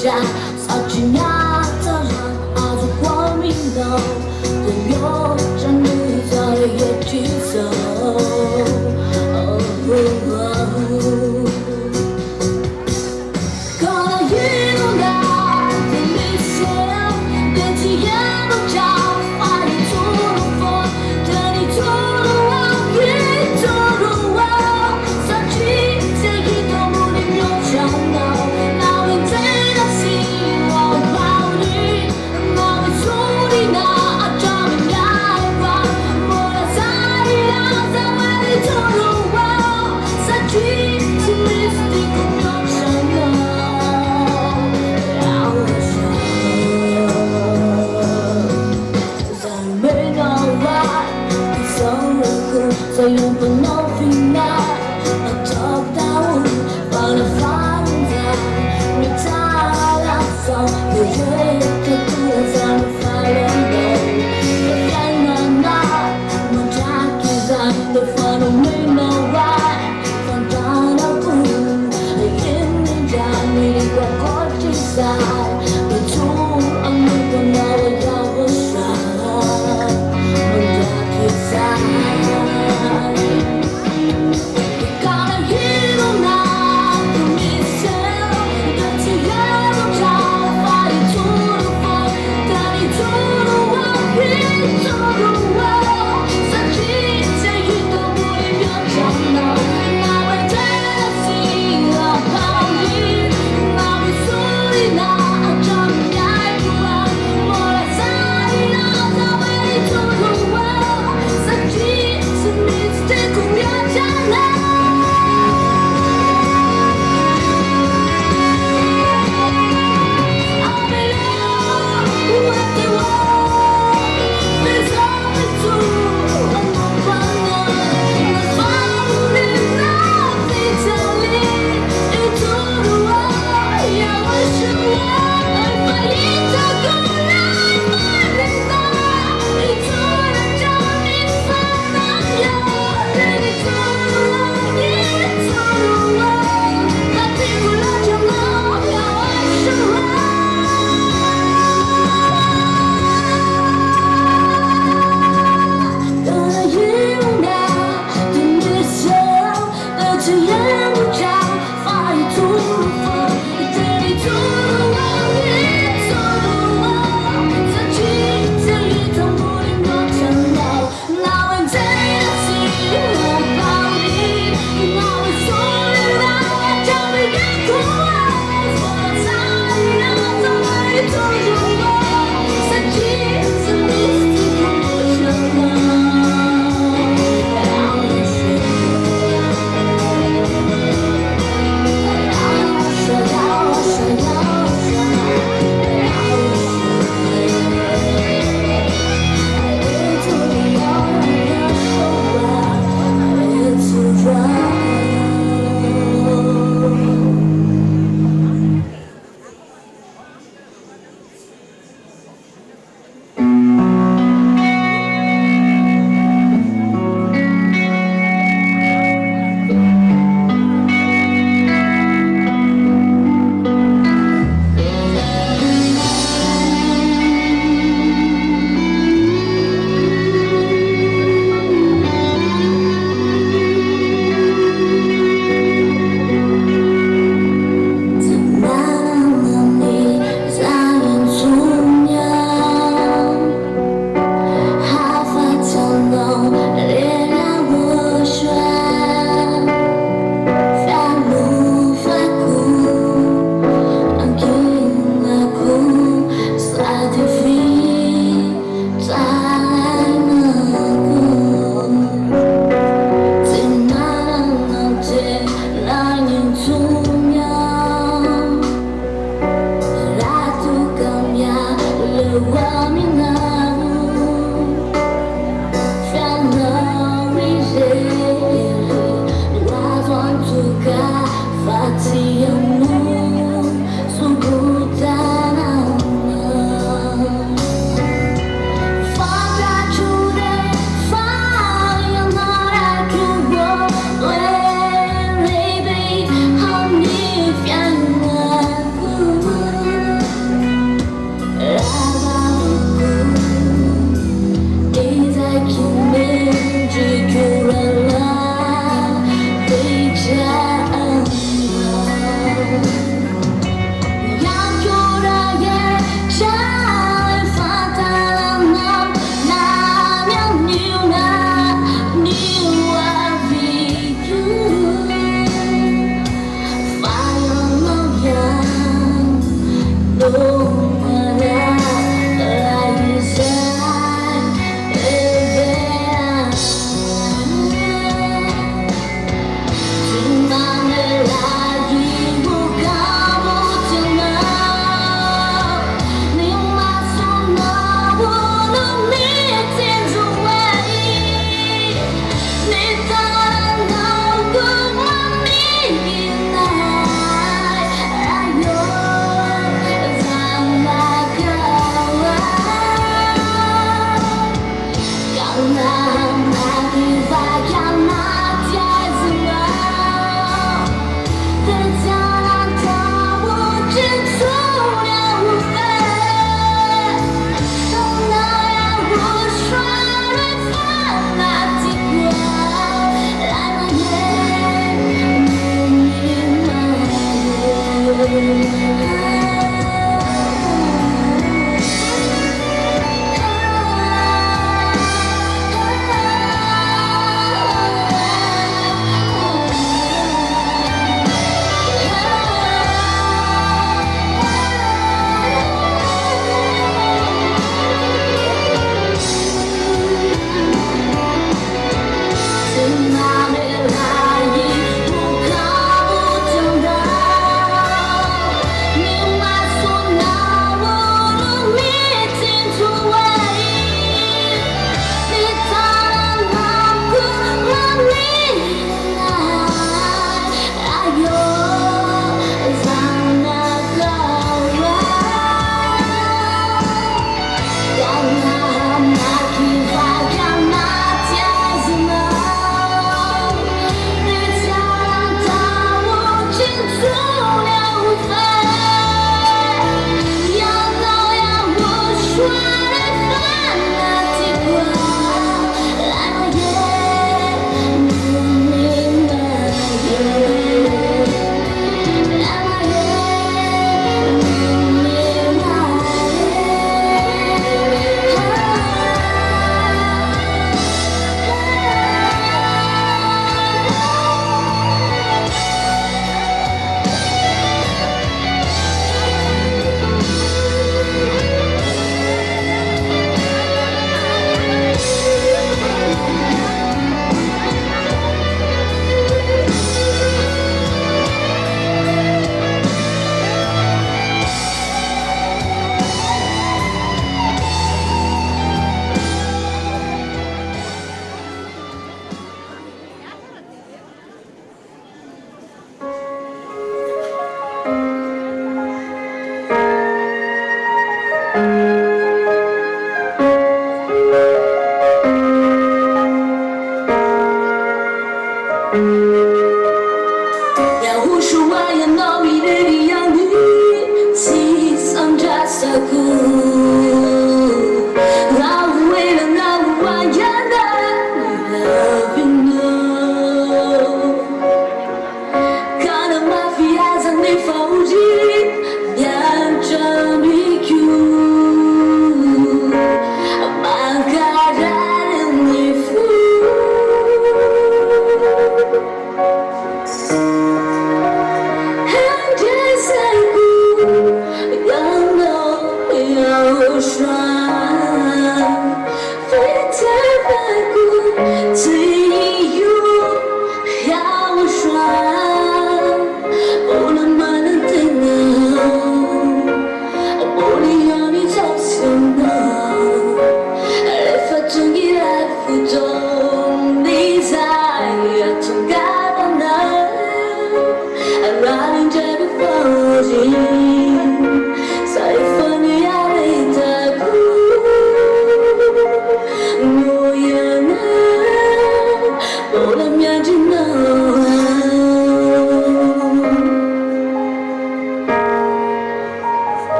下，扫去那责任，化作光明灯，只有真理在眼睛上。可能一路来的历险，连起也都叫花也吐露风，这里吐露我，也吐露我，撒去这一头不能有想到，那为真的希望保你，那为处理那阿扎米亚吧，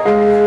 Yahushua.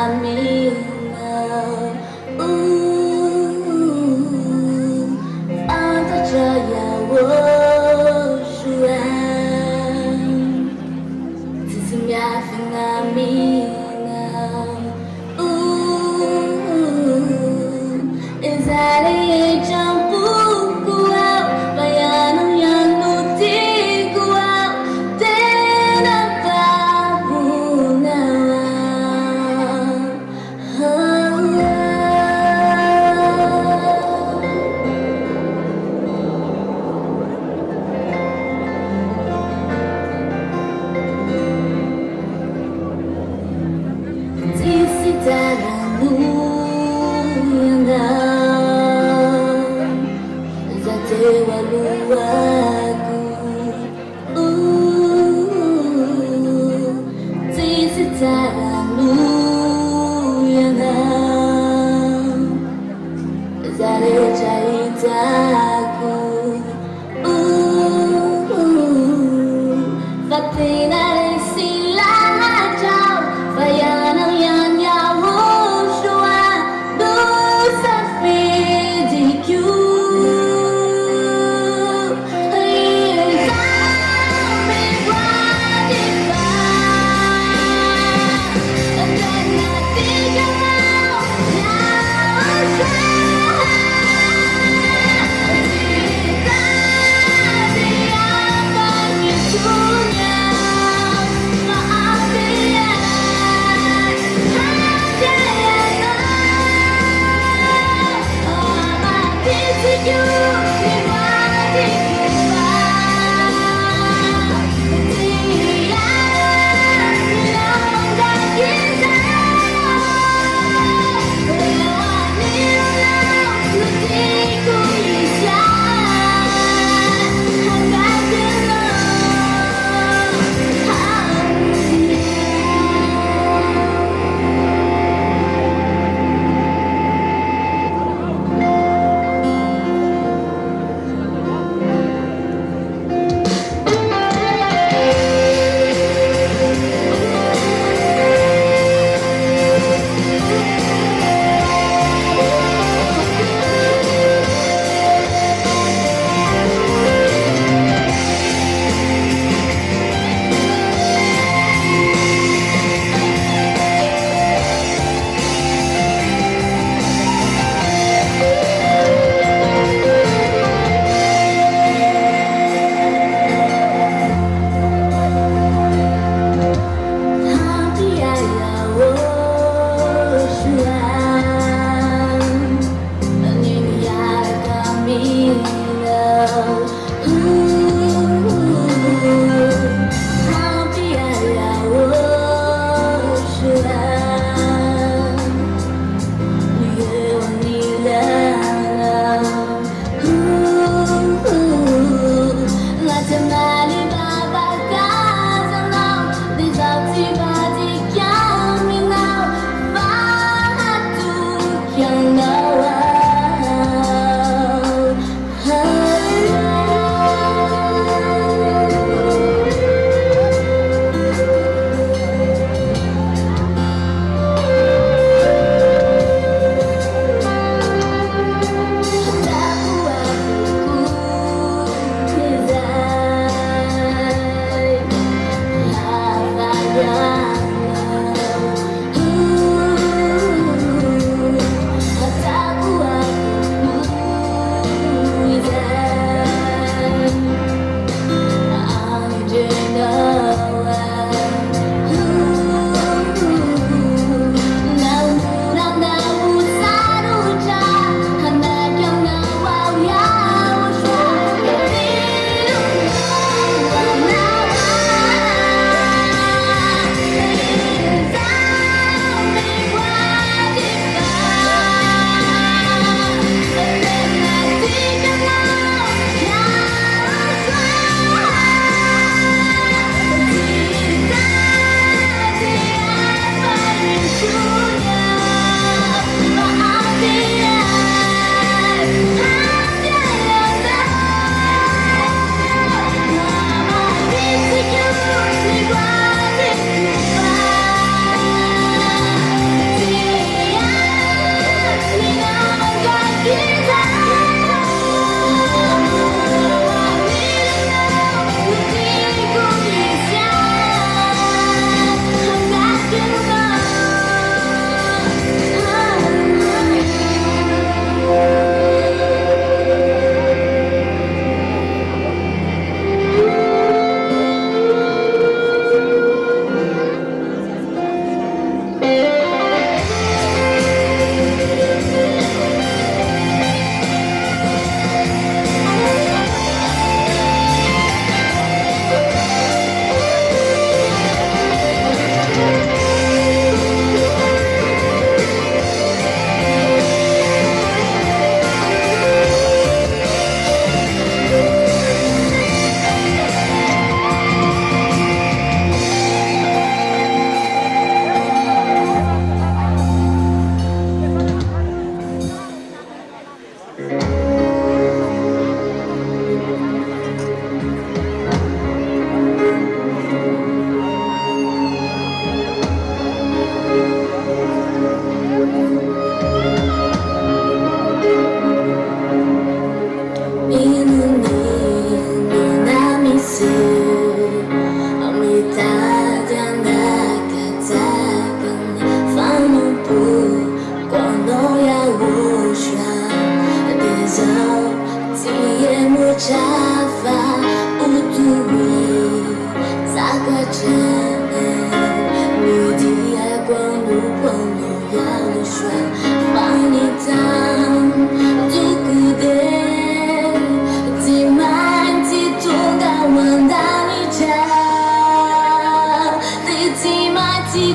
Maaf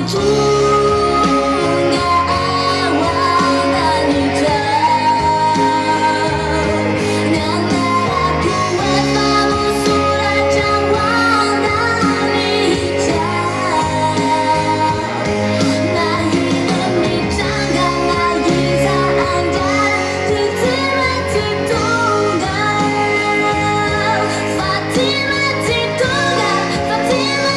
Fatima, Fatima, Fatima,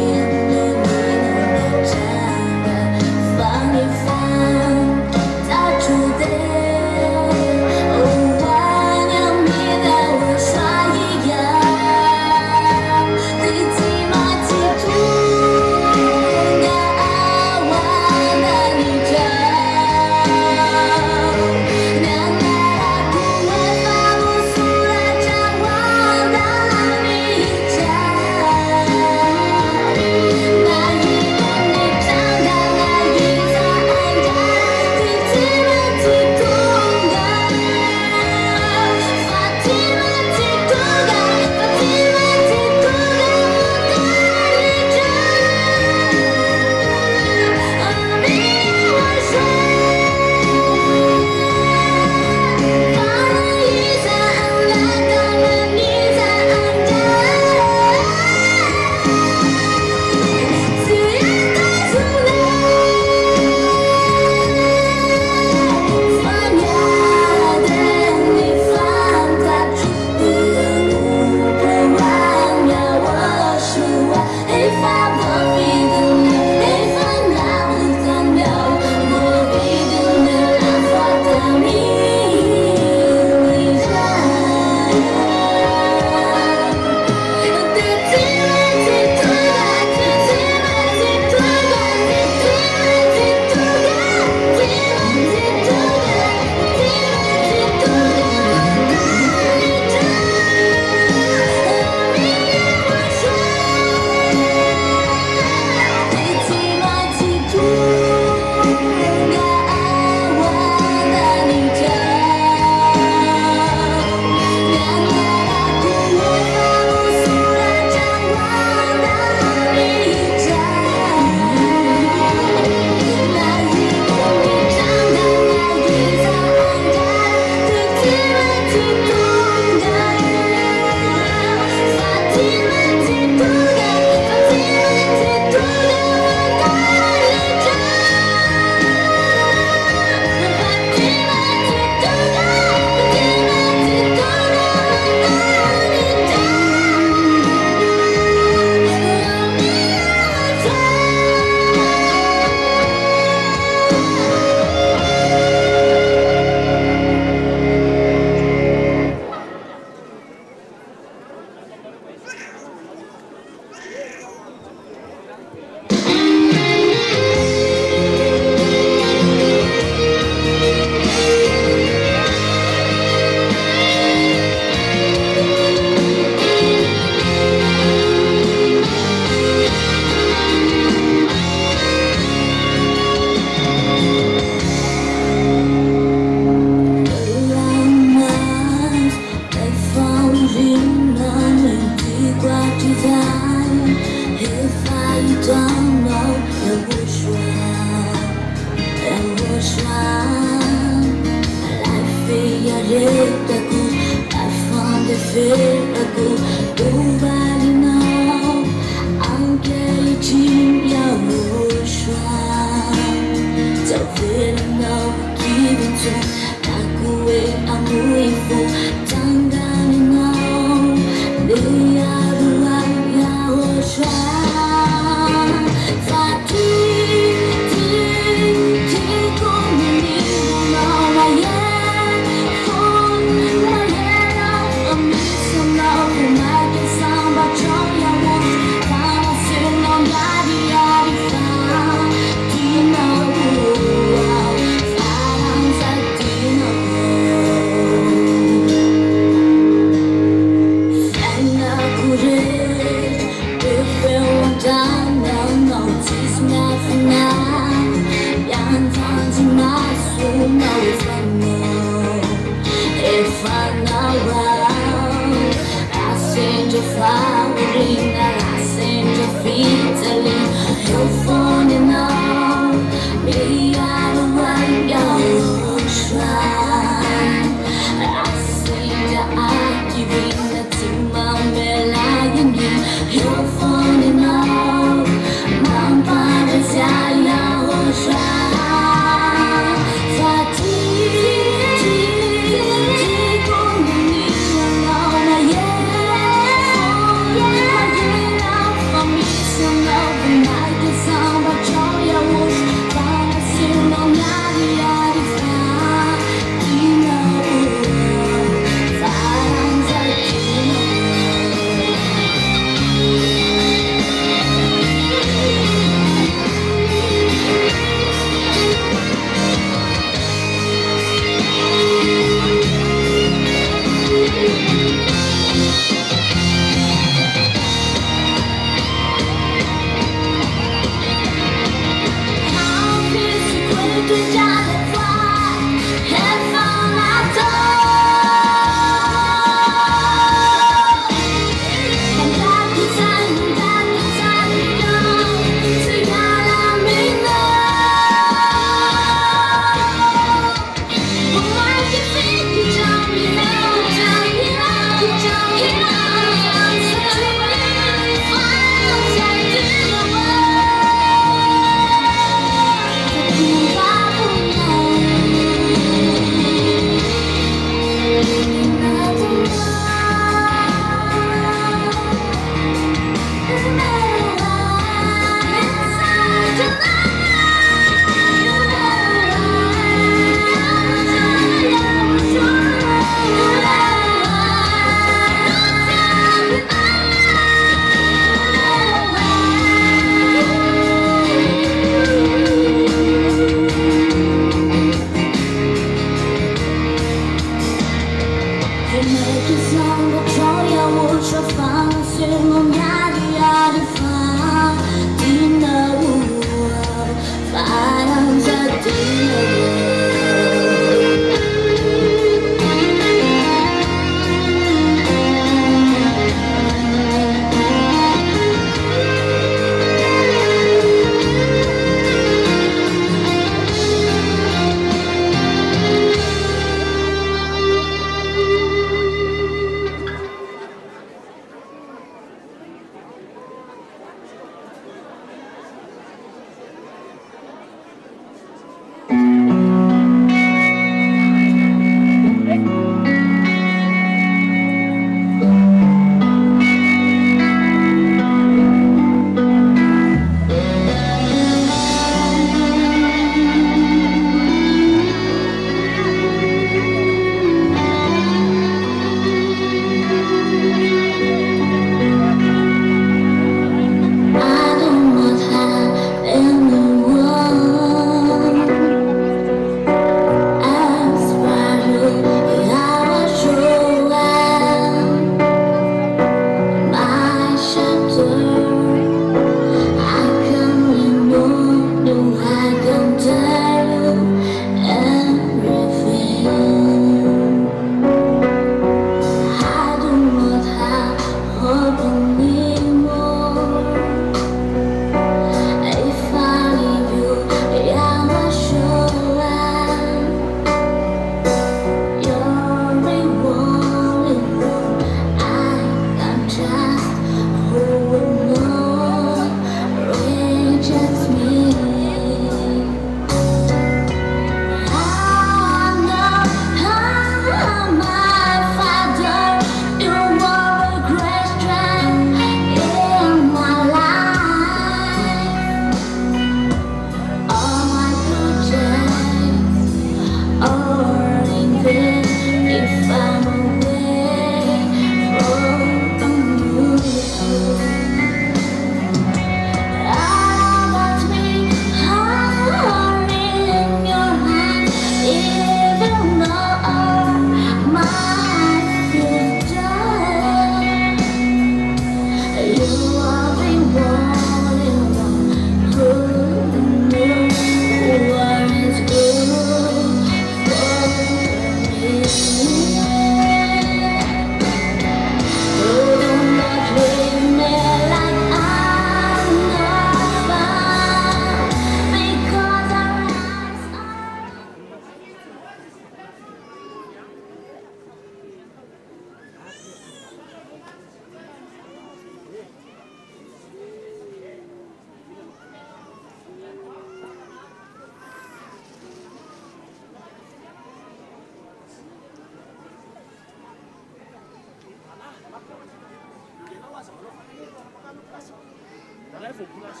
level plus.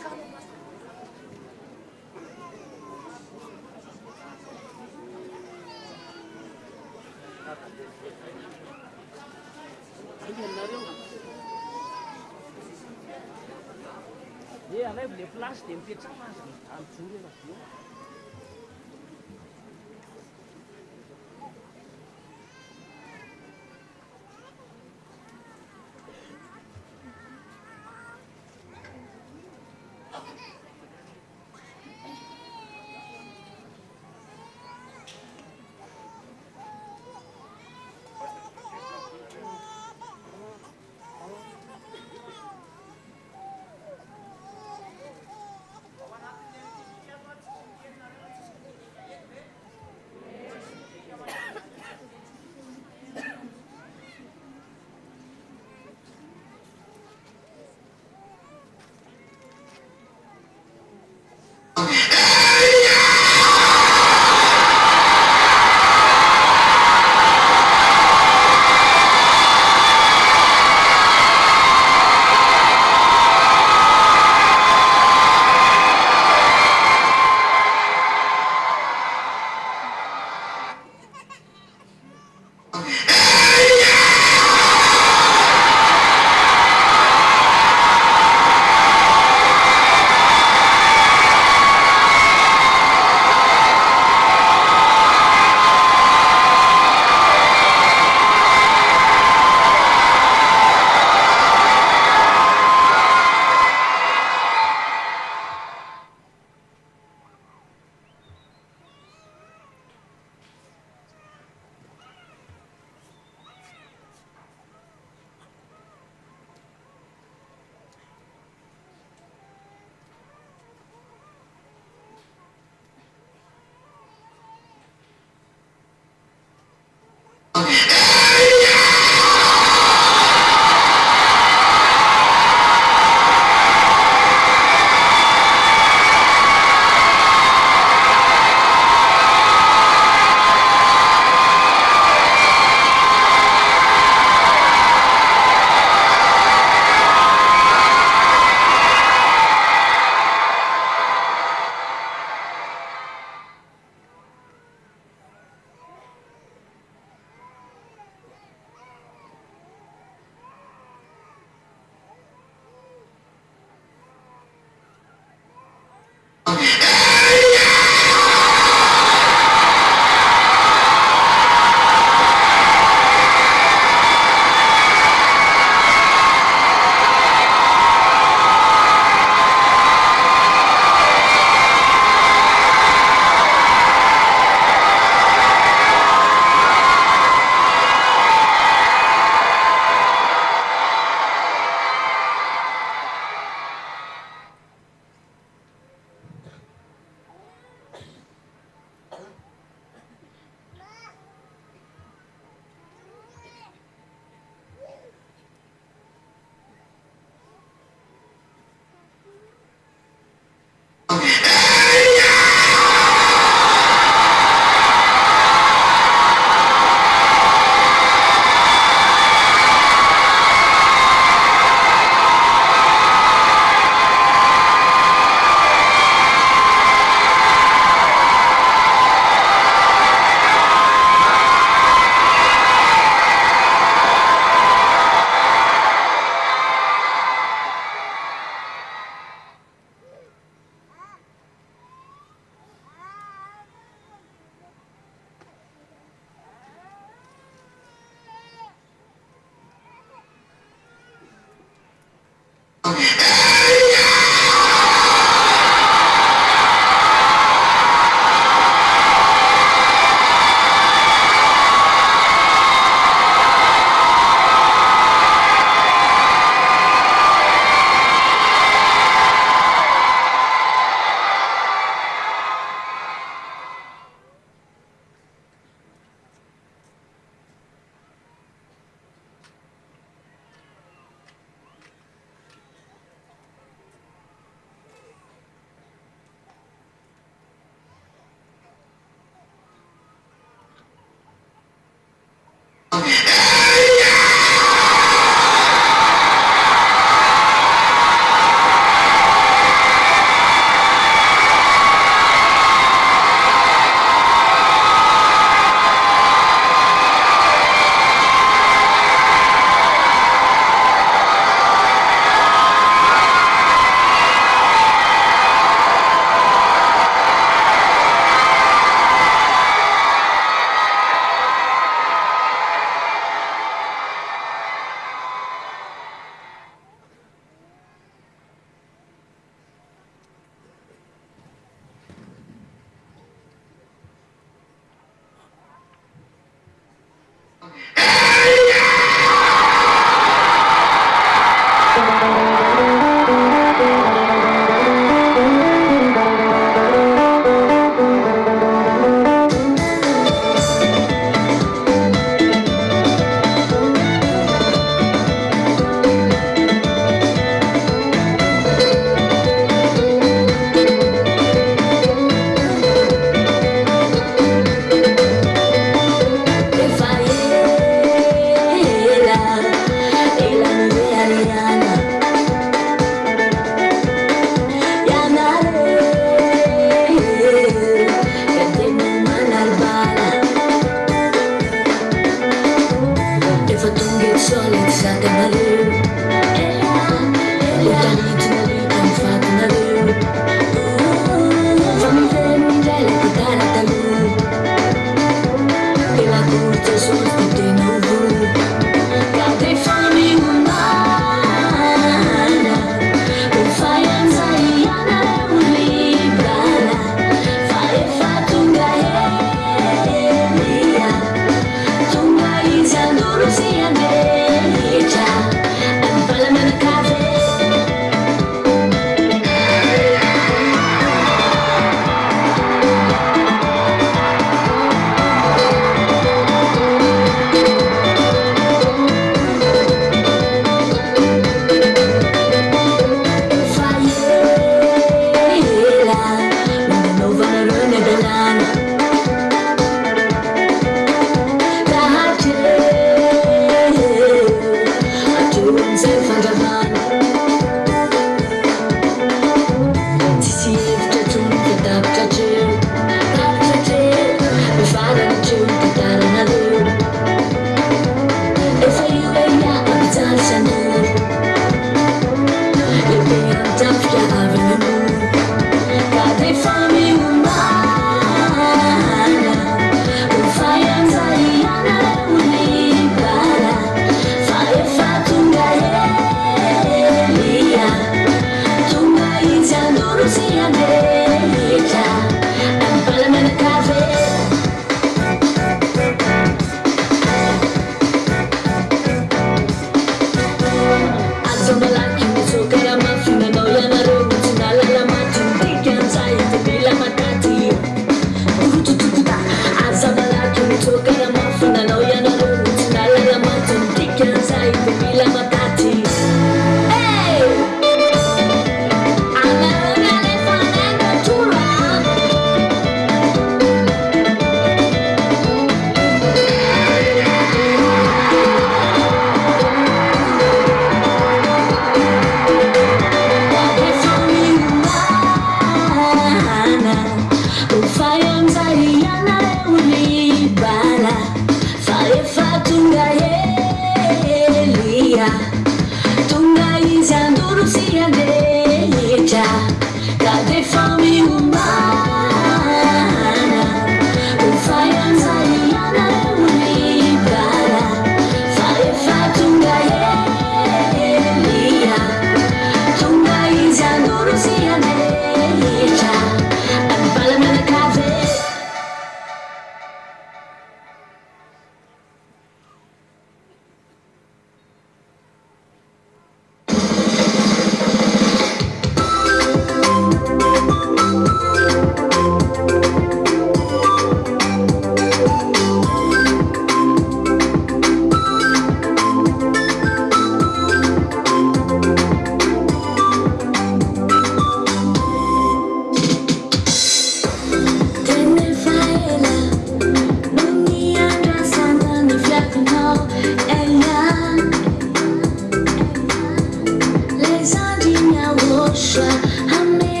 Dia arrive les places des pieds de sa masse, en dessous de la pied.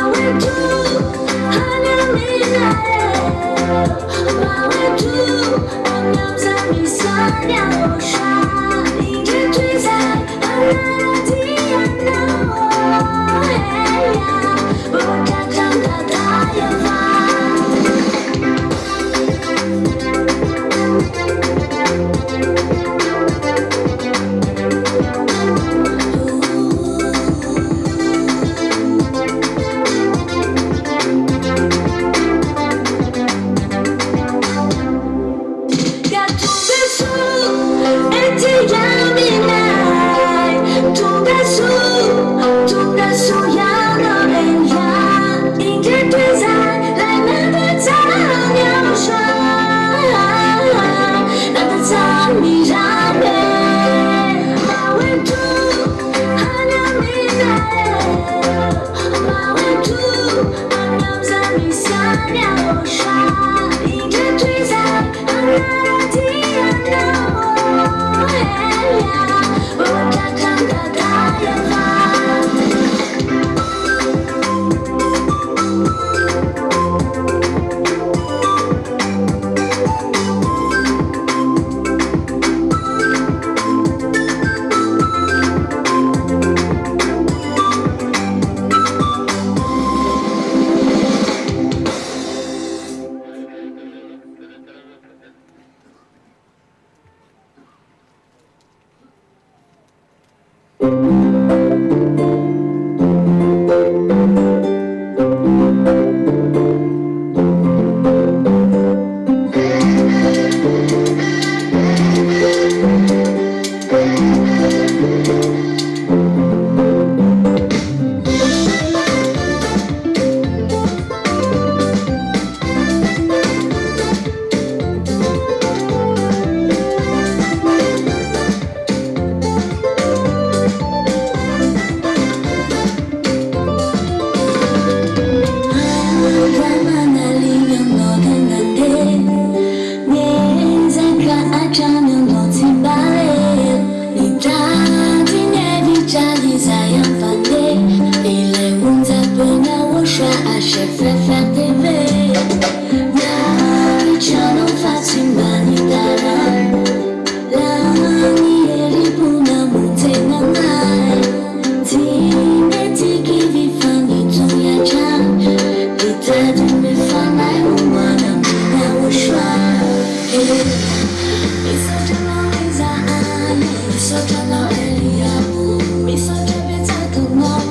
What we do Yahushua a chef fateve Ya chano fatimani tarai La nieri puna mutena nai Tine tiki vifani tuya chan Itadu me fanai umana Yahushua Misojana Isai Misojana Eliabu Misojana Betakamu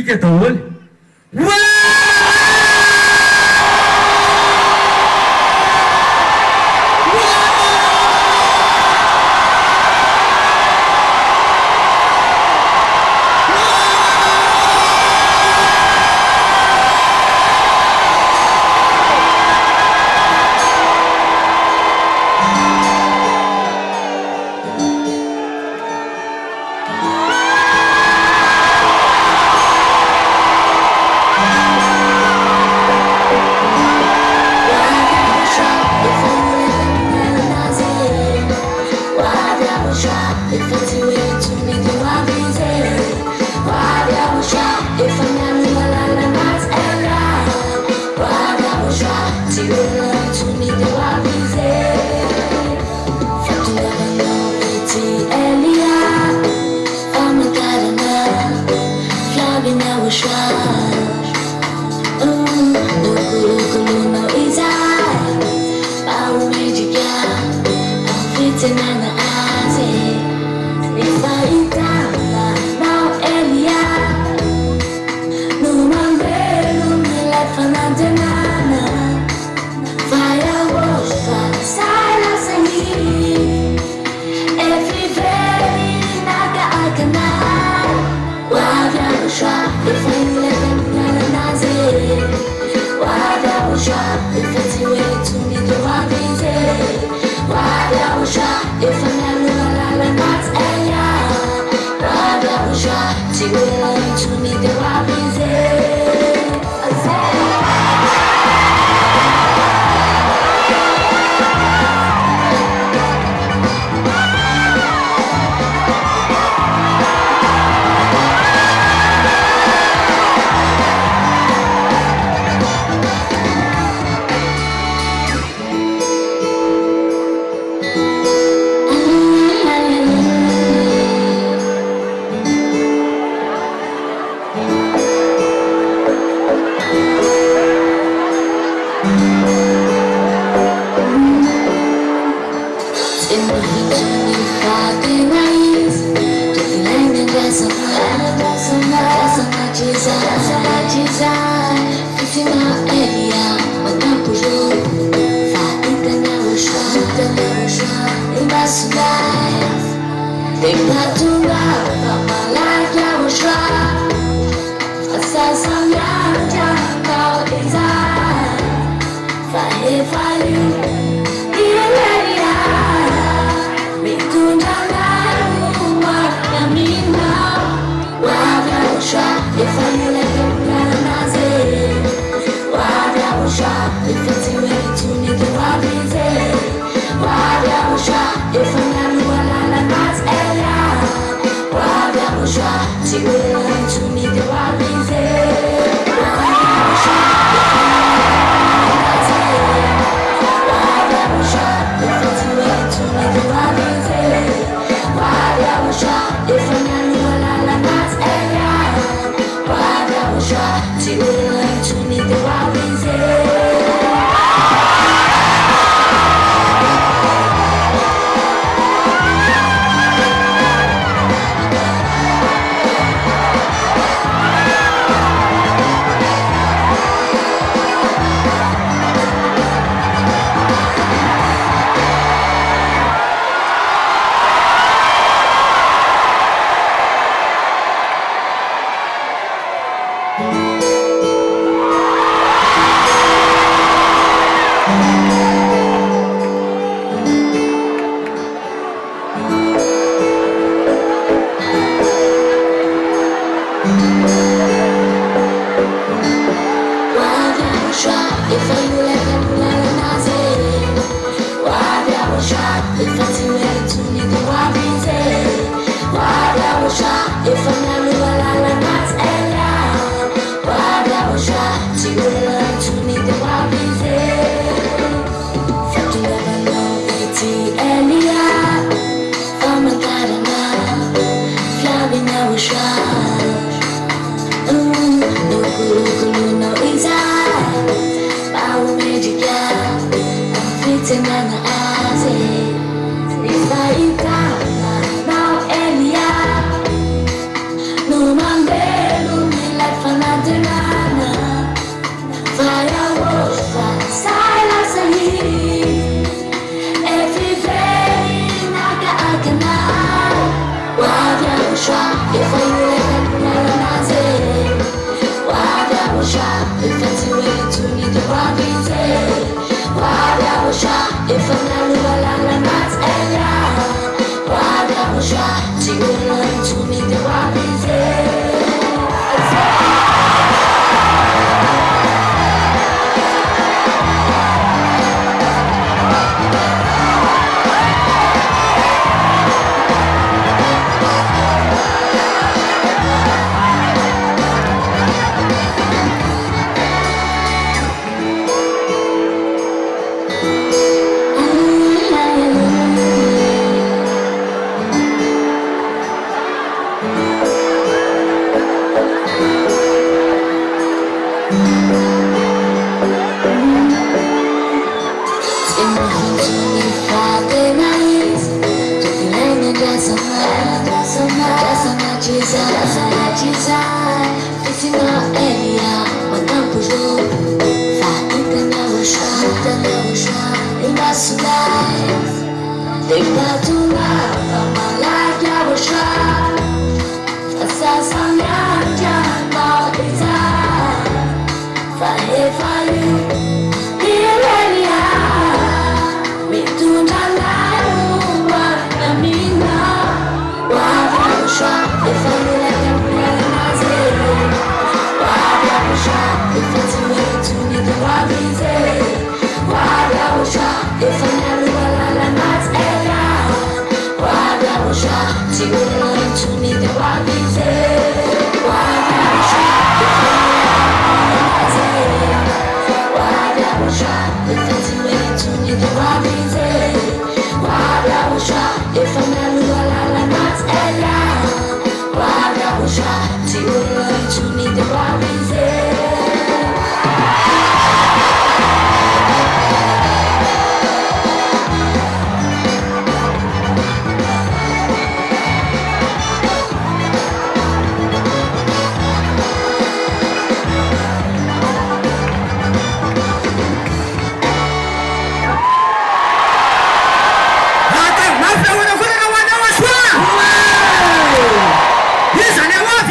cái tuần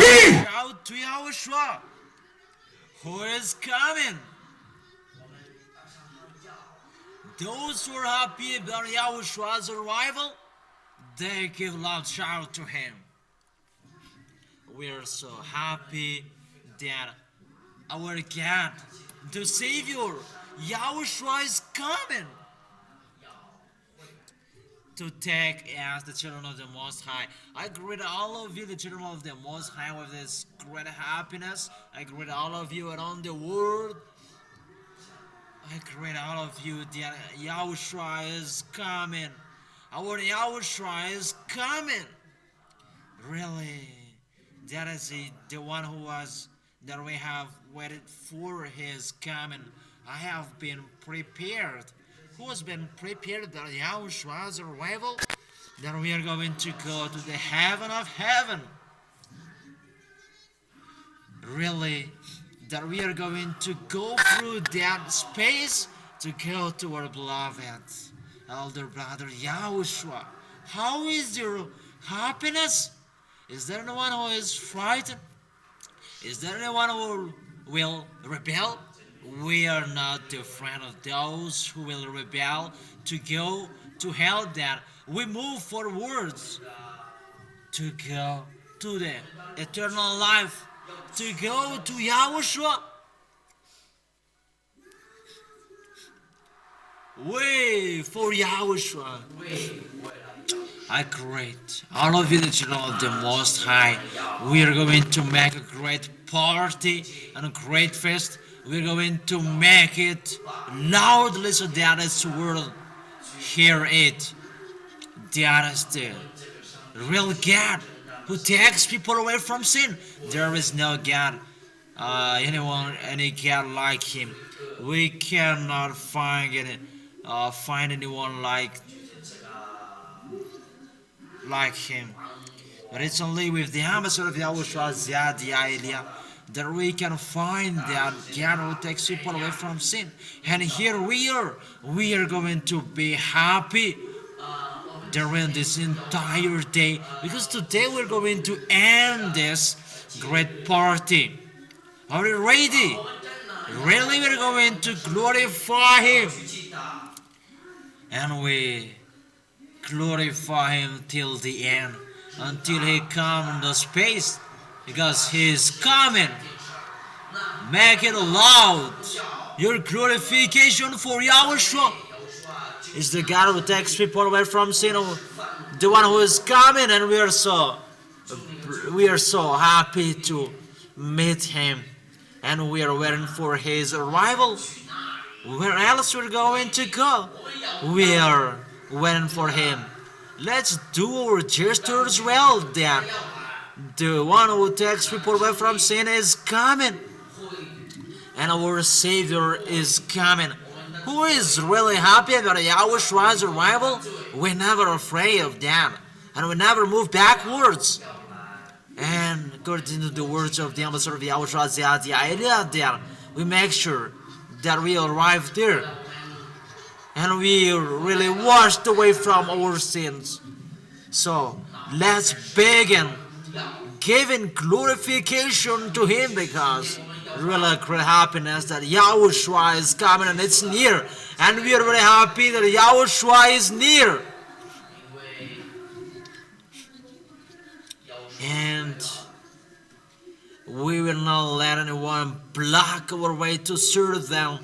Shout to Yahushua, who is coming. Those who are happy about Yahushua's arrival, they give loud shout to him. We are so happy that our God, the Savior, Yahushua, is coming to take as the children of the Most High. I greet all of you, the children of the Most High, with this great happiness. I greet all of you around the world. I greet all of you that Yahushua is coming. Our Yahushua is coming. Really, that is the one that we have waited for his coming. I have been prepared. Who has been prepared that Yahushua's arrival? That we are going to go to the heaven of heaven. Really, that we are going to go through that space to go to our beloved elder brother Yahushua. How is your happiness? Is there anyone who is frightened? Is there anyone who will rebel? We are not the friend of those who will rebel to go to hell. That we move forwards to go to the eternal life, to go to Yahushua. Way for Yahushua. I greet all of you, the children of the Most High. We are going to make a great party and a great feast. We're going to make it loudly so that this world hear it. That is the real God who takes people away from sin. There is no God, any God like him. We cannot find anyone like him. But it's only with the ambassador of Yahushua, ZHYAHah, that we can find that God who takes people away from sin. And here we are going to be happy during this entire day, because today we're going to end this great party. Are you ready? Really, we're going to glorify him. And we glorify him till the end, until he comes in the space, because he is coming. Make it loud. Your glorification for Yahushua is the God who takes people away from sin, the one who is coming, and we are so happy to meet him, and we are waiting for his arrival. Where else we're going to go? We are waiting for him. Let's do our gestures well, then. The one who takes people away from sin is coming. and our Savior is coming. Who is really happy about Yahushua's arrival? We're never afraid of them, and we never move backwards. And according to the words of the ambassador of Yahushua, the idea there, we make sure that we arrive there, and we really washed away from our sins. So let's begin giving glorification to Him, because really great happiness that Yahushua is coming and it's near, and we are very happy that Yahushua is near. And we will not let anyone block our way to serve them,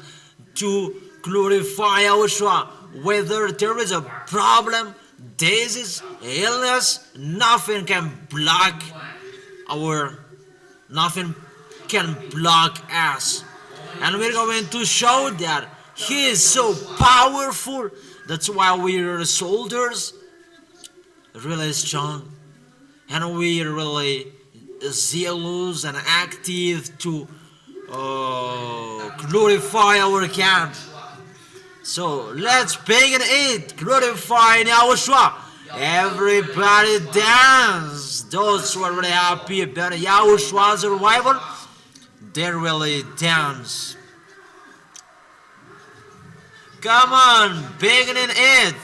to glorify Yahushua. Whether there is a problem, disease, illness, nothing can block us. And we're going to show that He is so powerful. That's why we are soldiers, really strong, and we are really zealous and active to glorify our camp. So let's begin it, glorifying Yahushua. Everybody dance. Those who are really happy about Yahushua's arrival, they really dance. Come on, beginning it.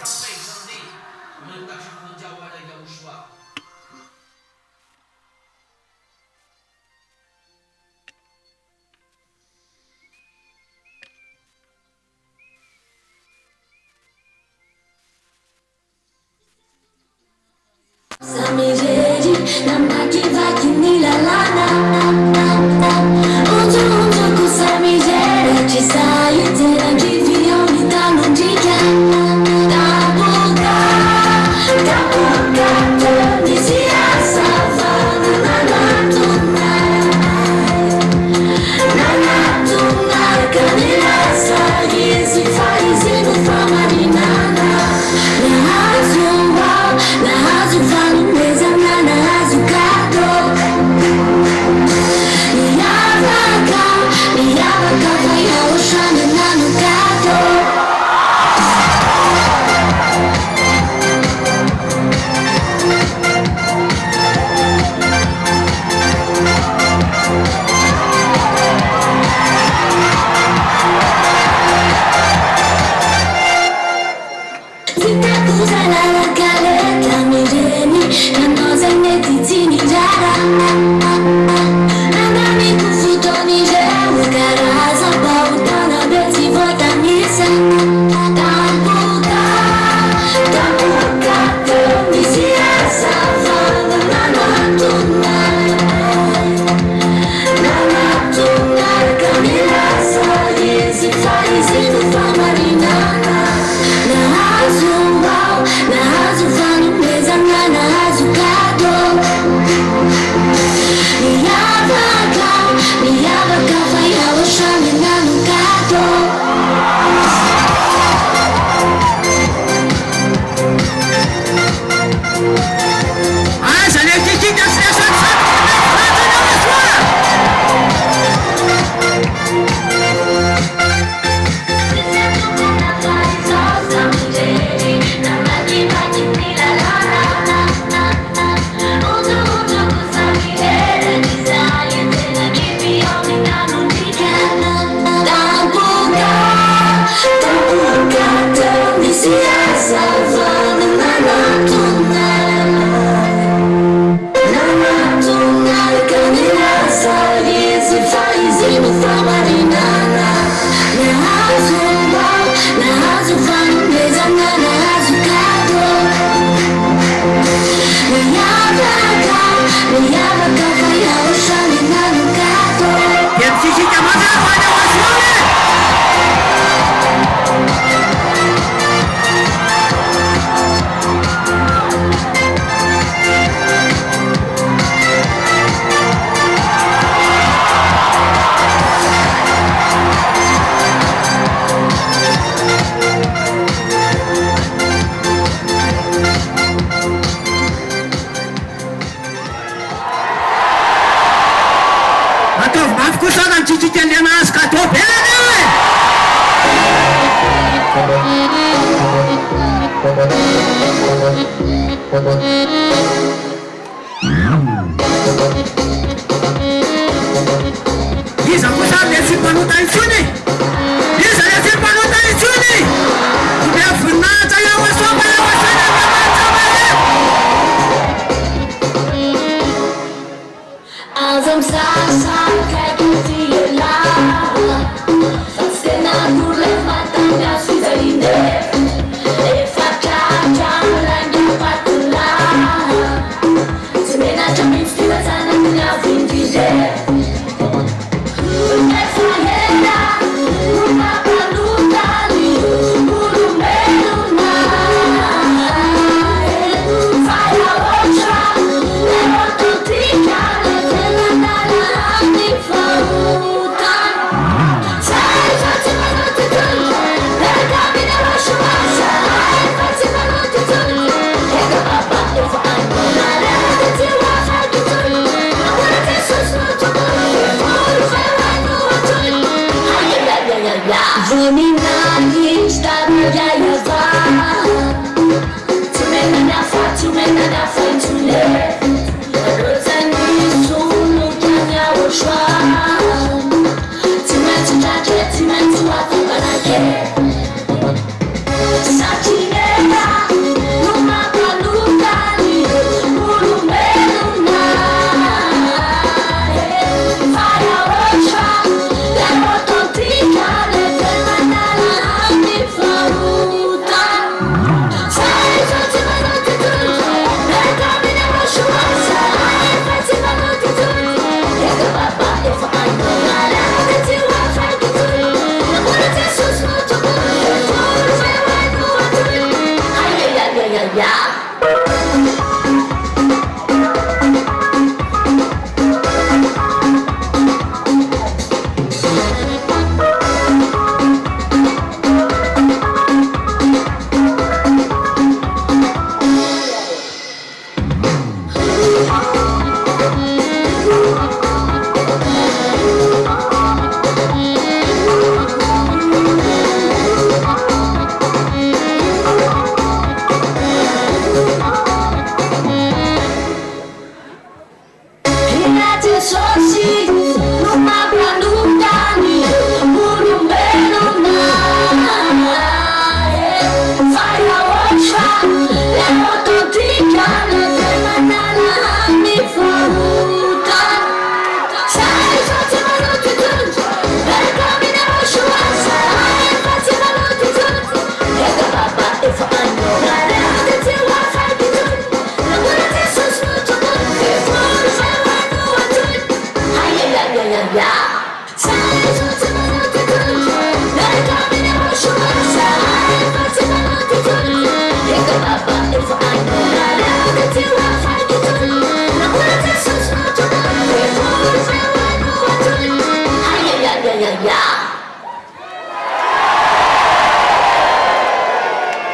Nah, Joga Titi nas catopeladas. Isa kusa desse pano tá em Chune. Isa desse pano tá em Chune. Meu funata ya wasoba ya wasana Azam sa kagitila. Sena kurle matanya suzaine. Efacha lanya patula. Semena jamin stiwa sana kunya vindide.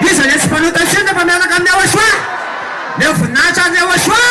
Isa desse pano tá sendo pra minha caminhar Yahushua. Meu funata Yahushua.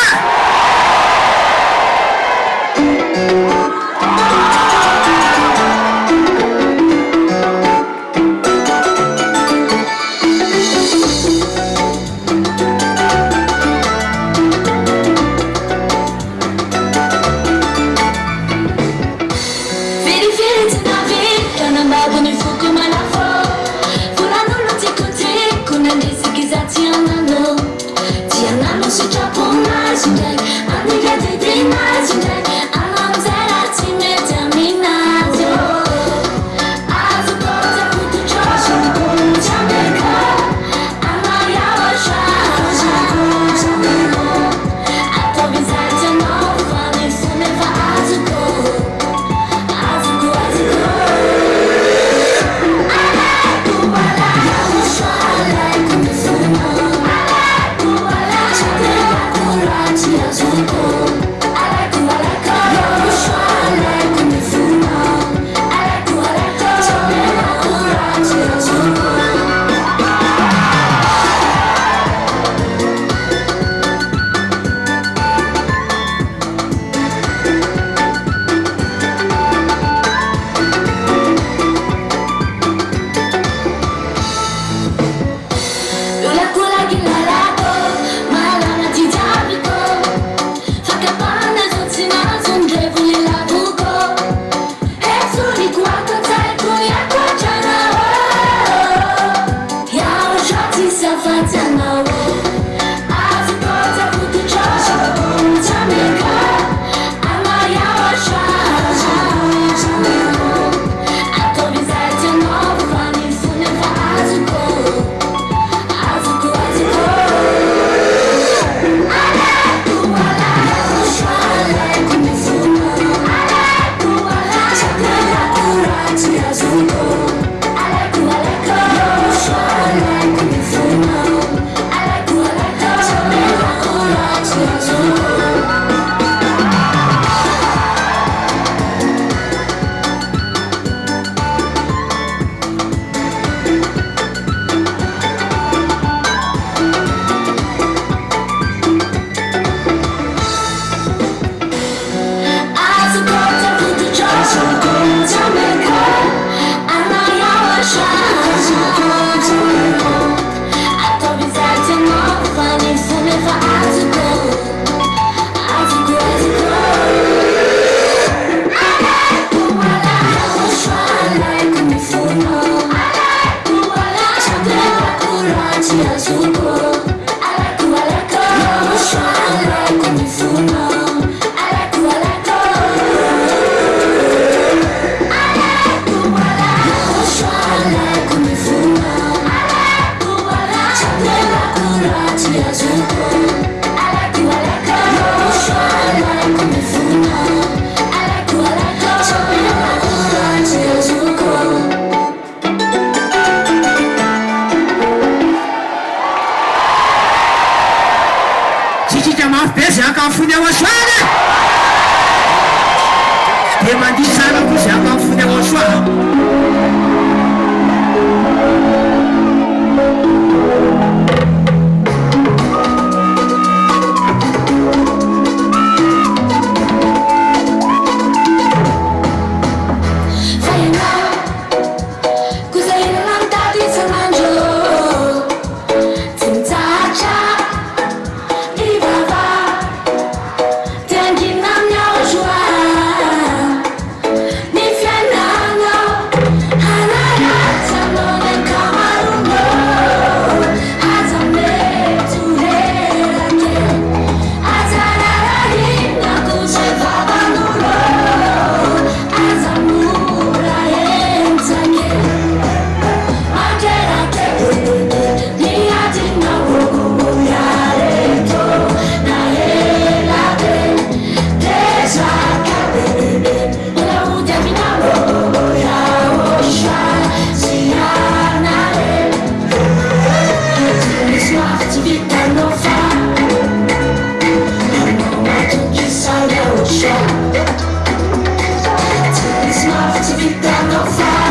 vita não faz.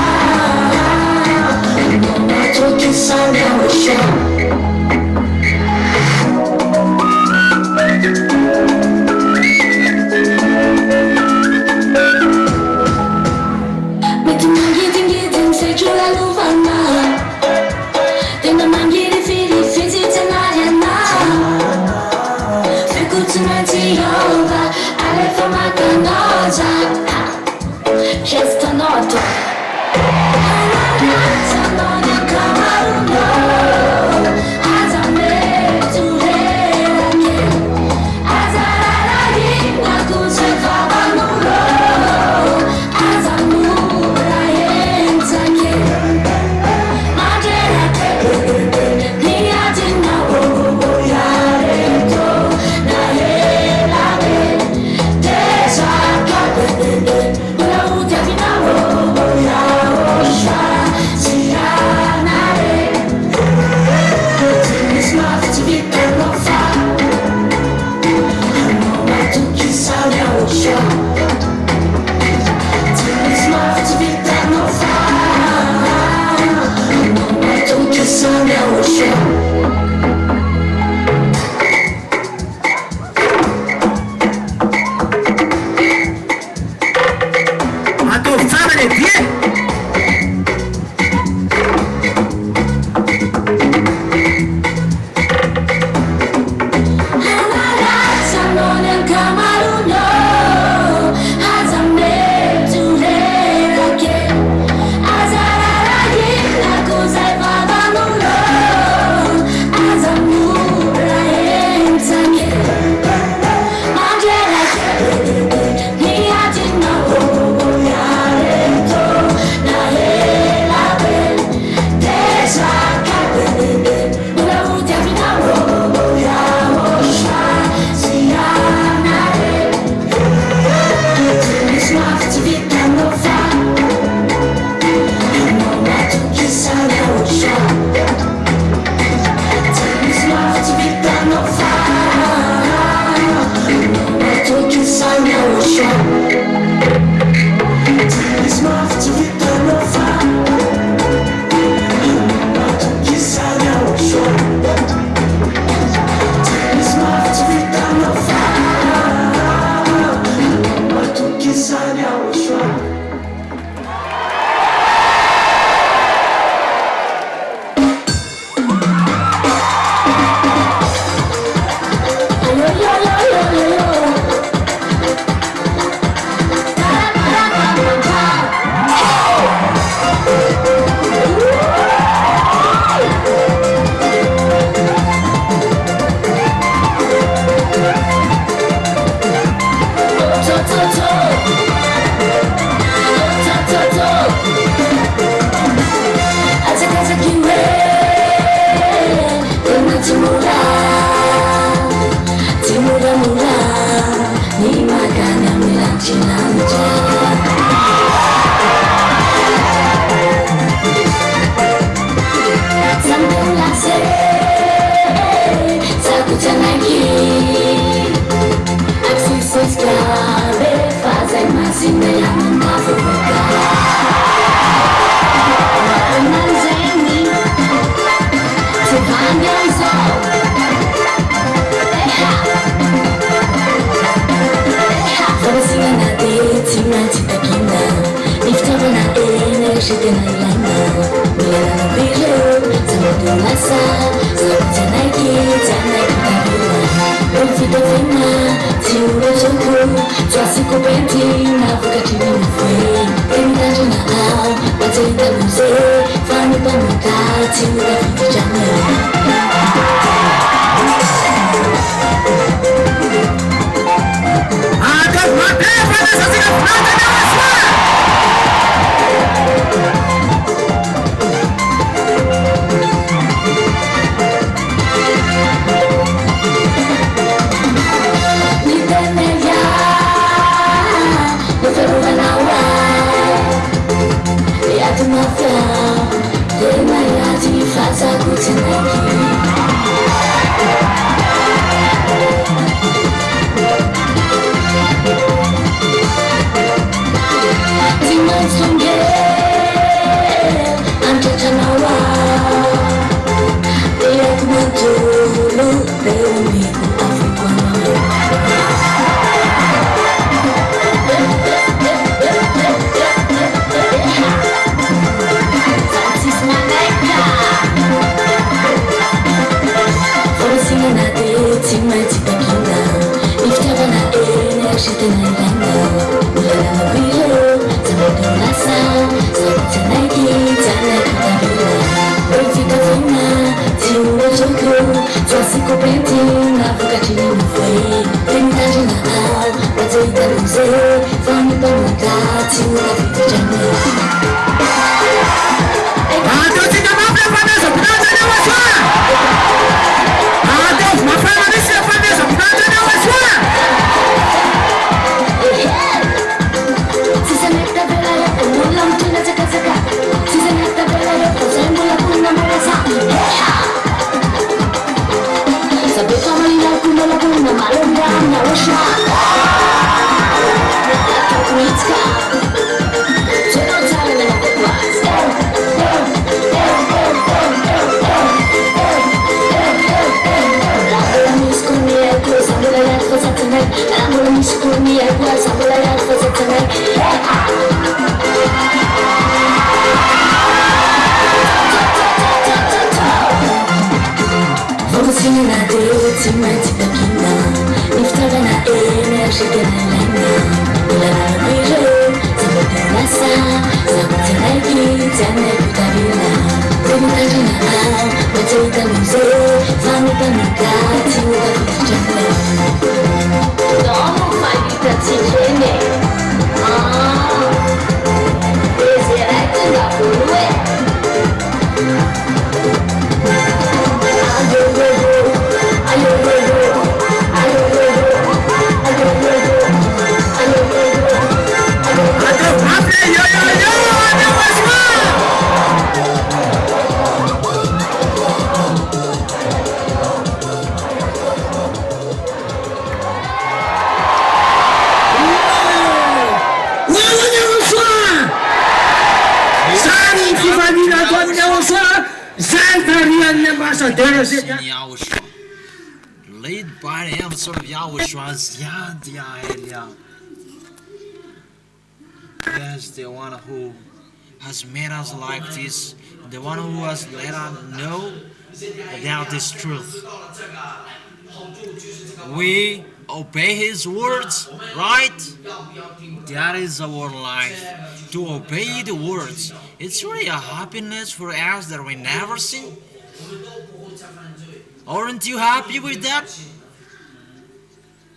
Não há toque só Yahushua. Faz a Sua psicopentina, vocatini não foi. Trinidade na alma, pode ir da luz. Fome pra mudar, se muda a vida de amor. Deus te dá uma preferência, cuidado de Yahushua. Deus, uma preferência, cuidado de Yahushua. Si se mette bella io con un lampione zecca zecca. Si se mette bella io con sempre la punna moresa. Sapete come il culo la punna ma non dà Yahushua. La caprizca. Se non sai me la qua. Lambola mi scurmi e poi sambola ya cosa te ne. Lambola mi scurmi e poi sambola ya cosa te ne. Vamos na dete, mas da quina. Niftada na energia na lena. Ila na bije, sabote nasa, sabote na ki, tane kutavila. Trinidade na alma, pode ir da luz. Fome pra mudar, se muda a vida de amor. Não faz vida de gene. Deserto da flor. Yahushua, led by the episode of Yahushua, ZHYAHAH. Yes, the one who has made us like this, the one who has let us know about this truth. We obey His words, right? That is our life, to obey the words. It's really a happiness for us that we never sin. Aren't you happy with that?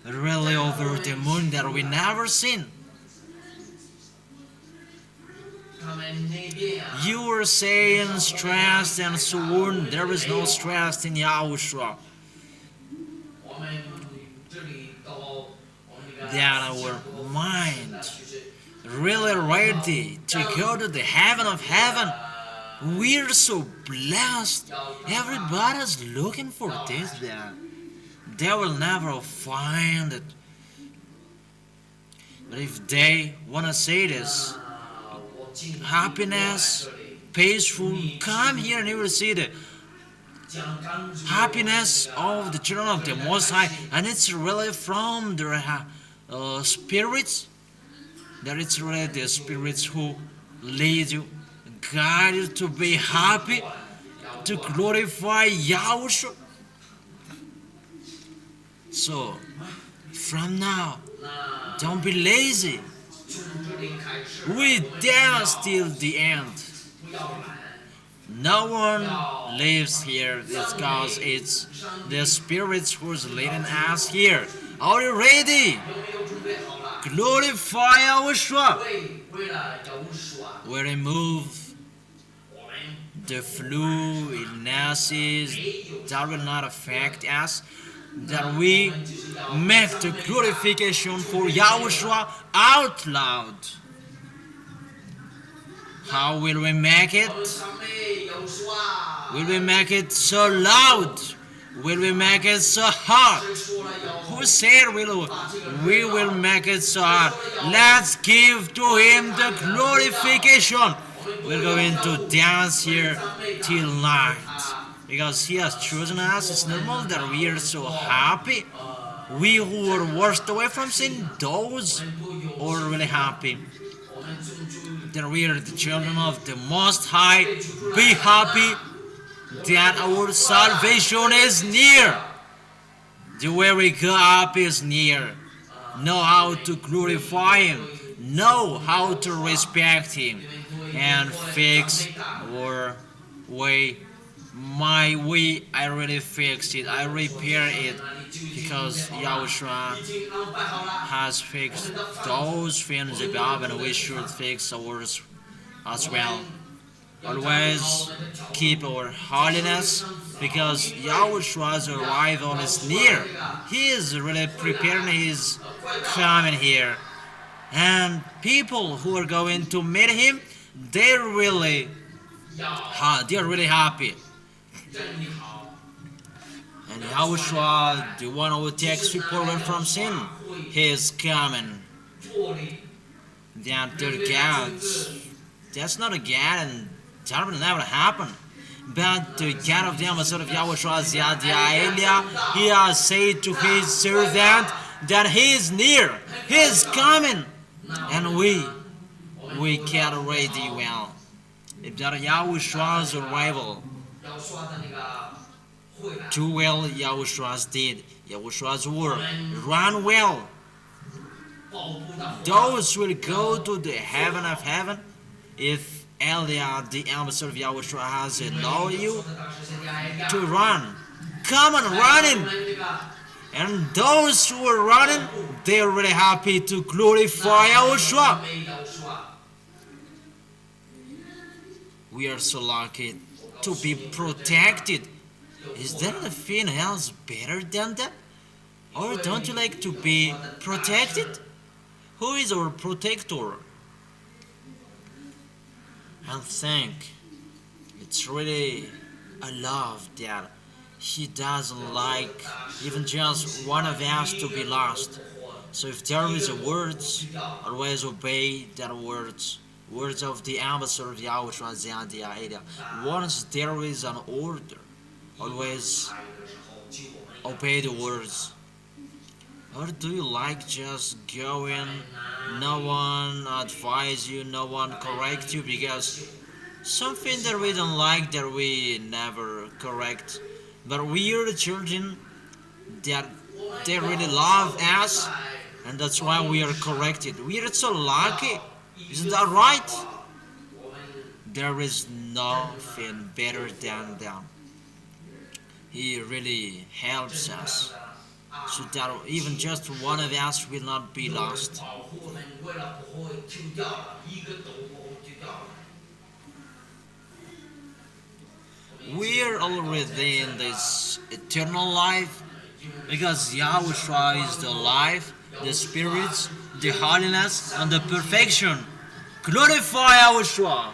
Really over the moon that we never sin. You were saying stressed and so on. There is no stress in Yahushua. That our mind really ready to go to the heaven of heaven. We're so blessed. Everybody's looking for this there. They will never find it. But if they want to say this, happiness, peaceful, come here and you will see the happiness of the children of the Most High. And it's really from the spirits. That it's really the spirits who lead you, guide you to be happy, to glorify Yahushua. So, from now, don't be lazy. We dance till the end. No one lives here because it's the spirits who's leading us here. Are you ready? Glorify Yahushua. We remove the flu, illnesses that will not affect us. That we make the glorification for Yahushua out loud. How will we make it? Will we make it so loud? Will we make it so hard? Who said we will make it so hard? Let's give to Him the glorification. We're going to dance here till night. Because He has chosen us. It's normal that we are so happy. We who were washed away from sin, those are really happy. That we are the children of the Most High. Be happy that our salvation is near. The way we go up is near. Know how to glorify Him. Know how to respect Him. And fix our way I really fixed it. I repair it because Yahushua has fixed those things above, and we should fix ours as well. Always keep our holiness because Yahushua's arrival is near. He is really preparing his coming here. And people who are going to meet him, they're really happy. And Yahushua, the one who takes people away from sin, he is coming. That they're gods. That's not a God, and that will never happen. But the God of the ambassador of Yahushua, ZHYAHah, he has said to his servant that he is near, he is coming, and we get ready well. If that Yahushua's arrival, too well Yahushua's did, Yahushua's word, run well. Those will go to the heaven of heaven if Elia, the ambassador of Yahushua, has allowed you to run. Come on, running. And those who are running, they are really happy to glorify Yahushua. We are so lucky to be protected. Is there anything else better than that? Or don't you like to be protected? Who is our protector? And think, it's really a love that he doesn't like even just one of us to be lost. So if there is a words, always obey that words of the ambassador of Yahushua ZHYAHah. Once there is an order, always obey the words. Or do you like just going, no one advise you, no one correct you, because something that we don't like that we never correct. But we are the children that they really love us, and that's why we are corrected. We are so lucky. Isn't that right? There is nothing better than them. He really helps us, so that even just one of us will not be lost. We are already in this eternal life because Yahushua is the life, the spirits, the holiness, and the perfection. Glorify Yahushua.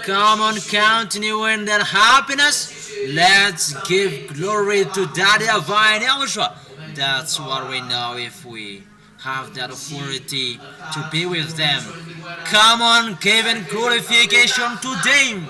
Come on, continue in that happiness. Let's give glory to that divine Yahushua. That's what we know if we have that authority to be with them. Come on, giving glorification to them.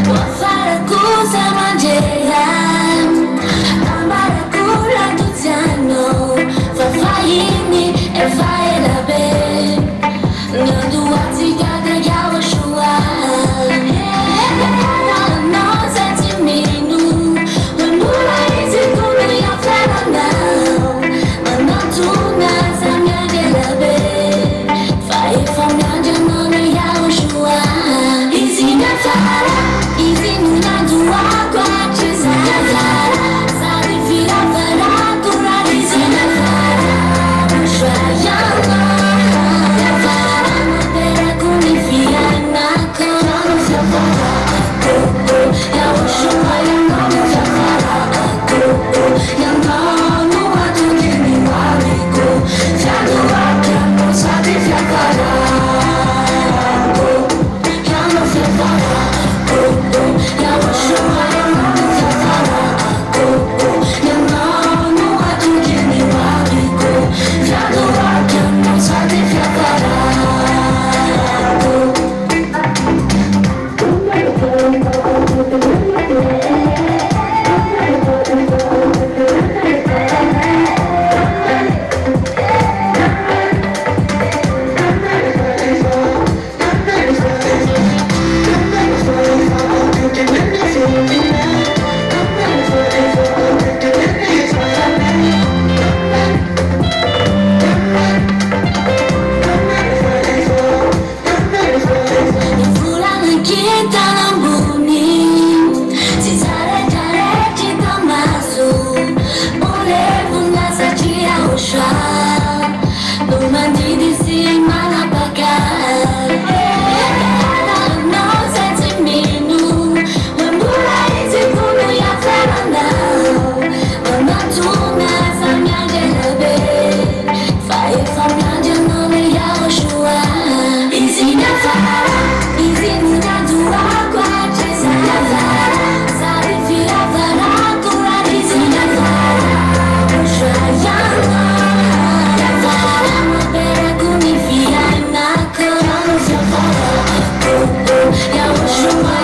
Well, Yahushua,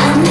I'm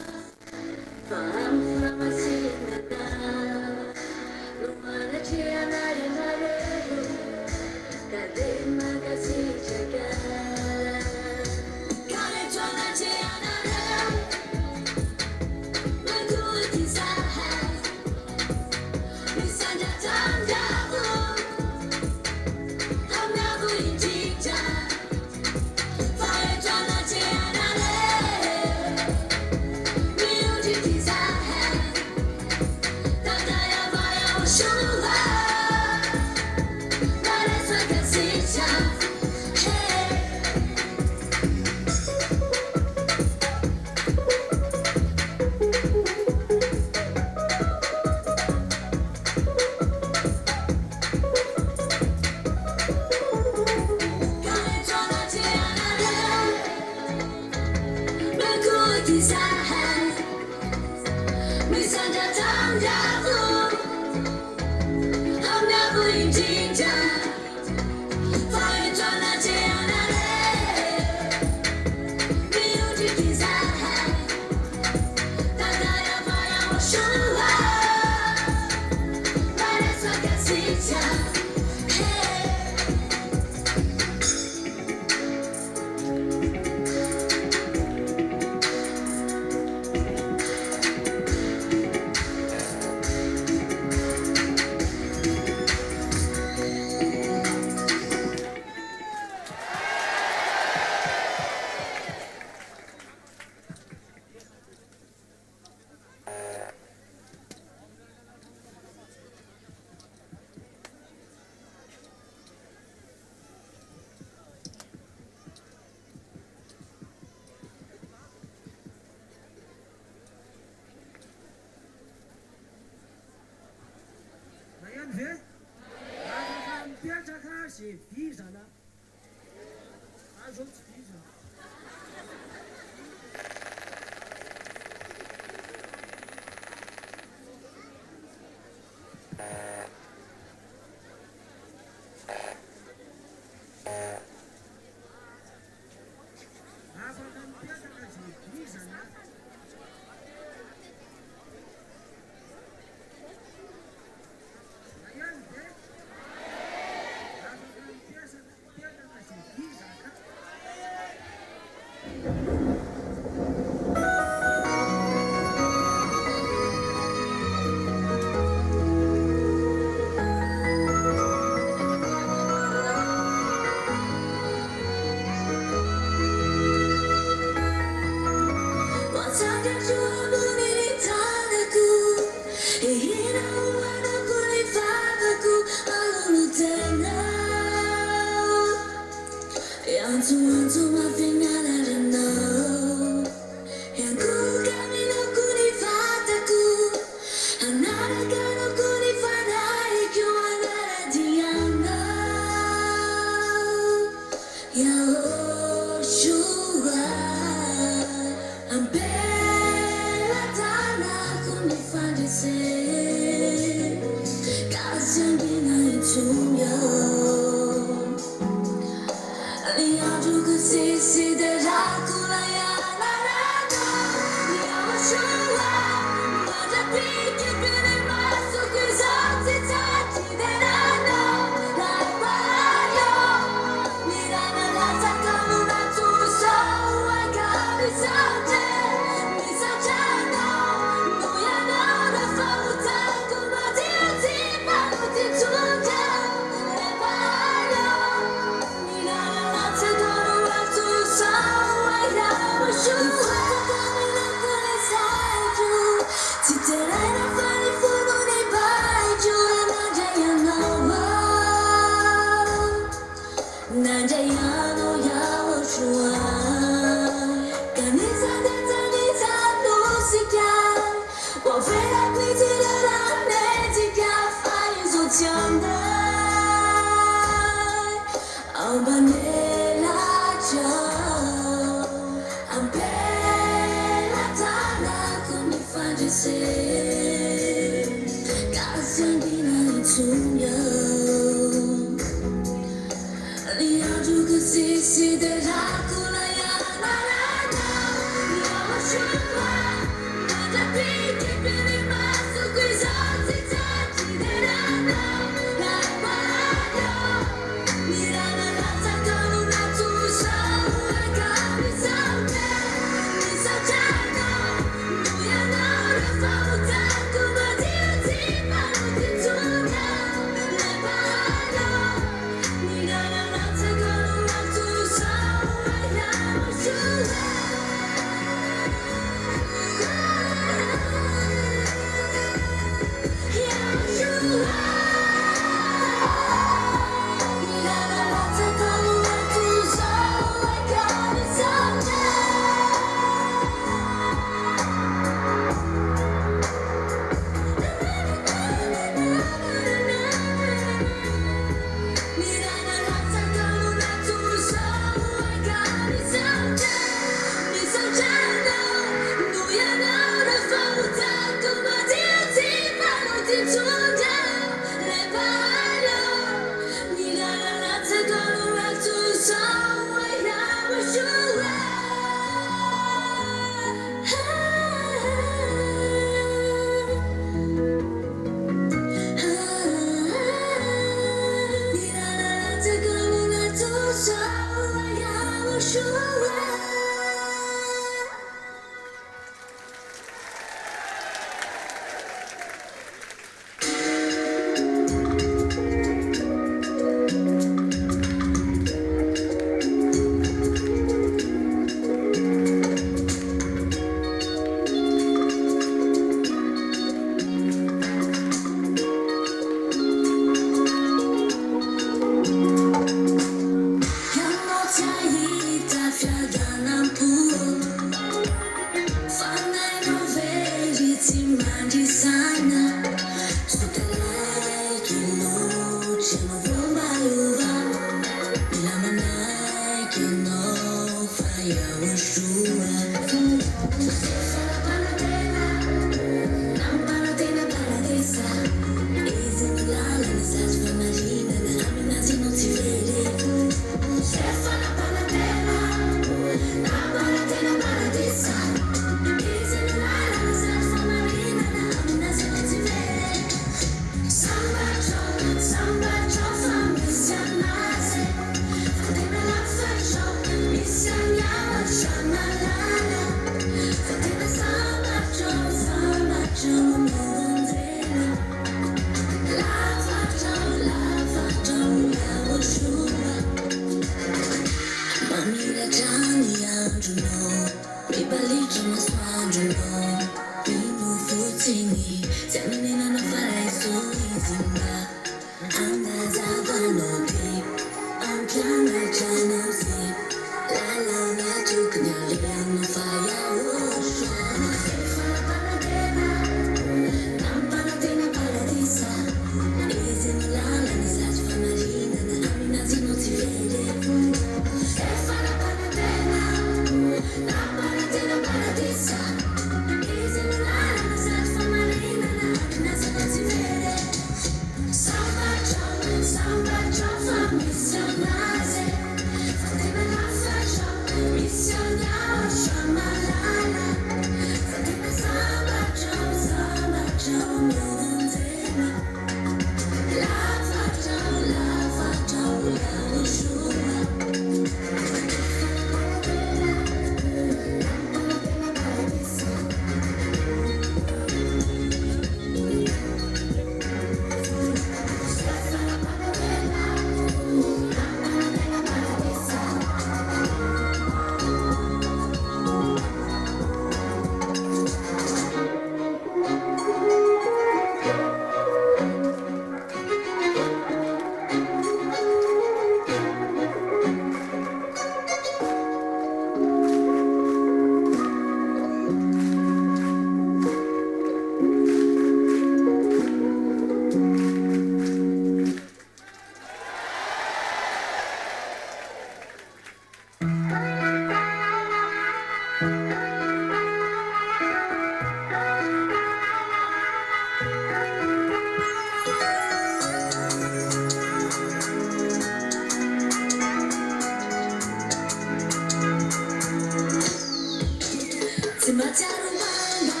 Se mataram manga,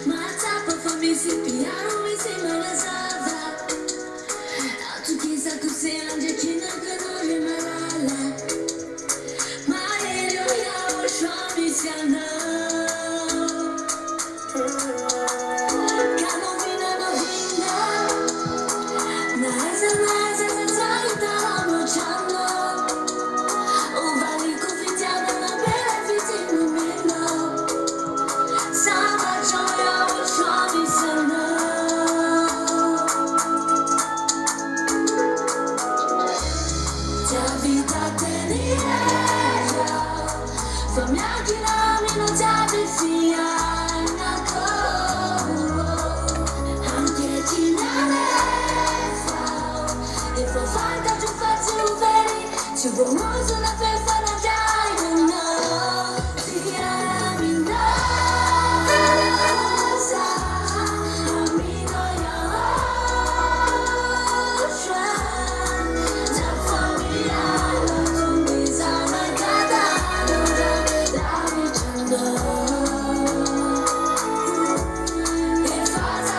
mata pra família se piaram em cima da sava. Tu quisa tu sei onde aqui na canole malala. Mas ele olha o chão e se anou. Cada vida na vida, nasa tá no chão. O vale confidiado na bela vida no meio. Samba joia o chão e se anou. A vida tem famiglia che la minuta di fianco anche chi non è fa e fa fatta tu faccio veri ci vuoi sulla festa da già no si chiama minnosa amico Yahushua già familiare non mi sa mai cadere la vicenda e fa già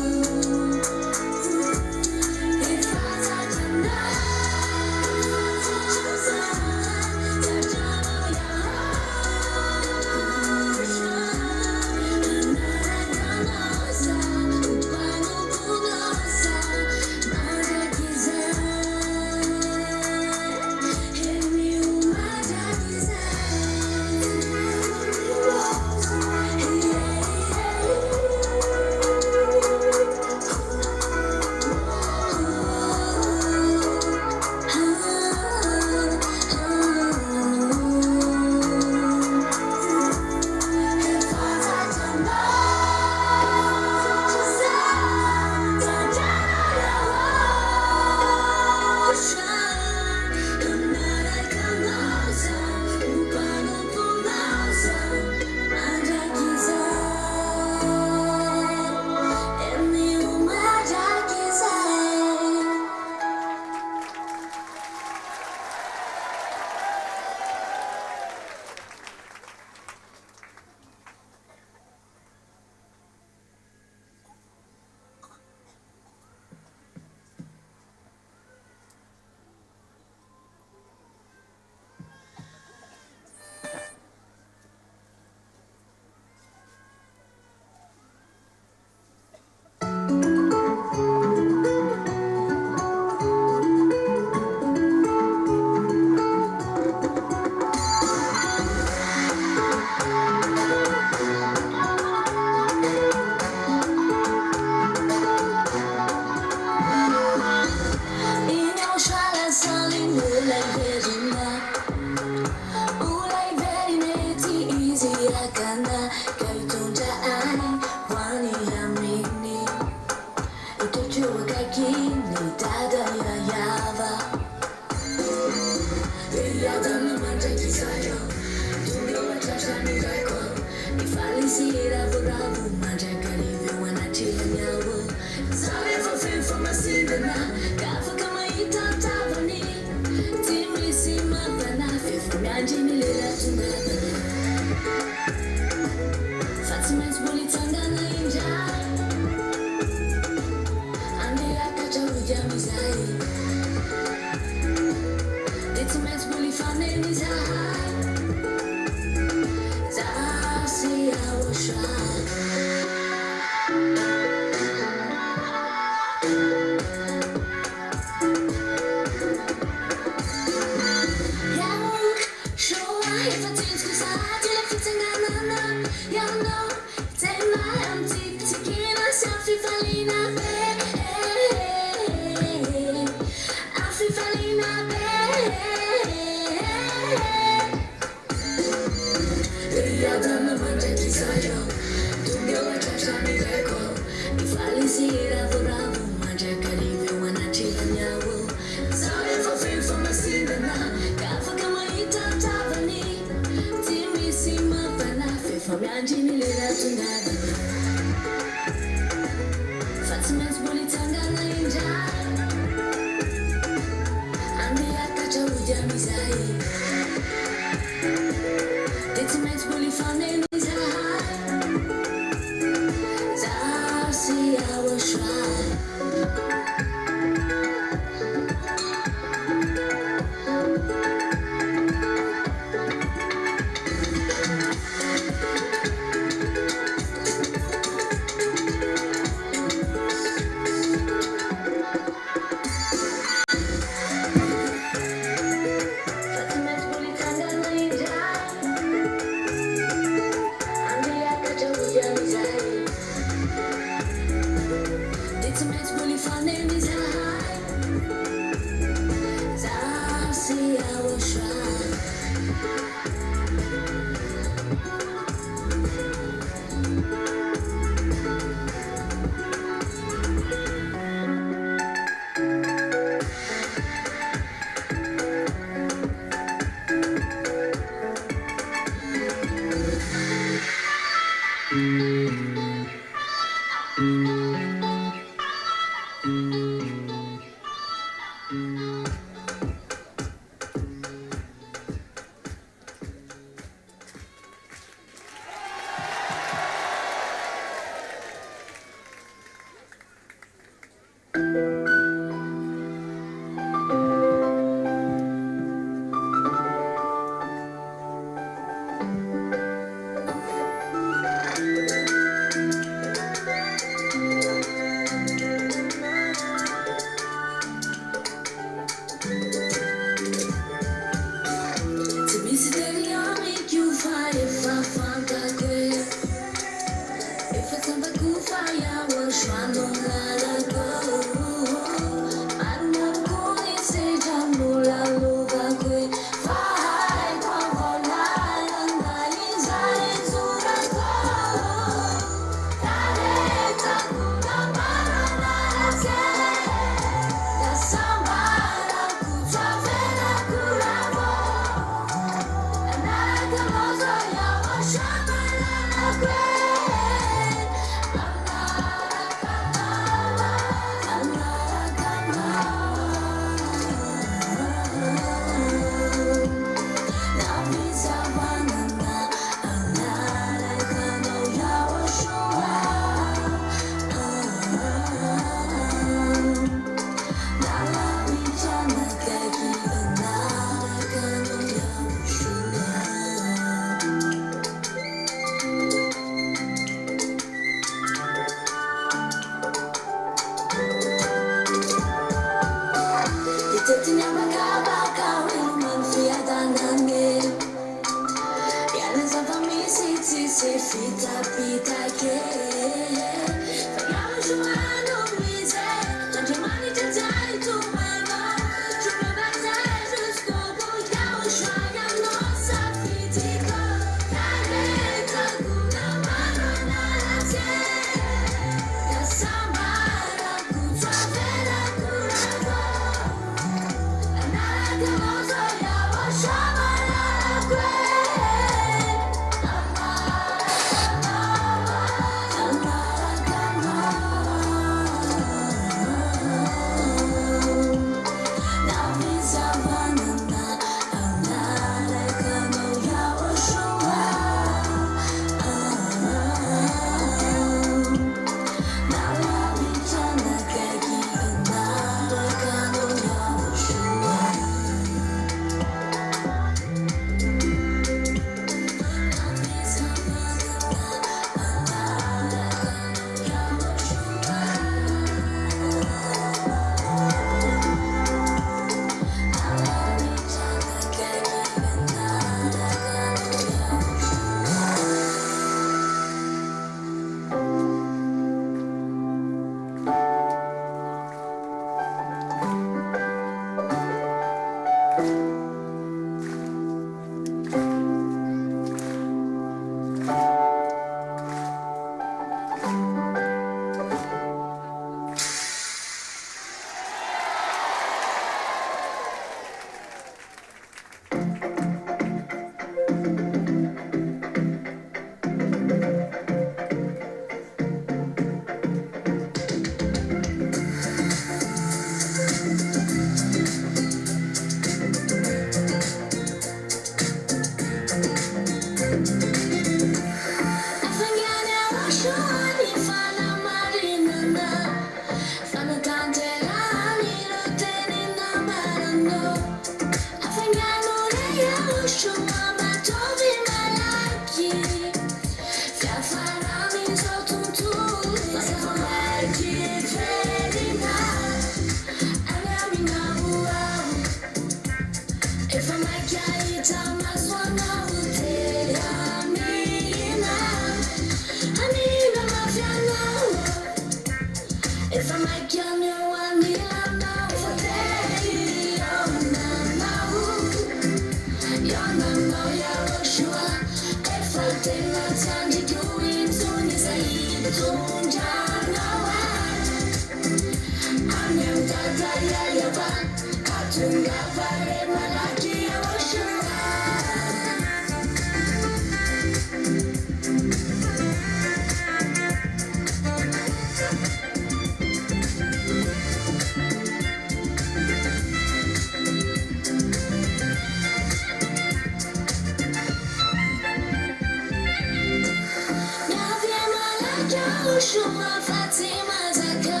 YAHOSHUA Fatima Zaka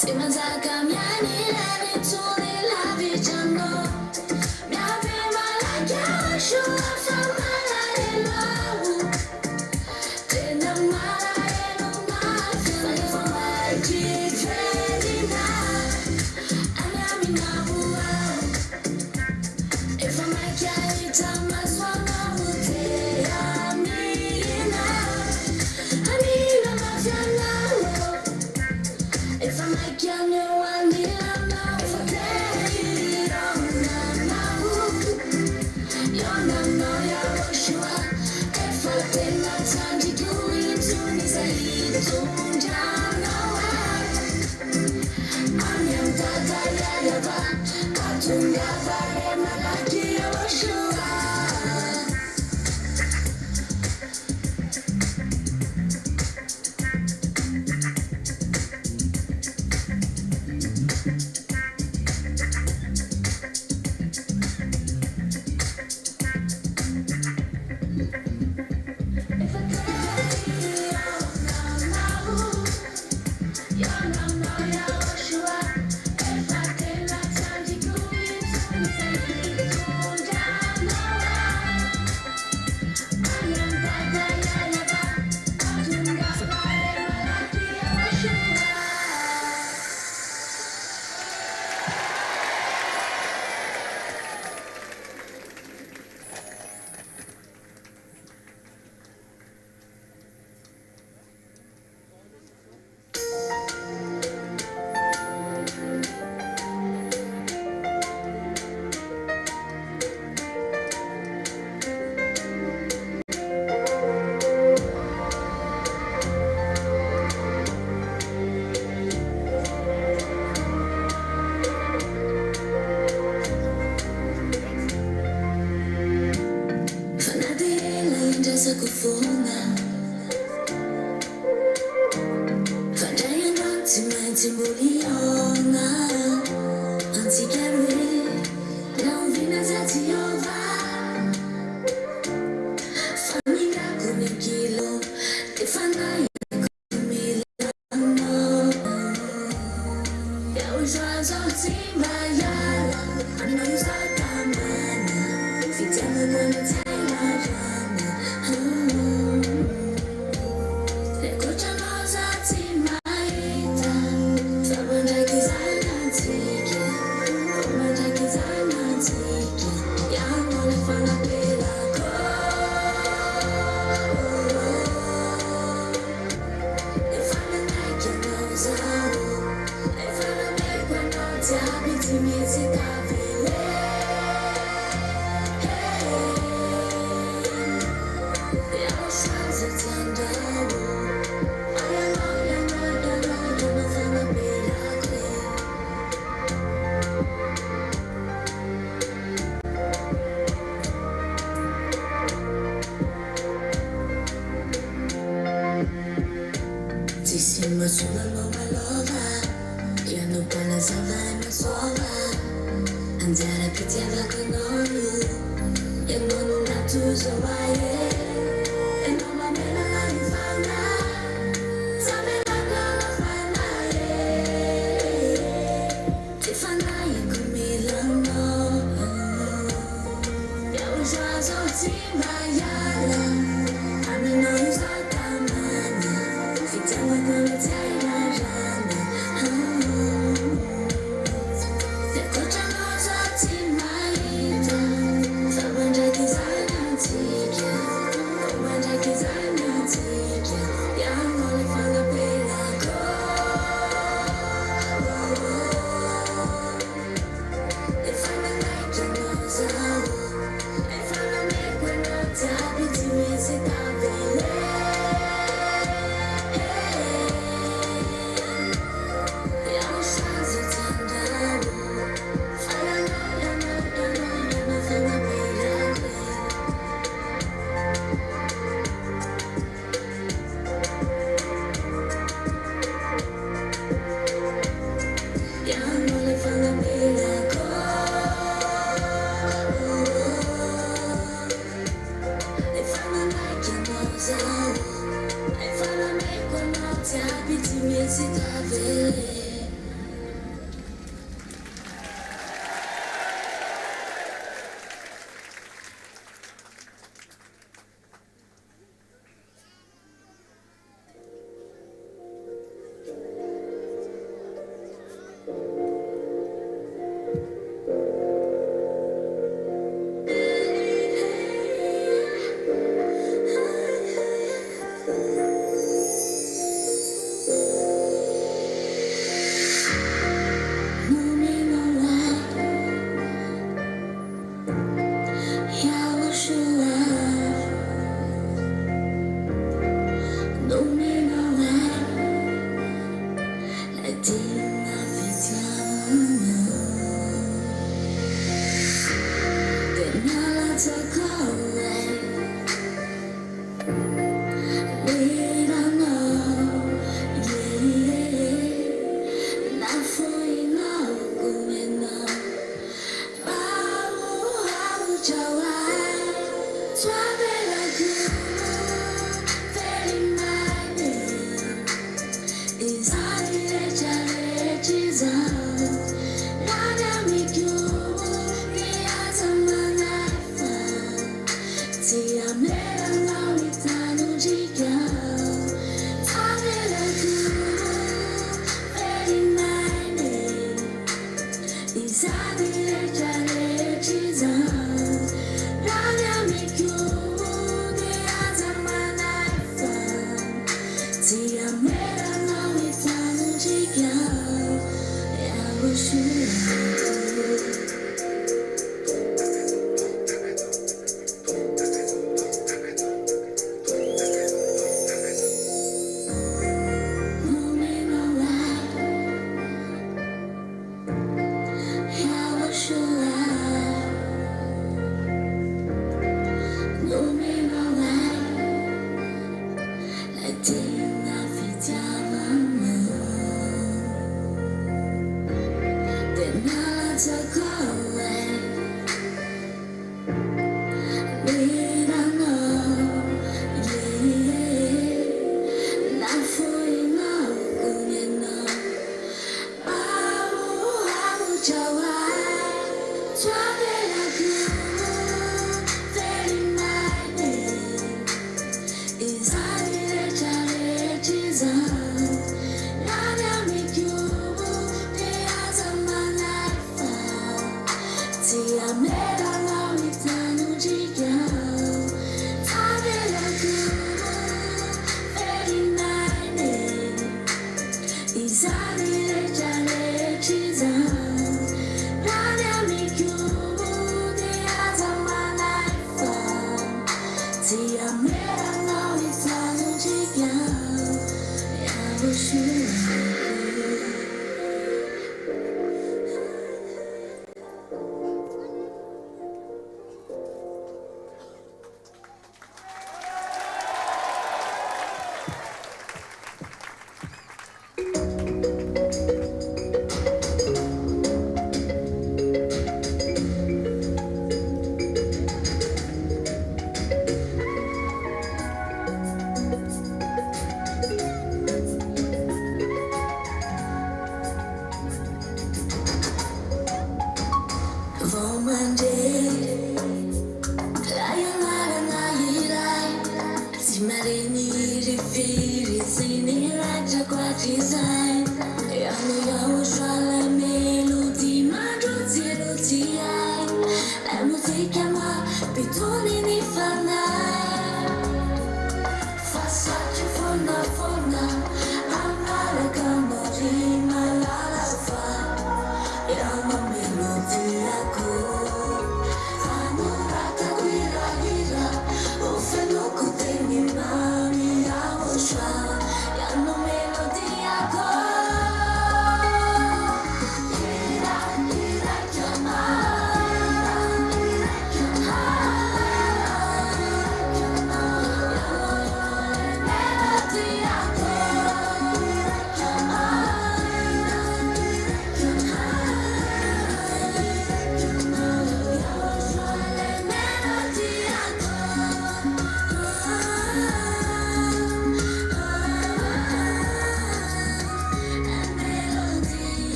Tima Zaka Miani Lani Tuli Lavi Jano Miavi Malak YAHOSHUA Famala Elu Tina Mala Elu Mafi Fanya Maji Fredina Anami Nabua If I'm like Yaita Maswana Ute Amina Anina Mafiana If I'm like Yanu Anina If I play Yona no YAHOSHUA If I did not time to do it to Nizai Tunjana Anyam Tata Yahavah Katunga Vare Malaki YAHOSHUA Kufunga Fadaya noti mantimbuliona Antigare Não vina zati YAHVAH Família kunekilo Ifana yakumilano Yahushua zotima yala Amina yuzatamana Fitema kwenye taila jana Tissima sulla nuova lova Io non parlo salva ma suova Andare a pitiava con noi E non una tu so vai E non va bene la rifana Sabe la cosa fana Ti fanno io con Milano Yahushua zotima yala Amino yuzatamana Fitema kwenye taila jana Yakocha noza timaita Fabanja kizana tike Is I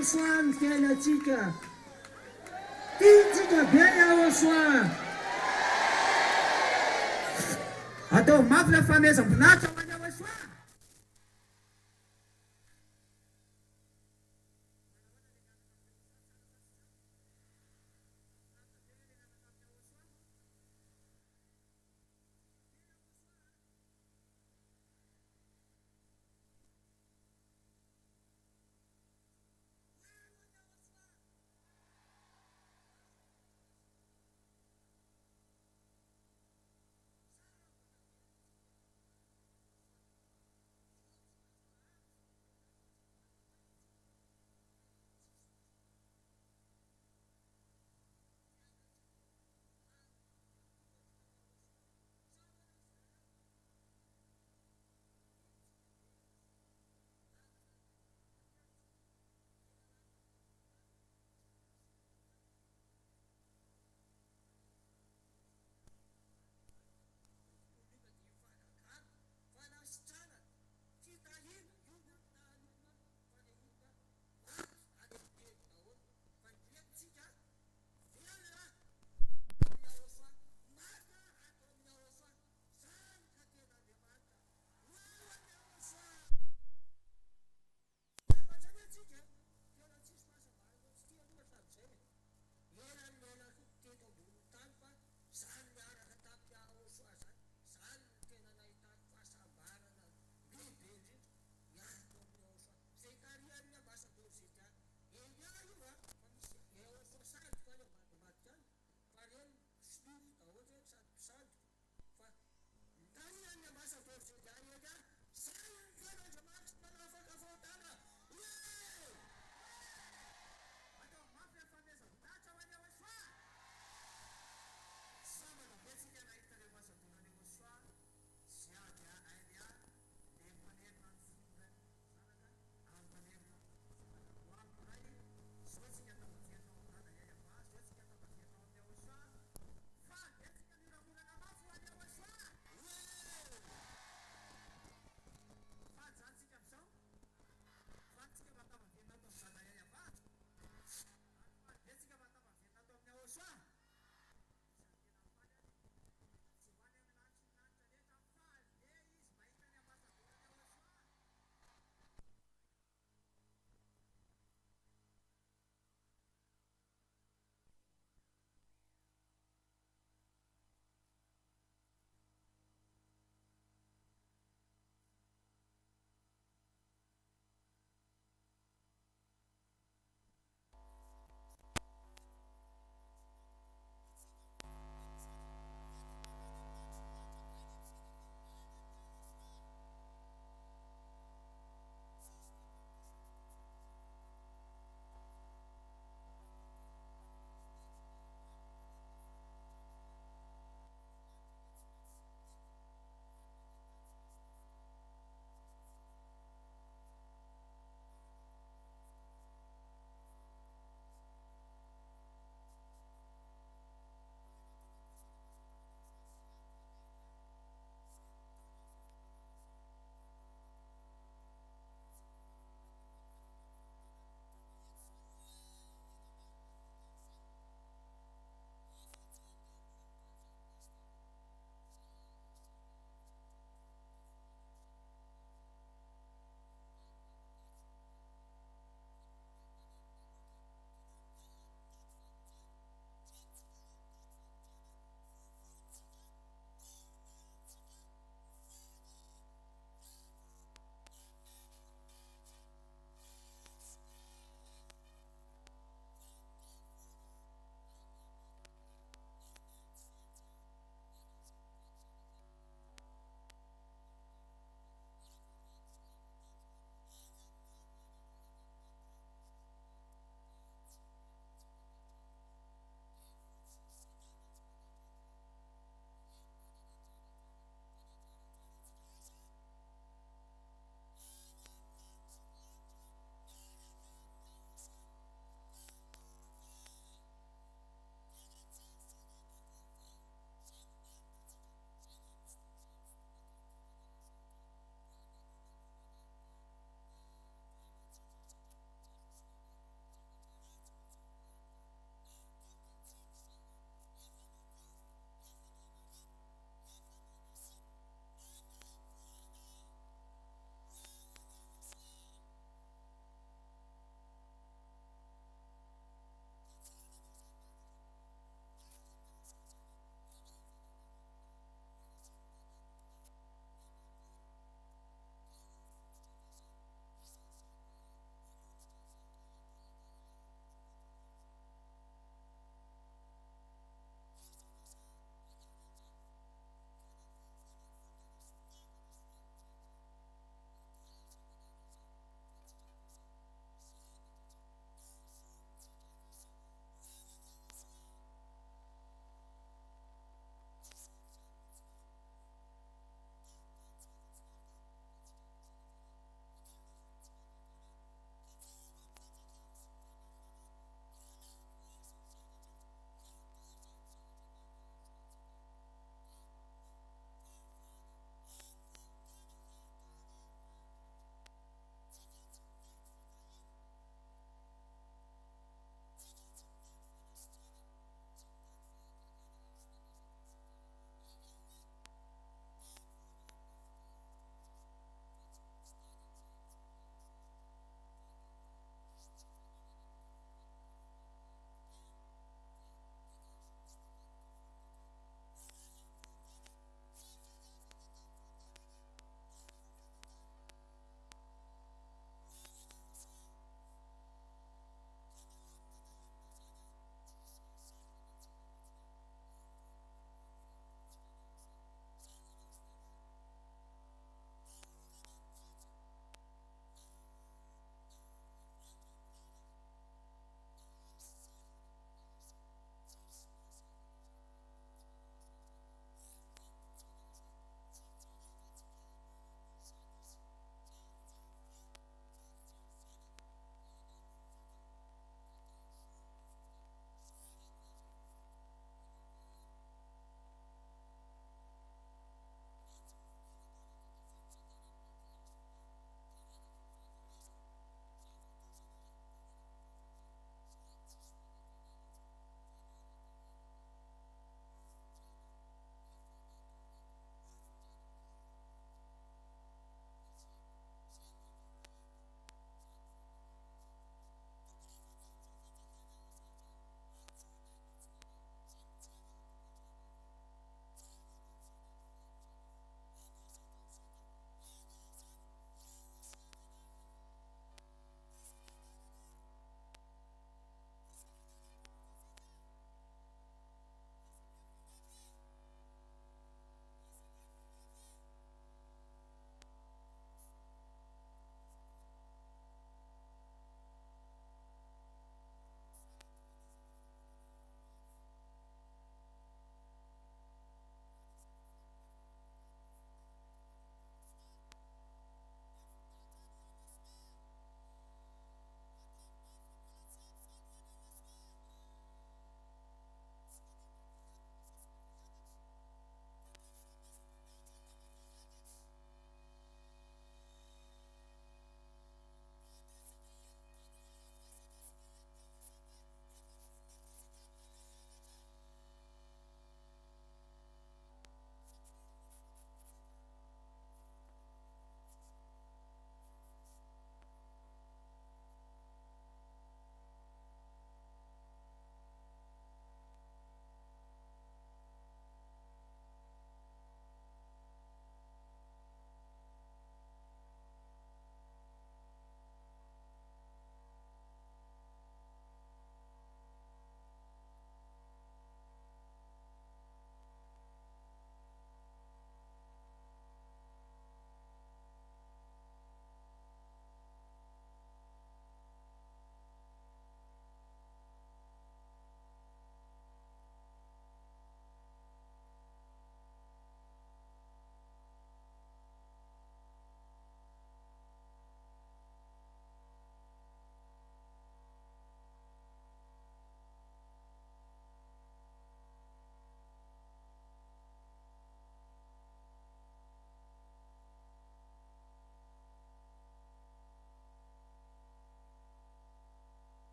Yahushua, mkenya tika. Tika bien Yahushua. Atau maaf la famille sampunata Yahushua.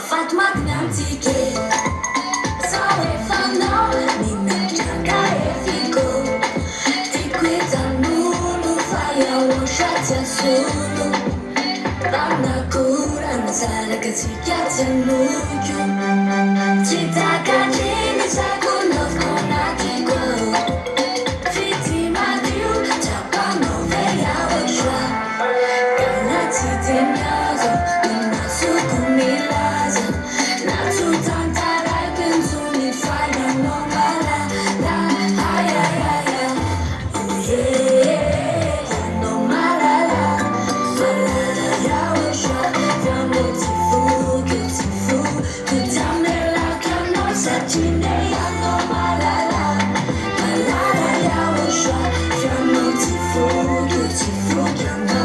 fatto magnantiche so e fanno minacciaca e figo ti guidano non fai a lasciarti a solo vanno cura non sai che si chiacchierano giù ci da cagini sai con lo sconati qua vittima di un ciapano veia Yahushua ganati di naso una su cumilaza na su tanta rai canzoni fai da non mala la ay ay ay ay oh yeah non mala la Yahushua fiammo ti fu che dammi la canosa cinea non mala la Yahushua fiammo ti fu che no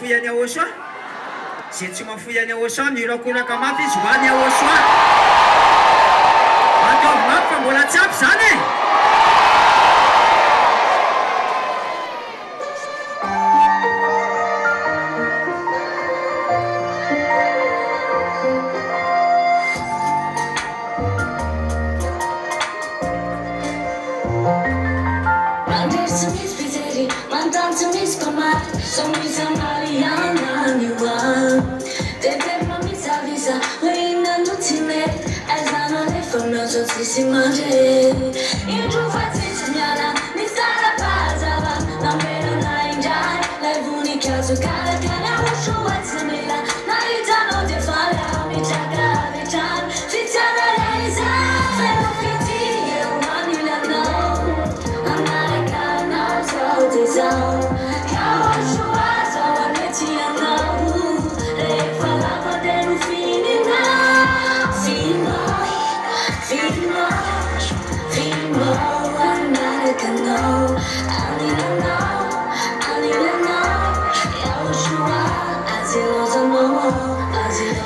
Yahushua, se tsy mafuya ny Yahushua mirakoraka mafy zoany Yahushua. Ataovy mafy fa mbola tsy ampy zany e. Si mangiare in giù faccio segnala mi sta la pasava la mela na injai la l'unica giocare che ne Yahushua semela na itano de fala mi chaga de chan fitzana reisa pero fiti eu mani la no America na so de zone Yahushua so aneti no re fala pa de no fini na fino Fimo, America, no. I need to know. Yahushua, Aziloza, no.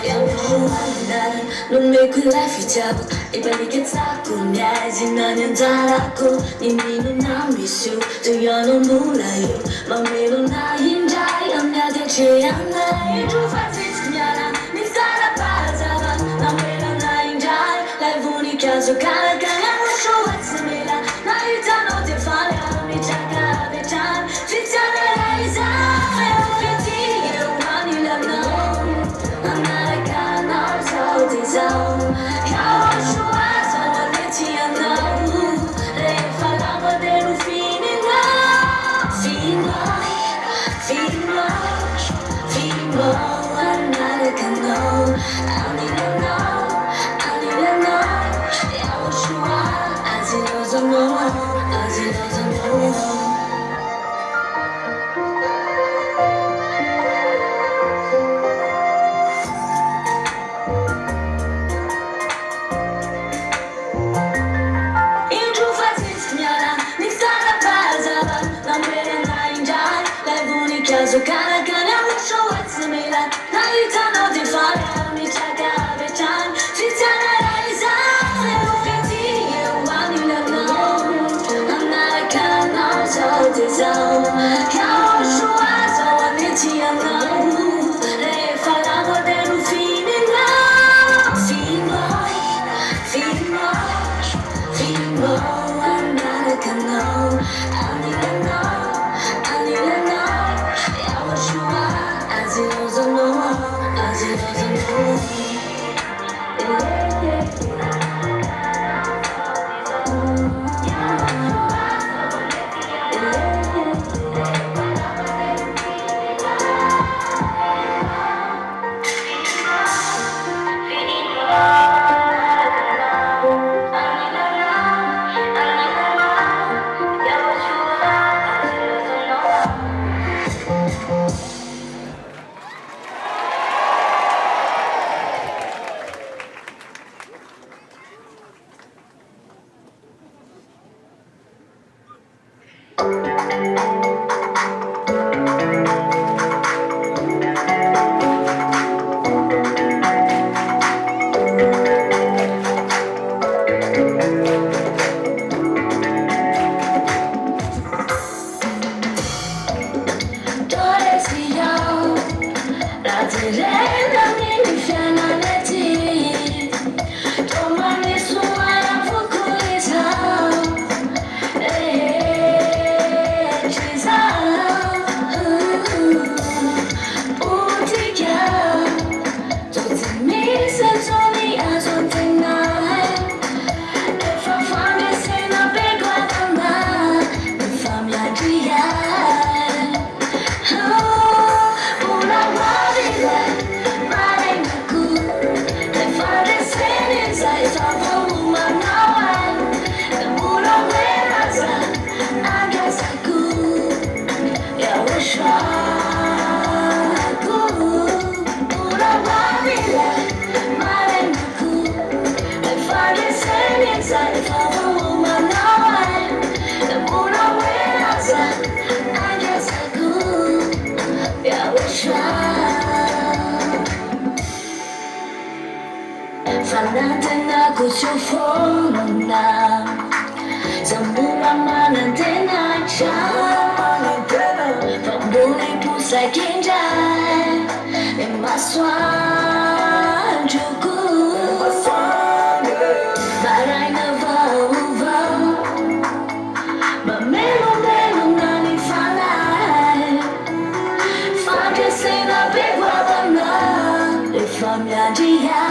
Yahushua, non mi quella ficciato. E per che sacco, mi hai zinani zaraco. Nini non mi su, tu io non nulla io. Ma me non hai in giai, a mia dice a me. Giù fazzi signora, mi sta la pasava. Ma me non hai in giai, la l'unica giocare che Yahushua semela. Na itano te fala, mi chaga de chan. Fitzana reisa, pero fiti, eu mani la no. America, no, so de zone. Yahushua, so aneti no. Re falava de no fini no. Fimo, America, no. I need to know. Yahushua, Aziloza, no. Giocare che ne Yahushua semela na itano di fare mi chaga de chan fitzana reisa pero fiti eu mani la no America no so de zone Yahushua so aneti no re falava de no fini no fimo America no I need to know your phone now. Semua mana tena cara, tak boleh pusat kinjai. Emaswan cukup, barai neva-uva, memelo-melo nani falai. Faglia sena beguadana, le famiglia dia.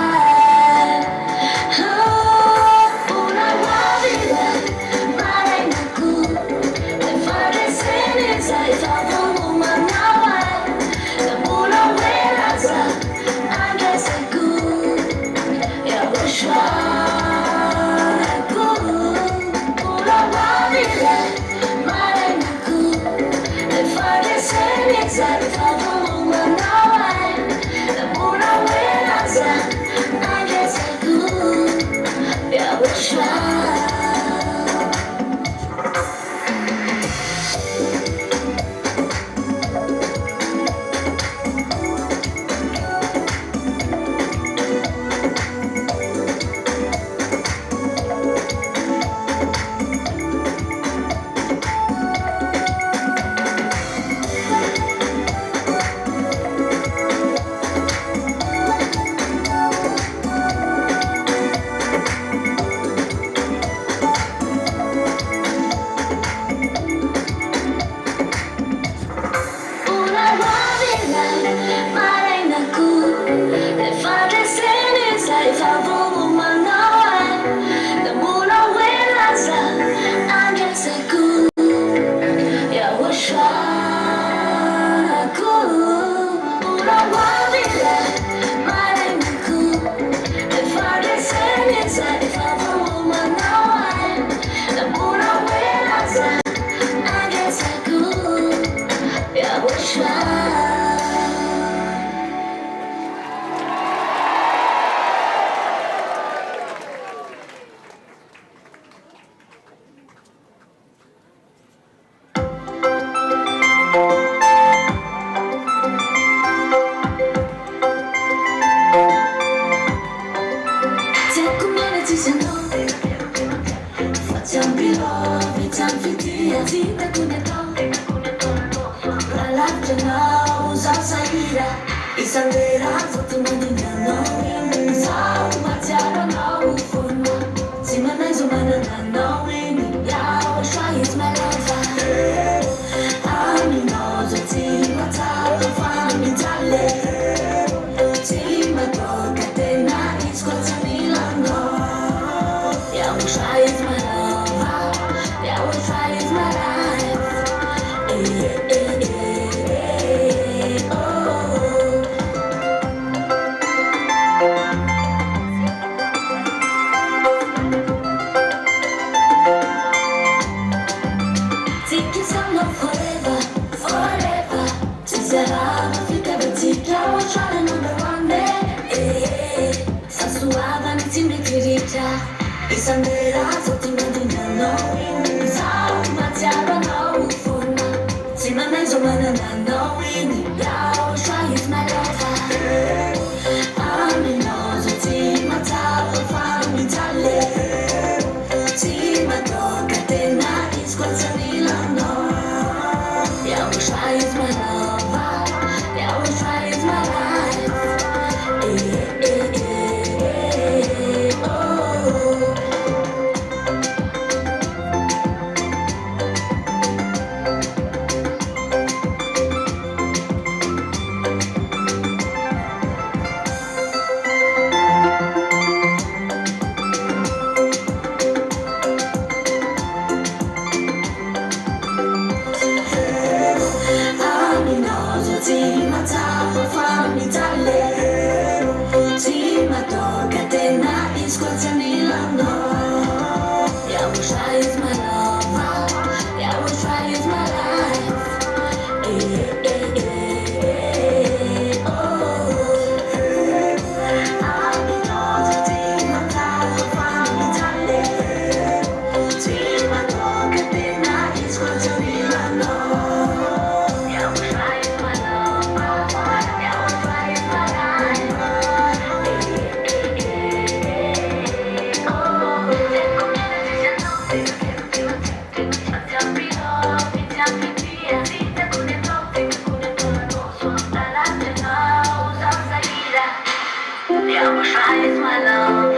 Yahushua is my love.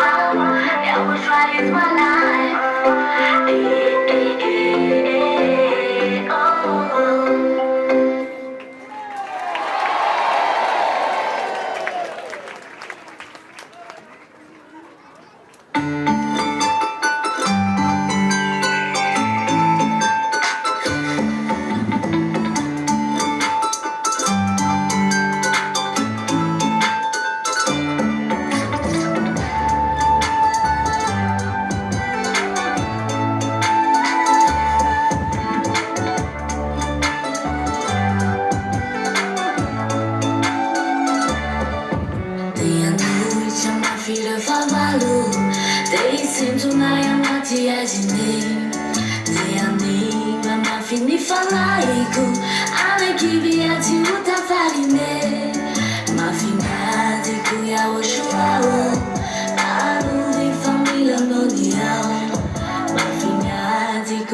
Yahushua is my life. Oh.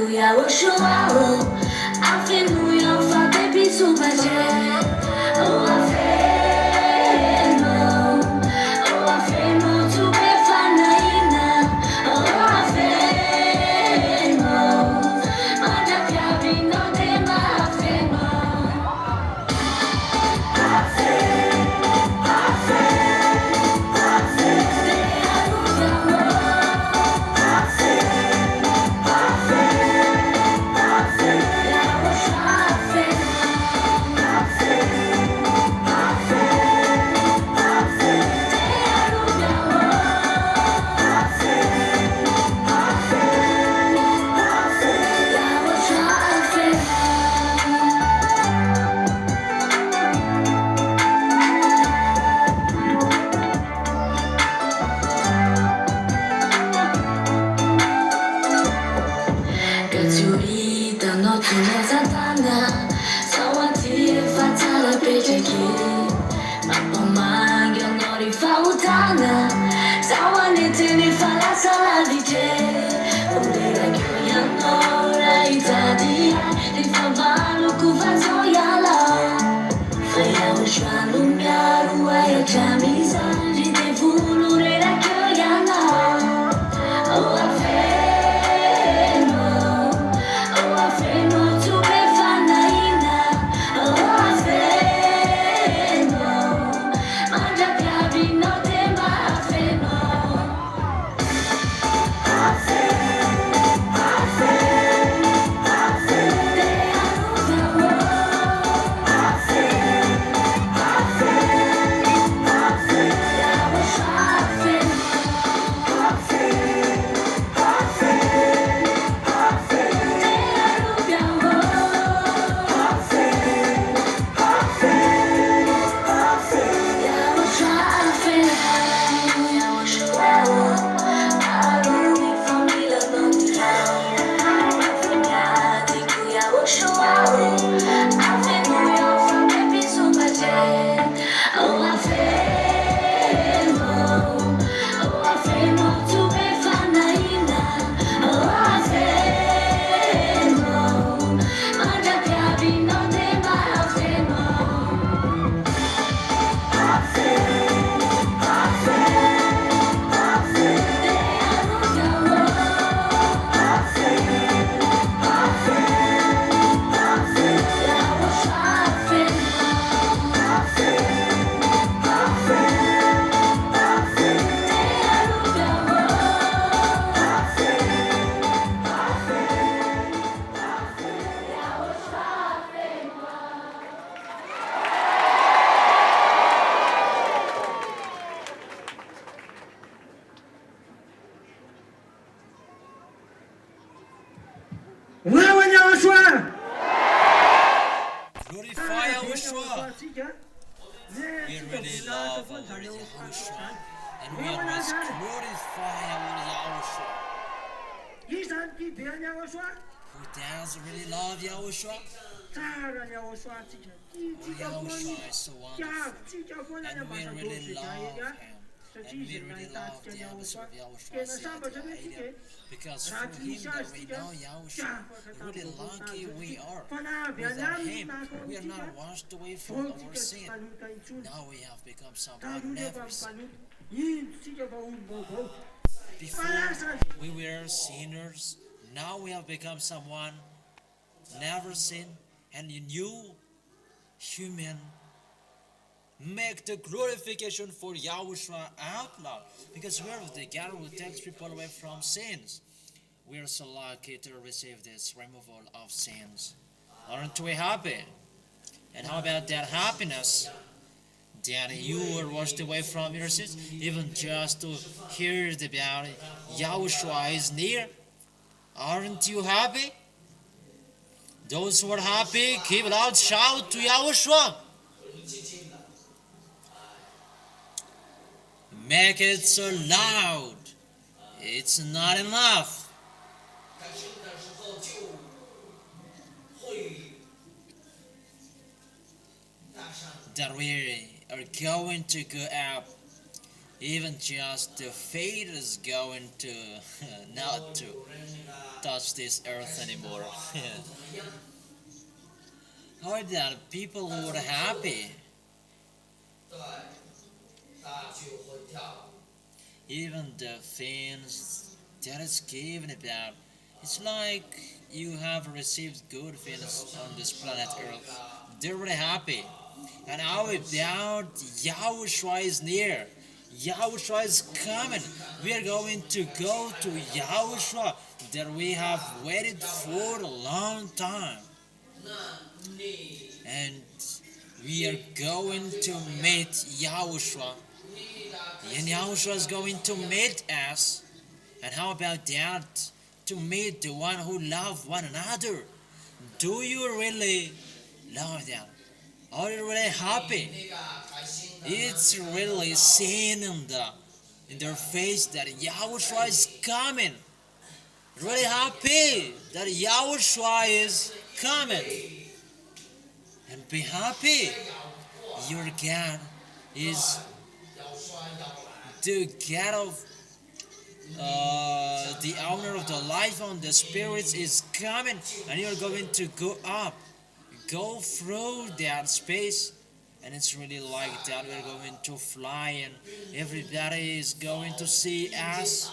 YAHOSHUA, I feel New York, for baby, so much. Oh, I feel no. Oh, I feel no to be fine now. Oh, I feel no. My job, be no day, my feel no. I feel. Glorify Yahushua. We really love our Yahushua, and we must glorify our Yahushua. Who does really love Yahushua? Our Yahushua is so wonderful, and we really love him. And we really love the atmosphere of Yahushua, because through him that we know Yahushua, really lucky we are. Without him, we are not washed away from our sin. Now we have become someone who never sinned. Before we were sinners, now we have become someone never sinned, and a new human. Make the glorification for Yahushua out loud, because we are the God who takes people away from sins. We are so lucky to receive this removal of sins. Aren't we happy? And how about that happiness? That you were washed away from your sins, even just to hear about Yahushua is near. Aren't you happy? Those who are happy, give a loud shout to Yahushua. Make it so loud. It's not enough. That we are going to go up. Even just the faith is going to not to touch this earth anymore. How that people who are happy, even the things that is given about, it's like you have received good things on this planet Earth. They're really happy. And how about Yahushua is near? Yahushua is coming. We are going to go to Yahushua that we have waited for a long time. And we are going to meet Yahushua. And Yahushua is going to meet us. And how about that? To meet the one who loves one another. Do you really love them? Are you really happy? It's really seen in their face that Yahushua is coming. Really happy that Yahushua is coming. And be happy. Your God is the God of the owner of the life and the spirits is coming, and you're going to go up, go through that space, and it's really like that. We're going to fly, and everybody is going to see us.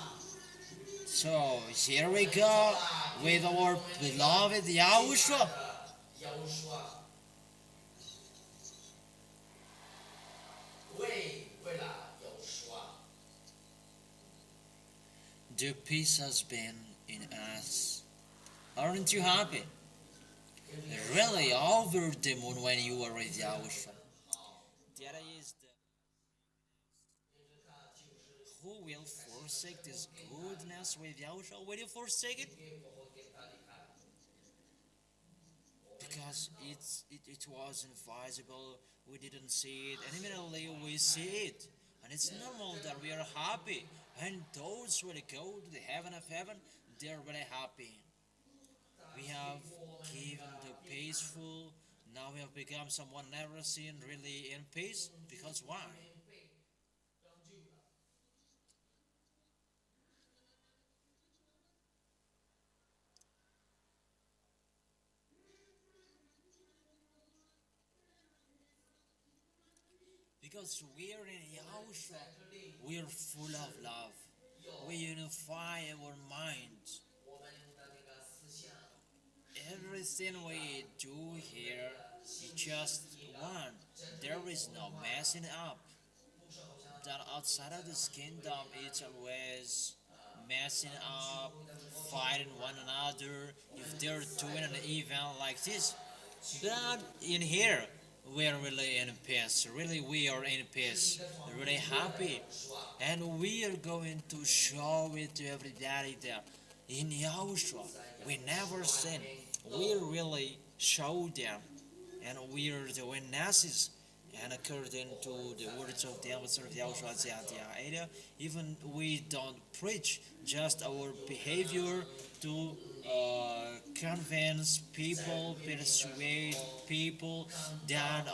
So here we go with our beloved Yahushua. The peace has been in us. Aren't you happy? Really over the moon when you are with Yahushua. That is who will forsake this goodness with Yahushua? Will you forsake it? Because it was invisible, we didn't see it, and immediately we see it. And it's normal that we are happy. And those who go to the heaven of heaven, they're really happy. We have given the peaceful. Now we have become someone never seen really in peace. Because why? Because we are in Yahushua, we are full of love. We unify our minds. Everything we do here is just one. There is no messing up. That outside of this kingdom, it's always messing up, fighting one another, if they're doing an event like this. But in here, we are really in peace. Really, we are in peace. Really happy. And we are going to show it to everybody that in Yahushua, we never sin. We really show them. And we are the witnesses. And according to the words of the ambassador of Yahushua, ZHYAHH, even we don't preach, just our behavior to convince people, persuade people that,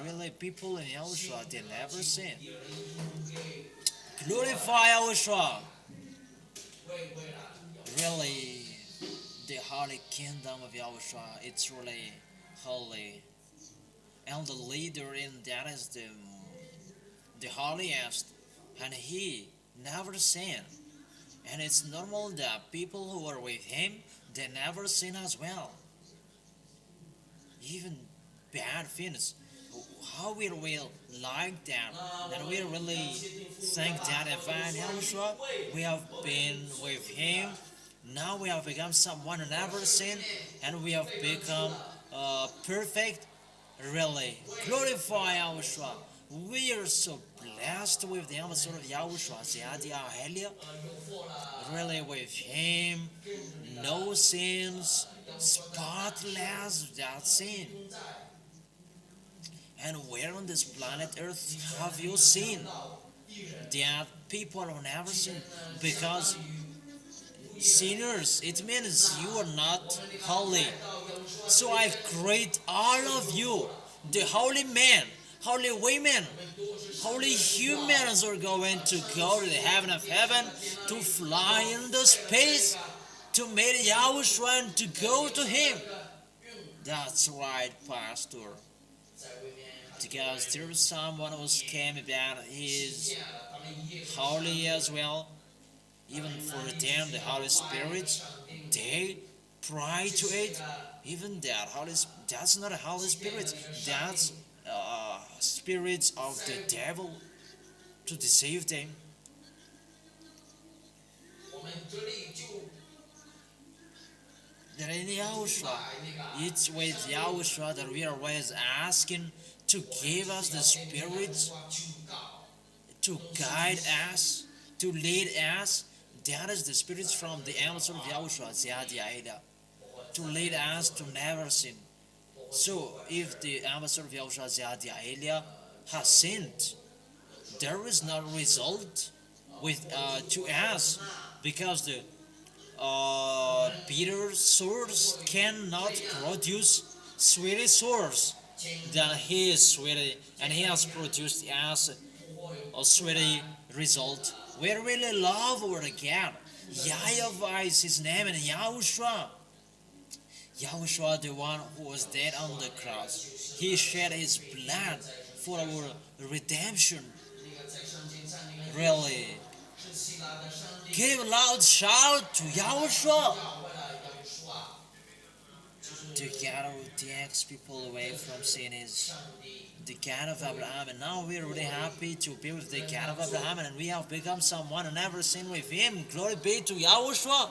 really people in Yahushua, they never sin. Glorify Yahushua. Really, the holy kingdom of Yahushua, it's really holy. And the leader in that is the holiest. and he never sinned. And it's normal that people who are with him, they never sin as well. Even bad things. How we will like that, and we really think that if Yahushua, we have been with him, now we have become someone who never sinned, and we have become perfect. Really, glorify Yahushua. We are so blessed with the ambassador of Yahushua, ZHYAHAH. Really, with him, no sins, spotless without sin. And where on this planet Earth have you seen that people who never sin? Because sinners, it means you are not holy. So I create all of you, the holy men, holy women, holy humans are going to go to the heaven of heaven, to fly in the space, to meet Yahushua and to go to him. That's right, Pastor. Because there is someone who came about his holy as well. Even for them, the Holy Spirit, they pray to it. Even that that's not a Holy Spirit. That's spirits of the devil to deceive them. That in Yahushua, it's with Yahushua that we are always asking to give us the Spirit, to guide us, to lead us. That is the Spirit from the ambassador of Yahushua, ZHYAHAH, to lead us to never sin. So, if the ambassador of Yahushua, ZHYAHAH, has sinned, there is no result to us, because the bitter source cannot produce sweet source. Then he is sweet, and he has produced us a sweet result. We really love our God. YAHVAH is his name, and Yahushua. Yahushua, the one who was dead on the cross. He shed his blood for our redemption. Really. Give a loud shout to Yahushua. The God who takes people away from sin is the God of Abraham, and now we are really happy to be with the God of Abraham, and we have become someone who never sinned with him. Glory be to Yahushua.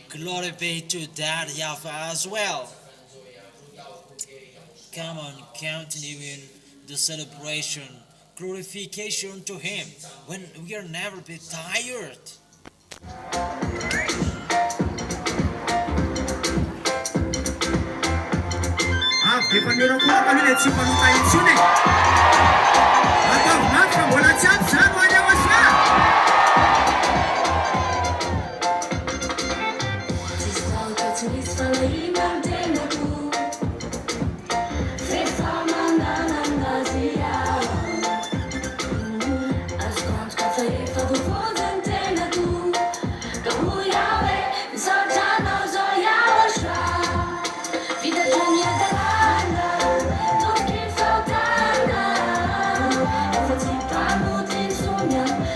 Glory be to that YAHVAH as well. Come on, continuing the celebration, glorification to him, when we are never be tired. Dia pandorong pula kami lihat si panutain sini. Atau maka bola cansan wajah waslah. Yeah.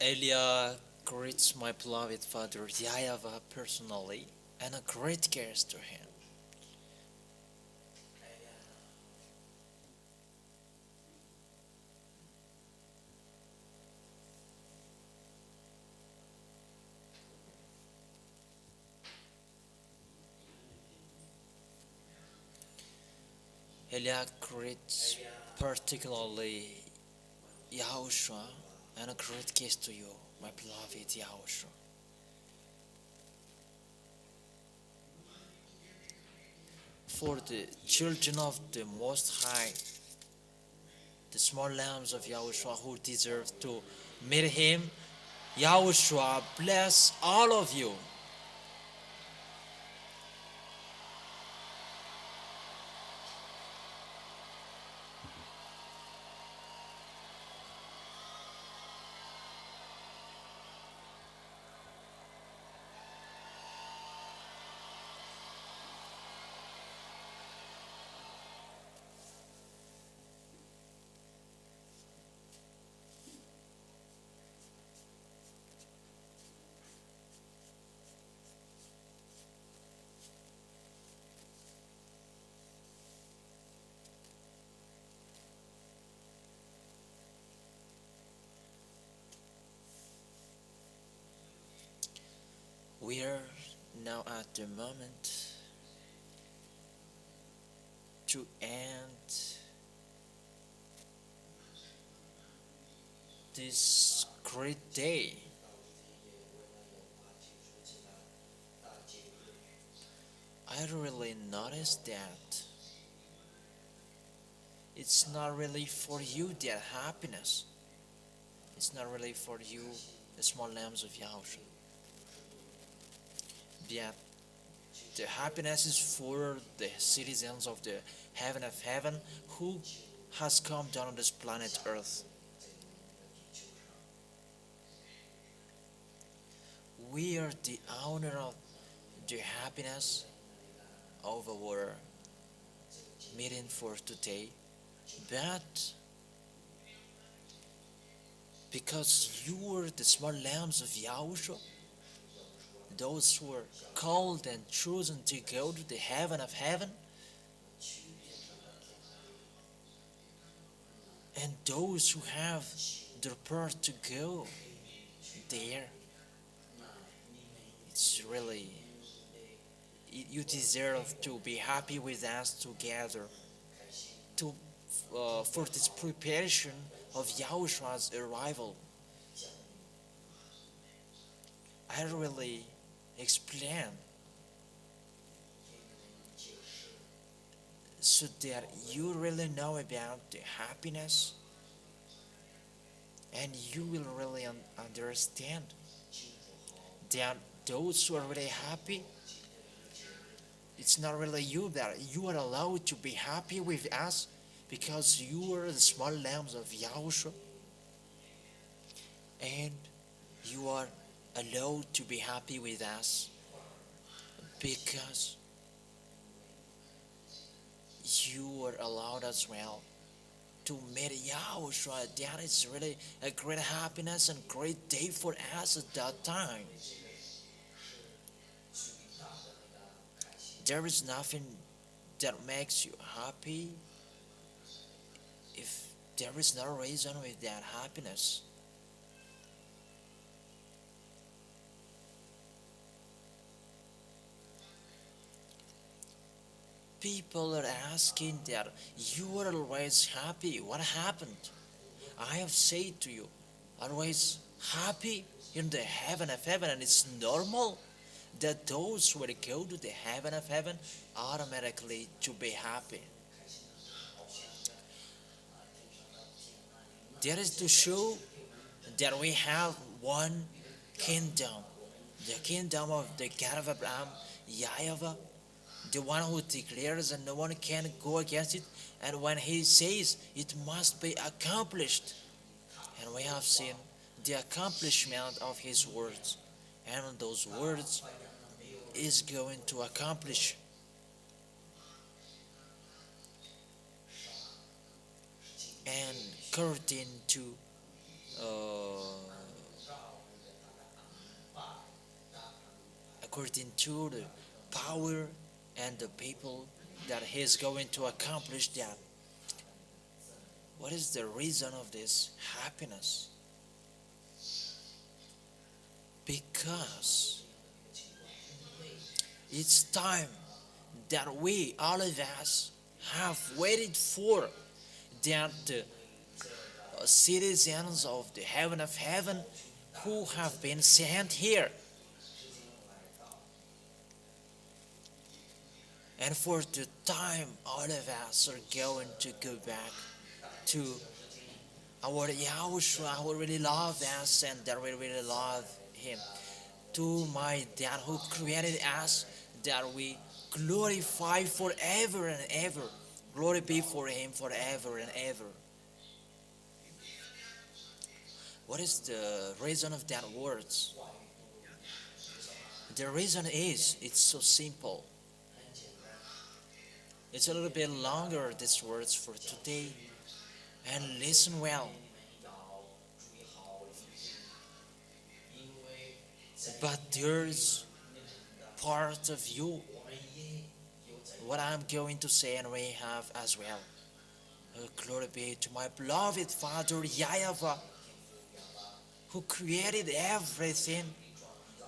Elia greets my beloved father YAHVAH personally and a great cares to him. Elia greets particularly Yahushua and a great kiss to you, my beloved Yahushua. For the children of the Most High, the small lambs of Yahushua who deserve to meet Him, Yahushua bless all of you. We are now at the moment to end this great day. I really noticed that it's not really for you that happiness. It's not really for you, the small lambs of Yahushua. That the happiness is for the citizens of the heaven of heaven who has come down on this planet Earth. We are the owner of the happiness of our meeting for today, but because you are the small lambs of Yahushua, those who are called and chosen to go to the heaven of heaven, and those who have their part to go there, it's really, you deserve to be happy with us together to for this preparation of Yahushua's arrival. I really explain so that you really know about the happiness and you will really understand that those who are really happy, it's not really you that you are allowed to be happy with us because you are the small lambs of Yahushua, and you are allowed to be happy with us because you are allowed as well to meet Yahushua. That is really a great happiness and great day for us at that time. There is nothing that makes you happy if there is no reason with that happiness. People are asking that you are always happy. What happened? I have said to you, always happy in the heaven of heaven, and it's normal that those who will go to the heaven of heaven automatically to be happy. That is to show that we have one kingdom, the kingdom of the God of Abraham, YAHVAH, the one who declares and no one can go against it, and when he says it must be accomplished. And we have seen the accomplishment of his words, and those words is going to accomplish. And according to according to the power and the people that He's going to accomplish that. What is the reason of this happiness? Because it's time that we, all of us, have waited for that the citizens of the heaven of heaven who have been sent here. And for the time all of us are going to go back to our Yahushua who really loved us and that we really love Him. To my Dad who created us, that we glorify forever and ever. Glory be for Him forever and ever. What is the reason of that words? The reason is, it's so simple. It's a little bit longer, these words for today. And listen well. But there's part of you, what I'm going to say and we have as well. Glory be to my beloved Father YAHVAH, who created everything,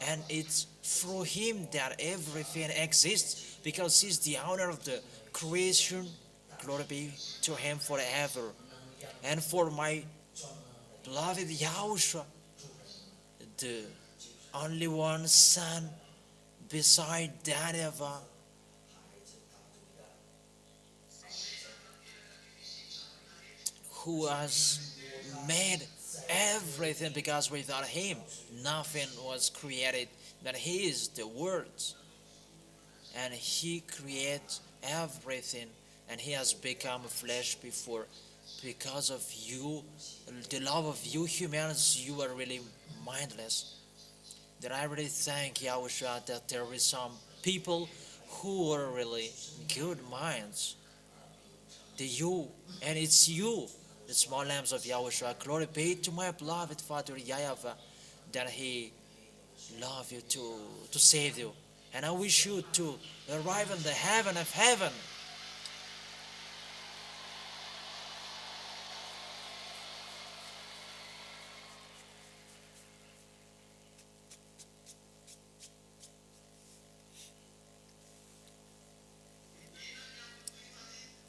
and it's through Him that everything exists, because He's the owner of the creation. Glory be to Him forever. And for my beloved Yahushua, the only one Son beside YAHVAH, who has made everything, because without Him nothing was created, but He is the Word, and He creates everything, and He has become flesh before. Because of you, the love of you humans, you are really mindless. That I really thank Yahushua that there is some people who are really good minds. And it's you, the small lambs of Yahushua. Glory be to my beloved Father YAHVAH, that He love you to save you. And I wish you to arrive in the heaven of heaven.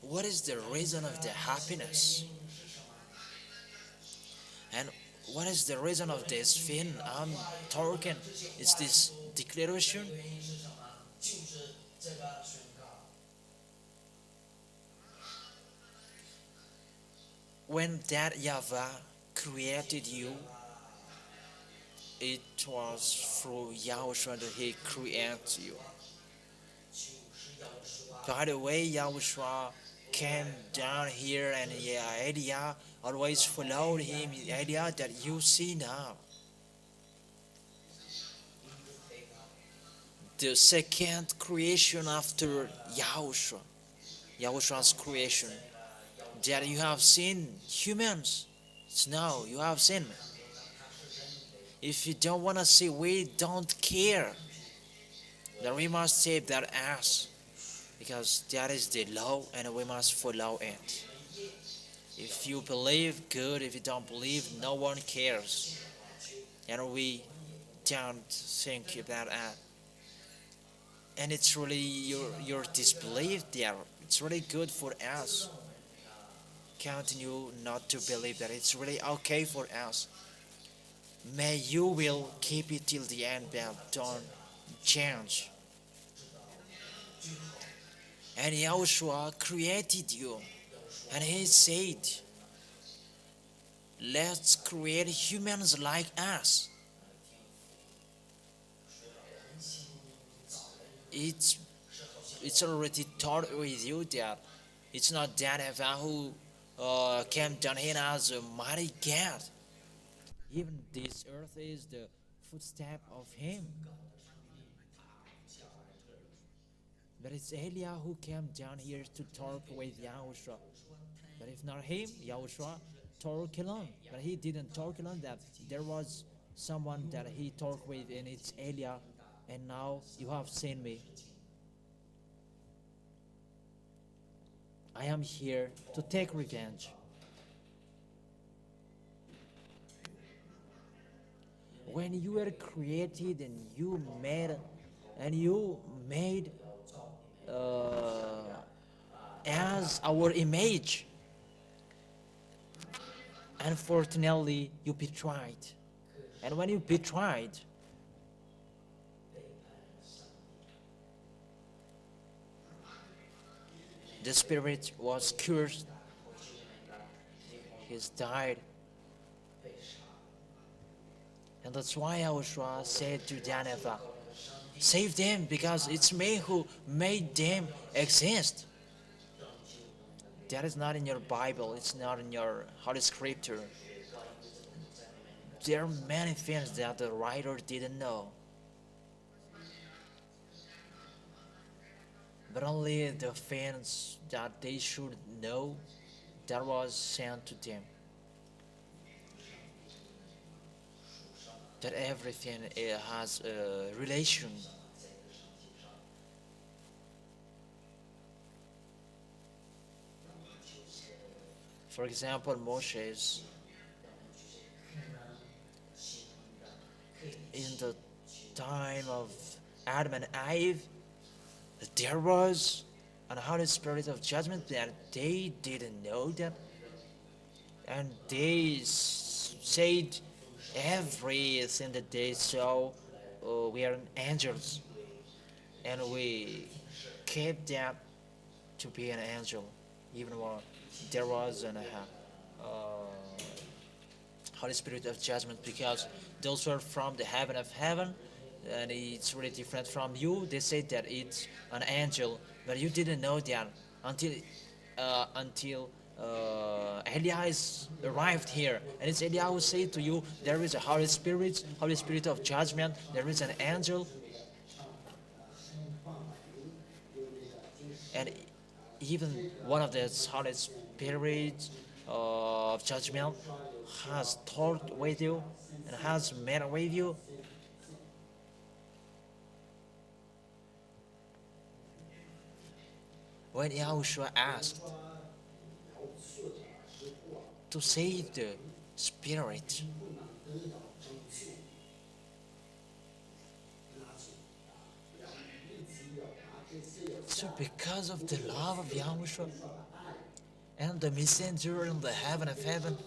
What is the reason of the happiness? And what is the reason of this thing I'm talking? It's this declaration. When that YAHVAH created you, it was through Yahushua that He created you. By the way, Yahushua came down here, and the idea always followed Him, the idea that you see now. The second creation after Yahushua's creation, that you have seen humans. It's now you have seen. If you don't want to see, we don't care. That we must save that ass, because that is the law and we must follow it. If you believe, good. If you don't believe, no one cares. And we don't think about that. And it's really your disbelief there. It's really good for us. Continue not to believe that. It's really okay for us. May you will keep it till the end, but don't change. And Yahushua created you, and He said, let's create humans like us. It's already taught with you that it's not YAHVAH who came down here as a mighty God. Even this earth is the footstep of Him. But it's Eliah who came down here to talk with Yahushua. But if not him, Yahushua talked alone. But he didn't talk alone. That there was someone that he talked with, and it's Eliah and now you have seen me. I am here to take revenge. When you were created and you made as our image, unfortunately you betrayed. And when you betrayed, the spirit was cursed. He's died. And that's why Yahushua said to YAHVAH, save them because it's me who made them exist. That is not in your Bible. It's not in your Holy Scripture. There are many things that the writer didn't know. But only the things that they should know that was sent to them. That everything has a relation. For example, Moses, in the time of Adam and Eve, there was an Holy Spirit of judgment that they didn't know that, and they said everything that they saw were angels, and we kept that to be an angel, even more. There was an Holy Spirit of judgment, because those were from the heaven of heaven, and it's really different from you. They said that it's an angel, but you didn't know that until Elias arrived here, and it's Elias who said to you, there is a Holy Spirit of judgment, there is an angel, and even one of the Holy Spirits of judgment has talked with you and has met with you. When Yahushua asked to save the spirit, so because of the love of Yahushua and the messenger in the heaven of heaven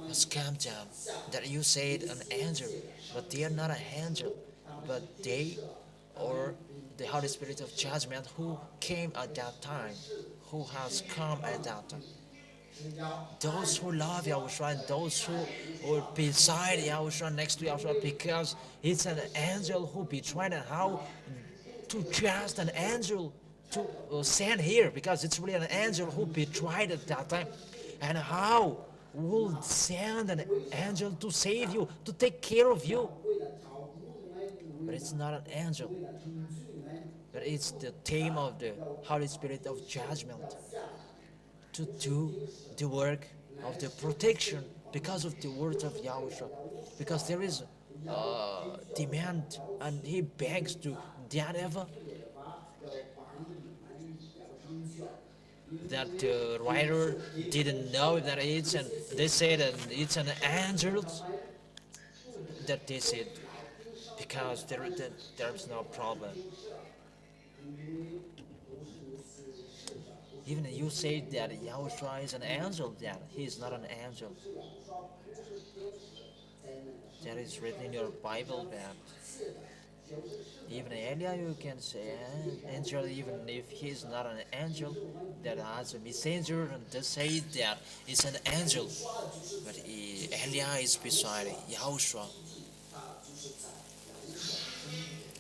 has come down, that you said an angel, but they are not an angel, but they are the Holy Spirit of judgment who came at that time, who has come at that time. Those who love Yahushua and those who are beside Yahushua, next to Yahushua, because it's an angel who betrayed, and how to just an angel to send here, because it's really an angel who betrayed at that time, and how will send an angel to save you, to take care of you. But it's not an angel, but it's the theme of the Holy Spirit of judgment to do the work of the protection because of the words of Yahushua, because there is demand, and he begs to YAHVAH that the writer didn't know that it's, and they said that it's an angel, that they said, because there's no problem. Even you say that Yahushua is an angel, that he is not an angel. That is written in your Bible, that even Elia, you can say angel, even if he is not an angel, that has a messenger, and they say that it's an angel, but Elia is beside Yahushua.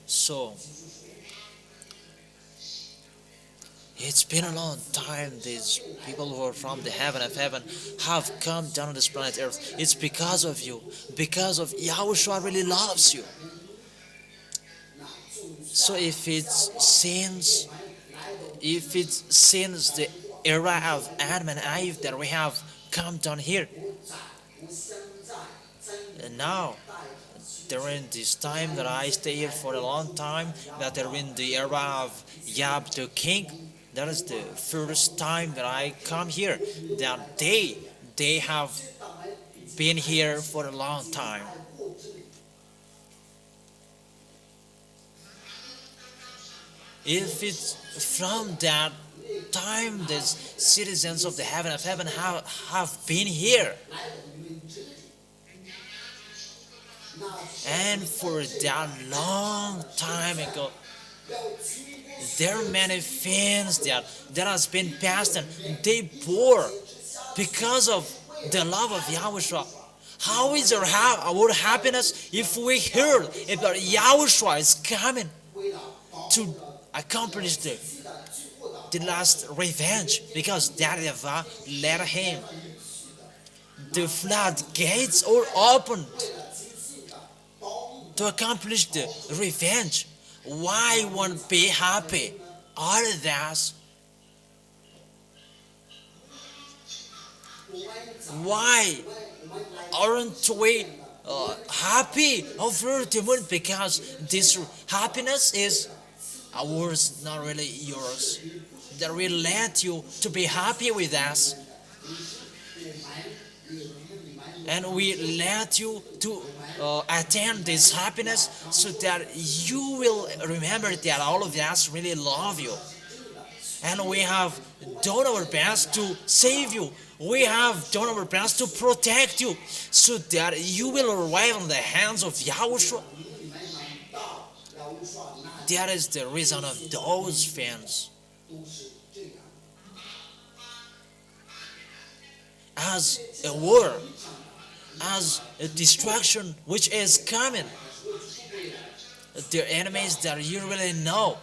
So it's been a long time these people who are from the heaven of heaven have come down on this planet Earth. It's because of you, because of Yahushua really loves you. So if it's since the era of Adam and Eve that we have come down here, and now during this time that I stay here for a long time, that during the era of Yah the King, that is the first time that I come here. That they have been here for a long time. If it's from that time the citizens of the heaven of heaven have been here, and for that long time ago, there are many things that has been passed and they bore because of the love of Yahushua. How is our happiness if we heard about Yahushua is coming to accomplish the last revenge, because that YAHVAH let him. The floodgates are opened to accomplish the revenge. Why won't be happy? All of us. Why aren't we happy over the moon? Because this happiness is ours, not really yours. That will let you to be happy with us, and we let you to attain this happiness, so that you will remember that all of us really love you, and we have done our best to save you. We have done our best to protect you, so that you will arrive on the hands of Yahushua. That is the reason of those fans. As a war, as a destruction which is coming, the enemies that you really know,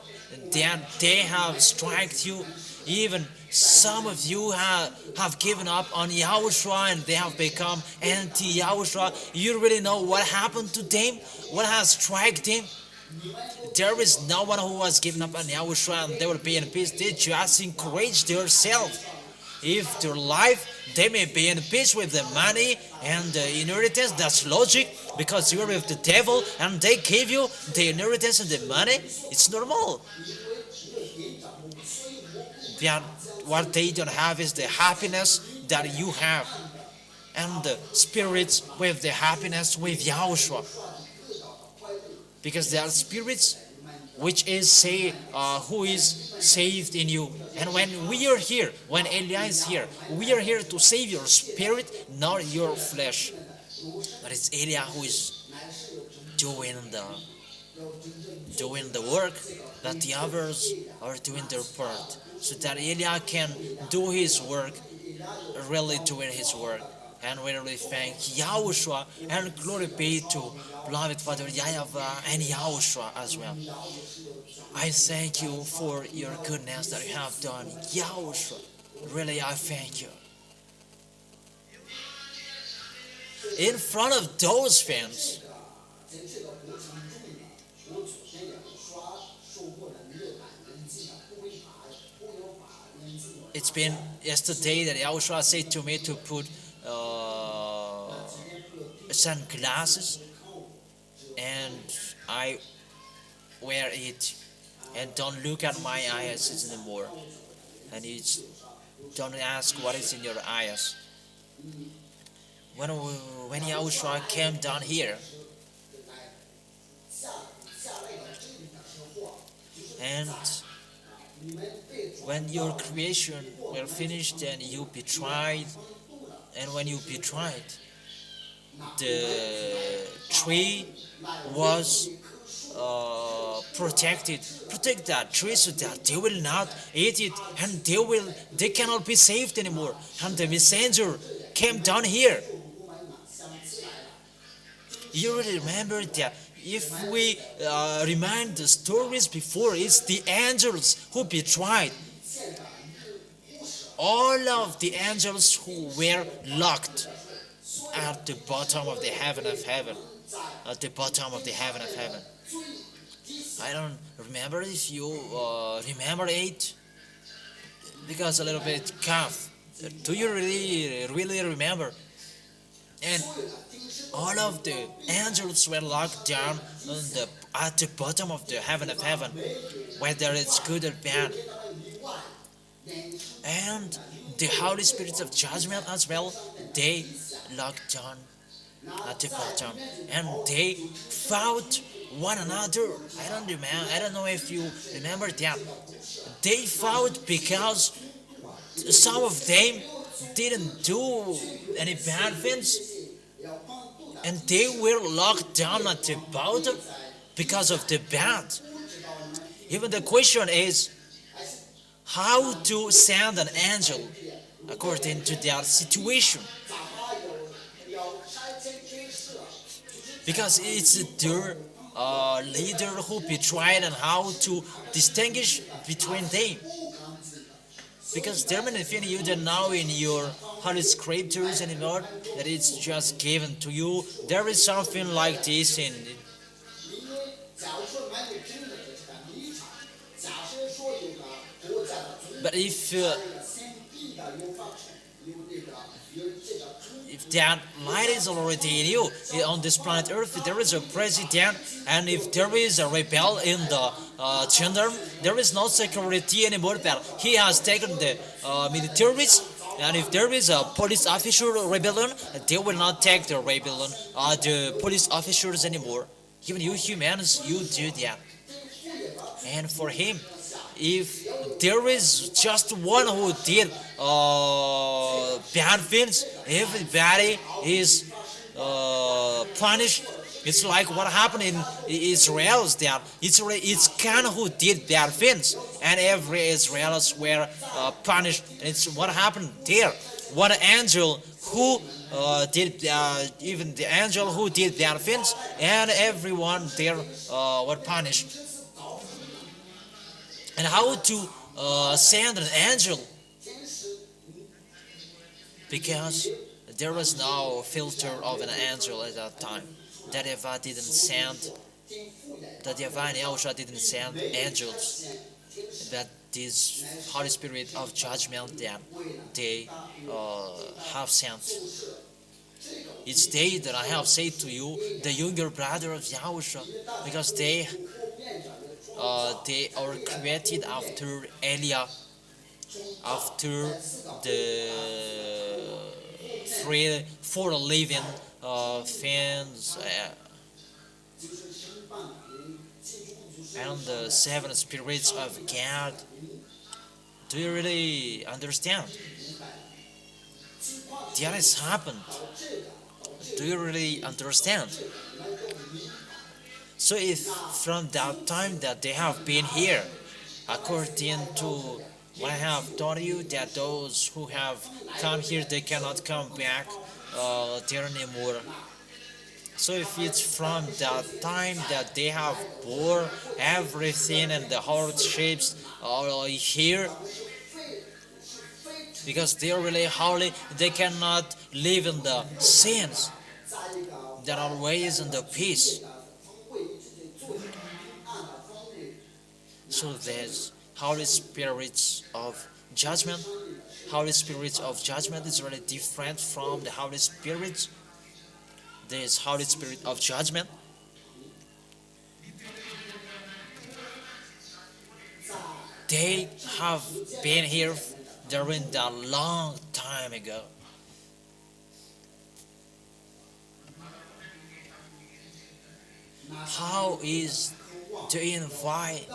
that they have struck you. Even some of you have given up on Yahushua and they have become anti-Yahushua. You really know what happened to them, what has struck them. There is no one who has given up on Yahushua and they will be in peace. They just encourage themselves. If their life, they may be in peace with the money and the inheritance. That's logic, because you're with the devil and they give you the inheritance and the money. It's normal. What they don't have is the happiness that you have, and the spirits with the happiness with Yahushua. Because there are spirits which is who is saved in you. And when we are here, when Elia is here, we are here to save your spirit, not your flesh. But it's Elia who is doing the work, that the others are doing their part, so that Elia can do his work, really doing his work. And we really thank Yahushua, and glory be to beloved Father YAHVAH and Yahushua as well. I thank you for your goodness that you have done, Yahushua. Really, I thank you. In front of those fans, it's been yesterday that Yahushua said to me to put sunglasses, and I wear it and don't look at my eyes anymore, and it's don't ask what is in your eyes. When Yahushua came down here, and when your creation will finish, then you betrayed, and when you betrayed, the tree was protect that tree, so that they will not eat it, and they cannot be saved anymore. And the messenger came down here. You really remember that if we remind the stories before, it's the angels who betrayed. All of the angels who were locked at the bottom of the heaven of heaven. At the bottom of the heaven of heaven. I don't remember if you remember it, because a little bit cough. Do you really remember? And all of the angels were locked down at the bottom of the heaven of heaven, whether it's good or bad. And the Holy Spirits of judgment as well, they locked down at the bottom, and they fought one another. I don't know if you remember that. They fought because some of them didn't do any bad things, and they were locked down at the bottom because of the bad. Even the question is how to send an angel according to their situation, because it's their leader who betrayed, and how to distinguish between them. Because there are many things you don't know in your Holy Scriptures anymore, that it's just given to you. There is something like this in. But if that light is already in you, on this planet Earth, there is a president, and if there is a rebel in the kingdom, there is no security anymore. But he has taken the militaries, and if there is a police officer rebellion, they will not take the rebellion, the police officers anymore. Even you humans, you do that. And for him, if there is just one who did bad things, everybody is punished. It's like what happened in Israel, that it's Khan who did bad things, and every Israelis were punished. It's what happened there. One angel who did, even the angel who did bad things, and everyone there were punished. And how to send an angel? Because there was no filter of an angel at that time. That YAHVAH didn't send, that YAHVAH and Yahushua didn't send angels. That this Holy Spirit of judgment that they have sent. It's they that I have said to you, the younger brother of Yahushua, because they are created after Elia, after the four living things, and the seven spirits of God. Do you really understand? That has happened. Do you really understand? So if from that time that they have been here, according to what I have told you, that those who have come here, they cannot come back there anymore. So if it's from that time that they have bore everything and the hardships here, because they are really holy, they cannot live in the sins that are ways in the peace. So there's Holy Spirits of judgment. Holy Spirits of judgment is really different from the Holy Spirits. There's Holy Spirit of judgment. They have been here during that long time ago. How is to invite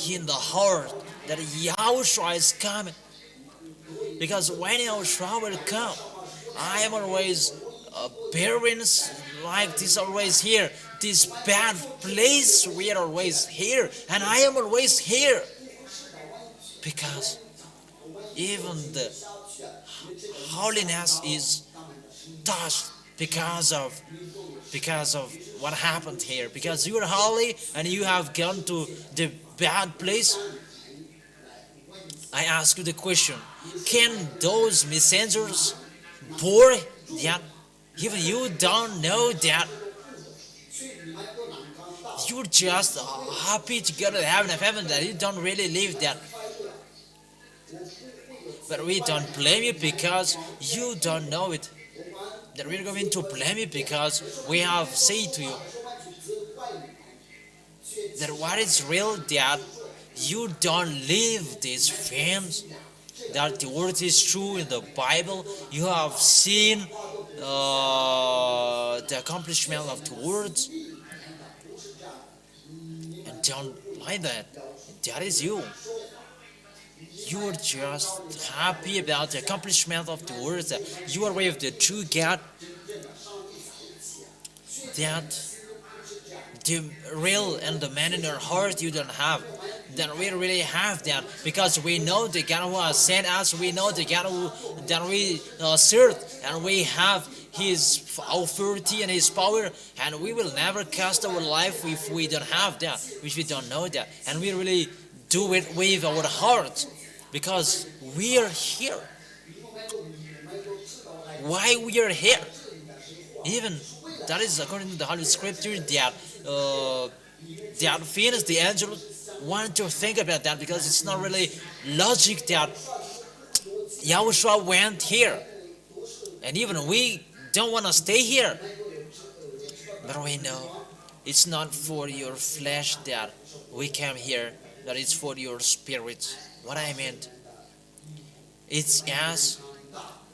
in the heart that Yahushua is coming? Because when Yahushua will come, I am always bearing like this, always here. This bad place, we are always here, and I am always here. Because even the holiness is touched because of what happened here. Because you are holy and you have gone to the bad place. I ask you the question: can those messengers bore that? Even you don't know that. You're just happy to go to the heaven of heaven, that you don't really live that. But we don't blame you because you don't know it. that we're going to blame you because we have said to you that what is real, that you don't live these things, that the word is true in the Bible. You have seen the accomplishment of the words, and don't like that. That is you. You're just happy about the accomplishment of the words, that you are with the true God, that the real and the man in your heart you don't have. That we really have that, because we know the God who has sent us, we know the God who that we serve, and we have His authority and His power, and we will never cast our life if we don't have that, if we don't know that, and we really do it with our heart, because we are here. Why we are here? Even that is according to the Holy Scripture, that Venus, the angel, want to think about that, because it's not really logic that Yahushua went here, and even we don't want to stay here. But we know it's not for your flesh that we came here, that it's for your spirit. What I meant, it's as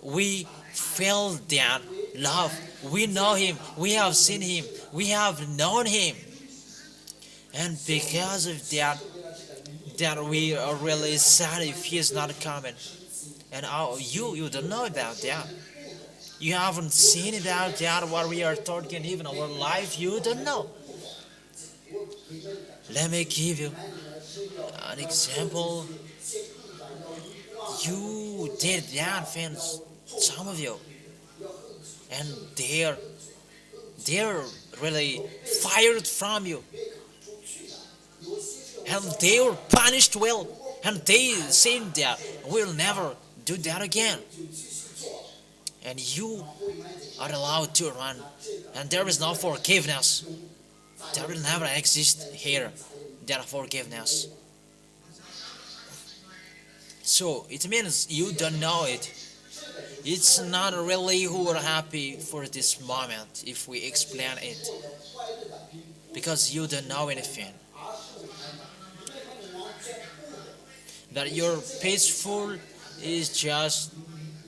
we feel that love. We know Him, we have seen Him, we have known Him, and because of that, that we are really sad if He is not coming. And you don't know about that. You haven't seen about that, what we are talking, even our life, you don't know. Let me give you an example. You did that, friends, some of you, and they're really fired from you, and they were punished well, and they said that we'll never do that again, and you are allowed to run, and there is no forgiveness. There will never exist here, that forgiveness. So it means you don't know it. It's not really who are happy for this moment if we explain it, because you don't know anything. That you're peaceful is just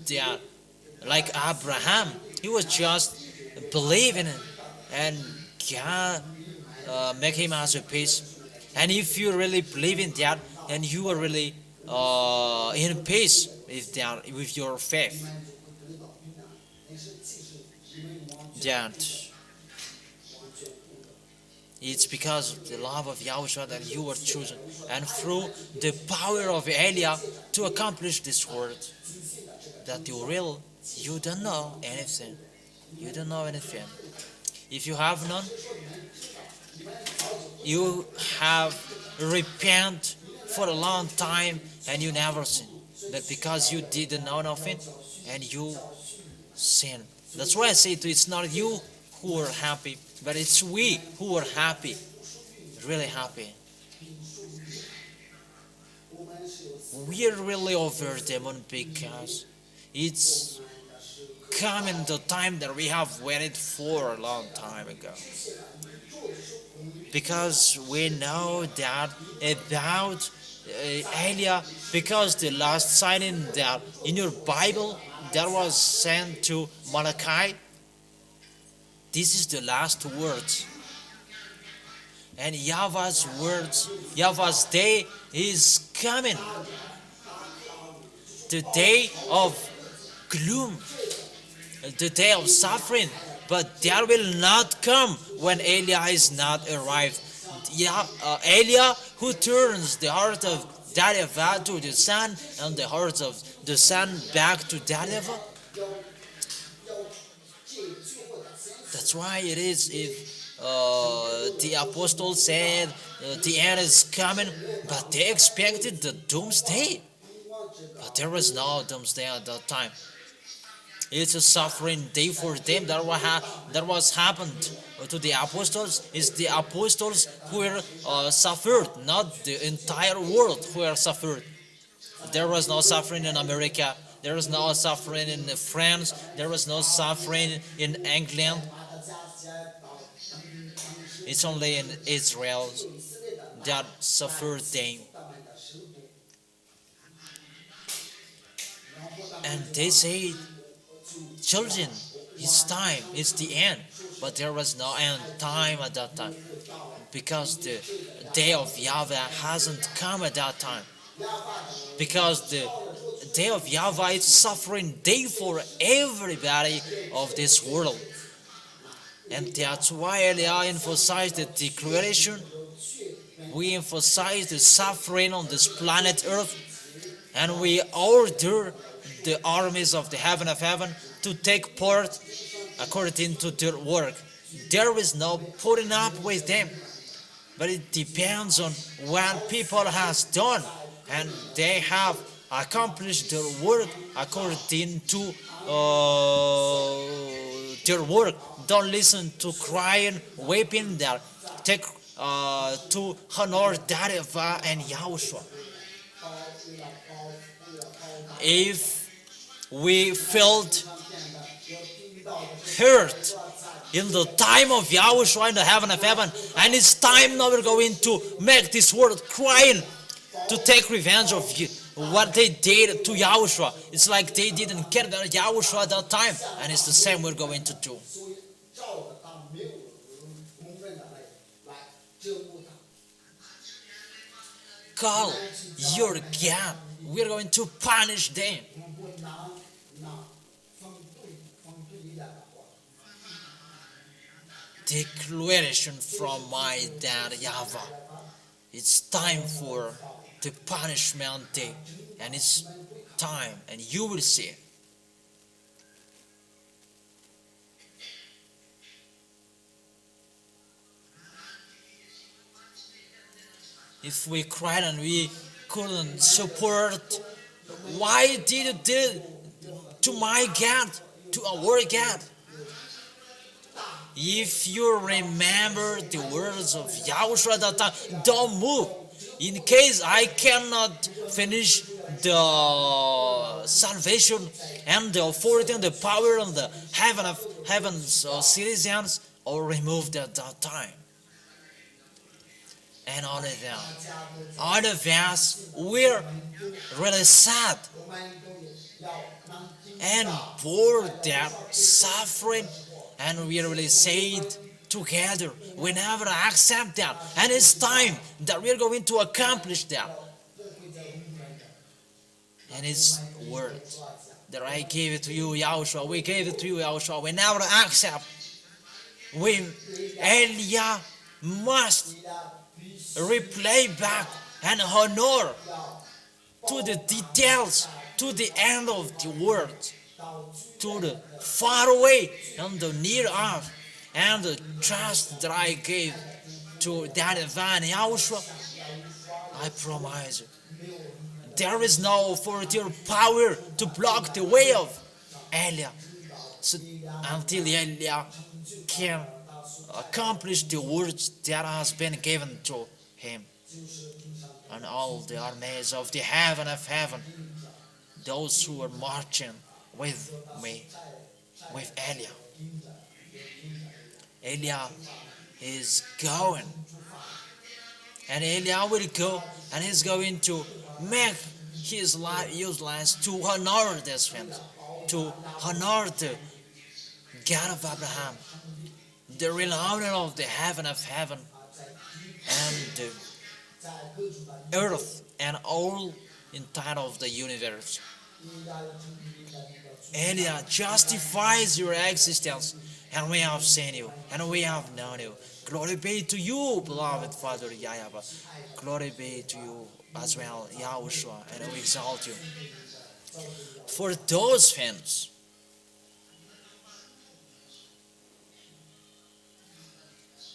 that, like Abraham, he was just believing it, and God make him as a peace. And if you really believe in that, then you are really in peace with that, with your faith. That it's because of the love of Yahushua that you were chosen, and through the power of Elia to accomplish this word, that you don't know anything. You don't know anything. If you have none, you have repent for a long time and you never sin. But because you didn't know nothing and you sin. That's why I say to you, it's not you who are happy, but it's we who are happy, really happy. We are really over demon because it's coming the time that we have waited for a long time ago. Because we know that about Elia, because the last signing that in your Bible that was sent to Malachi, this is the last words. And Yahvah's words, Yahvah's day is coming. The day of gloom, the day of suffering, but that will not come when Elia is not arrived. Elia, who turns the heart of ZHYAHAH to the son, and the heart of the son back to ZHYAHAH. That's why it is, if the apostles said the end is coming, but they expected the doomsday. But there was no doomsday at that time. It's a suffering day for them. That was happened to the apostles. It's the apostles who were suffered, not the entire world who were suffered. There was no suffering in America. There was no suffering in France. There was no suffering in England. It's only in Israel that suffered them. And they say, children, it's time, it's the end. But there was no end time at that time, because the day of YAHVAH hasn't come at that time. Because the day of YAHVAH is suffering day for everybody of this world. And that's why Eliah emphasized the declaration. We emphasize the suffering on this planet Earth, and we order the armies of the heaven of heaven to take part according to their work. There is no putting up with them, but it depends on what people has done, and they have accomplished their work according to their work. Don't listen to crying, weeping there. Take to honor YAHVAH and Yahushua. If we felt hurt in the time of Yahushua in the heaven of heaven, and it's time now we're going to make this world crying to take revenge of what they did to Yahushua. It's like they didn't care about Yahushua at that time, and it's the same we're going to do. Call your God. We're going to punish them. Declaration from my dad YAHVAH. It's time for the punishment day, and it's time, and you will see it. If we cried and we couldn't support, why did you do it to my God, to our God? If you remember the words of Yahushua at that time, don't move. In case I cannot finish the salvation and the authority and the power and the heaven's citizens, or removed at that time. And all of us, we're really sad and poor that suffering, and we really said together, we never accept that, and it's time that we're going to accomplish that. And it's word that I gave it to you, Yahushua. We gave it to you, Yahushua. We never accept. Eliah must replay back and honor to the details, to the end of the world, to the far away and the near of, and the trust that I gave to that divine Yahushua. I promise you, there is no authority or power to block the way of Eliah, so until Eliah can accomplish the words that has been given to him. And all the armies of the heaven of heaven, those who are marching with me, with Eliah. Eliah is going, and Eliah will go, and he's going to make his life useless to honor this family, to honor the God of Abraham, the real owner of the heaven of heaven, and the earth, and all entire of the universe. Eliah justifies your existence, and we have seen you, and we have known you. Glory be to you, beloved Father YAHVAH. Glory be to you as well, Yahushua, and we exalt you. For those fans,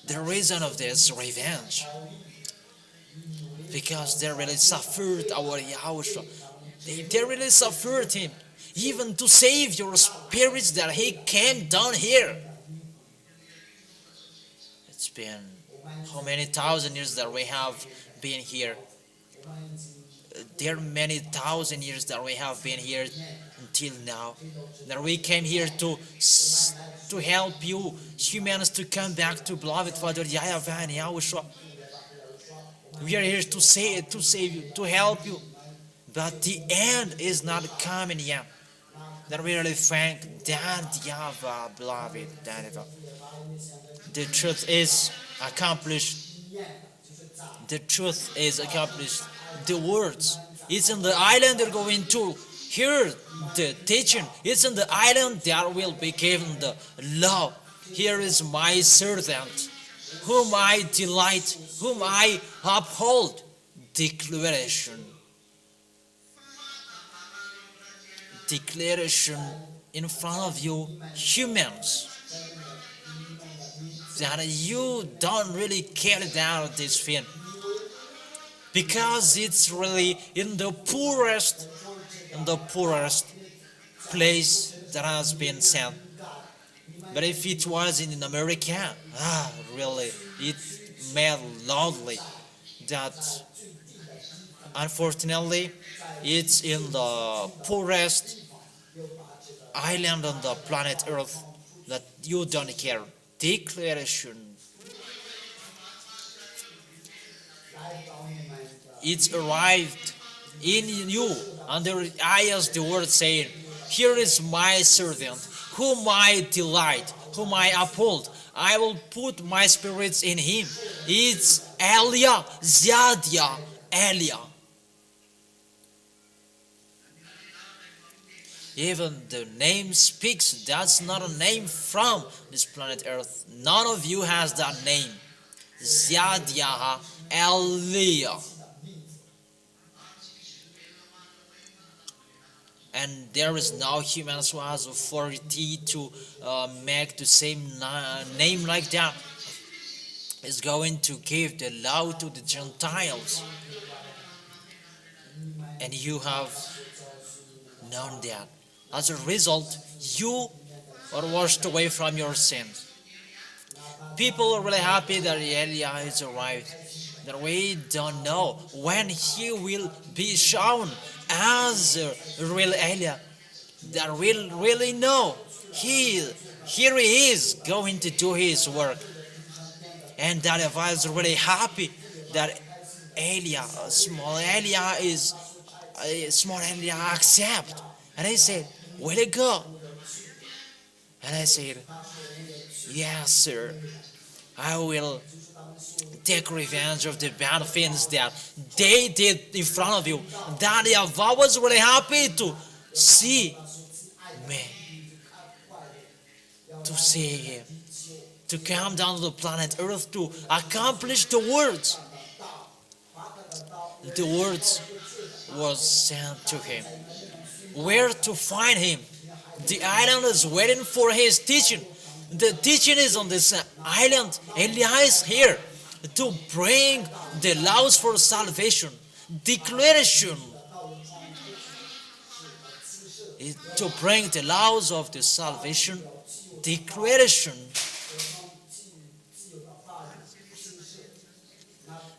the reason of this revenge, because they really suffered our Yahushua. They really suffered him, even to save your spirits, that he came down here. It's been how many thousand years that we have been here? There are many thousand years that we have been here. until now. That we came here to help you humans to come back to beloved Father YAHVAH and YAHOSHUA. We are here to save you, to help you. But the end is not coming yet. That we really thank that YAHVAH, beloved YAHVAH. The truth is accomplished. The truth is accomplished. The words. It's in the island they're going to hear the teaching. It's in the island that will be given the law. Here is my servant, whom I delight, whom I uphold. Declaration. Declaration in front of you, humans, that you don't really care about this thing, because it's really in the poorest place that has been sent. But if it was in America, really, it made loudly that unfortunately it's in the poorest island on the planet Earth that you don't care. Declaration. It's arrived in you, and there is the word saying, here is my servant, whom I delight, whom I uphold. I will put my spirits in him. It's Elia, ZHYAHAH, Elia. Even the name speaks, that's not a name from this planet Earth. None of you has that name. ZHYAHAH, Elia. And there is no human who has authority to make the same name like that. Is going to give the law to the Gentiles. And you have known that. As a result, you are washed away from your sins. People are really happy that Elia is arrived. That we don't know when he will be shown as a real Elia. That we'll really know here he is going to do his work. And that if I was really happy that Elia, small Elia accept. And I said, will it go? And I said, yes, sir. I will take revenge of the bad things that they did in front of you. That YAHVAH was really happy to see me, to see him, to come down to the planet Earth to accomplish the words. The words was sent to him. Where to find him? The island is waiting for his teaching. The teaching is on this island. Elia is here to bring the laws for salvation. Declaration. To bring the laws of the salvation. Declaration.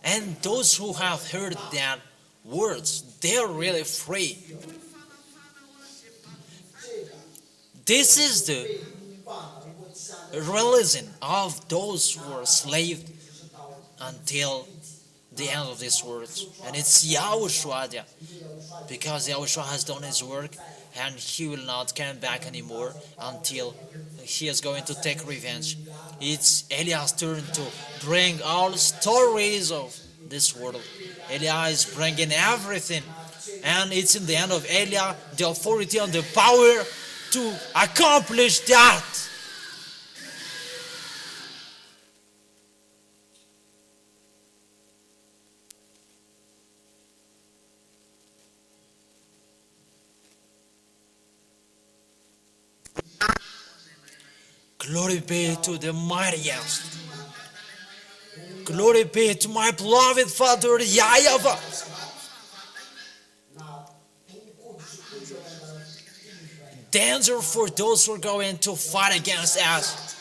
And those who have heard that words, they're really free. This is the releasing of those who are enslaved until the end of this world. And it's Yahushua there, because Yahushua has done his work and he will not come back anymore until he is going to take revenge. It's Eliah's turn to bring all stories of this world. Eliah is bringing everything, and it's in the hand of Eliah the authority and the power to accomplish that. Glory be to the mightiest. Glory be to my beloved Father YAHVAH. Danger for those who are going to fight against us.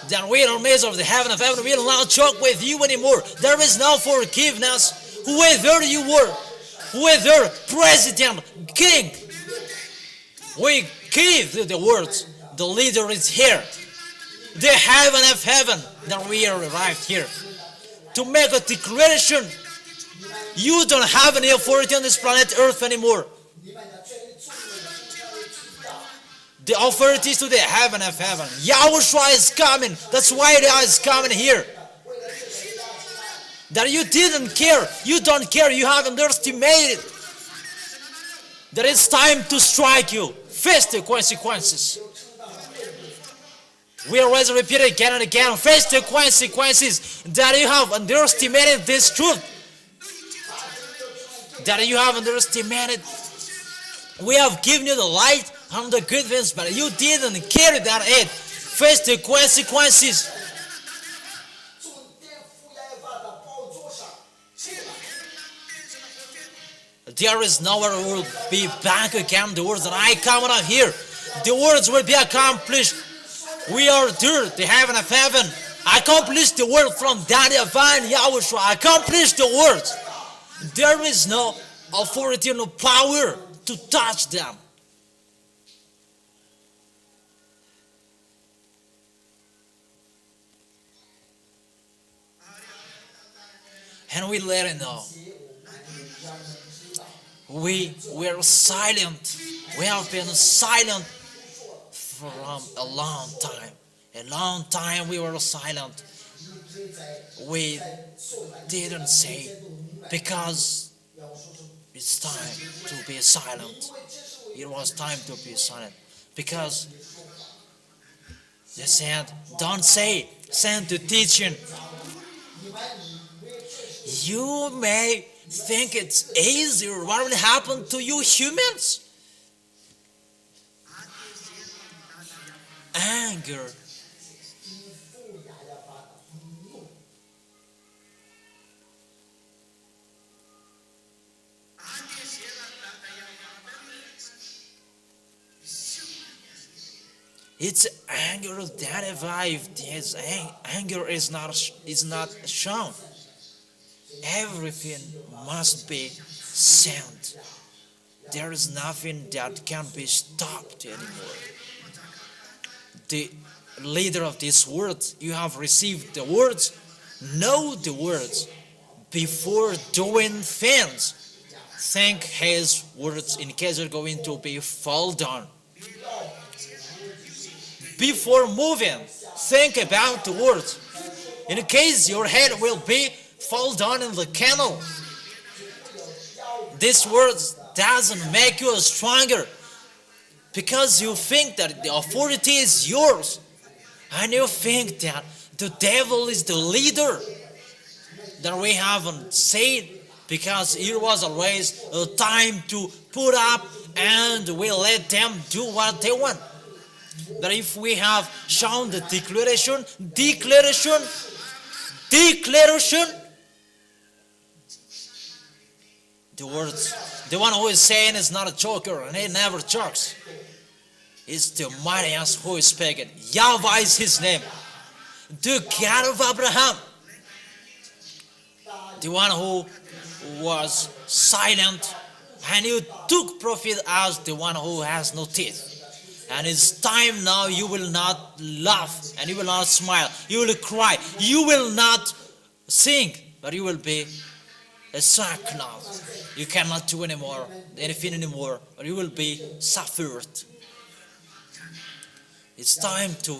That we in the midst of the heaven of heaven, we will not joke with you anymore. There is no forgiveness. Whoever you were, whether president, king, We give the words. The leader is here. The heaven of heaven that we are arrived here to make a declaration. You don't have any authority on this planet Earth anymore. The authority is to the heaven of heaven. Yahushua is coming. That's why Yah is coming here. That you didn't care. You don't care. You have underestimated. That it's time to strike you. Face the consequences. We always repeat it again and again. Face the consequences that you have underestimated this truth. That you have underestimated. We have given you the light and the good things, but you didn't carry that it. Face the consequences. There is nowhere will be back again. The words that I come out here, the words will be accomplished. We are there, the heaven of heaven. Accomplish the word from that divine Yahushua. Accomplish the words. There is no authority, no power to touch them. And we let it know. We were silent. We have been silent from a long time. A long time we were silent. We didn't say because it's time to be silent. It was time to be silent because they said, don't say, send to teaching. You may think it's easier. What will happen to you humans? Anger. It's anger that revived. His anger is not shown. Everything must be sent. There is nothing that can be stopped anymore. The leader of this word, you have received the words. Know the words before doing things. Think his words in case you're going to be fall down. Before moving, think about the words. In case your head will be fall down in the canal. This word doesn't make you stronger because you think that the authority is yours and you think that the devil is the leader. That we haven't said because it was always a time to put up and we let them do what they want. That if we have shown the declaration, the words, the one who is saying is not a joker and he never jokes. It's the mightiest who is speaking. YAHVAH is his name. The God of Abraham. The one who was silent and you took prophet as the one who has no teeth. And it's time now you will not laugh and you will not smile. You will cry. You will not sing, but you will be a sackcloth. You cannot do anything anymore, or you will be suffered. It's time to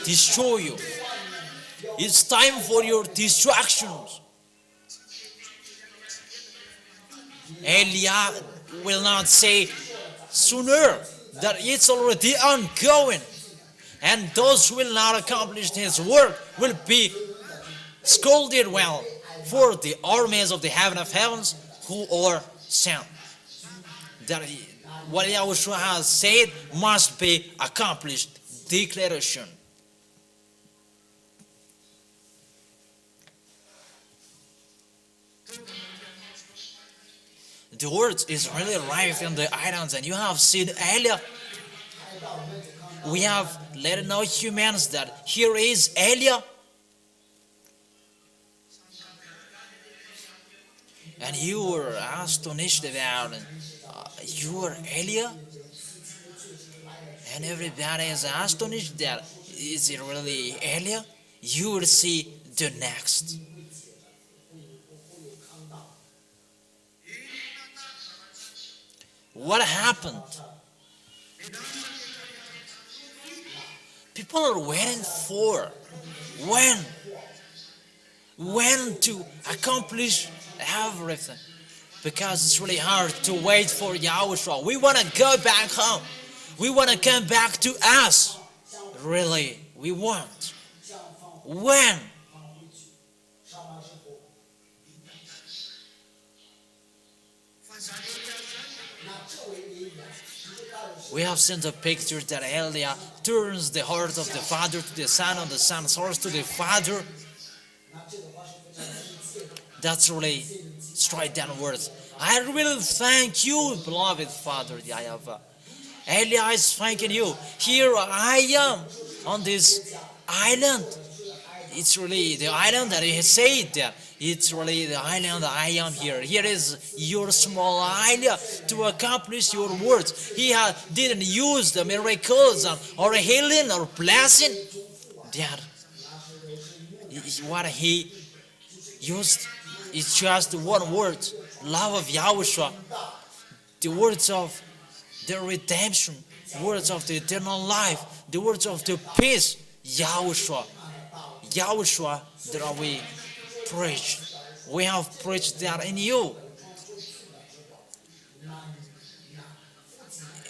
destroy you. It's time for your distractions. Elia will not say sooner that it's already ongoing, and those who will not accomplish his work will be scolded well for the armies of the heaven of heavens who are sent. That what Yahushua has said must be accomplished. Declaration. The word is really arrived in the islands, and you have seen Elia. We have let know humans that here is Elia. And you were astonished about, you are Elia? and everybody is astonished that is it really Elijah? You will see the next. What happened? People are waiting for when to accomplish everything, because it's really hard to wait for Yahushua. We want to go back home. We want to come back to us. Really, we want. When? We have seen the picture that Elijah turns the heart of the father to the son, and the son's heart to the father. That's really straight down words. I really thank you, beloved Father YAHVAH. Elijah is thanking you. Here I am on this island. It's really the island that he said that. It's really the island that I am here. Here is your small island to accomplish your words. He didn't use the miracles or healing or blessing. That what he used is just one word, love of Yahushua, the words of the redemption, words of the eternal life, the words of the peace, Yahushua. Yahushua that we preach. We have preached that in you.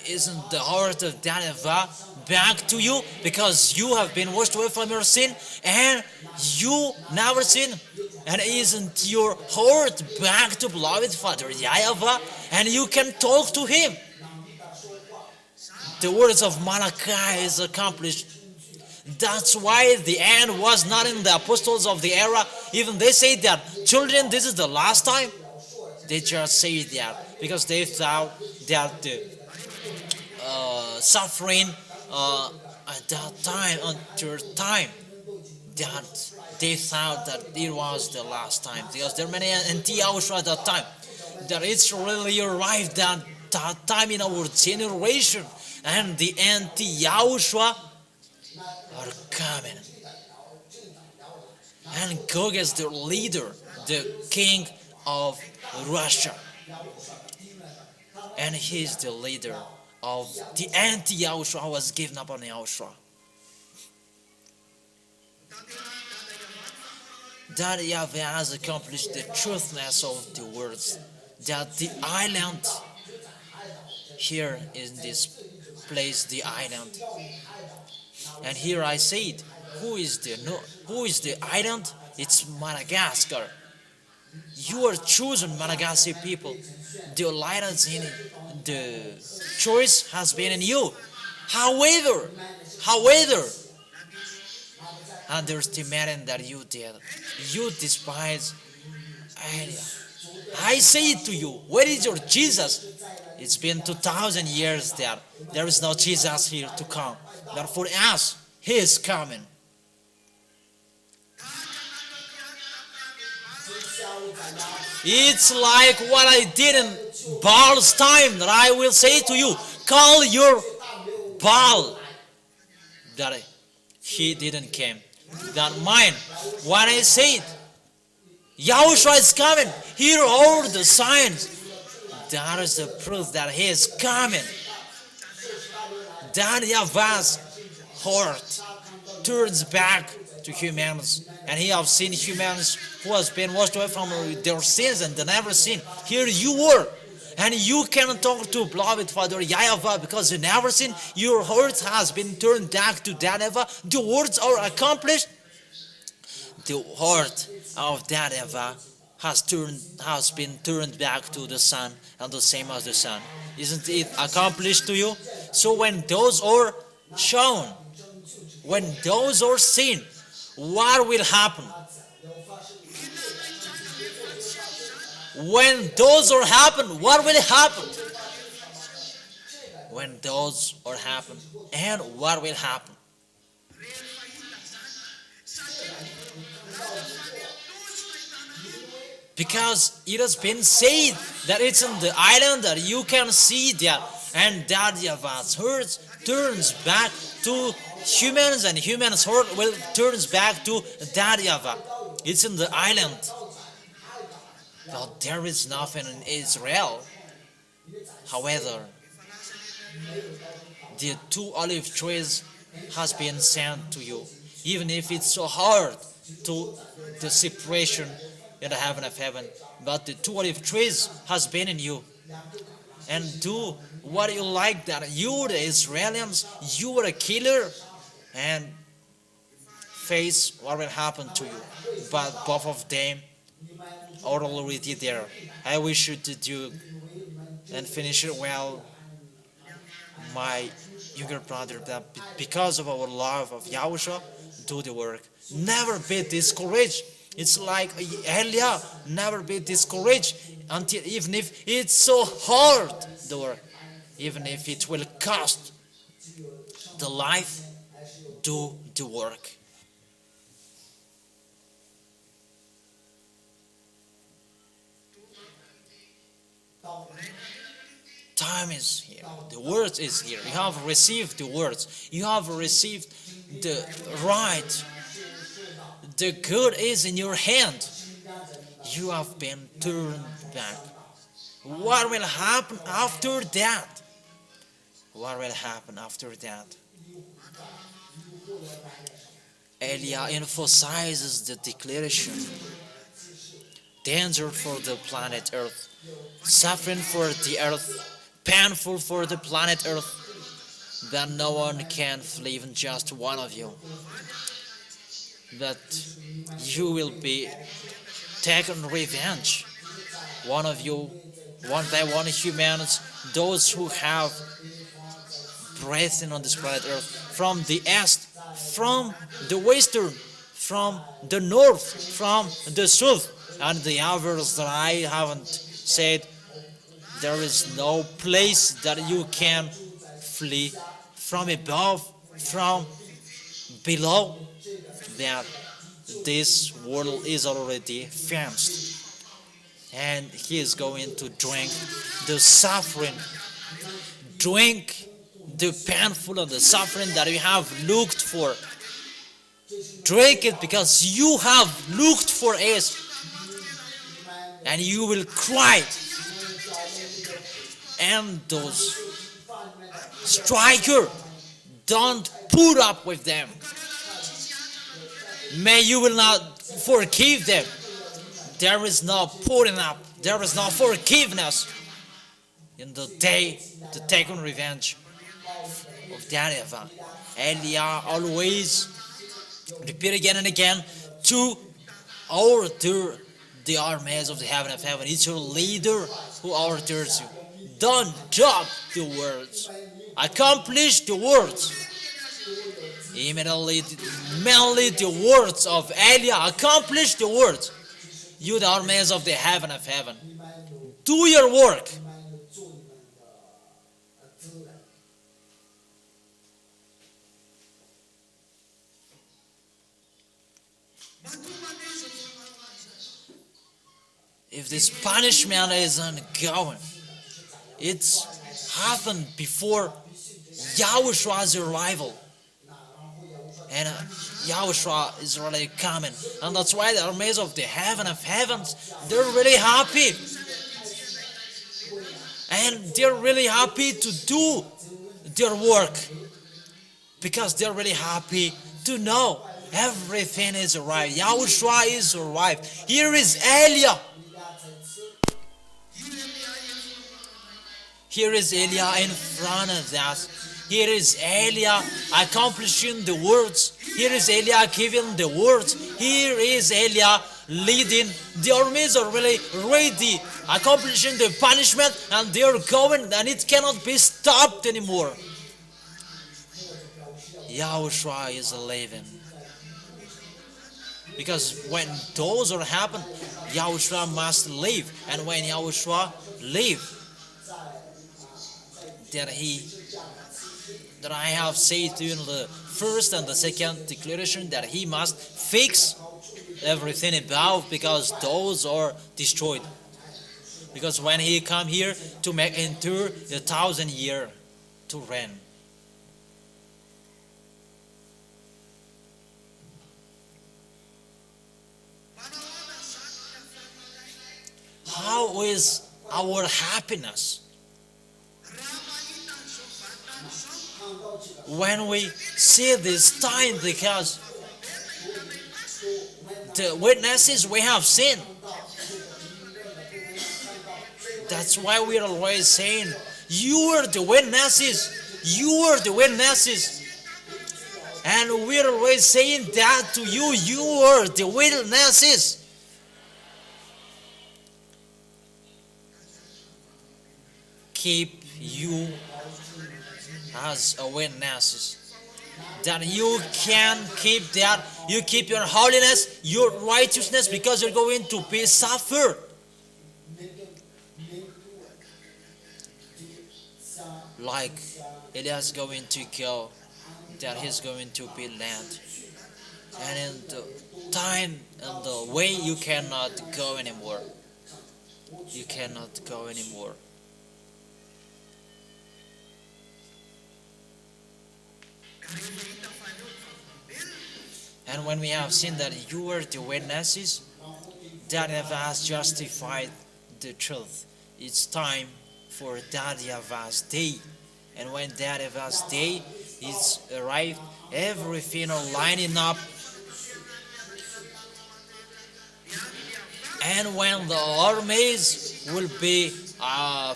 Isn't the heart of YAHVAH back to you because you have been washed away from your sin and you never sin? And isn't your heart back to beloved Father YAHVAH and you can talk to him? The words of Malachi is accomplished. That's why the end was not in the apostles of the era. Even they say that, children, this is the last time. They just say that because they thought that the suffering at that time, until time, that they thought that it was the last time. Because there are many anti-Yahushua at that time. That it's really arrived that time in our generation. And the anti-Yahushua are coming. And Gog is the leader, the king of Russia. And he's the leader of the anti-Yahushua who was given up on Yahushua. That YAHVAH has accomplished the truthness of the words. That the island, here in this place, the island. And here I said, who is the island? It's Madagascar. You are chosen, Madagascar people. The alliance in it, the choice has been in you. However, underestimating that you did, you despise Elijah. I say it to you, where is your Jesus? It's been 2,000 years that there is no Jesus here to come. But for us, he is coming. It's like what I did in Baal's time that I will say to you. Call your Baal. That he didn't come. That mine. What I said. Yahushua is coming. Here are the signs. That is the proof that he is coming. That YAHVAH's heart turns back to humans. And he has seen humans who has been washed away from their sins and they never sin. Here you were. And you can talk to beloved Father YAHVAH because you never sin. Your heart has been turned back to YAHVAH. The words are accomplished. The heart of YAHVAH has been turned back to the Son and the same as the Son. Isn't it accomplished to you? So when those are shown, when those are seen, what will happen? When those are happen, what will happen? When those are happen, and what will happen? Because it has been said that it's on the island that you can see that, and that YAHVAH's heart turns back to humans, and humans' heart will turns back to that YAHVAH. It's in the island. But there is nothing in Israel. However, the 2 olive trees has been sent to you. Even if it's so hard to the separation in the heaven of heaven, but the 2 olive trees has been in you. And do what you like, that you, the Israelians, you are a killer, and face what will happen to you. But both of them are already there. I wish you to do and finish it well, my younger brother, that because of our love of Yahushua, do the work. Never be discouraged. It's like Elia, never be discouraged until, even if it's so hard, the work, even if it will cost the life, do the work. Time is here. The word is here. You have received the words. You have received the right. The good is in your hand. You have been turned back. What will happen after that? What will happen after that? Elia emphasizes the declaration. Danger for the planet Earth. Suffering for the earth. Painful for the planet Earth. That no one can flee, even just one of you. That you will be taken revenge. One of you, one by one humans, those who have breathing on this planet Earth, from the east, from the western, from the north, from the south, and the others that I haven't said, there is no place that you can flee from above, from below, that this world is already fenced. And he is going to drink the suffering, drink the painful and the suffering that you have looked for. Drink it because you have looked for it, and you will cry. And those striker, don't put up with them. May you will not forgive them. There is no putting up. There is no forgiveness in the day to take on revenge of that YAHVAH. Elia always repeat again and again to order the armies of the heaven of heaven. It's your leader who orders you. Don't drop the words. Accomplish the words. Immediately, mainly the words of Elia. Accomplish the words. You, the armies of the heaven of heaven. Do your work. If this punishment isn't going, it's happened before Yahoshua's arrival. And Yahushua is really coming. And that's why the armies of the heaven of heavens, they're really happy. And they're really happy to do their work. Because they're really happy to know everything is arrived. Yahushua is arrived. Here is Elia. Here is Elia in front of us. Here is Elia accomplishing the words. Here is Elia giving the words. Here is Elia leading. The armies are really ready, accomplishing the punishment, and they are going, and it cannot be stopped anymore. Yahushua is living. Because when those are happen, Yahushua must live. And when Yahushua live, that I have said to you in the first and the second declaration, that he must fix everything above, because those are destroyed. Because when he come here to enter the 1,000 year to reign, is our happiness. When we see this time, because the witnesses we have seen, that's why we are always saying, you are the witnesses, you are the witnesses. And we are always saying that to you, you are the witnesses. Keep you as a witnesses. That you can keep that, you keep your holiness, your righteousness, because you're going to be suffer. Like Elias going to go, that he's going to be land. And in the time and the way you cannot go anymore. You cannot go anymore. And when we have seen that you are the witnesses, that has justified the truth. It's time for that YAHVAH's day. And when that YAHVAH's day is arrived, everything are lining up. And when the armies will be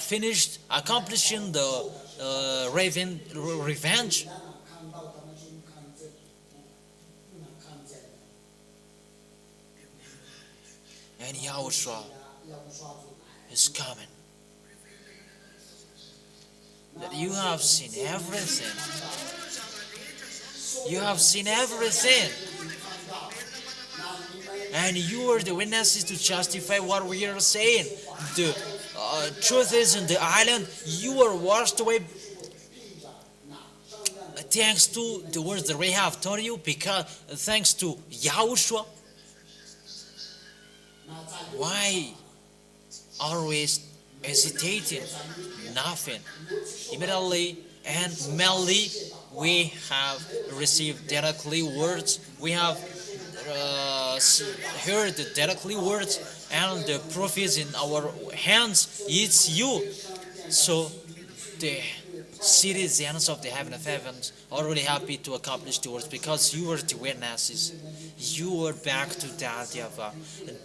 finished accomplishing the revenge, and Yahushua is coming. That you have seen everything. You have seen everything. And you are the witnesses to justify what we are saying. The truth is, in the island, you are washed away thanks to the words that we have told you, because thanks to Yahushua. Why are we hesitating? Nothing. Immediately and mainly we have received directly words. We have heard the directly words, and the proof is in our hands. It's you. So the citizens of the heaven of heavens are really happy to accomplish the words, because you are the witnesses. You are back to that YAHVAH.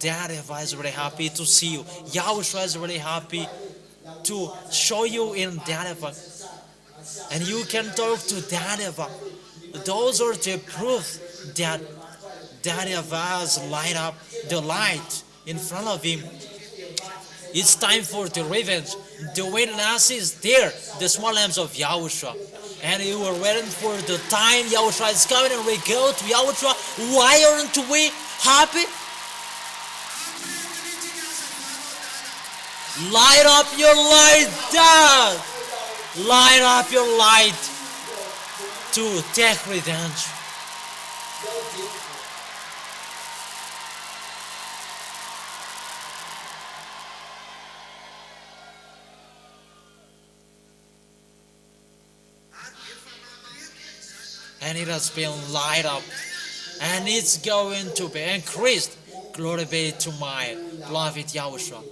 That YAHVAH is really happy to see you. Yahushua is really happy to show you in that YAHVAH. And you can talk to that YAHVAH. Those are the proof that YAHVAH has light up the light in front of him. It's time for the revenge. The witness is there, the small lambs of Yahushua. And you are waiting for the time Yahushua is coming, and we go to Yahushua. Why aren't we happy? Light up your light, Dad. Light up your light to take revenge. And it has been light up, and it's going to be increased. Glory be to my beloved Yahushua.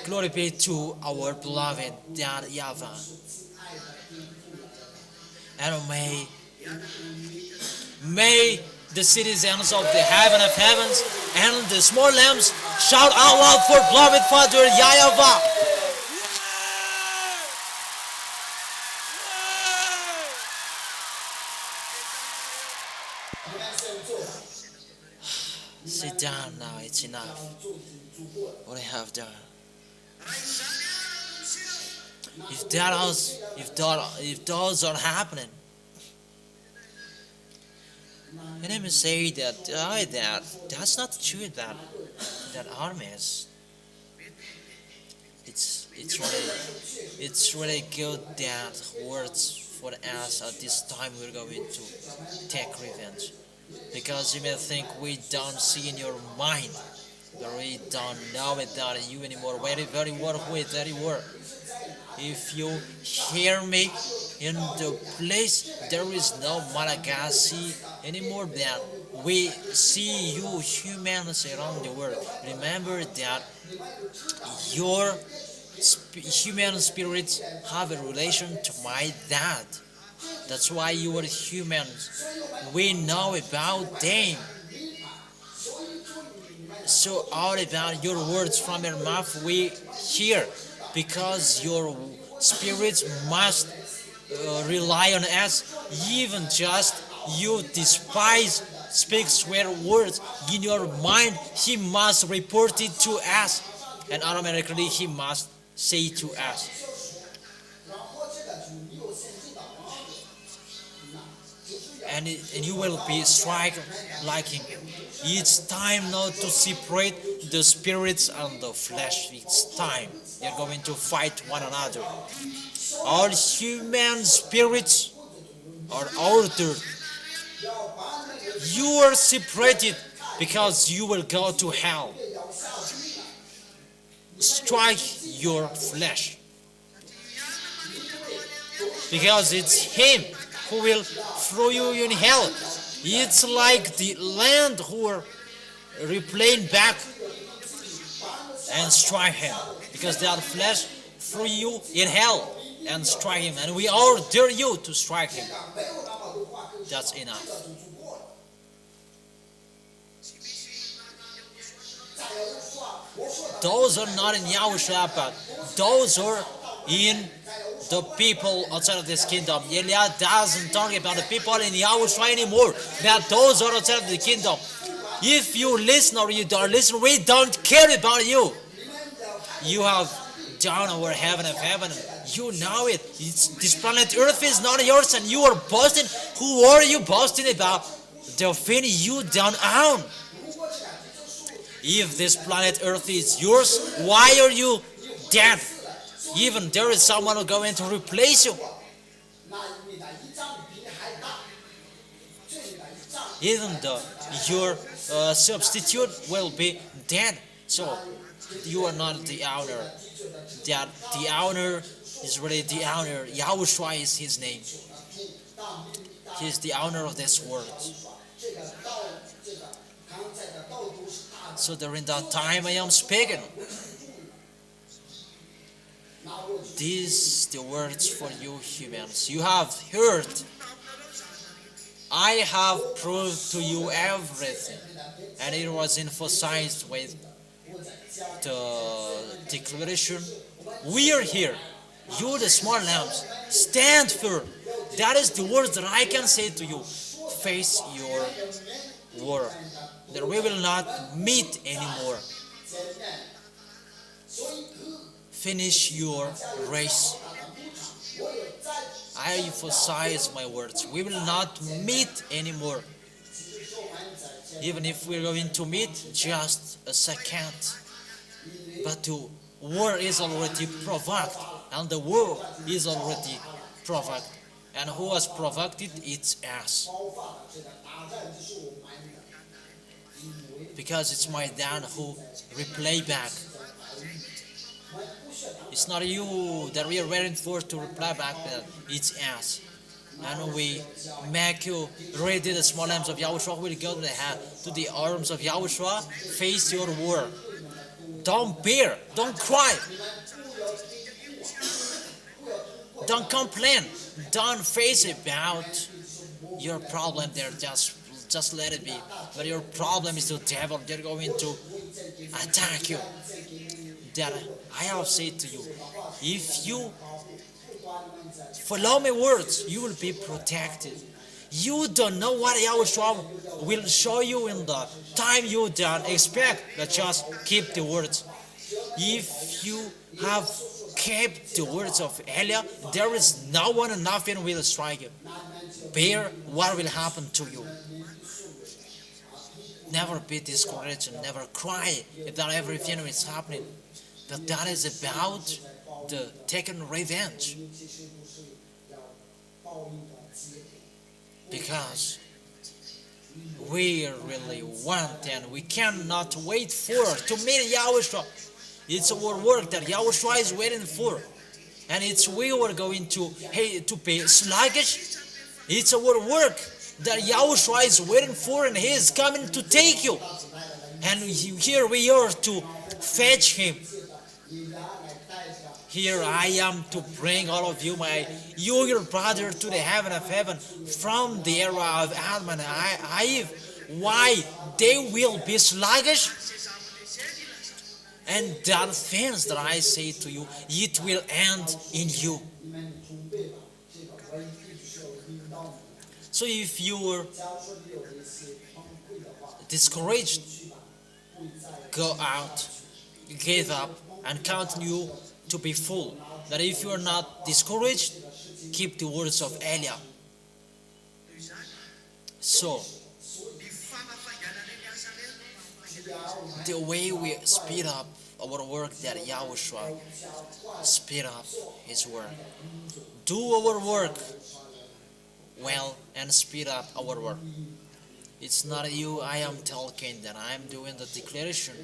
Glory be to our beloved YAHVAH. And may the citizens of the heaven of heavens and the small lambs shout out loud for beloved Father YAHVAH. Sit down now, it's enough. What I have done. If those are happening, and let me say that's not true. That army is. It's really good that words for us at this time we're going to take revenge. Because you may think we don't see in your mind, but we don't know it that you anymore. Very, very well, very well. If you hear me in the place, there is no Malagasy anymore than we see you humans around the world, remember that your human spirits have a relation to my dad. That's why you are humans. We know about them. So all about your words from your mouth we hear, because your spirits must rely on us. Even just you despise speak swear words in your mind, he must report it to us, and automatically he must say to us. And you will be strike like him. It's time now to separate the spirits and the flesh. It's time. They're going to fight one another. All human spirits are ordered. You are separated because you will go to hell. Strike your flesh, because it's him who will throw you in hell. It's like the land who are replaying back and strike him, because that flesh threw you in hell and strike him, and we order you to strike him. That's enough. Those are not in Yahushua, but those are in the people outside of this kingdom. Eliah doesn't talk about the people in Yahushua anymore, but those are outside of the kingdom. If you listen or you don't listen, we don't care about you. You have down over heaven of heaven. You know it. This planet Earth is not yours, and you are boasting. Who are you boasting about? The thing you don't own. If this planet Earth is yours, why are you dead? Even there is someone who is going to replace you. Even your substitute will be dead. So you are not the owner. That the owner is really the owner. Yahushua is his name. He is the owner of this world. So during that time I am speaking. These the words for you humans. You have heard. I have proved to you everything. And it was emphasized with the declaration. We are here. You the small lambs. Stand firm. That is the words that I can say to you. Face your war. That we will not meet anymore. Finish your race. I emphasize my words. We will not meet anymore. Even if we're going to meet just a second. But the war is already provoked. And the war is already provoked. And who has provoked it? It's us. Because it's my dad who replay back. It's not you that we are waiting for to reply back, but it's us. And we make you ready. The small arms of Yahushua will go to the arms of Yahushua. Face your war. Don't bear. Don't cry. Don't complain. Don't face about your problem there. Just let it be. But your problem is the devil. They're going to attack you. That I have said to you, if you follow my words, you will be protected. You don't know what Yahushua will show you in the time you don't expect, but just keep the words. If you have kept the words of Eliah, there is no one and nothing will strike you. Bear what will happen to you. Never be discouraged and never cry about everything that is happening. But that is about the taking revenge. Because we really want and we cannot wait for to meet Yahushua. It's our work that Yahushua is waiting for. And it's we who are going to be sluggish. It's our work that Yahushua is waiting for, and He is coming to take you. And here we are to fetch Him. Here I am to bring all of you, your brother, to the heaven of heaven from the era of Adam and Eve. Why? They will be sluggish. And that things that I say to you, it will end in you. So if you were discouraged, go out, give up, and continue to be full. That if you are not discouraged, keep the words of Eliah. So, the way we speed up our work, that Yahushua speed up His work. Do our work well and speed up our work. It's not you I am talking, that I am doing the declaration.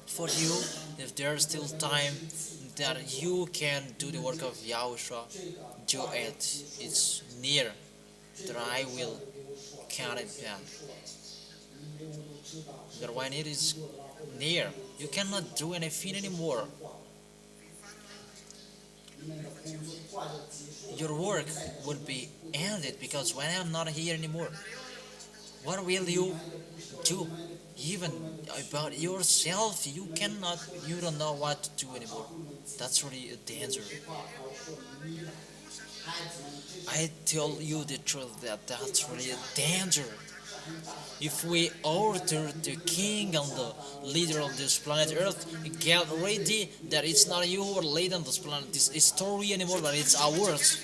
For you, if there's still time that you can do the work of Yahushua, do it. It's near that I will count it down. But when it is near, you cannot do anything anymore. Your work would be ended, because when I'm not here anymore, what will you do? Even about yourself, you don't know what to do anymore. That's really a danger. I tell you the truth, that's really a danger. If we order the king and the leader of this planet Earth, get ready, that it's not you who are leading on this planet, this story anymore, but it's ours.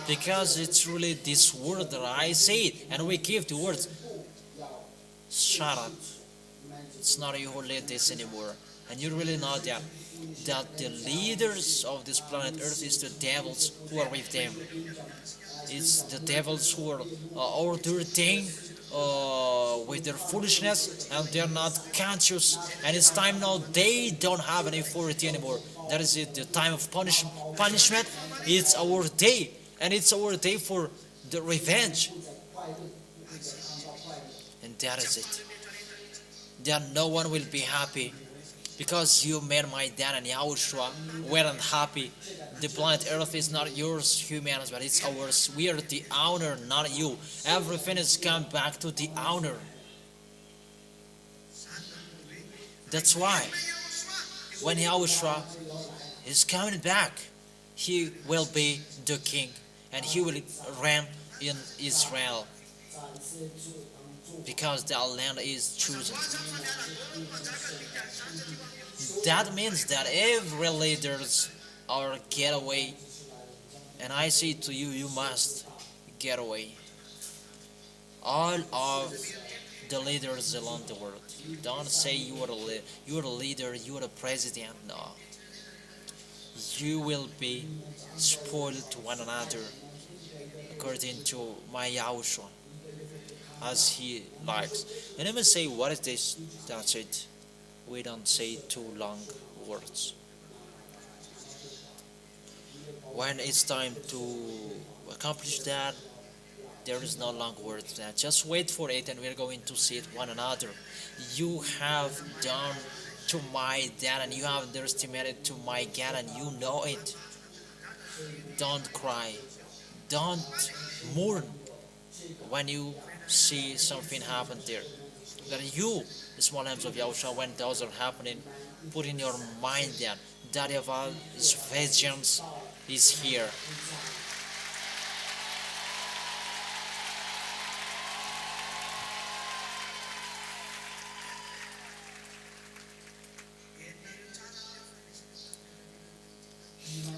Because it's really this word that I say it, and we give the words. Shut up. It's not you who lead this anymore. And you really know that the leaders of this planet Earth is the devils who are with them. It's the devils who are ordering with their foolishness, and they're not conscious. And it's time now they don't have any authority anymore. That is it, the time of punishment. It's our day, and it's our day for the revenge. And that is it. That no one will be happy, because you made my dad and Yahushua weren't happy. The planet Earth is not yours, humans, but it's ours. We are the owner, not you. Everything is come back to the owner. That's why when Yahushua is coming back, He will be the king, and He will reign in Israel, because that land is chosen. That means that every leaders are get away, and I say to you, you must get away. All of the leaders along the world. Don't say you are a leader, you are a president. No. You will be spoiled to one another, according to my Yahushua, as He likes. And let me say, what is this? That's it. We don't say too long words. When it's time to accomplish that, there is no long words. Just wait for it, and we're going to see it one another. You have done to my dad, and you have underestimated to my God, and you know it. Don't cry. Don't mourn when you see something happen there. That you, the small hands of Yahushua, when those are happening, put in your mind that Yahush's vengeance is here.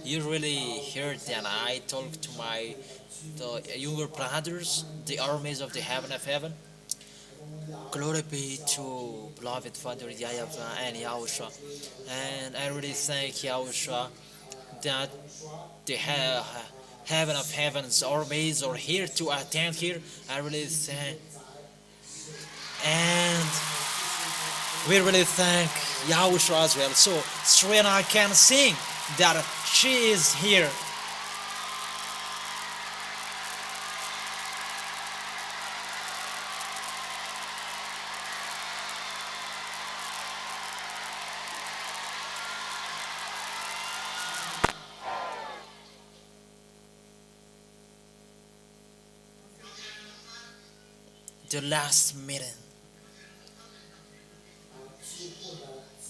You really heard that I talk to the younger brothers, the armies of the heaven of heaven. Glory be to beloved Father YAHVAH and Yahushua. And I really thank Yahushua that the heaven of heavens armies are here to attend here. I really thank. And we really thank Yahushua as well. So Serena can sing that she is here. The last meeting.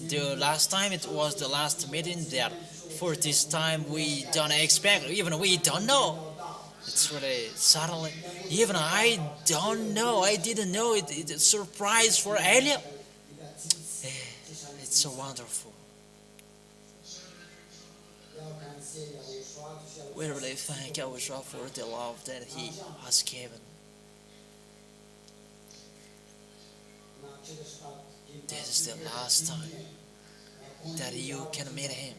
The last time it was the last meeting that for this time we don't expect, even we don't know. It's really suddenly, even I don't know, I didn't know it. It's a surprise for Elia. It's so wonderful. We really thank Yahushua for the love that He has given. This is the last time that you can meet Him.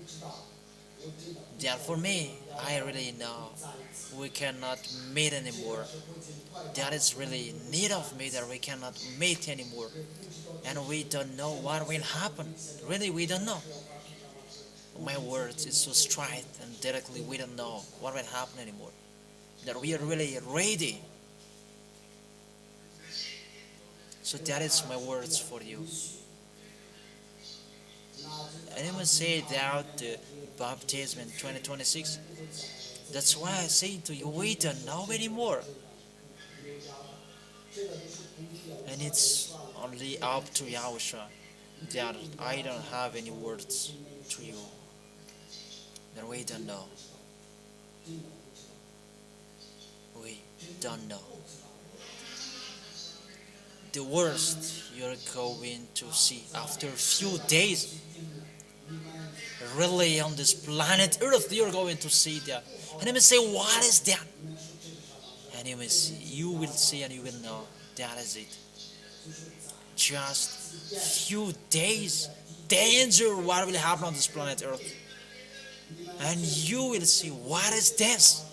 That for me, I really know we cannot meet anymore. That is really need of me that we cannot meet anymore. And we don't know what will happen. Really, we don't know. My words is so straight and directly we don't know what will happen anymore. That we are really ready. So that is my words for you. Anyone say that the baptism in 2026? That's why I say to you, we don't know anymore. And it's only up to Yahushua that I don't have any words to you. That we don't know. We don't know. The worst you're going to see after a few days. Really on this planet Earth you're going to see that. And you may say, what is that? And you will see and you will know that is it. Just few days. Danger what will happen on this planet Earth. And you will see what is this.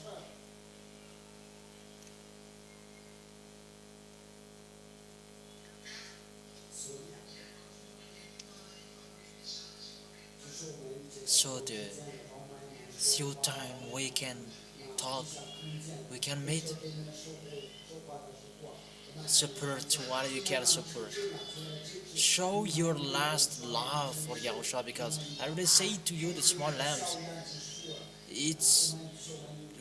So the few time we can talk, we can meet, support what you can support. Show your last love for Yahushua, because I really say to you the small lambs, it's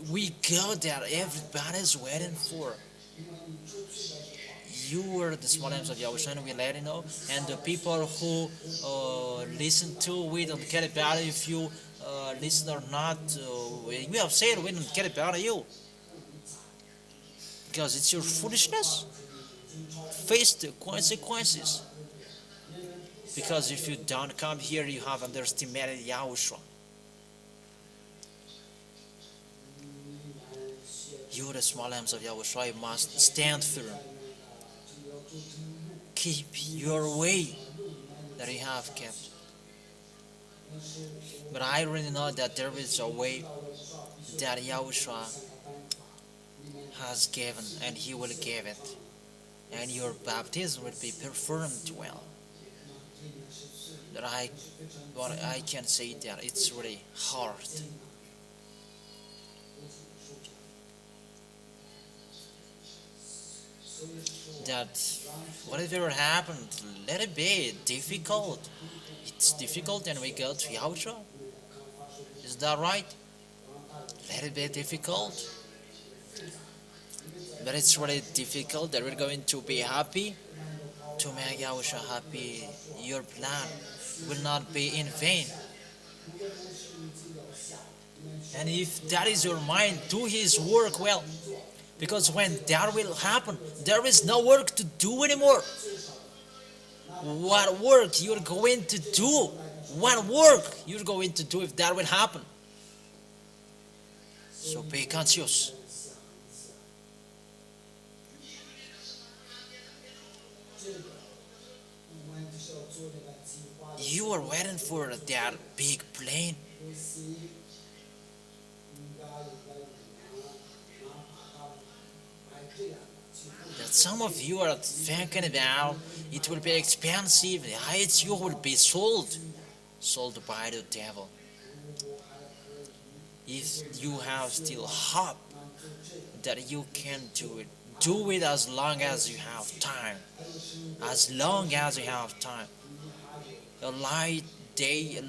we go there, everybody's waiting for. You are the small lambs of Yahushua, and we let you know. And the people who listen to, we don't care about it if you listen or not. We have said we don't care about you. Because it's your foolishness. Face the consequences. Because if you don't come here, you have underestimated Yahushua. You, the small lambs of Yahushua, you must stand firm. Keep your way that you have kept. But I really know that there is a way that Yahushua has given, and He will give it. And your baptism will be performed well. That I can say that it's really hard. That whatever happened, let it be difficult. It's difficult and we go to Yahushua. Is that right? Let it be difficult. But it's really difficult that we're going to be happy. To make Yahushua happy, your plan will not be in vain. And if that is your mind, do His work well. Because when that will happen, there is no work to do anymore. What work you're going to do? What work you're going to do if that will happen? So be conscious. You are waiting for that big plane. That some of you are thinking about it will be expensive, the heights you will be sold by the devil. if you have still hope that you can do it as long as you have time. As long as you have time. A light day, a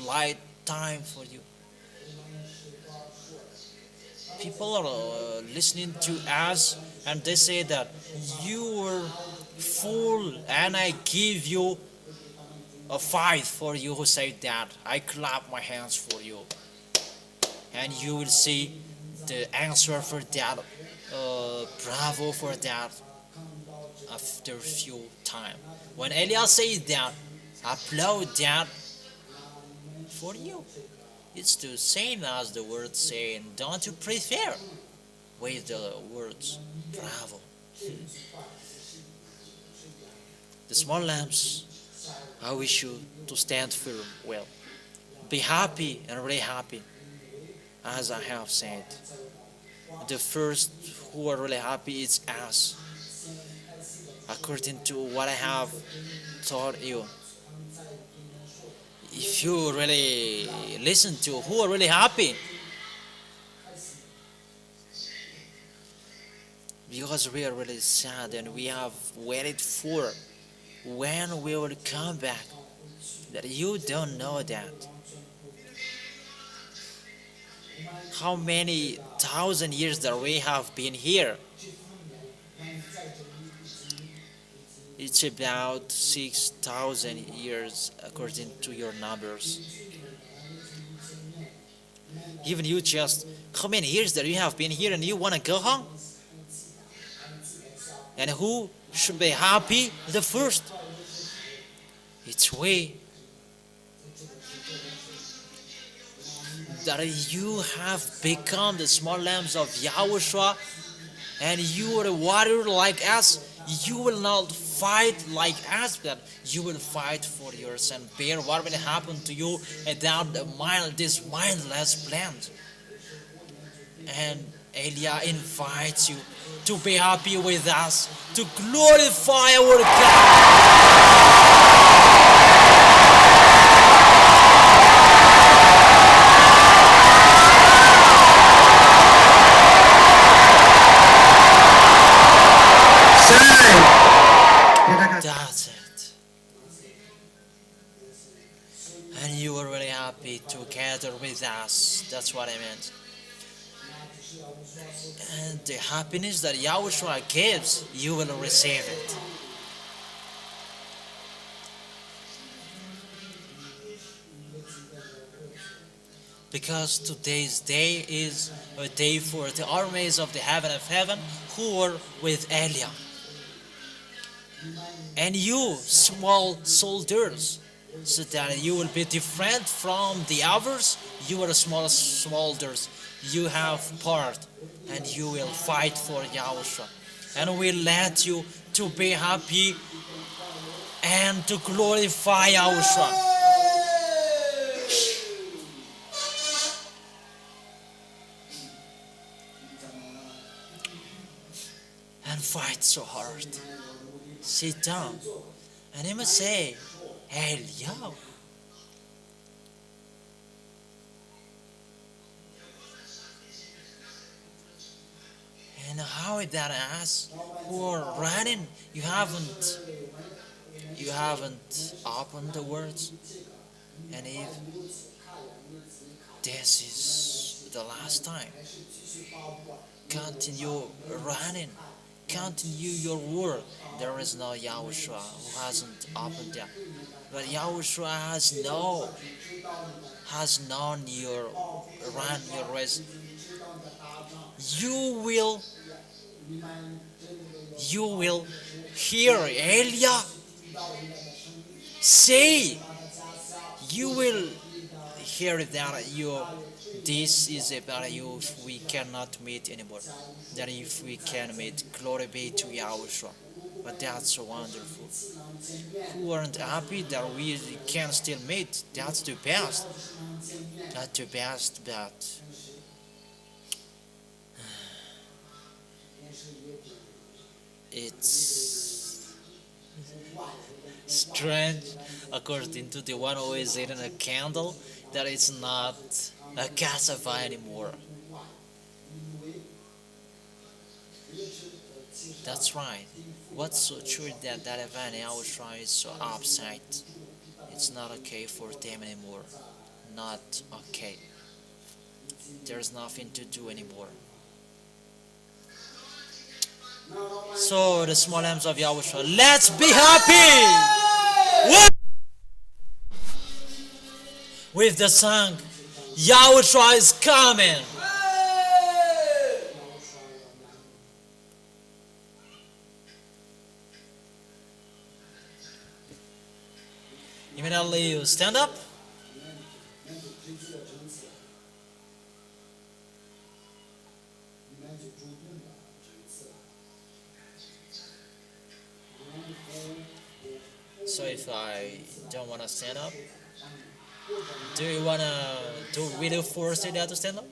light time for you. People are listening to us and they say that you were full and I give you a fight for you who said that. I clap my hands for you. And you will see the answer for that. Bravo for that after a few time. When Elias says that, applaud that for you. It's the same as the word saying, don't you prefer? With the words, bravo. The small lambs, I wish you to stand firm. Well, be happy and really happy, as I have said. The first who are really happy is us, according to what I have taught you. If you really listen to who are really happy, because we are really sad and we have waited for when we will come back, that you don't know that. How many thousand years that we have been here? It's about 6,000 years according to your numbers. Even you just, how many years that you have been here and you want to go home? And who should be happy the first? It's we. That you have become the small lambs of Yahushua and you are a warrior like us. You will not fight like us, but you will fight for yours and bear what will happen to you without this mindless plan. And Elia invites you to be happy with us, to glorify our God. That's it. And you were really happy together with us. That's what I meant. And the happiness that Yahushua gives, you will receive it. Because today's day is a day for the armies of the heaven of heaven who are with Elia. And you, small soldiers, so that you will be different from the others, you are small soldiers. You have part, and you will fight for Yahushua. And we let you to be happy and to glorify Yahushua. And fight so hard. Sit down. And he must say, Elia. And how is that us who are running? You haven't opened the words. And if this is the last time, continue running. Continue your work. There is no Yahushua who hasn't opened that. But Yahushua has known your run, your race. You will hear Elia say, you will hear that this is about you if we cannot meet anymore. That if we can meet, glory be to Yahushua. But that's so wonderful. Who aren't happy that we can still meet? That's the best. That's the best, but it's strange according to the one who is eating a candle that it's not a cassava anymore. That's right. What's so true that event Yahushua is so upset. It's not okay for them anymore. Not okay. There's nothing to do anymore. So the small lambs of Yahushua, let's be happy! Woo! With the song, Yahushua is coming! Immediately you stand up. So if I don't want to stand up, do you want to really force it to stand up?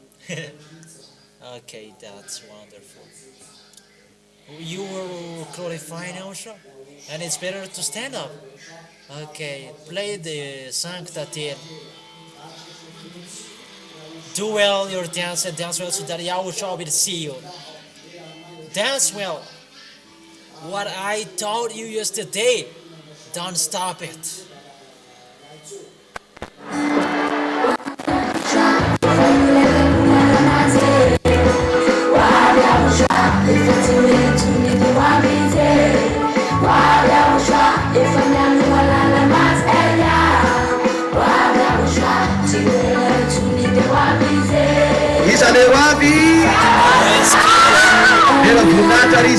Okay, that's wonderful. You were glorifying Yahushua, and it's better to stand up. Okay, play the sanctity. Do well your dance and dance well so that Yahushua will see you. Dance well. What I taught you yesterday, don't stop it. Isale wapi? Nella puntata di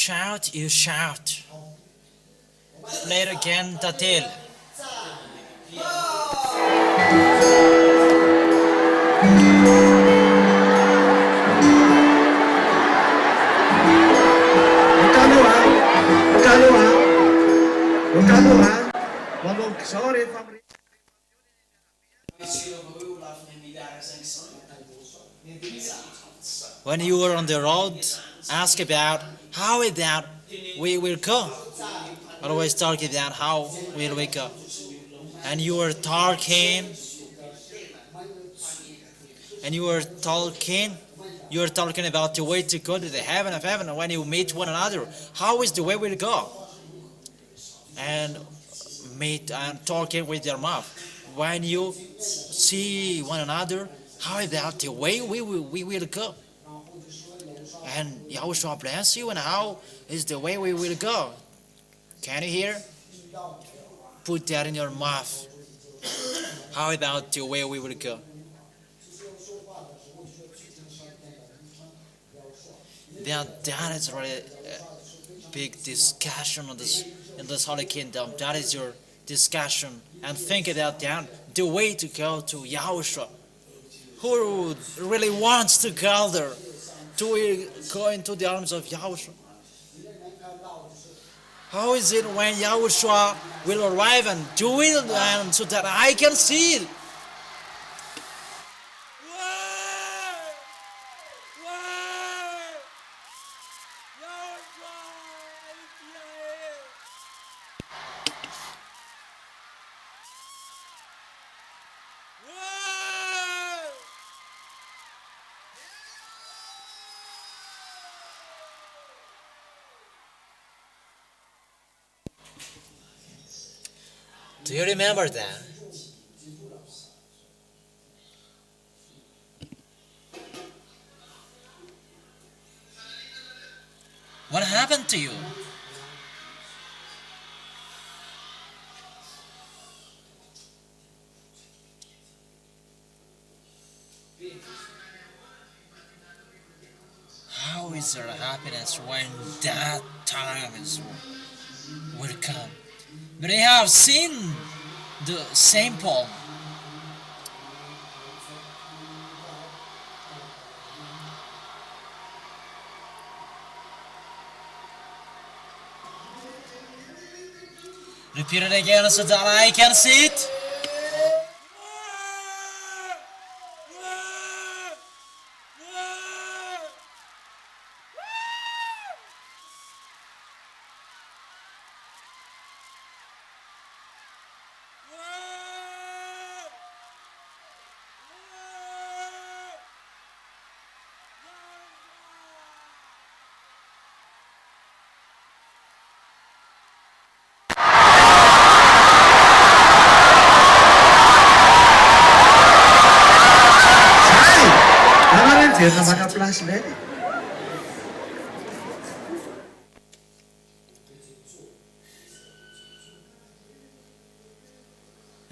shout, you shout. Play it again, Tatil. Sorry, When you are on the road, ask about how about we will go. Always talk about how will we go. And you are talking, you are talking about the way to go to the heaven of heaven. And when you meet one another, how is the way we'll go? And meet and talking with your mouth. When you see one another, how about the way we will go? And Yahushua bless you, and how is the way we will go? Can you hear? Put that in your mouth. How about the way we will go? That is really a big discussion in this Holy Kingdom. That is your discussion. And think about that, the way to go to Yahushua. Who really wants to go there? To go into the arms of Yahushua? How is it when Yahushua will arrive and do it, and so that I can see it? Do you remember that? What happened to you? How is there happiness when that time will come? But I have seen the same Paul. Repeat it again so that I can see it.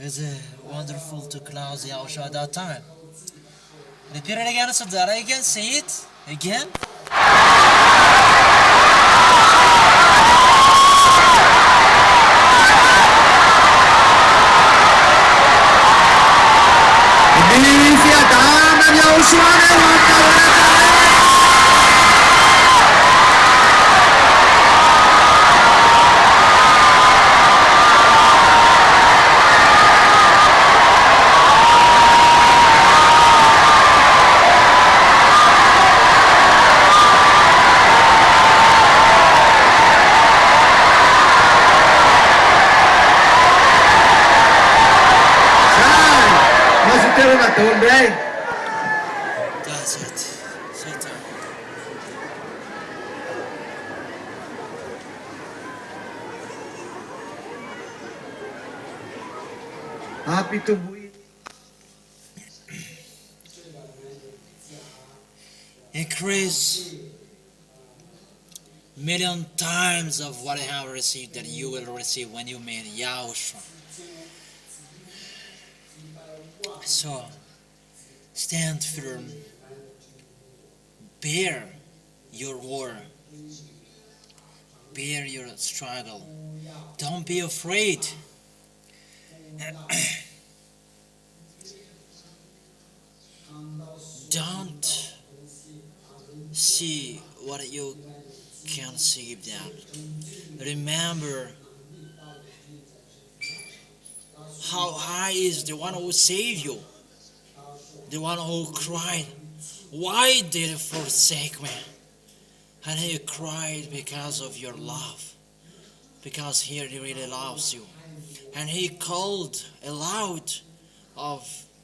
It's wonderful to close Yahushua at that time. Repeat it again so that I can see it again. That's it. Satan. Happy to be. Increase million times of what I have received that you will receive when you meet Yahushua. So, stand firm. Bear your war. bear your struggle. Don't be afraid. Don't see what you can't see them. Remember how high is the one who saved you, the one who cried, "Why did you forsake me?" And he cried because of your love, because he really loves you. And he called aloud of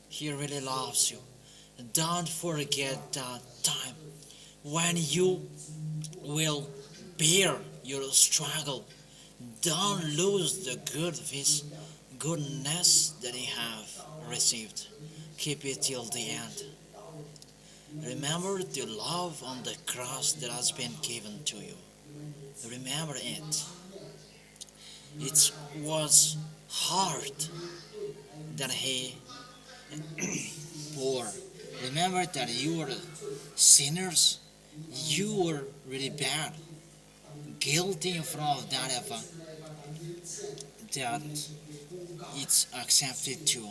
he really loves you. Don't forget that time when you will bear your struggle. Don't lose the goodness that you have received. Keep it till the end. Remember the love on the cross that has been given to you. Remember it. It was hard that he bore. Remember that you were sinners. You were really bad, guilty in front of that Yahavah, that it's accepted to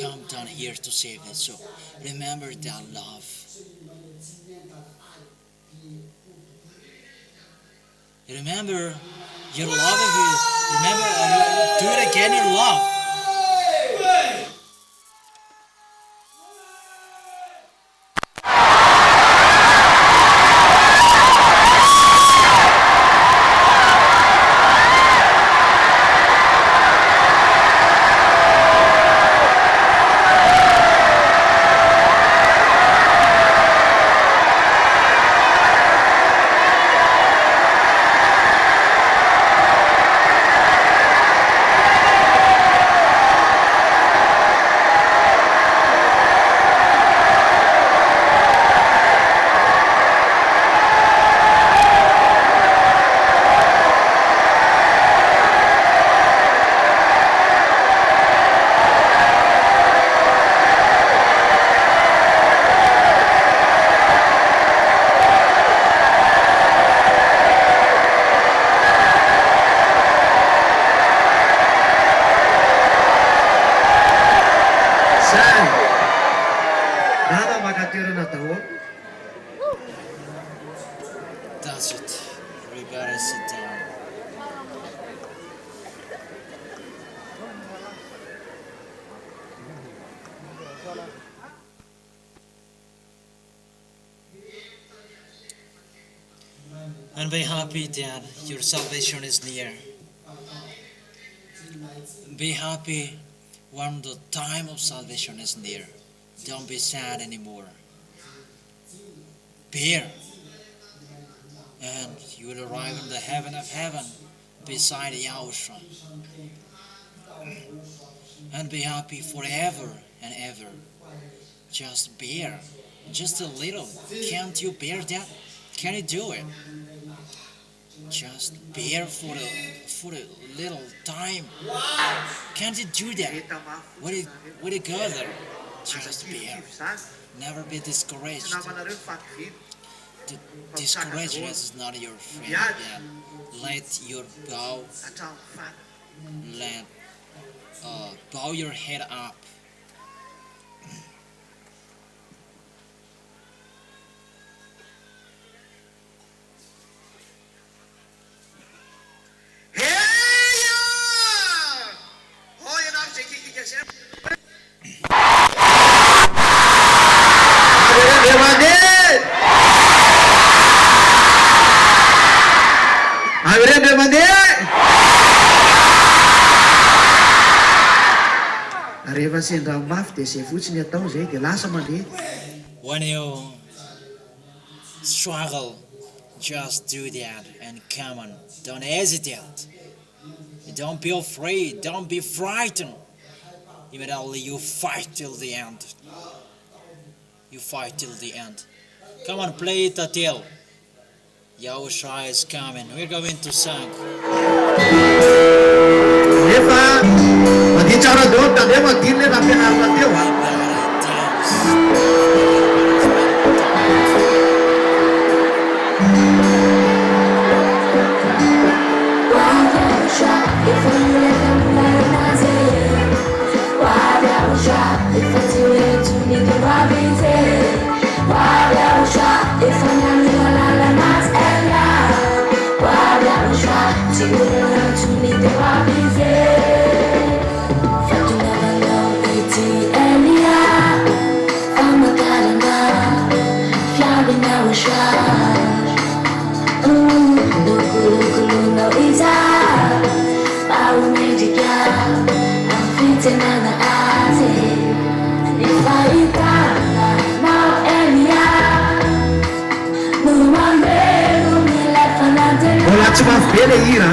come down here to save us. So remember that love. Remember your love of you. Remember, do it again in love. That's it. Everybody sit down. And be happy that your salvation is near. Be happy when the time of salvation is near. Don't be sad anymore. Bear. And you will arrive in the heaven of heaven beside Yahushua. And be happy forever and ever. Just bear. Just a little. Can't you bear that? Can you do it? Just bear for a little time. Can't you do that? What you go there? Just bear. Never be discouraged. Discouragement is not your friend. Yeah. Let your bow your head up. When you struggle, just do that and come on. Don't hesitate. Don't be afraid. Don't be frightened. Immediately you fight till the end. You fight till the end. Come on, play it until Yahushua is coming. We're going to sing. Mbola tsy mafy le hira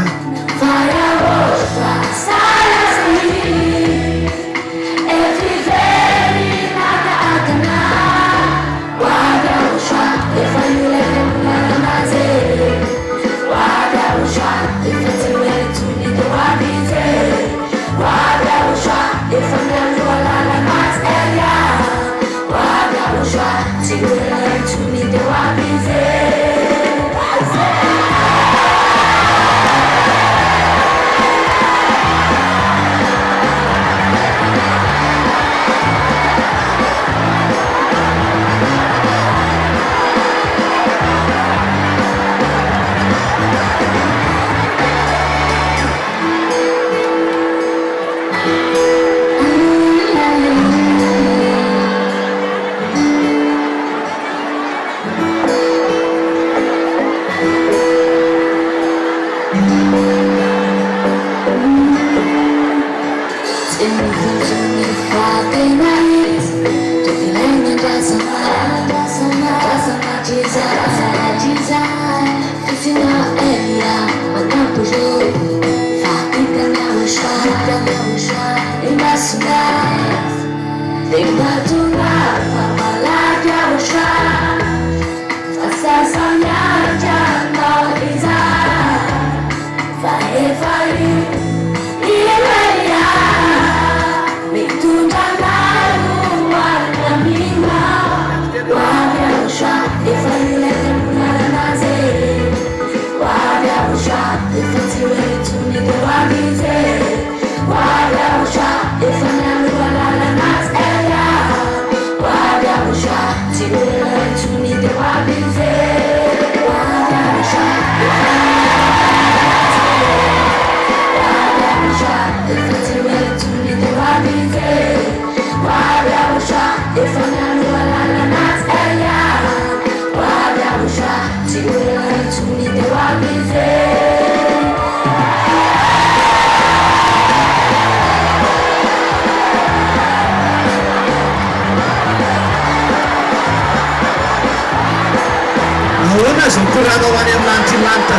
ahoana zao korana ho any amin'ny lanitry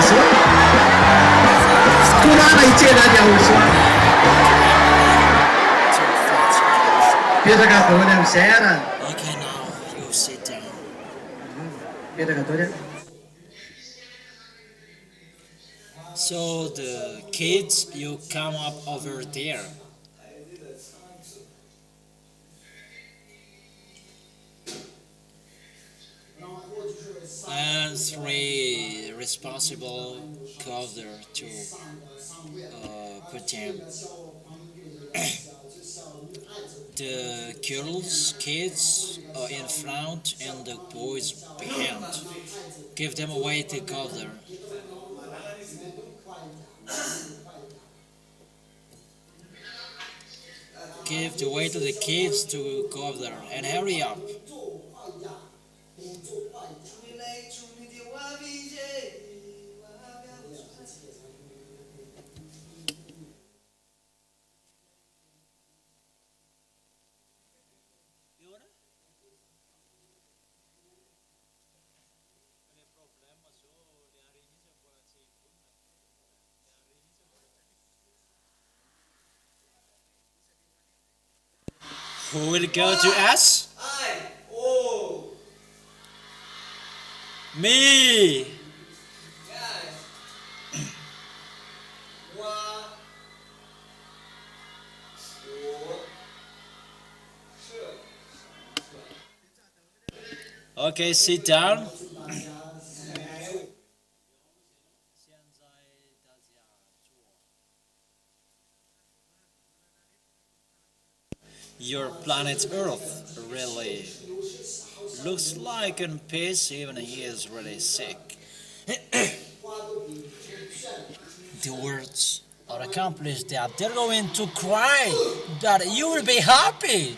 zao korana hitselany Yahoshua petraka daholo amin'izay ara Okay, now you sit down. petraka daholo any So the kids, you come up over there. And three responsible cover to put them. The girls, kids are in front and the boys behind. Give them a way to cover. Give the way to the kids to cover and hurry up. Who will go to us? Me. Okay, sit down. Your planet Earth really looks like in peace, even he is really sick. the words are accomplished, that they're going to cry, that you will be happy.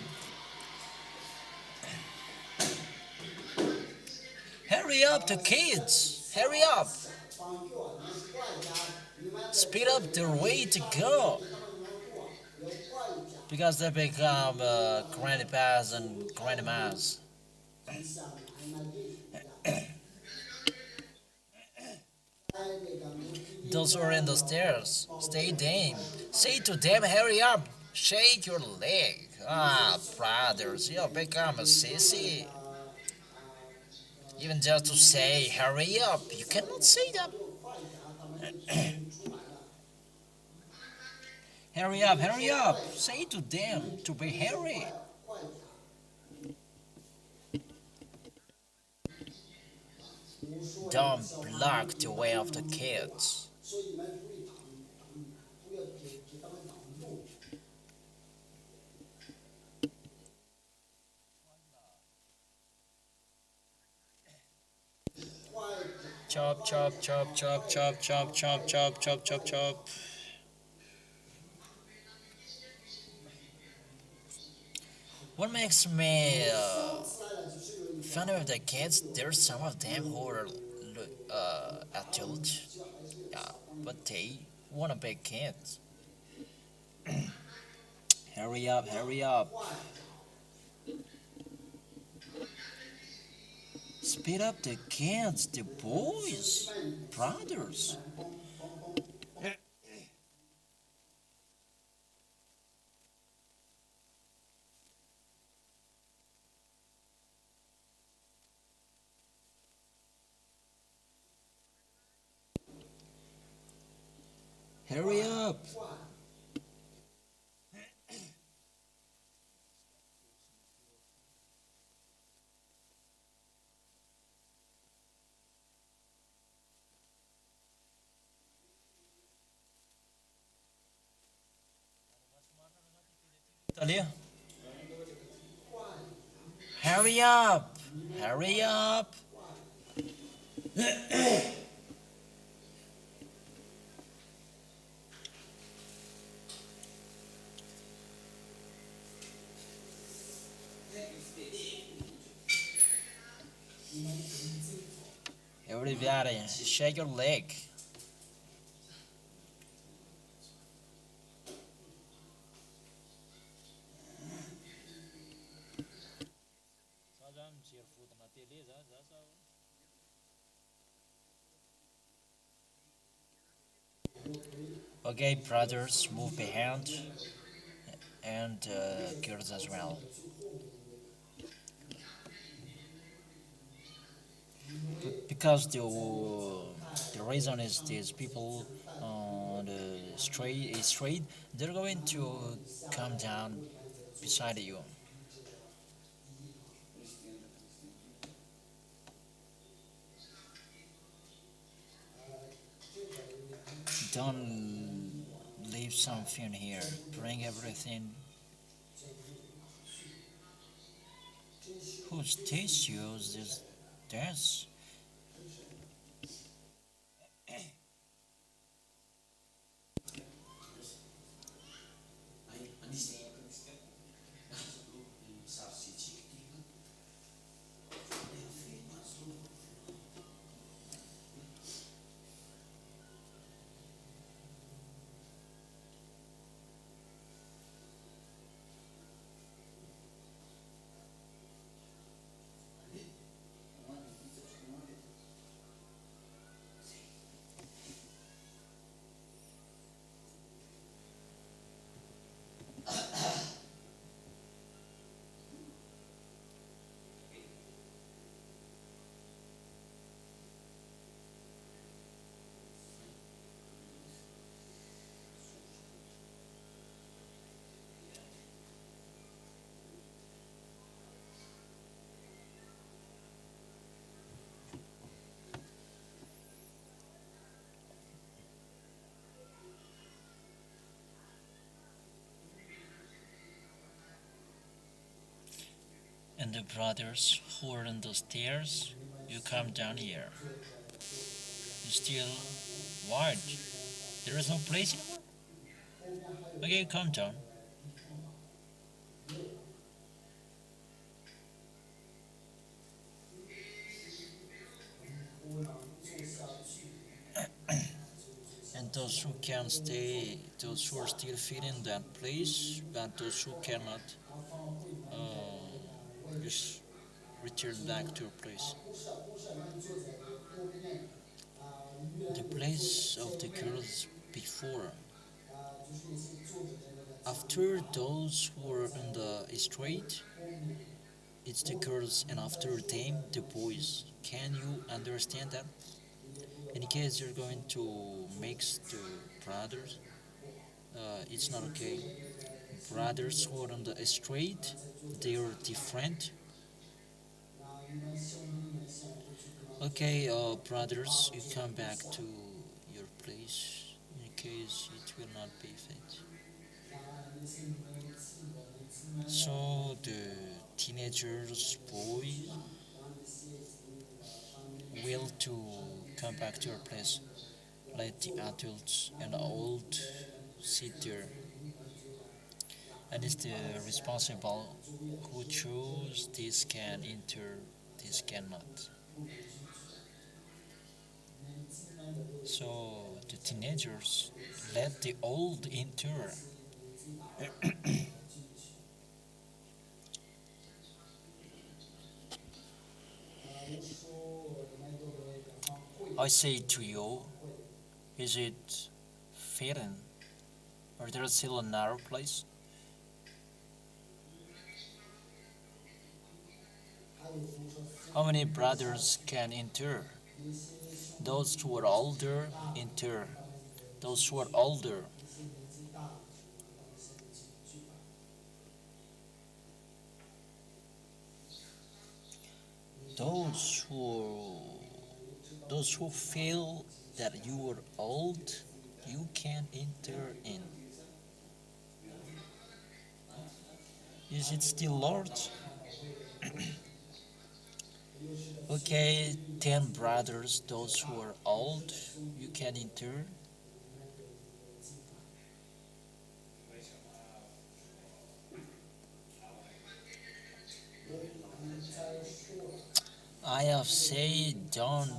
Hurry up, the kids. Hurry up. Speed up their way to go. Because they become grandpas and grandmas. Those who are in the stairs, stay them. Say to them, hurry up. Shake your leg. Ah, brothers, you become a sissy. Even just to say, hurry up, you cannot say that. Hurry up, hurry up. Say to them to be hurry. Don't block the way of the kids. Chop, chop, chop, chop, chop, chop, chop, chop, chop, chop, chop. What makes me funny with the kids, there's some of them who are adult, but they want to be kids. Hurry up, hurry up. Speed up the kids, the boys, brothers. Hurry up. Talia? Hurry up. Hurry up. Everybody, shake your leg. Okay, brothers, move behind, and girls as well. Because the reason is these people on the street, they're going to come down beside you. Don't leave something here. Bring everything. Who's teach you this dance? And the brothers who are on the stairs, you come down here. You still watch. There is no place anymore? Okay, calm down. And those who can stay, those who are still feeling that place, but those who cannot, just return back to your place. The place of the girls before. After those who were in the street, it's the girls, and after them, the boys. Can you understand that? In case you're going to mix the brothers, it's not okay. Brothers who are on the street, they are different. Okay, brothers, you come back to your place in case it will not be fit. So the teenagers, boys, will to come back to your place. Let the adults and old sit there. And it's the responsible who choose this can enter, this cannot. So the teenagers let the old enter. I say to you, is it fitting, or there is still a narrow place? How many brothers can enter? Those who are older enter. Those who are older. Those who feel that you are old, you can enter in. Is it still Lord? Okay, 10 brothers, those who are old, you can enter. I have said don't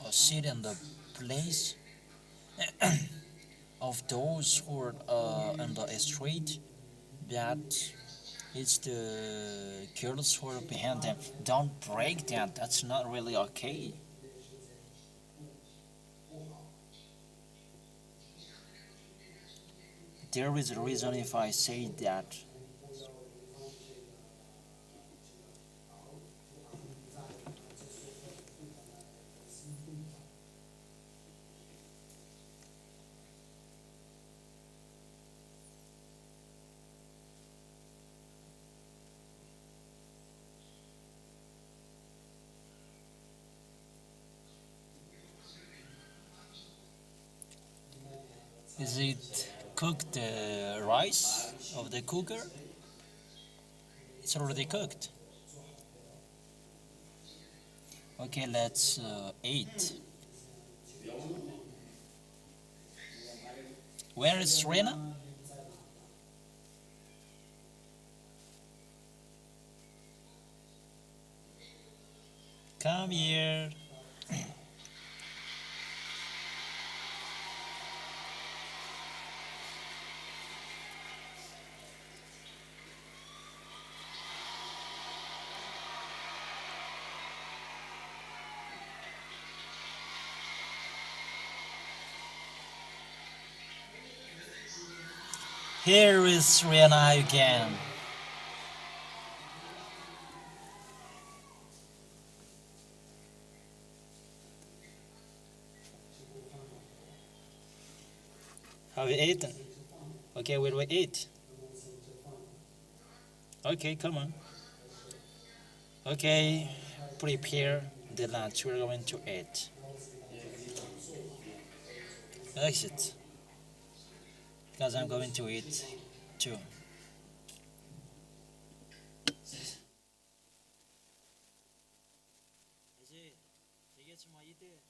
sit in the place of those who are on the street, but it's the girls who are behind them. Don't break that. That's not really okay. There is a reason if I say that. Is it cooked the rice of the cooker? It's already cooked. Okay, let's eat. Where is Serena? Come here. Here is Serena again. Have you eaten? Okay, where do we eat? Okay, come on. Okay, prepare the lunch we're going to eat. Exit. Because I'm going to eat too. 이제 되게 좀 이때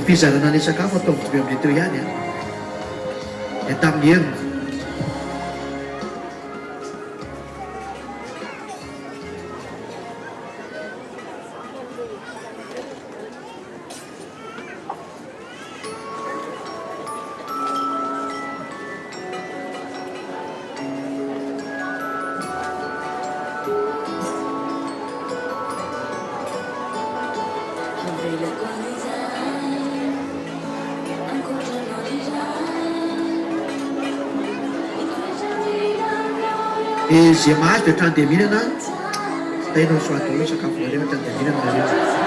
Fizarana ny sakafo atao mitovy amin'ny teo ihany a tamin'ny heriny izay mahazo dia hatrany dia mihinana tainao soatao hoe sakafonareo hatrany dia mihinana nareo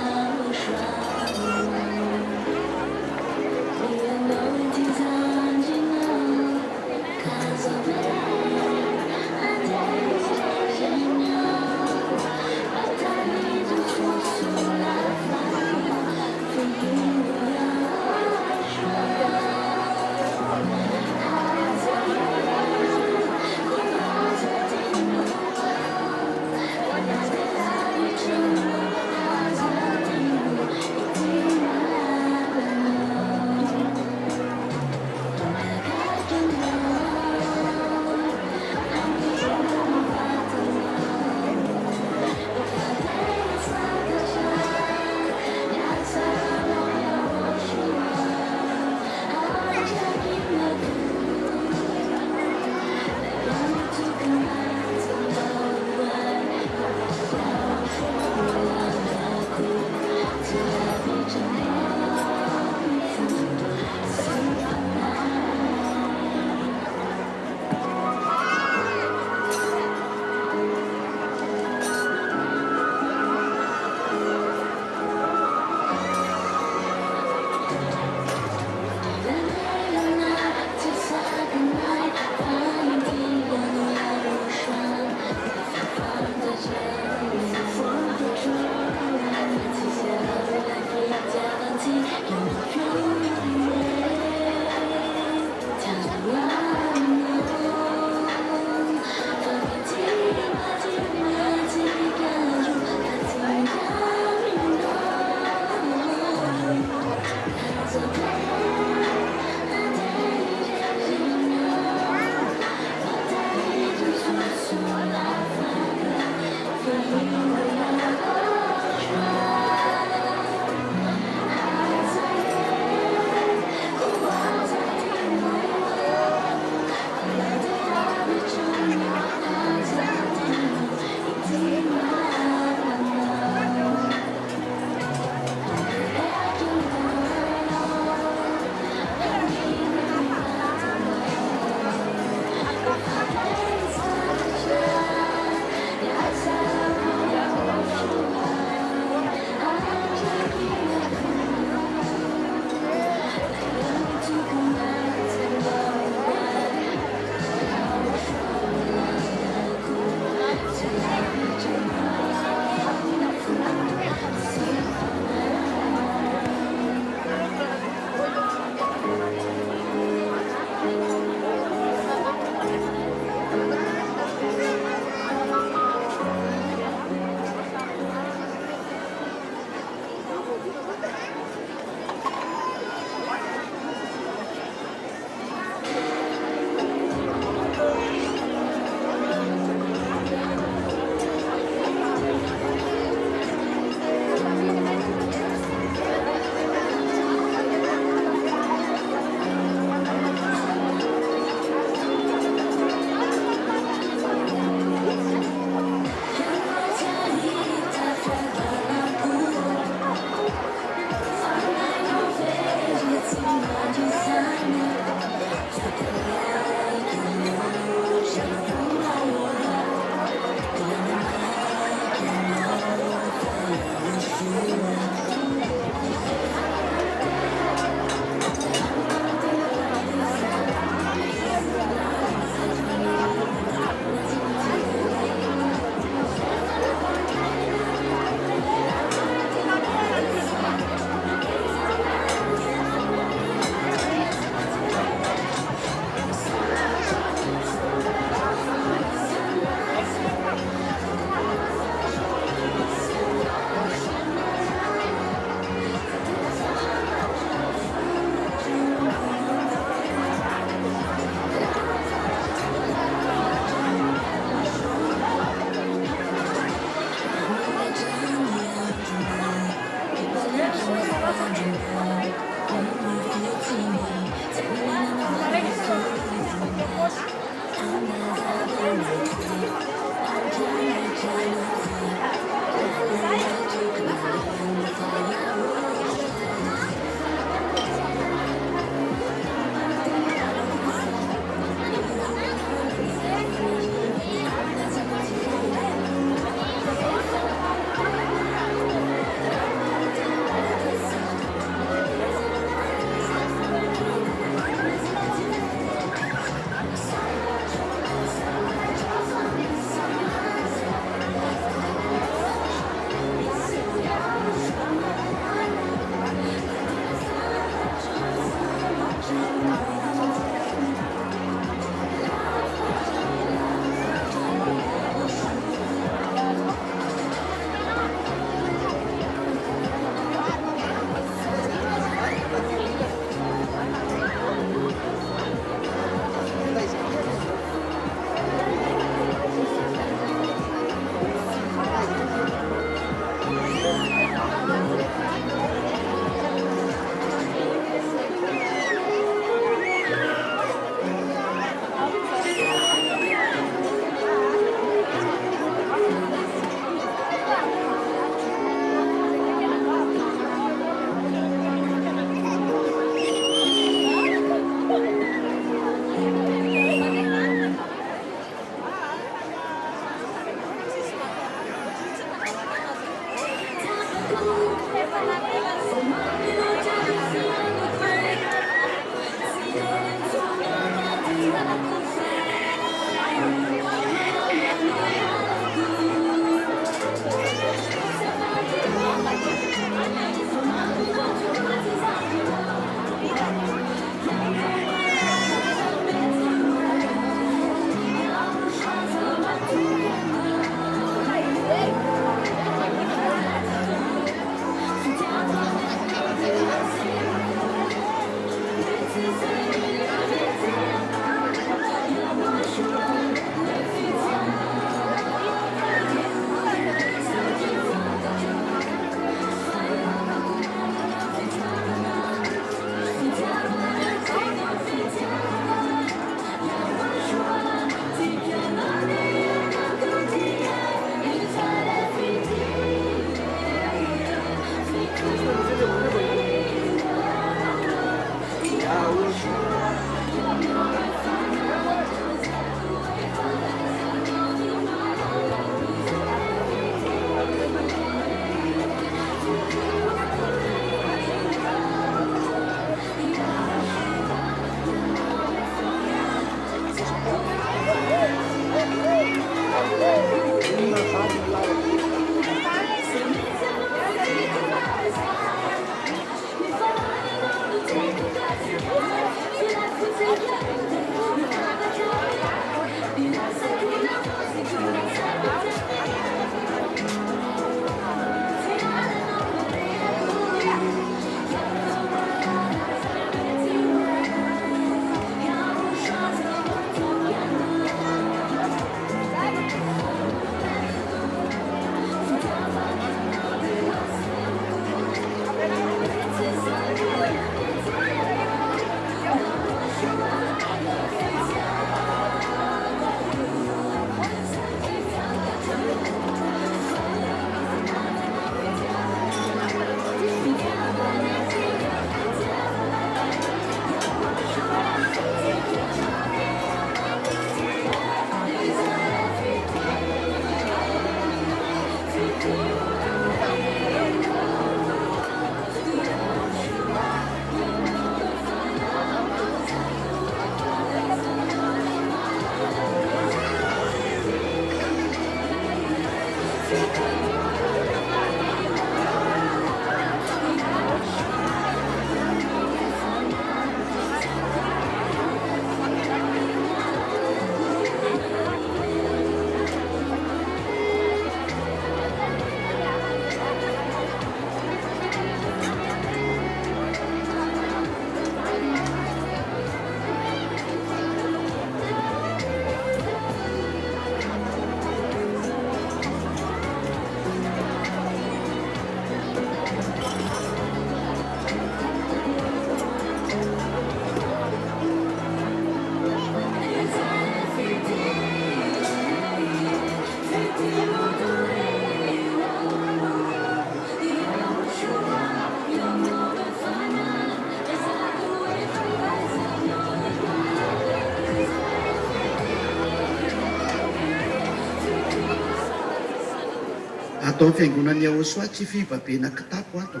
Atao fiangonan'ny Yahoshua tsy fibabena kitapo ato.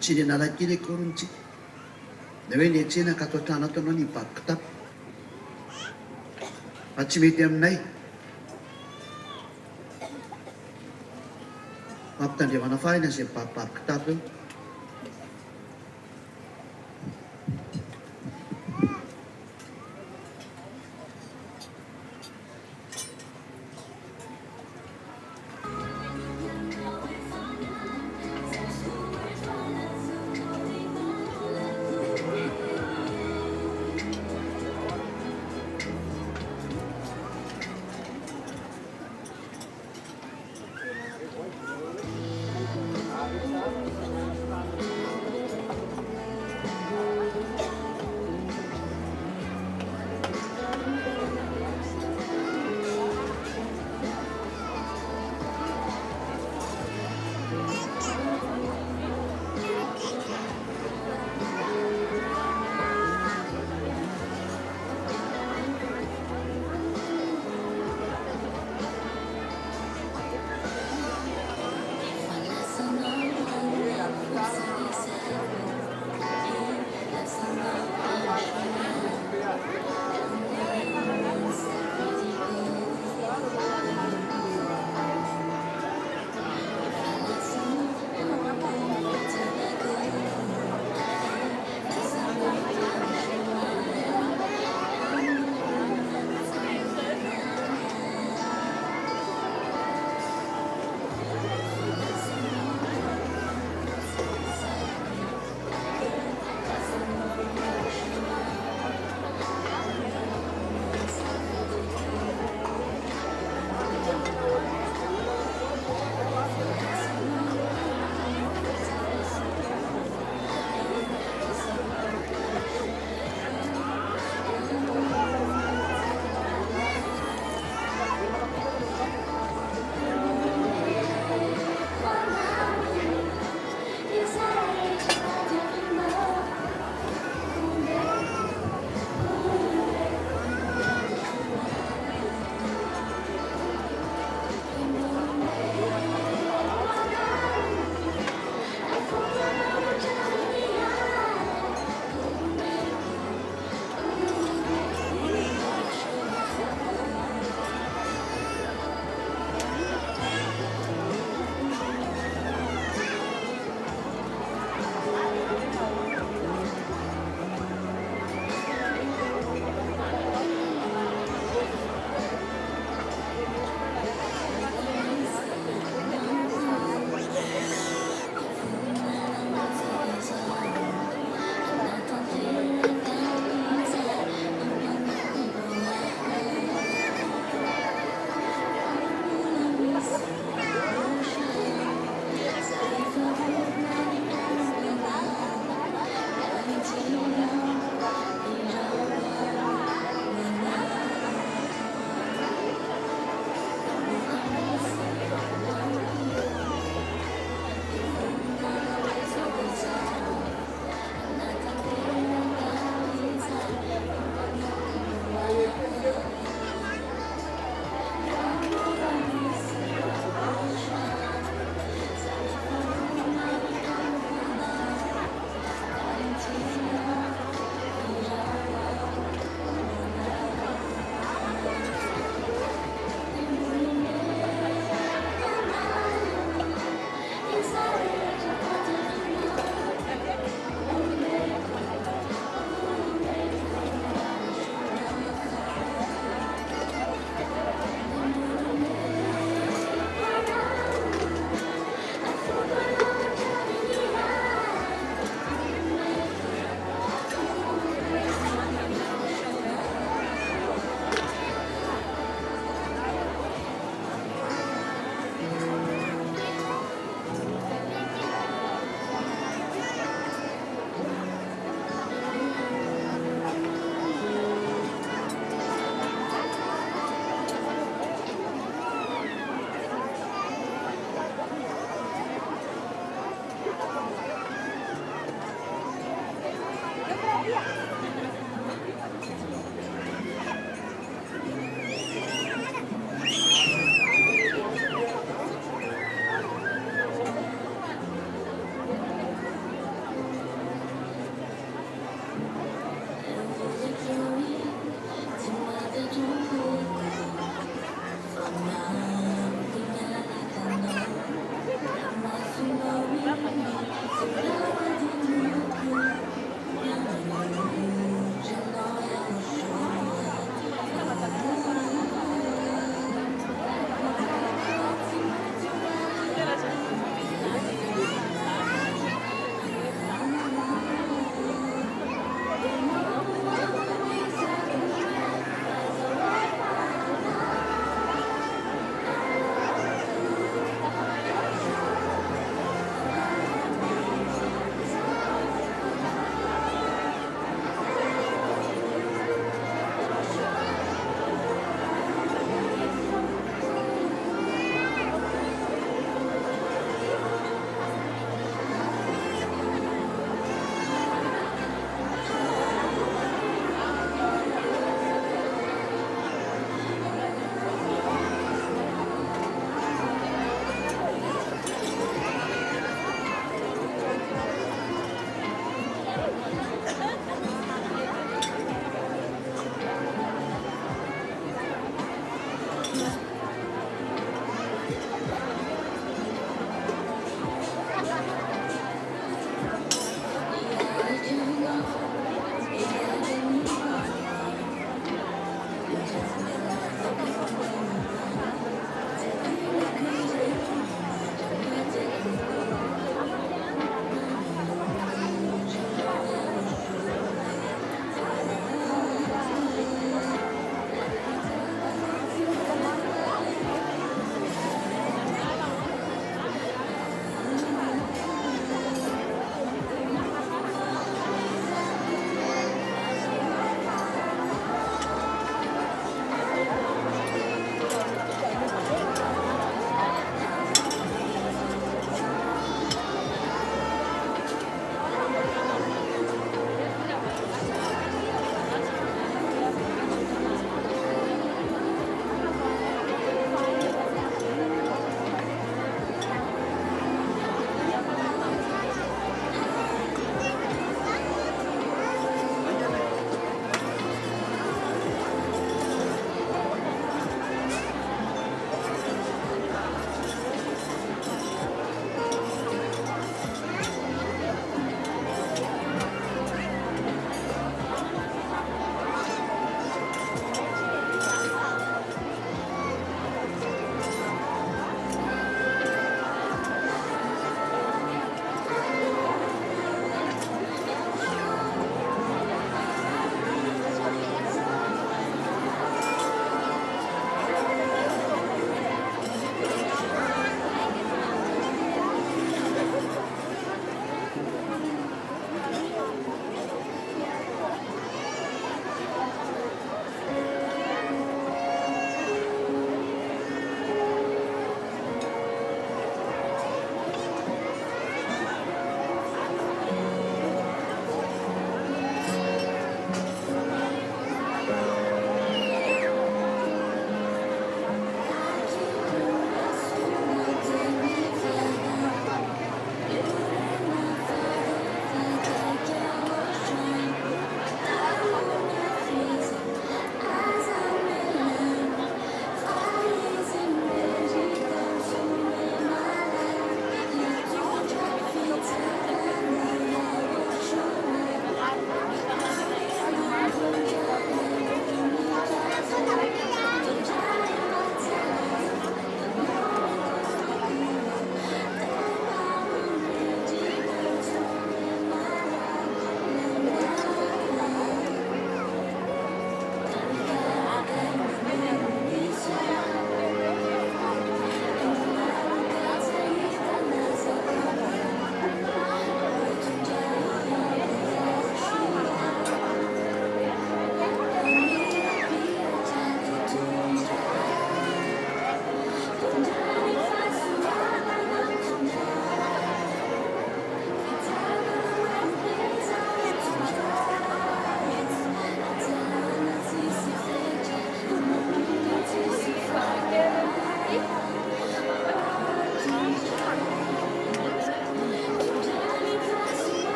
Tsy ny analakely akorontsika. Na hoe niantsena ka ato an-trano ato anao nibaby kitapo. Fa tsy mety aminay. Mampitandremana farina izay mibabibaby kitapo eo.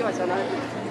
ましたね。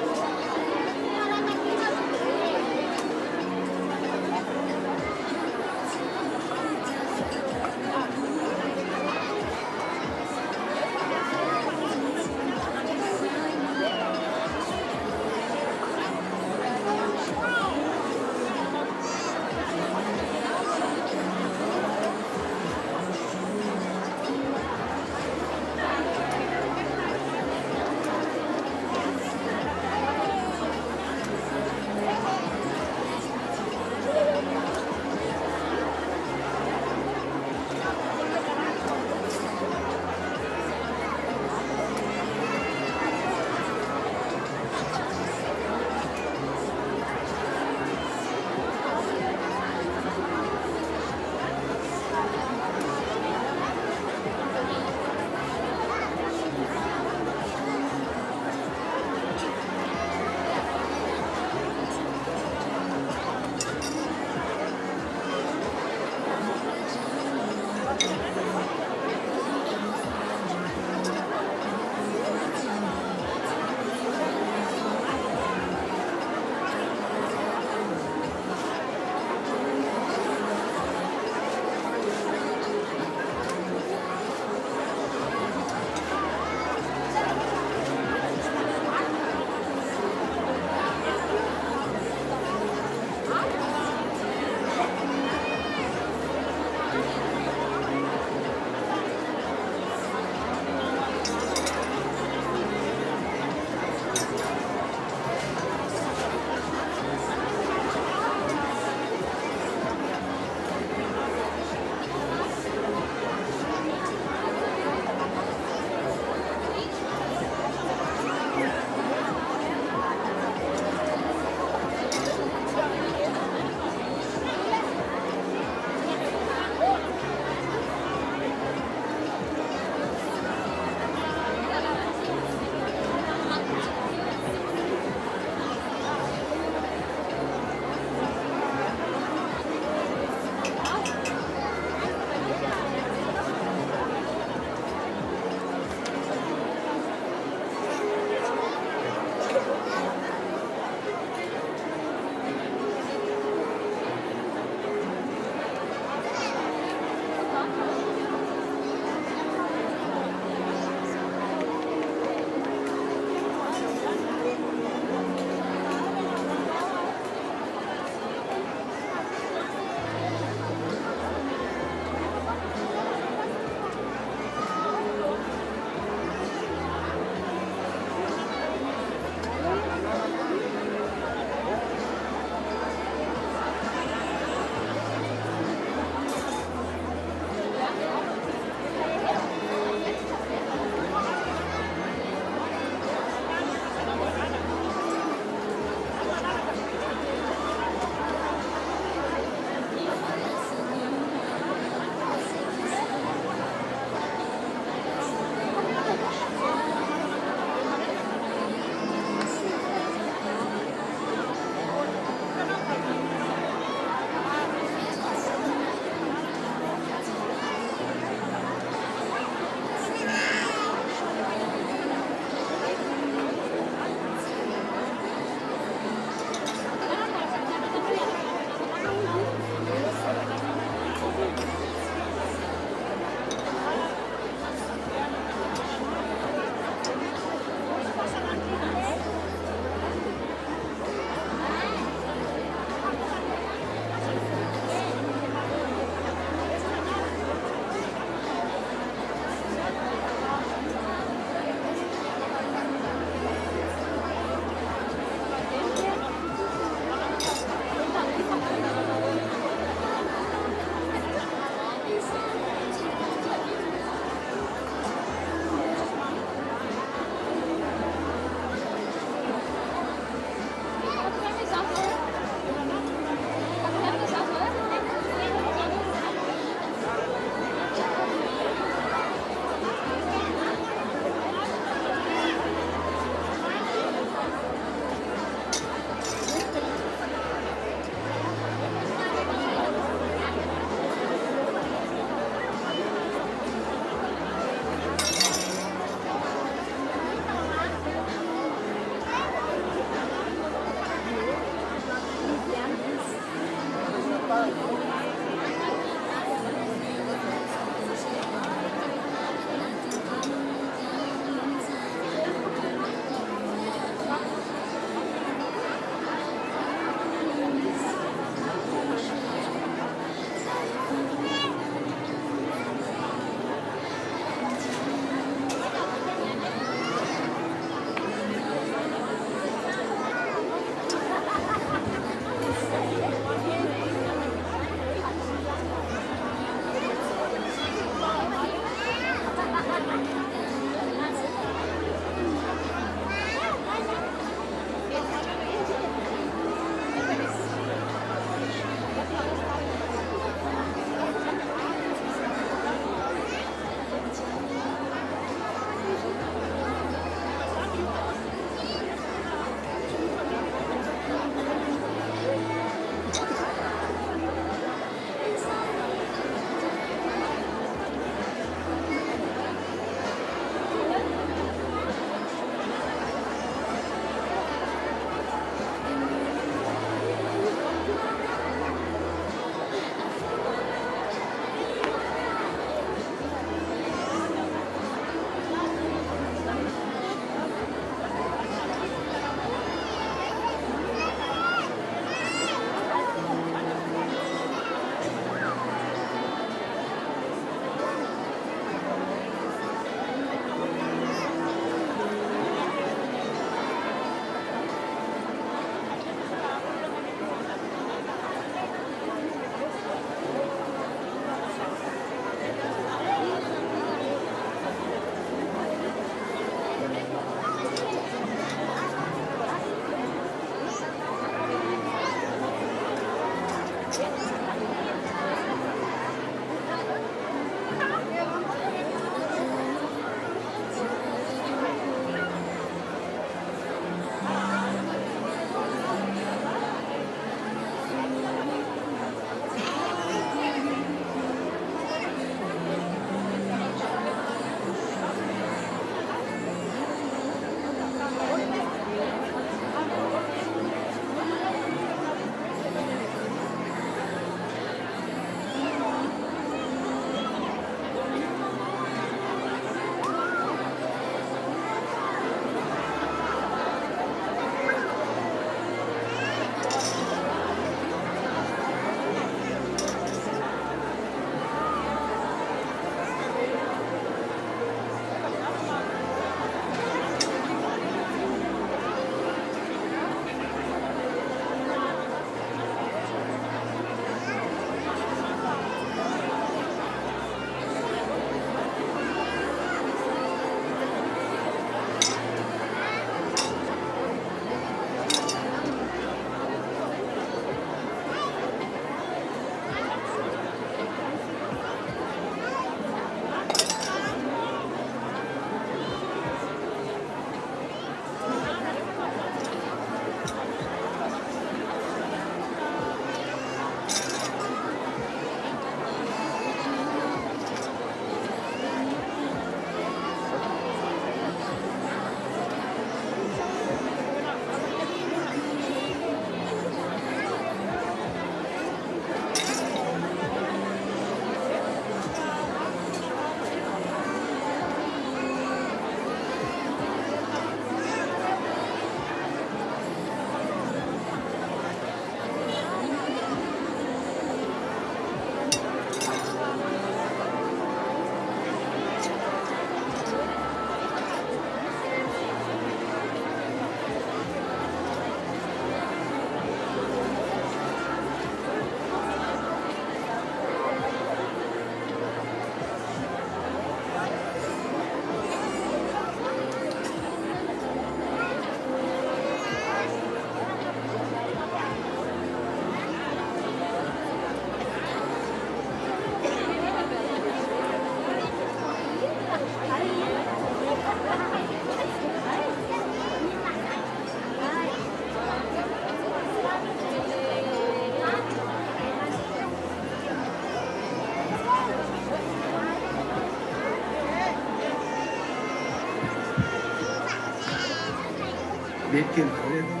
mety kely vao ianao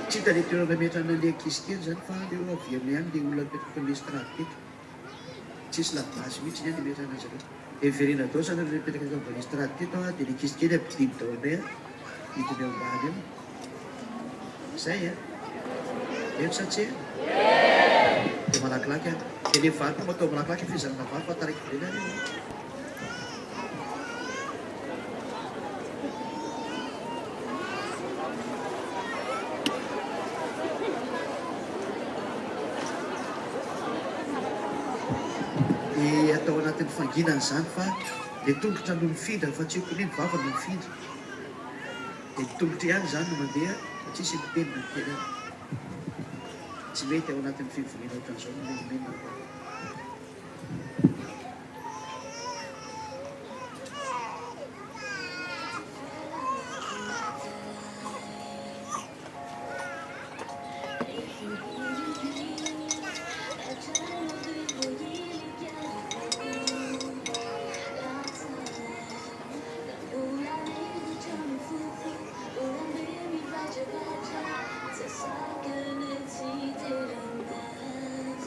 tsy hitany toerana mety anale ankizy kely zany fa leo avy amin'ny any le olona mipetraka amin'ny estrady teto tsisy labasy mihitsy ny any mety anazy ireo everena dao zany le mipetraka amin'ny estrady teto a dia le ankizy kely ampidimy dao anay a hitiny ao ambany eo zay a eo sa tsy dia malakilaky a dia le vato matao malakilaky fizanana vavy fa taraiky vilena reo dia atao anatin'ny fanginana zany fa le tongotra no mifindra fa tsy hokony ny vava no mifindra dia ny tongotra ihany zany no mandeha fa tsisy mitenina tena tsy mety ao anatin'ny fivoriana ohatran'izao no menimena Sakın etsi terenmez,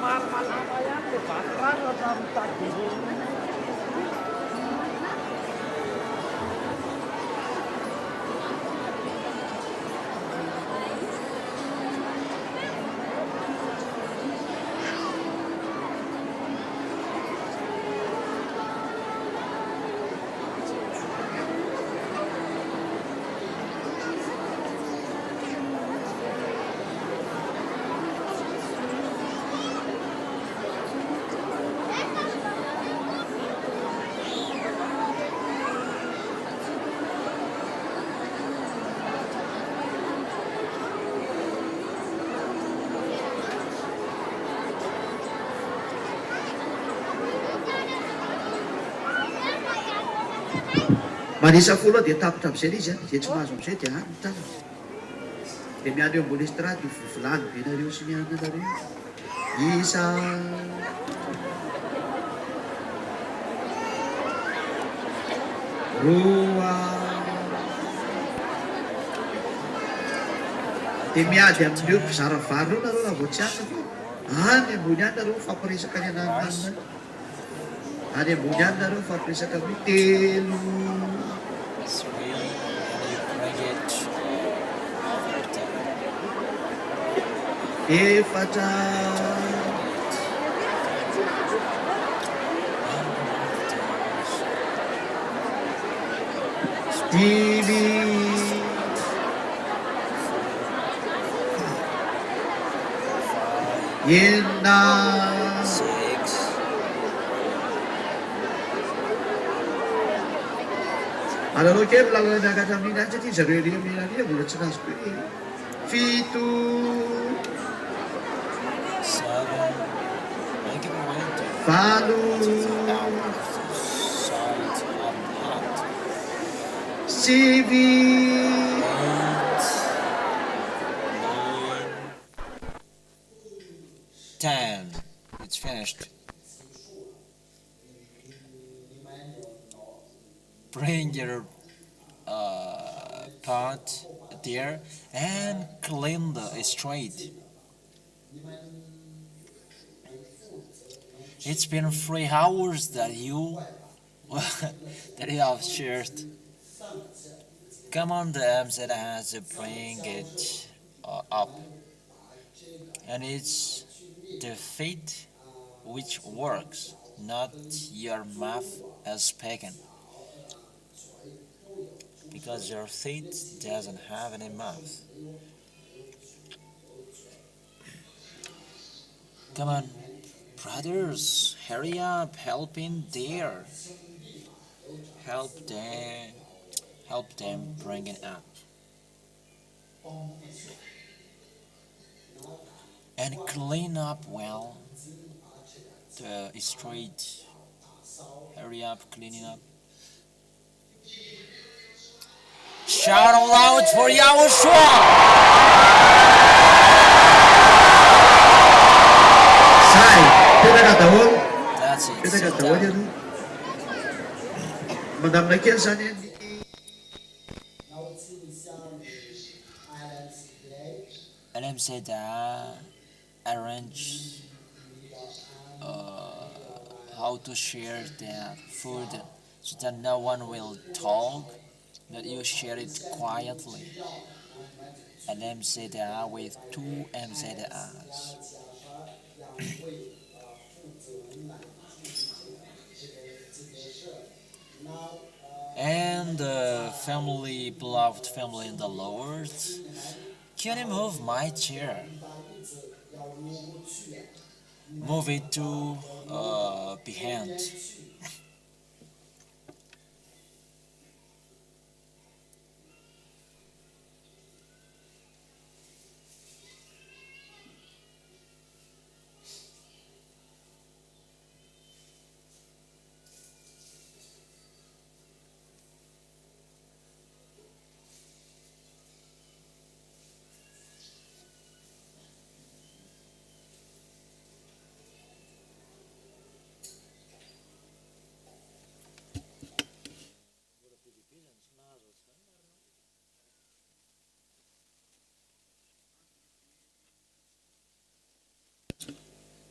somary malama ihany le vaky rano atao mitady. Manisa folo dia tapitra amin'izay izy a, izay tsy mahazo amin'izay dia any mitana. Dia miano eo ambony estrady io vilany be nareo sy miana nareo. Isa roa dia miady amin'ireo mpizara vary reo nareo raha vao tsy ana fa any ambony any nareo fampiresaka ny anananina. Any ambony any nareo fampiresaka amin'ny telo. Efatra dimy enina alalao kely lalana miakatra amin'iny any satria zareo lia milalia mbola tsy nazoko hoe fito valo sivy 10. It's finished. Bring your pot there and clean the street. It's been 3 hours that you that you have shared. Come on, the MZ has to bring it up, and it's the faith which works, not your mouth as spoken, because your faith doesn't have any mouth. Come on, brothers, hurry up, help in there. Help them bring it up. And clean up well the street. Hurry up, cleaning up. Shout aloud for Yahushua! Sai, petraka daholo. That's it. Petraka Sit daholo down. ianao. Mandamina kely zany any. Adam said arrange how to share the food so that no one will talk, that you share it quietly. Adam said with 2 MZAs. And the family, beloved family in the Lord, can you move my chair? Move it to behind.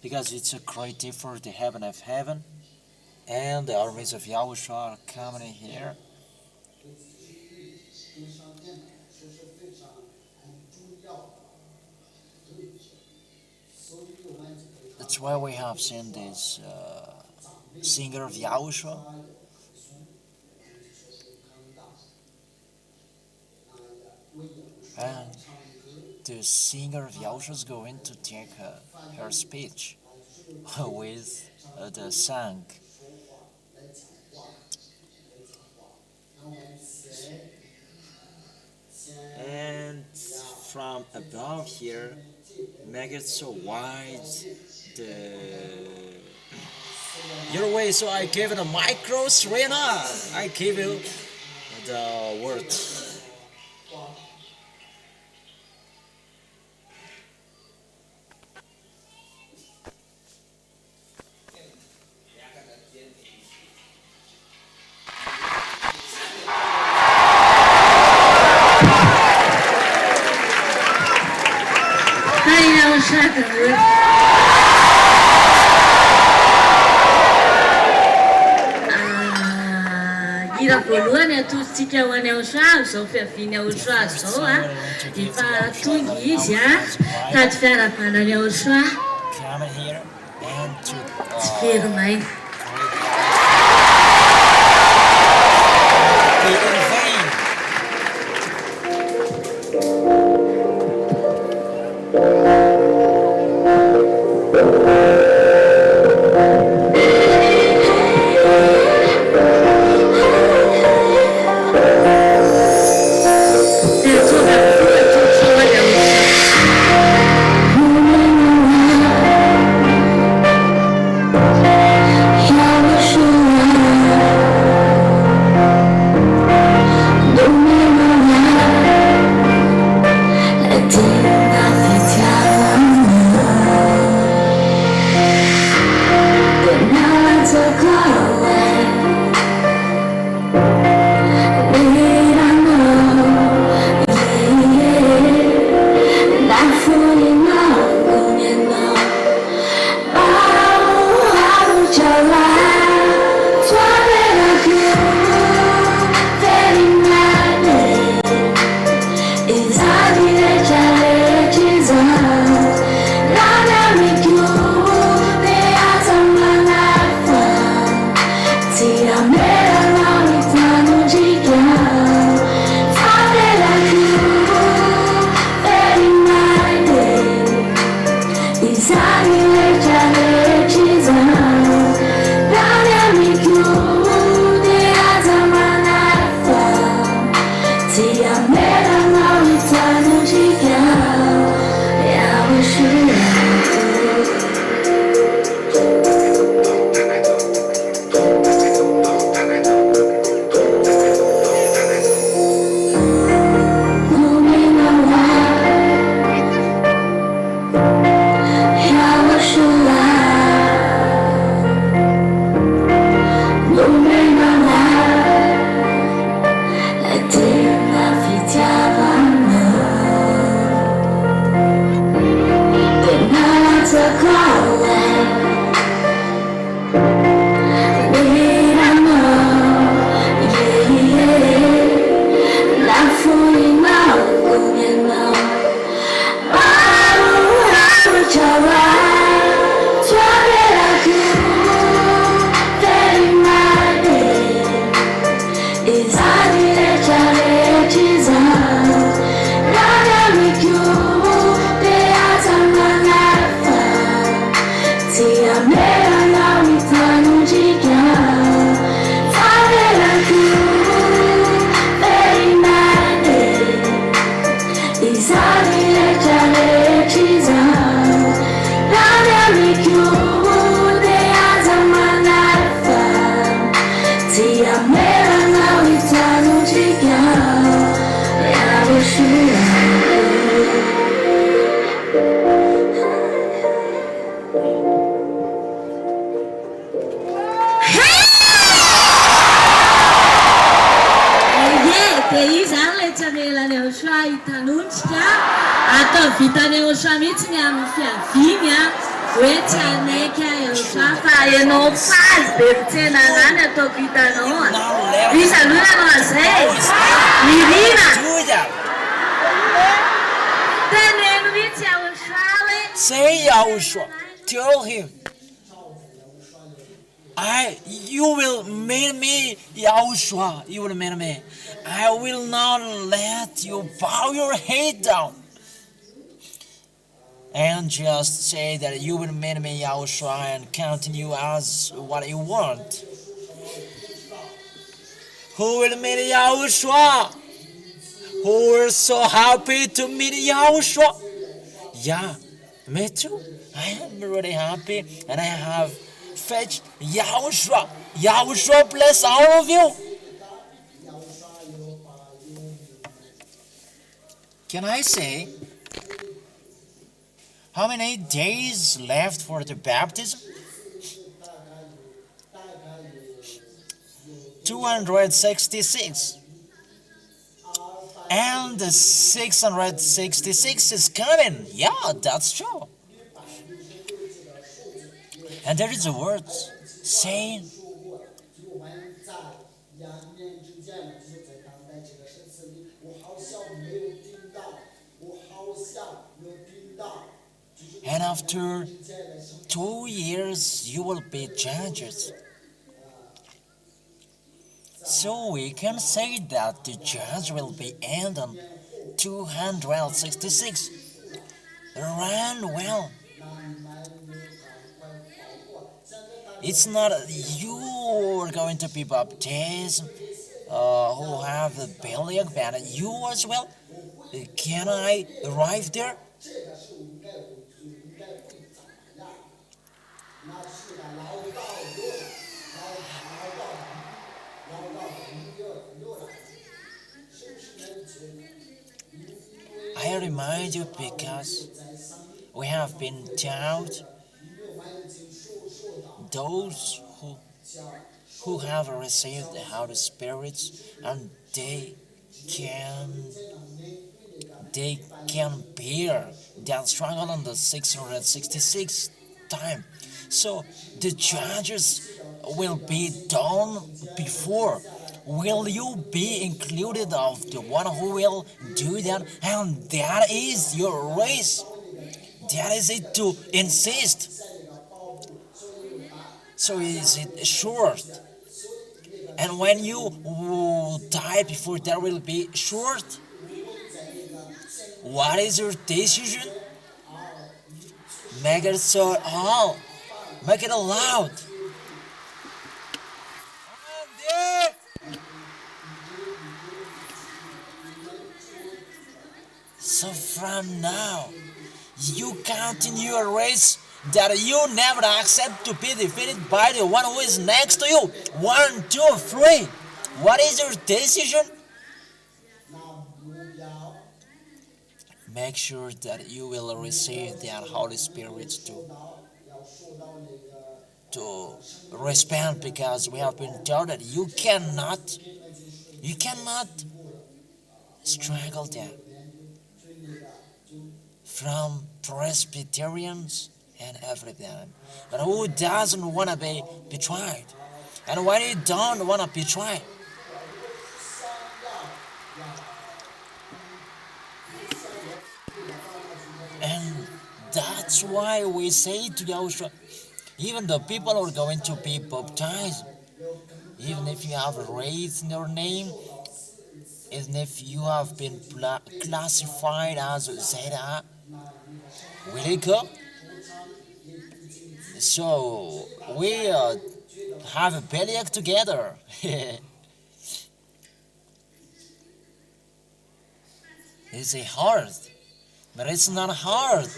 because it's a great day for the heaven of heaven, and the armies of Yahushua are coming here. That's why we have seen this singer of Yahushua. And the singer of Yahushua is going to take her speech with the song. And from above here, make it so wide. Your way, so I gave it a micro, Serena. I gave you the word. Voalohany atositsika ho any Yahoshua izao fiaviany Yahoshua zao efa tonga izy tady fiarabanany Yahoshua tsy very maina. Yahoshua hitanontsika atao vitany Yahoshua mihitsy ny amin'ny fiaviany Wechane kaya shafa ye no pas betena nana tokita no. Now let Bisa lula no say. Nirina. do that. Then we tell Shawe. Say Yahushua. Tell him. You will make me Yahushua. You will make me. I will not let you bow your head down. And just say that you will make me Yahushua and continue as what you want. Who will meet Yahushua? Who is so happy to meet Yahushua? Yeah, me too. I am really happy and I have fetched Yahushua. Yahushua bless all of you. Can I say how many days left for the baptism? 266. And the 666 is coming. Yeah, that's true. And there is a word saying, and after 2 years you will be judges. So we can say that the judge will be end on 266. Run well. It's not you are going to be baptized who have the belly of but you as well. Can I arrive there? I remind you because we have been taught those who have received the Holy Spirit and they can bear that struggle on the 666 time. So the judges will be done before. Will you be included of the one who will do that? And that is your race. That is it to insist. So is it short? And when you die before that will be short? What is your decision? Make it so all. Make it loud. So from now, you continue a race that you never accept to be defeated by the one who is next to you. 1, 2, 3. What is your decision? Make sure that you will receive that Holy Spirit to respond, because we have been told that you cannot struggle that from Presbyterians and everything. But who doesn't want to be betrayed? And when you don't want to be betrayed, and that's why we say to Yahushua, even the people who are going to be baptized, even if you have raised in your name, even if you have been classified as ZHYAHH, will you come? So we have a bellyache together. It's a hard, but it's not hard.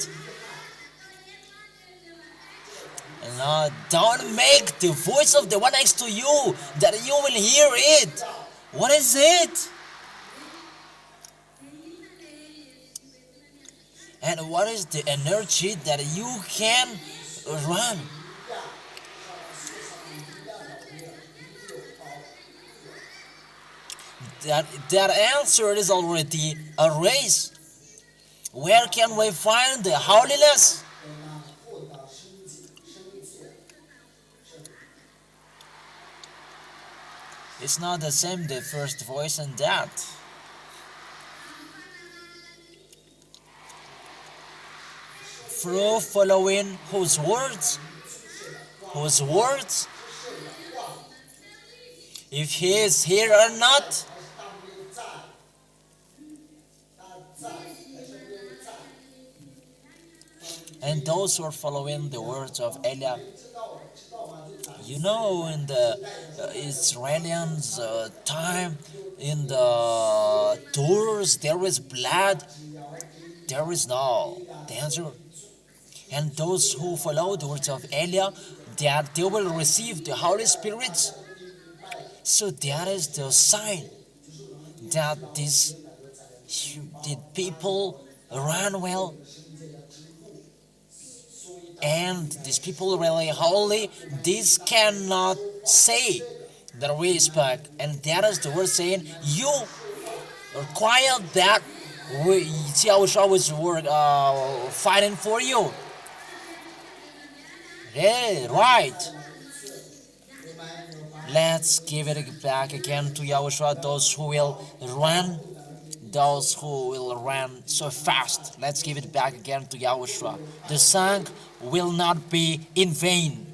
Don't make the voice of the one next to you that you will hear it. What is it? And what is the energy that you can run? That answer is already a race. Where can we find the holiness? It's not the same, the first voice and that. Through following whose words? Whose words? If he is here or not? And those who are following the words of Eliah, you know, in the Israelians' time, in the tours, there is blood, there is no danger. And those who follow the words of Eliah, that they will receive the Holy Spirit. So that is the sign that the people run well, and these people really holy. This cannot say that we speak, and that is the word saying you require that Yahushua was fighting for you. Yeah, right. Let's give it back again to Yahushua. Those who will run so fast. Let's give it back again to Yahushua. The song will not be in vain.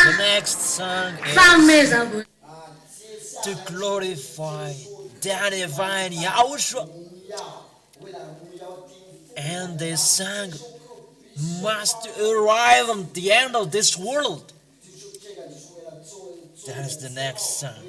The next song is to glorify the divine Yahushua. And the song must arrive at the end of this world. That is the next song.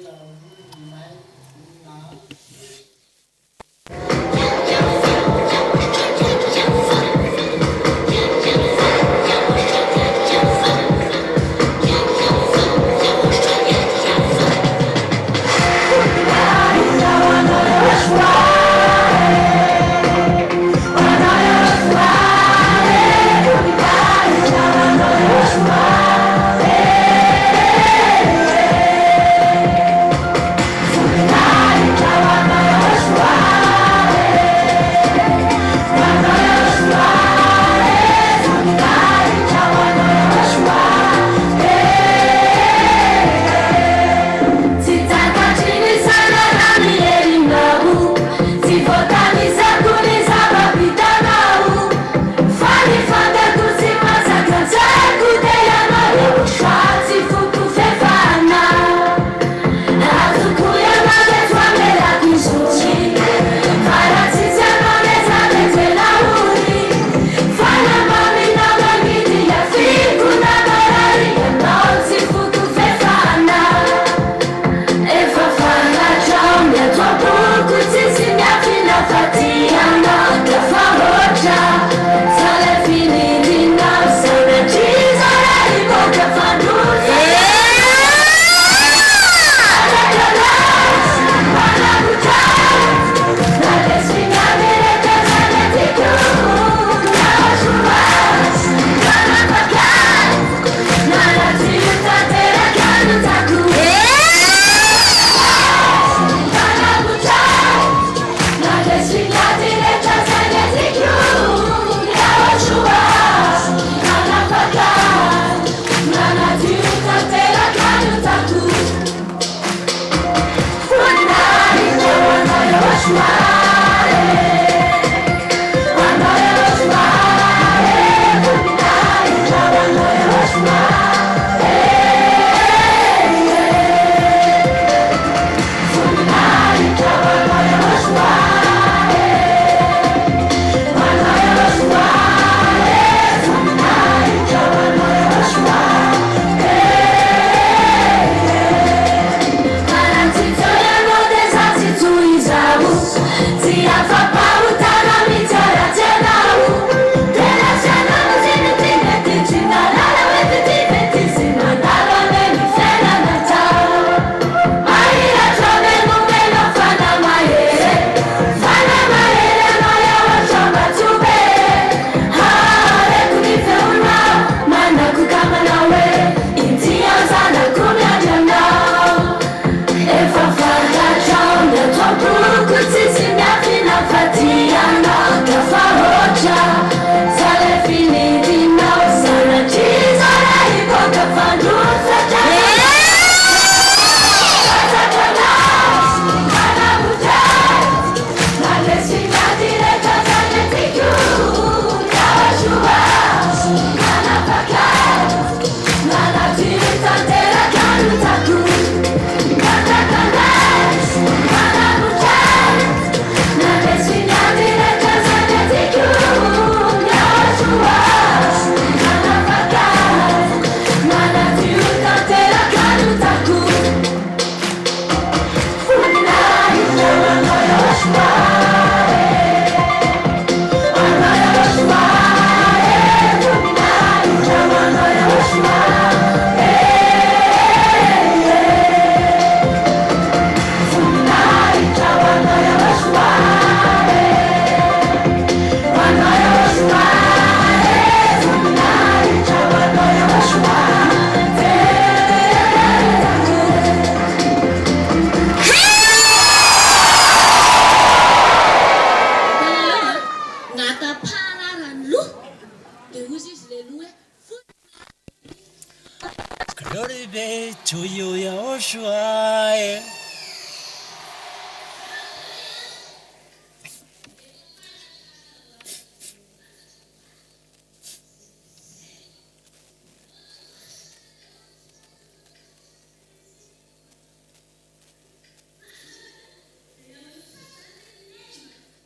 Glory be to you, Yahushua.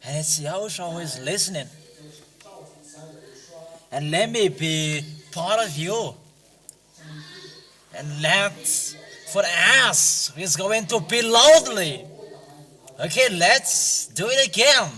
And it's Yahushua who is listening. And let me be part of you. And for us, it's going to be loudly. Okay, let's do it again.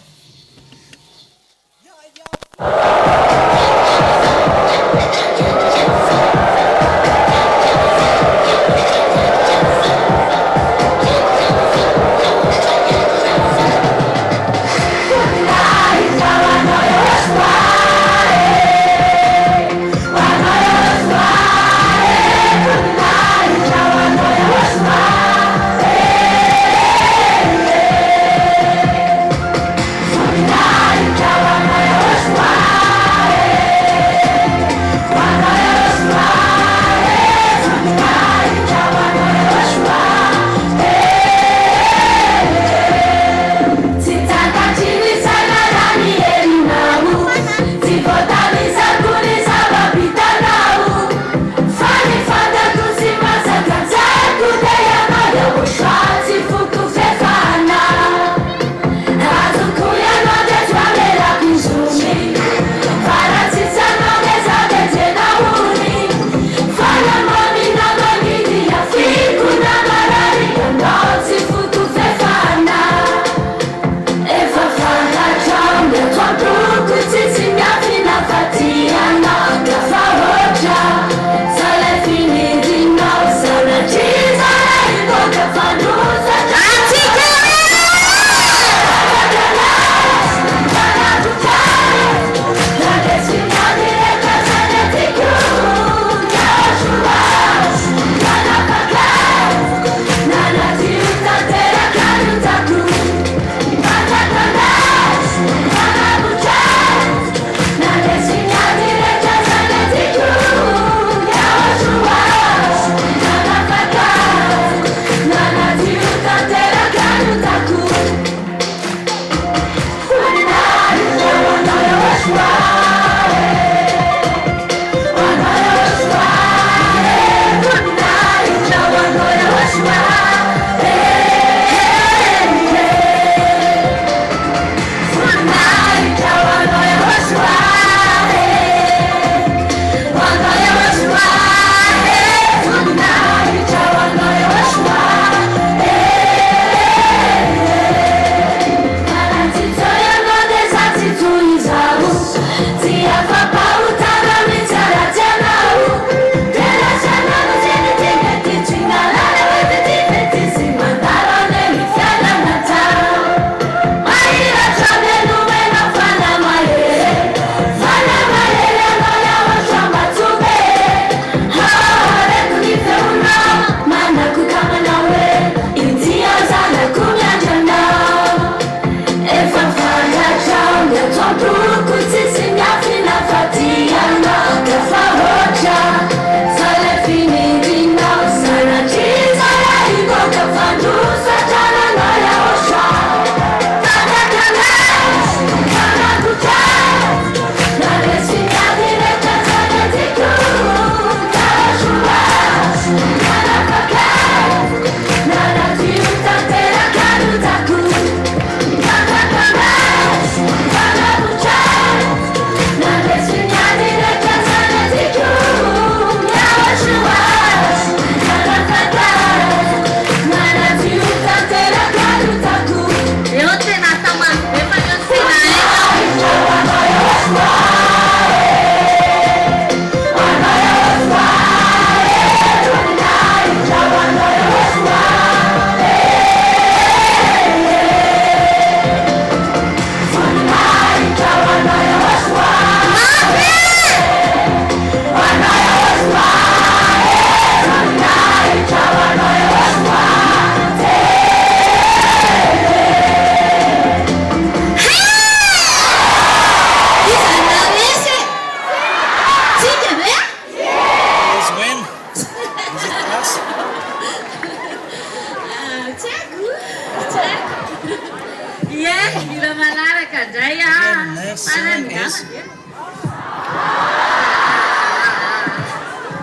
Bila malara ka jaya. Next Malam song dah. is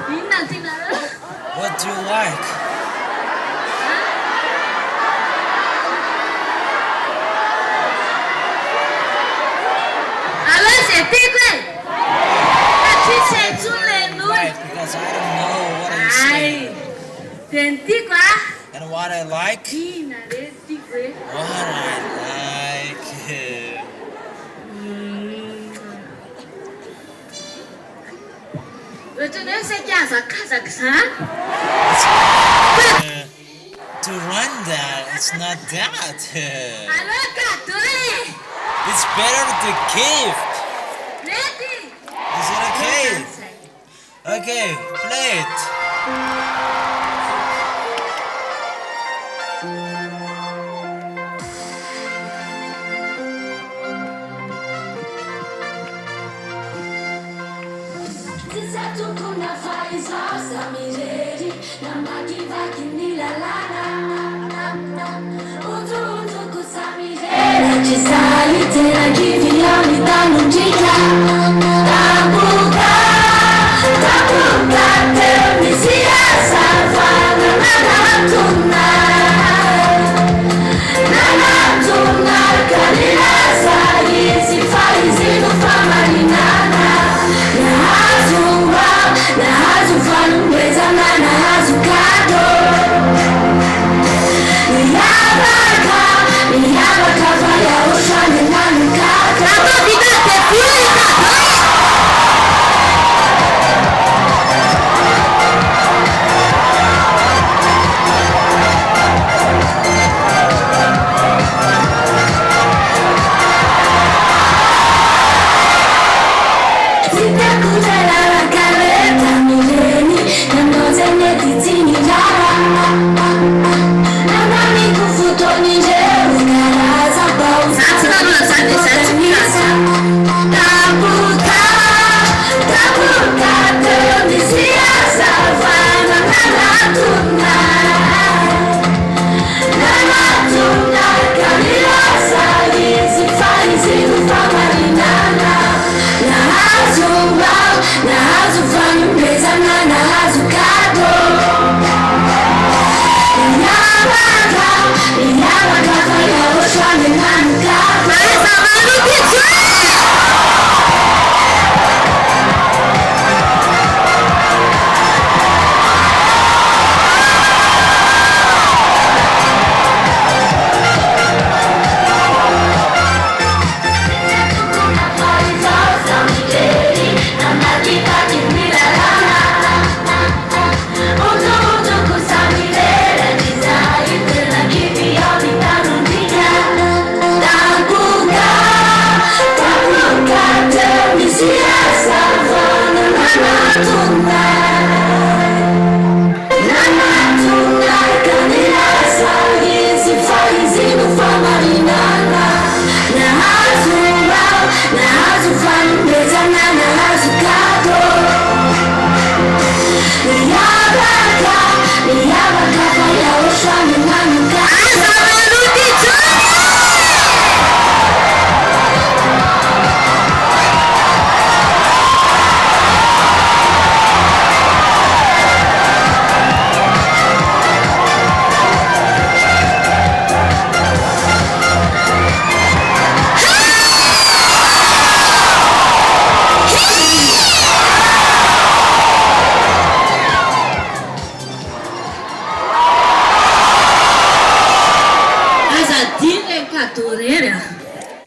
Tinggal tinggal. What Do You Like? Alo setik le. Tapi saya cule nu. Right, because I don't know what I'm saying. Tentik lah. And what I like? Ina retik le. What I like. Betul ni saya kiasa kazakhstan. To run that, it's not that. Alo katule. It's better to give. Ready. Is it okay? Okay, play it.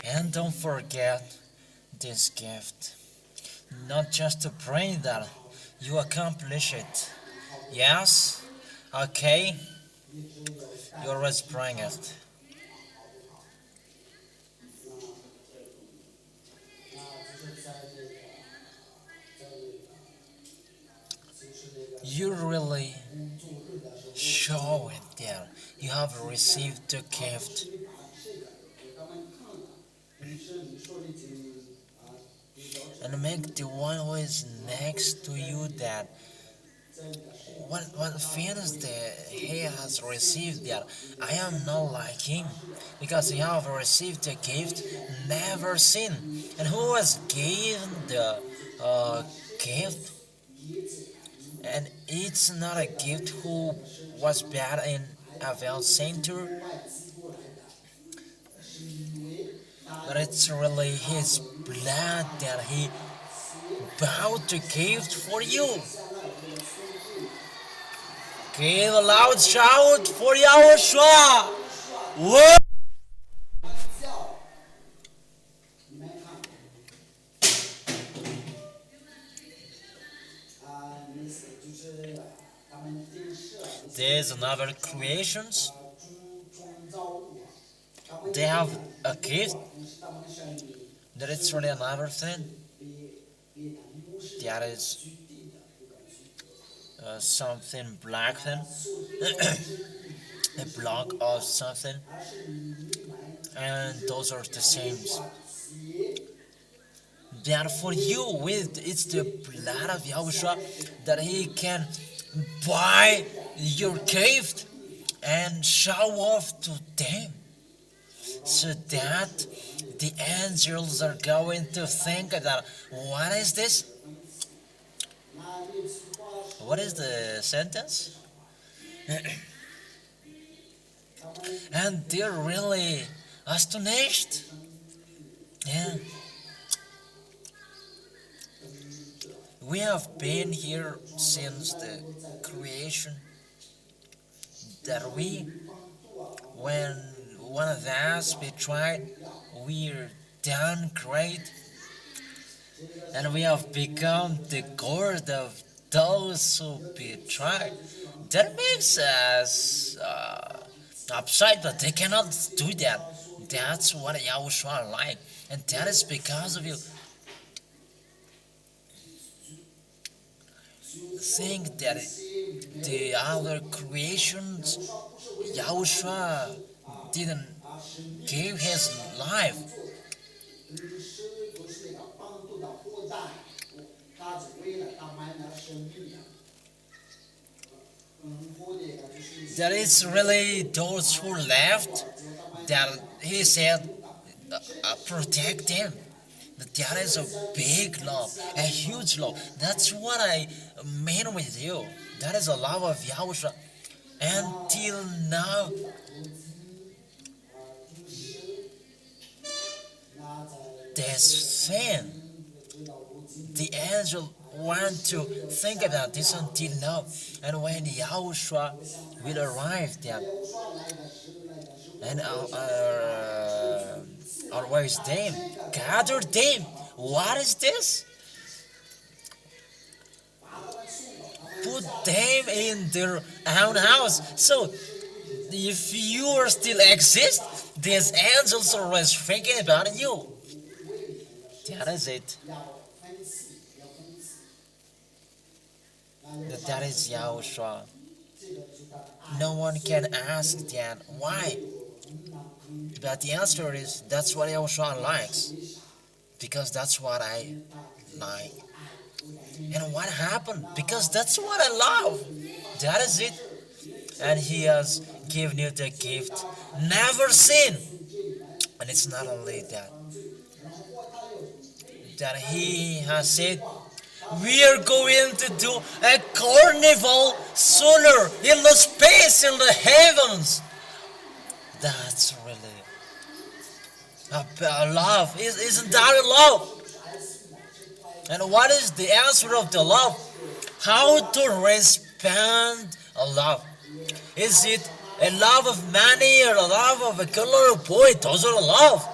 And don't forget this gift. Not just to pray that you accomplish it. Yes? Okay? You always bring it. You really show it there. You have received the gift. And make the one who is next to you that what feels that he has received that I am not like him, because he have received a gift never seen. And who has given the gift? And it's not a gift who was bad in a well center, but it's really his blood that he bought the gift for you. Give a loud shout for Yahushua! Whoa! There's another creations. They have a gift. That is really another thing. That is something black thing. A block of something. And those are the same. That for you, it's the blood of Yahushua that he can buy your gift and show off to them, so that the angels are going to think that what is this? What is the sentence? And they're really astonished. Yeah. We have been here since the creation, that when one of us betrayed, we're done great, and we have become the guard of those who betrayed. That makes us upset, but they cannot do that. That's what Yahushua like, and that is because of you. Think that the other creations, Yahushua didn't give his life. That is really those who left, that he said, protect them. But that is a big love, a huge love. That's what I mean with you. That is a love of Yahushua. Until now, this thing, the angel want to think about this until now. And when Yahushua will arrive there, and where is them? Gather them. What is this? Put them in their own house. So, if you are still exist, these angels are always thinking about you. That is it. That is Yahushua. No one can ask that. Why? But the answer is, that's what Yahushua likes. Because that's what I like. And what happened? Because that's what I love. That is it. And he has given you the gift never seen. And it's not only that. That he has said, we are going to do a carnival sooner in the space, in the heavens. That's really a love. Isn't that a love? And what is the answer of the love? How to respond a love? Is it a love of money or a love of a girl or a boy? Those are love.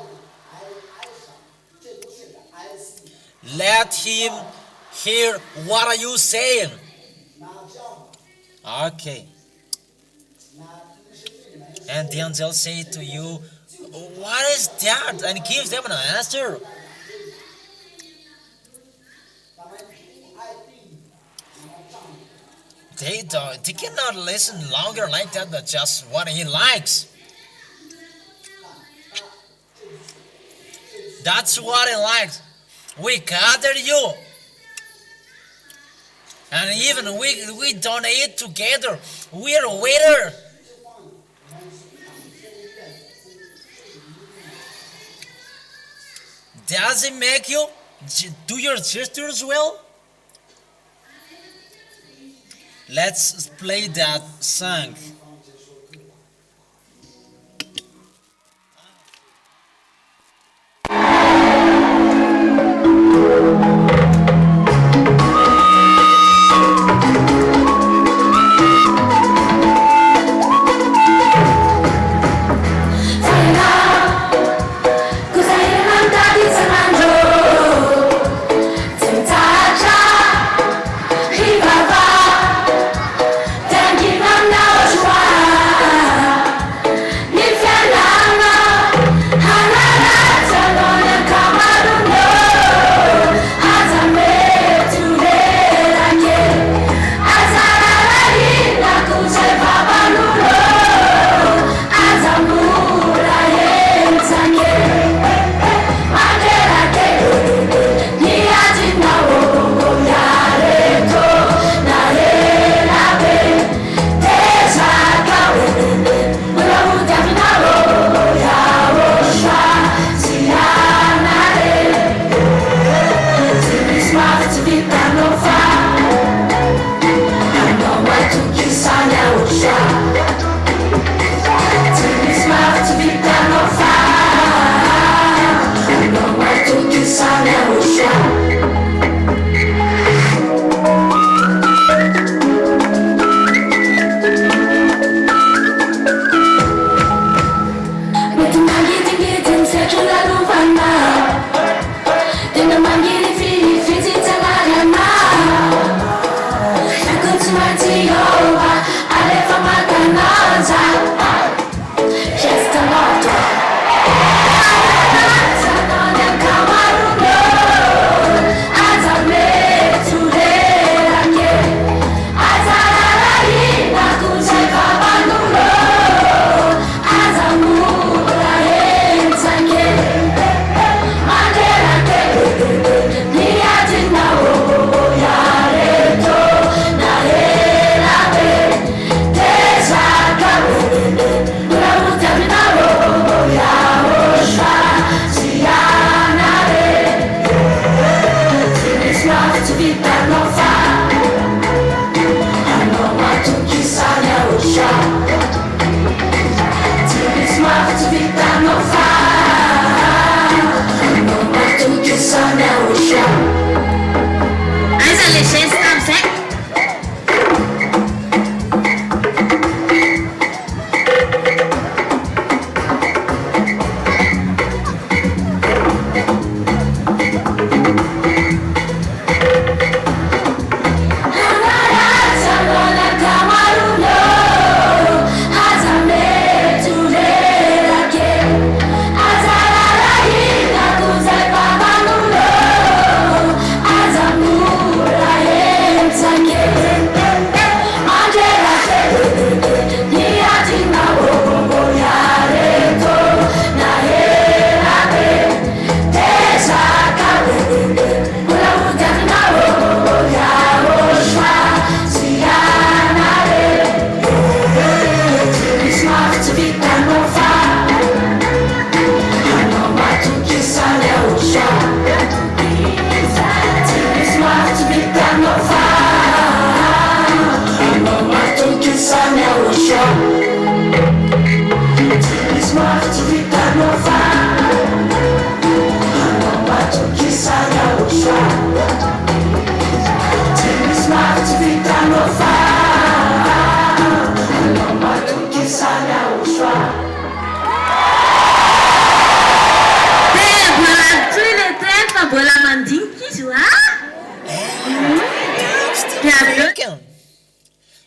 Let him hear what are you saying. Okay. And then they'll say to you, what is that? And give them an answer. They cannot listen longer like that, but just what he likes. That's what he likes. We gather you. And even we don't eat together. We're a waiter. Does it make you do your gestures well? Let's play that song.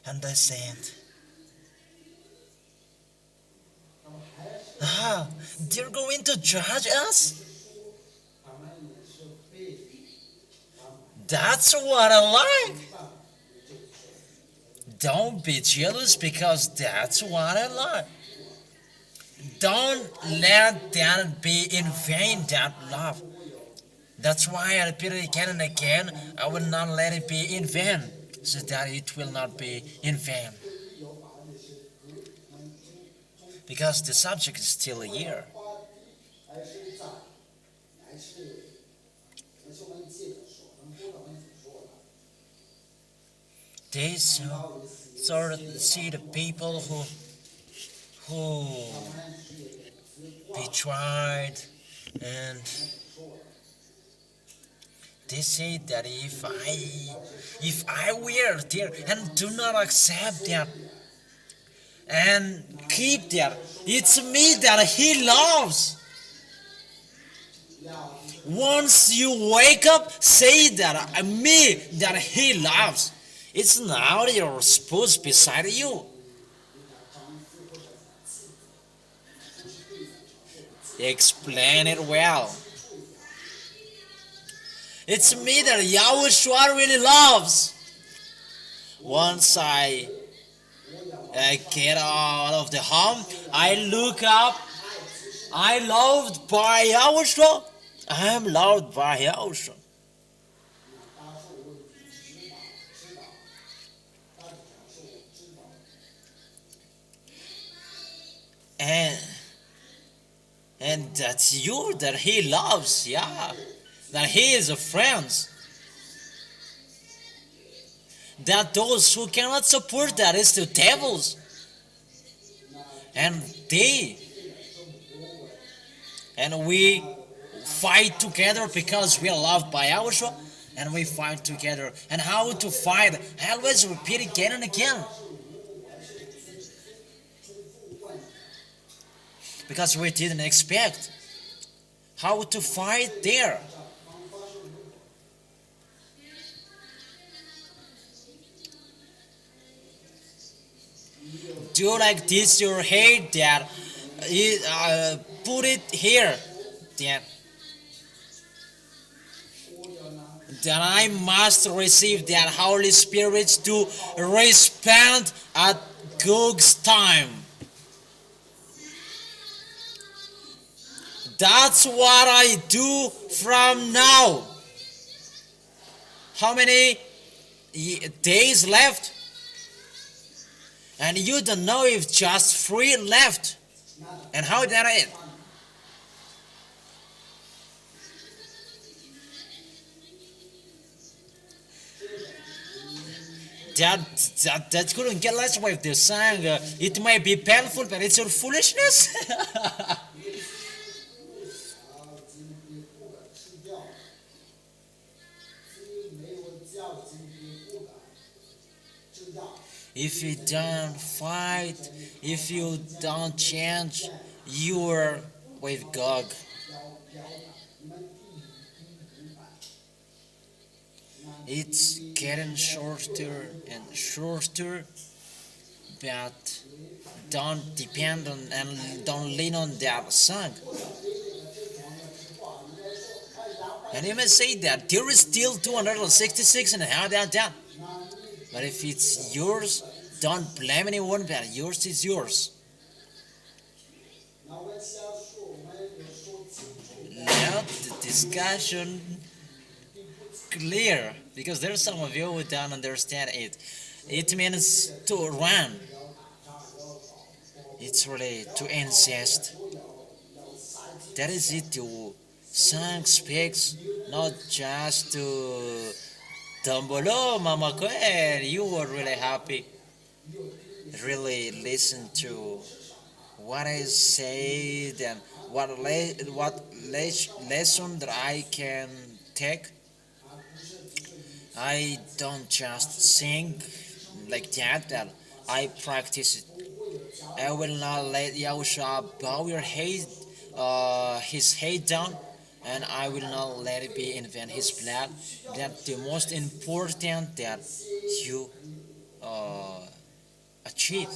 And they said, they're going to judge us? That's what I like. Don't be jealous because that's what I like. Don't let that be in vain, that love. That's why I repeat it again and again. I will not let it be in vain. so that it will not be in vain. Because the subject is still here. This sort of see the people who betrayed, and they say that if I were there and do not accept that and keep that, it's me that he loves. Once you wake up, say that me that he loves. It's not your spouse beside you. Explain it well. It's me that Yahushua really loves. Once I get out of the home, I look up. I loved by Yahushua. I am loved by Yahushua. And that's you that he loves, yeah. That he is a friend. That those who cannot support that is the devils. And we fight together because we are loved by Yahushua, and we fight together. And how to fight? I always repeat again and again. Because we didn't expect how to fight there. Do like this your hate that put it here that I must receive that Holy Spirit to respond at God's time. That's what I do from now. How many days left? And you don't know if just 3 left. And how that is? That couldn't get less with the song. It may be painful, but it's your foolishness. If you don't fight, if you don't change, you are with God. It's getting shorter and shorter, but don't depend on and don't lean on that song. And you may say that there is still 266 and how that done. But if it's yours, don't blame anyone, but yours is yours. Let the discussion clear, because there's some of you who don't understand it. It means to run. It's really to insist. That is it. To song speaks, not just to Tambolo, Mama Coel, you were really happy. Really listen to what I said and what lesson that I can take. I don't just sing like that I practice it. I will not let Yahushua bow his head down, and I will not let it be in vain his blood. That's the most important that you achieve.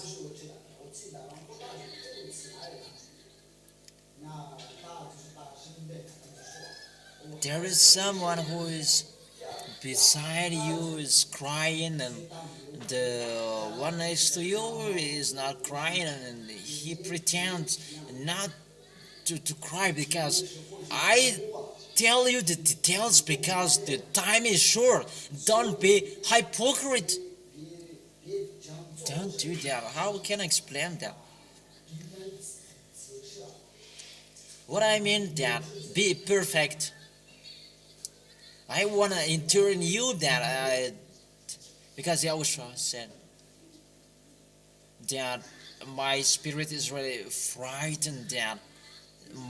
There is someone who is beside you is crying, and the one next to you is not crying, and he pretends not to cry, because I tell you the details because the time is short. Don't be hypocrite. Don't do that. How can I explain that? What I mean that be perfect. I wanna enter in you that because Yahushua said that my spirit is really frightened that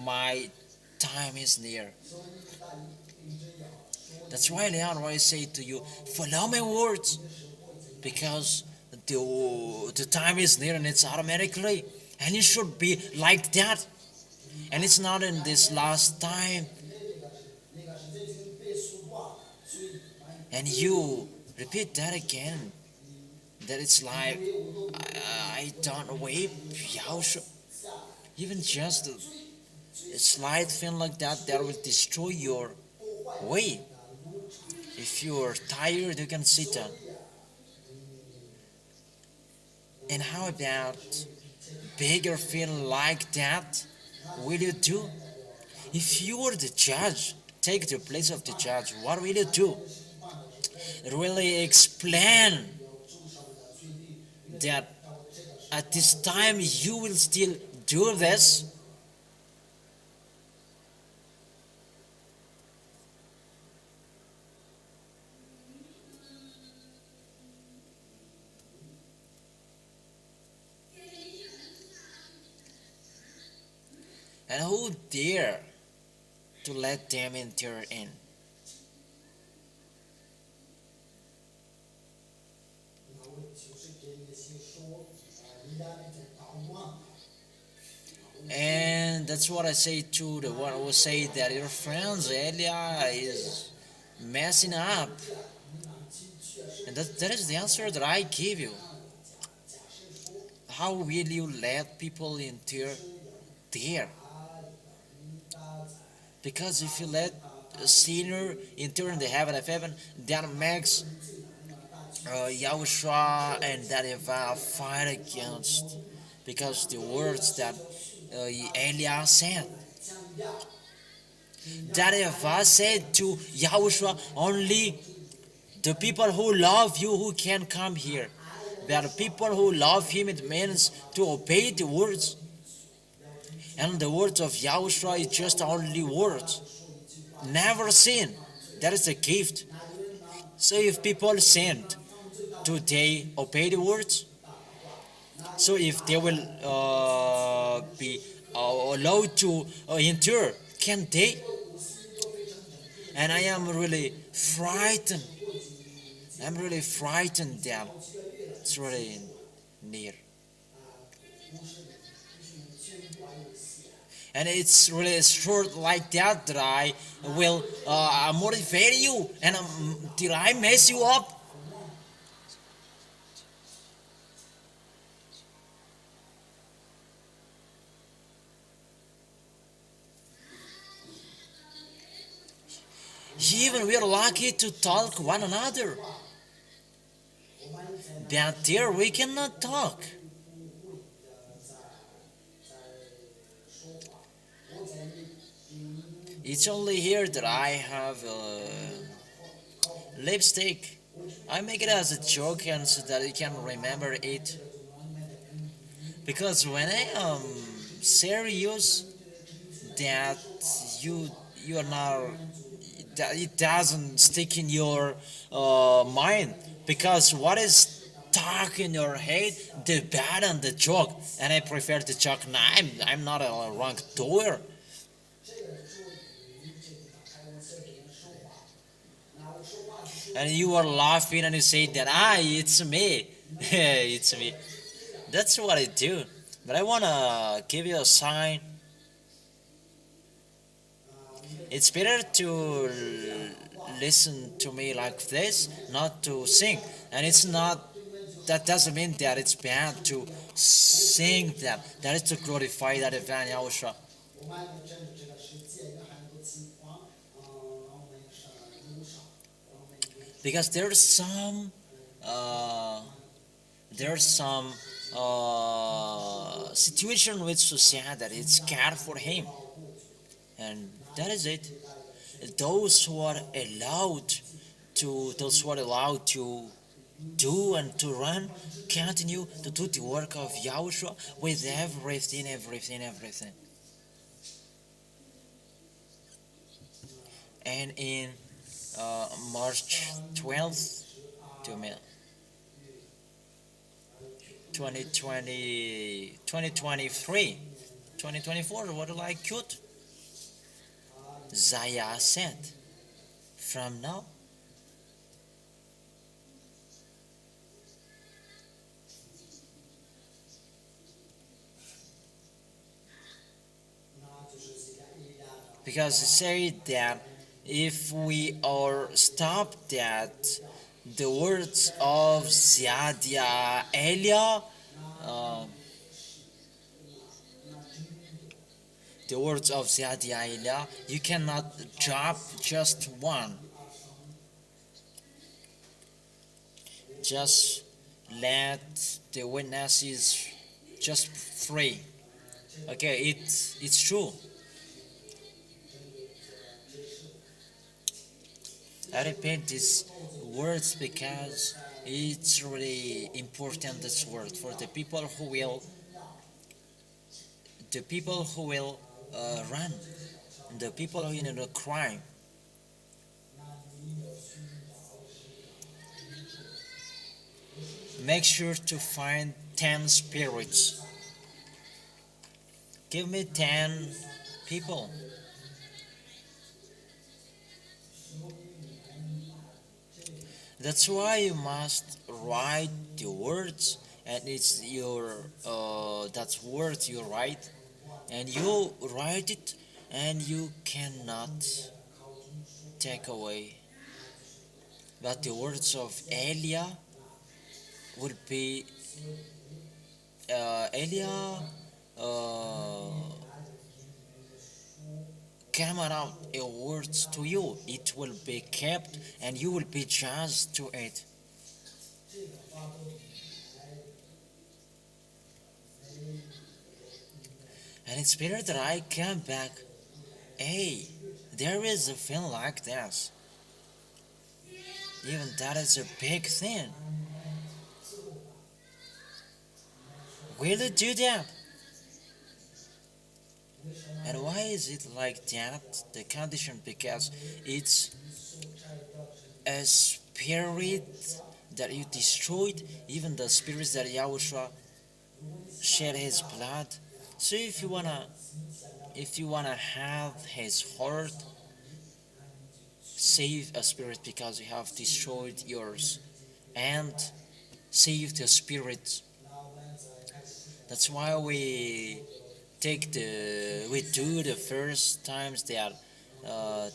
my time is near. That's why Leon always say to you, follow my words, because the time is near and it's automatically, and you should be like that. And it's not in this last time. And you repeat that again. That it's like, I don't wait, Yahushua. Even just a slight thing like that, that will destroy your way. If you're tired, you can sit down. And how about bigger thing like that? Will you do? If you were the judge, take the place of the judge, what will you do? Really explain that at this time you will still do this? And who dare to let them enter in? And that's what I say to the one who say that your friends Elia is messing up. And that is the answer that I give you. How will you let people enter there? Because if you let a sinner enter in the heaven of heaven, that makes Yahushua and that YAHVAH fight against, because the words that Elia said, that YAHVAH said to Yahushua, only the people who love you who can come here. But the people who love him, it means to obey the words. And the words of Yahushua is just only words. Never sin. That is a gift. So if people sinned, do they obey the words? So if they will be allowed to enter, can they? And I am really frightened. I'm really frightened that it's really near. And it's really short like that that I will motivate you and till I mess you up. Even we are lucky to talk one another. But there we cannot talk. It's only here that I have lipstick. I make it as a joke and so that you can remember it. Because when I am serious, that you are not, that it doesn't stick in your mind. Because what is stuck in your head, the bad and the joke, and I prefer the joke. Nah, I'm not a wrong doer. And you are laughing and you say that, it's me. It's me. That's what I do. But I want to give you a sign. It's better to listen to me like this, not to sing. And it's not, that doesn't mean that it's bad to sing that. That is to glorify that event, Yahushua. Because there's some situation with society that it's scared for him, and that is it. those who are allowed to do and to run, continue to do the work of Yahushua with everything. And in March 12th, 2023, 2024, what do I quote? ZHYAHH said, from now, because it said that if we are stopped at the words of ZHYAHH, the words of ZHYAHH, you cannot drop just one. Just let the witnesses just free. Okay, it's true. I repeat these words because it's really important, this word, for the people who will run, the people who in the crime. Make sure to find 10 spirits. Give me 10 people. That's why you must write the words, and it's your that's words you write, and you write it, and you cannot take away. But the words of Elia would be Elia come out a words to you, it will be kept and you will be judged to it. And it's better that I come back. Hey, there is a thing like this. Even that is a big thing. Will you do that? And why is it like that? The condition, because it's a spirit that you destroyed, even the spirits that Yahushua shed his blood. So if you wanna have his heart, save a spirit because you have destroyed yours, and save the spirit. That's why we do the first times that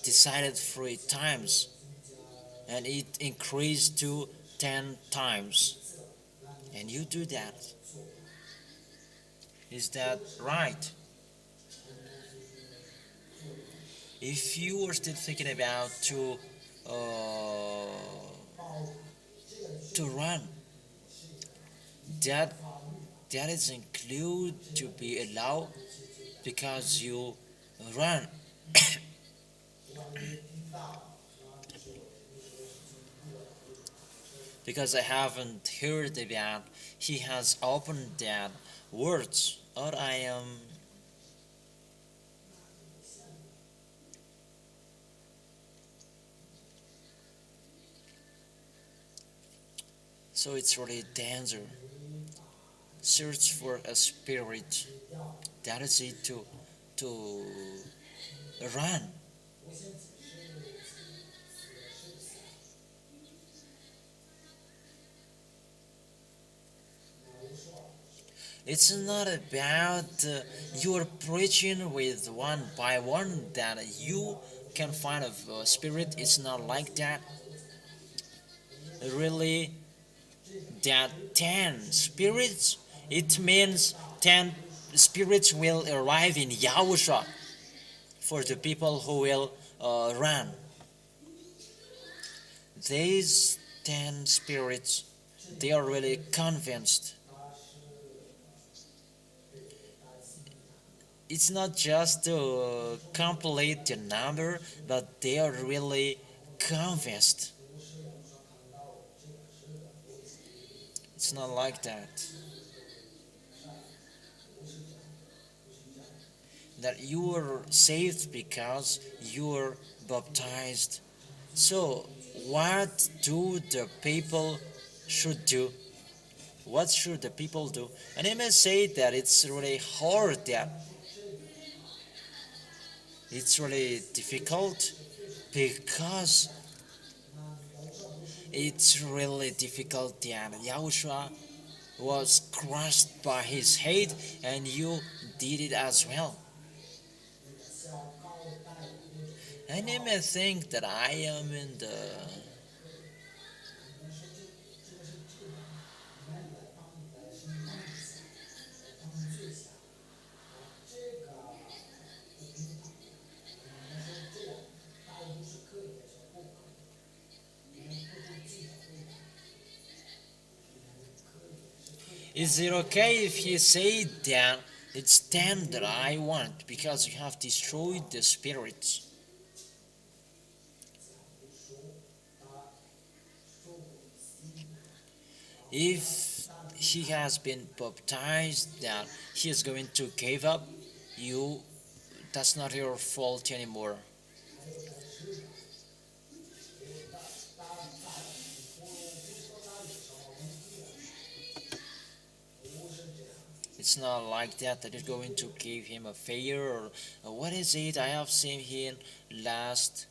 decided 3 times, and it increased to 10 times, and you do that. Is that right? If you are still thinking about to run, that is include to be allowed because you run. Because I haven't heard about he has opened that words, or I am so it's really danger. Search for a spirit. That is it to run. It's not about you are preaching with one by one that you can find a spirit. It's not like that. Really, that 10 spirits, it means 10 spirits will arrive in Yahushua for the people who will run. These 10 spirits, they are really convinced. it's not just to complete the number, but they are really convinced. It's not like that. That you are saved because you are baptized. So, what do the people should do? What should the people do? And I may say that it's really hard, that it's really difficult, because it's really difficult that Yahushua was crushed by his hate, and you did it as well. And you may think that I am in the Is it okay if he say that it's them that I want because you have destroyed the spirits? If he has been baptized, that he is going to give up, you, that's not your fault anymore. It's not like that that is going to give him a failure, or what is it? I have seen him last.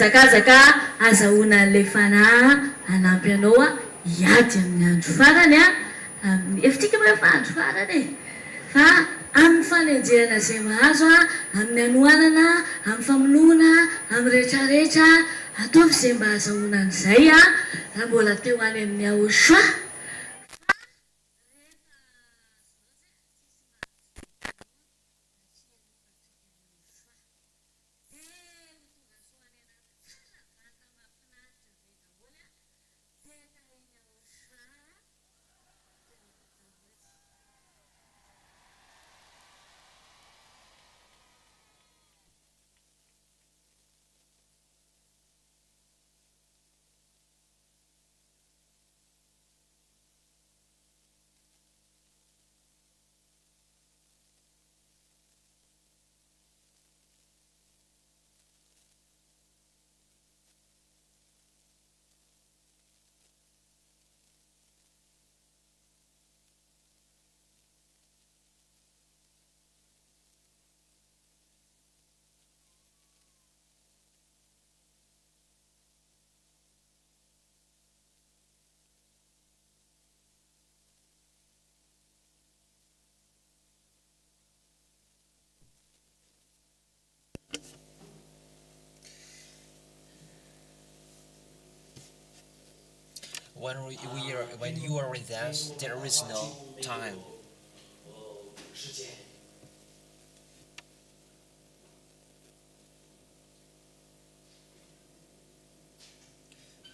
Zakazaka azahoana an'ilay fanahy hanampy anao a hiady amin'ny andro farany a amin'ny efitrika fa andro farany e fa amin'ny fanenjehana izay mahazo a amin'ny anohanana amin'ny famonoana amin'ny rehetrarehetra ataovy izay mba azahoana an'izay a raha mbola teo any amin'ny Yahoshua. When you are with us, there is no time.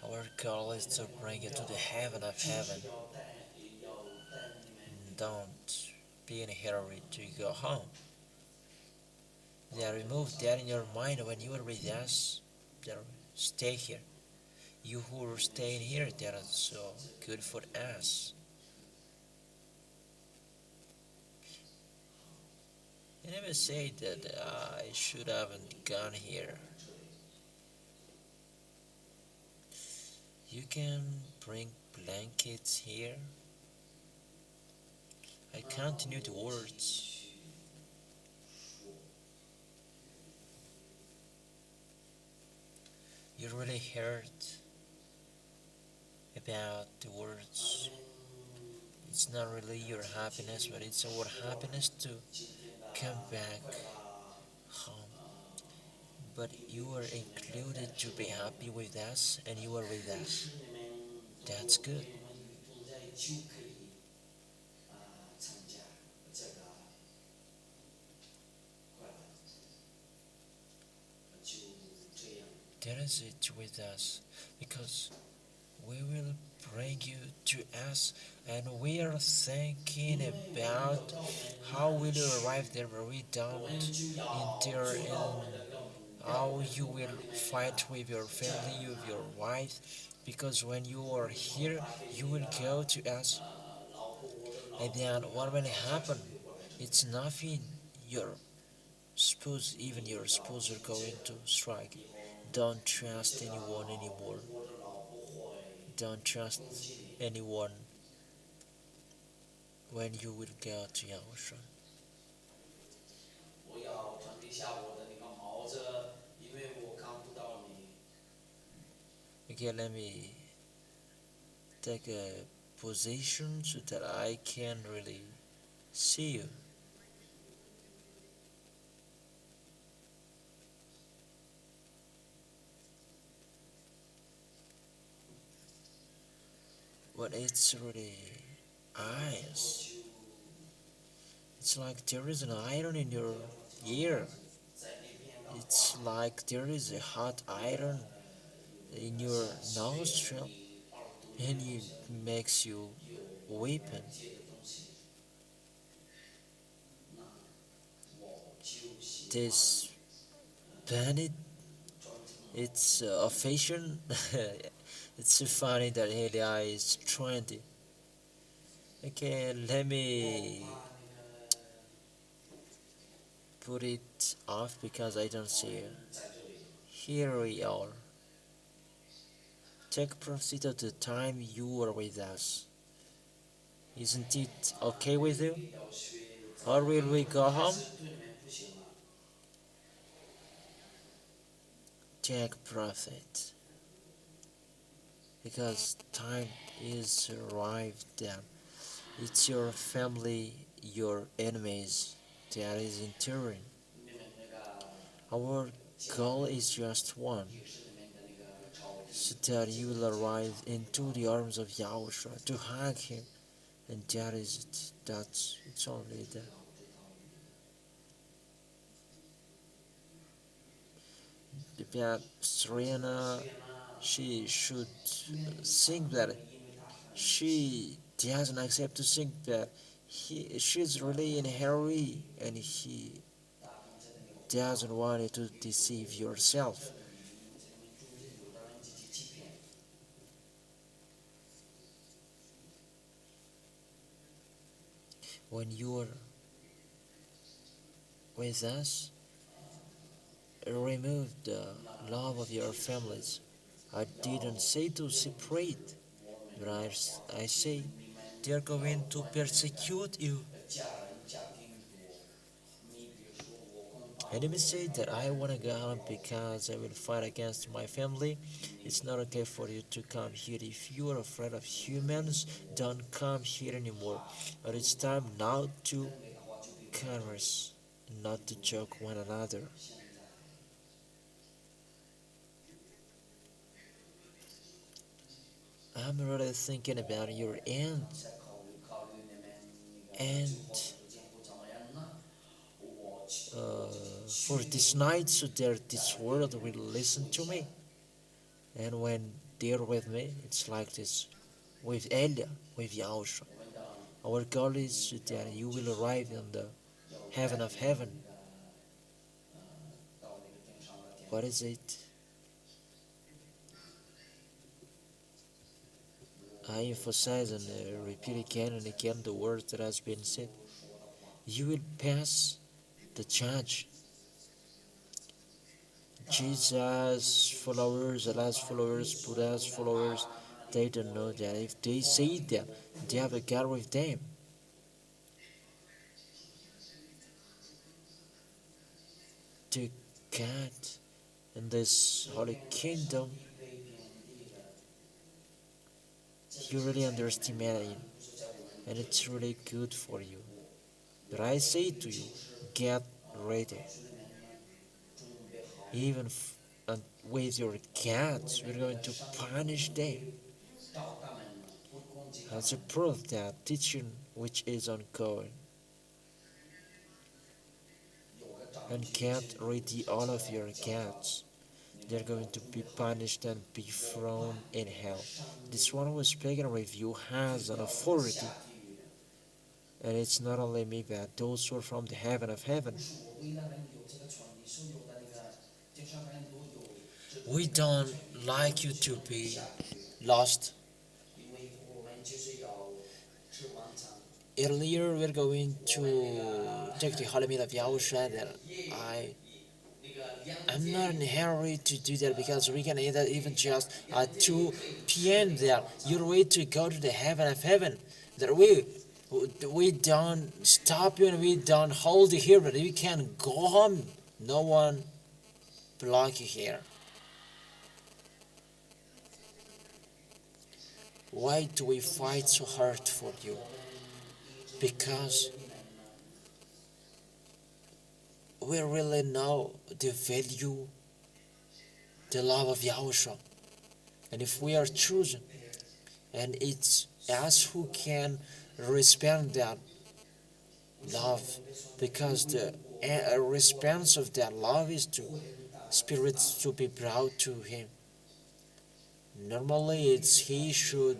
Our goal is to bring you to the heaven of heaven. Don't be in a hurry to go home. Remove that in your mind when you are with us. Stay here. You who are staying here, that is so good for us. You never say that I should haven't gone here. You can bring blankets here. I continue the words. You really hurt about the words. It's not really your happiness, but it's our happiness to come back but you are included to be happy with us, and you are with us. That's good. That is it with us, because we will bring you to us, and we are thinking about how will you arrive there. We don't enter in how you will fight with your family, with your wife, because when you are here, you will go to us, and then what will happen? It's nothing. Your spouse, even your spouse, are going to strike. Don't trust anyone anymore. Don't trust anyone when you will go to Yahushua. Okay, let me take a position so that I can really see you. But it's really eyes. It's like there is an iron in your ear. It's like there is a hot iron in your nostril, and it makes you weeping. This planet, it's a fashion. It's so funny that Elia is trendy. Okay, let me put it off because I don't see you. Here we are. Take profit of the time you are with us. Isn't it okay with you? Or will we go home? Take profit. Because time is arrived there. It's your family, your enemies that is entering. Our goal is just one, so that you will arrive into the arms of Yahushua to hug him, and that is it. It's only that. About Serena, she should sing that. She doesn't accept to sing that. She's really in a hurry, and he doesn't want you to deceive yourself. When you are with us, remove the love of your families. I didn't say to separate, but I say they're going to persecute you. Enemy say that I want to go home because I will fight against my family. It's not okay for you to come here. If you are afraid of humans, don't come here anymore. But it's time now to converse, not to joke one another. I'm really thinking about your end, and for this night, so that this world will listen to me. And when they're with me, it's like this with Elia, with Yahushua. Our goal is that you will arrive in the heaven of heaven. What is it? I emphasize and repeat again and again the words that has been said. You will pass the judge. Jesus followers, Allah's followers, Buddha's followers, they don't know that. If they say that, they have a God with them. To God in this holy kingdom, you really underestimate him, and it's really good for you. But I say to you, get ready. even with your cats, we're going to punish them. As a proof that teaching which is ongoing. And can't read all of your cats. They're going to be punished and be thrown in hell. This one who is speaking with you has an authority. And it's not only me, but those who are from the heaven of heaven. We don't like you to be lost. Earlier, we're going to take the holy meal of Yahushua. That I'm not in a hurry to do that because we can eat that even just at 2 p.m. there. You're ready to go to the heaven of heaven. That we don't stop you and we don't hold you here, but you can go home. No one block you here. Why do we fight so hard for you? Because we really know the value, the love of Yahushua. And if we are chosen, and it's us who can respond that love, because the response of that love is to spirits to be brought to Him. Normally, it's He should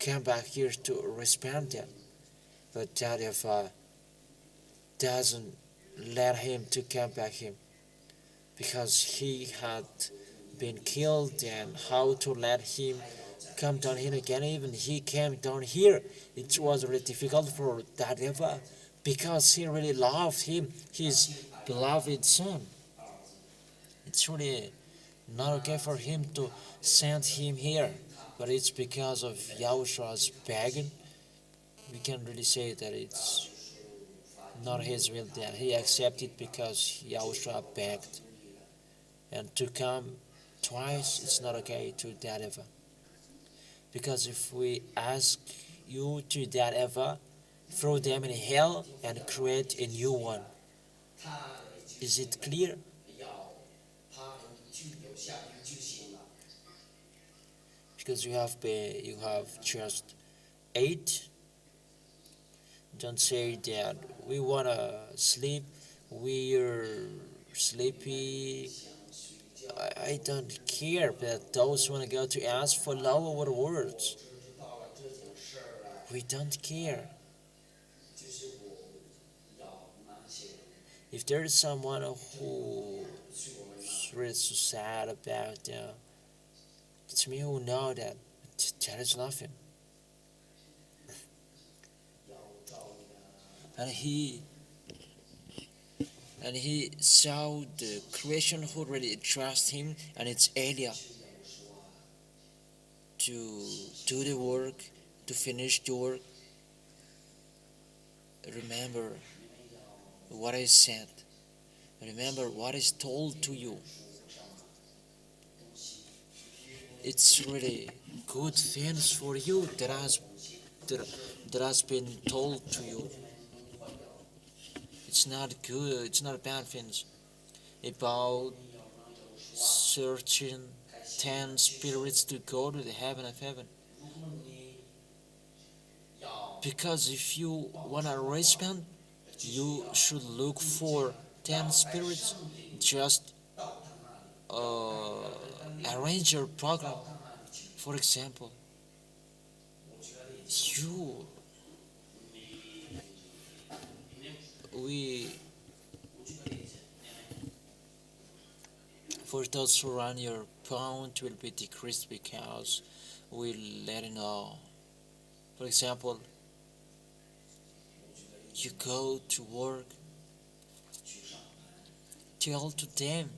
come back here to respond that. But that if doesn't let him to come back him, because he had been killed, and how to let him come down here again. Even he came down here, it was really difficult for that ever, because he really loved him, his beloved son. It's really not okay for him to send him here, but it's because of Yahushua's begging. We can really say that it's not his will that he accepted, because Yahushua begged. And to come twice, it's not okay to that ever. Because if we ask you to that ever, throw them in hell and create a new one. Is it clear? Because you have just 8. Don't say that we wanna sleep, we're sleepy. I don't care, but those wanna go to ask for lower words. We don't care. If there is someone who is really so sad about that, it's me who know that there is nothing. And he saw the creation who really trust him, and it's Elia to do the work, to finish the work. Remember what I said. Remember what is told to you. It's really good things for you that has been told to you. It's not good, it's not bad things. About searching 10 spirits to go to the heaven of heaven. Because if you want to respond, you should look for 10 spirits. Just arrange your program. For example, for those who run, your pound will be decreased because we let it know. For example, you go to work, tell to them,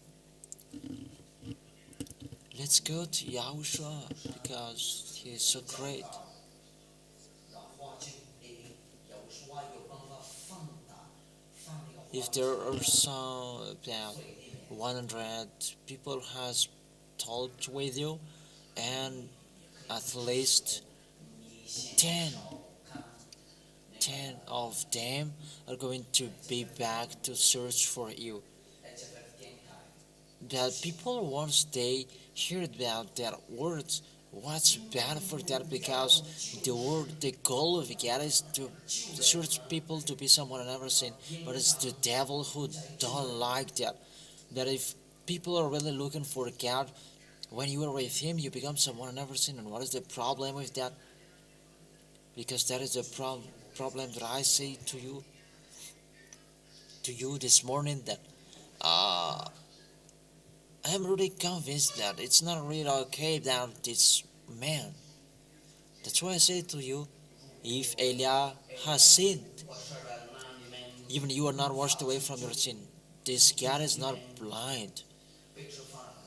let's go to Yahushua because he is so great. If there are some about 100 people has talked with you, and at least 10 of them are going to be back to search for you. that people once they hear about that words, what's bad for that? Because the goal of God is to search people to be someone I've never seen, but it's the devil who don't like that. That if people are really looking for God, when you are with Him, you become someone I've never seen. And what is the problem with that? Because that is the problem that I say to you this morning, that uh, I am really convinced that it's not really okay that this man. That's why I say to you, if Elia has sinned, even you are not washed away from your sin, this God is not blind.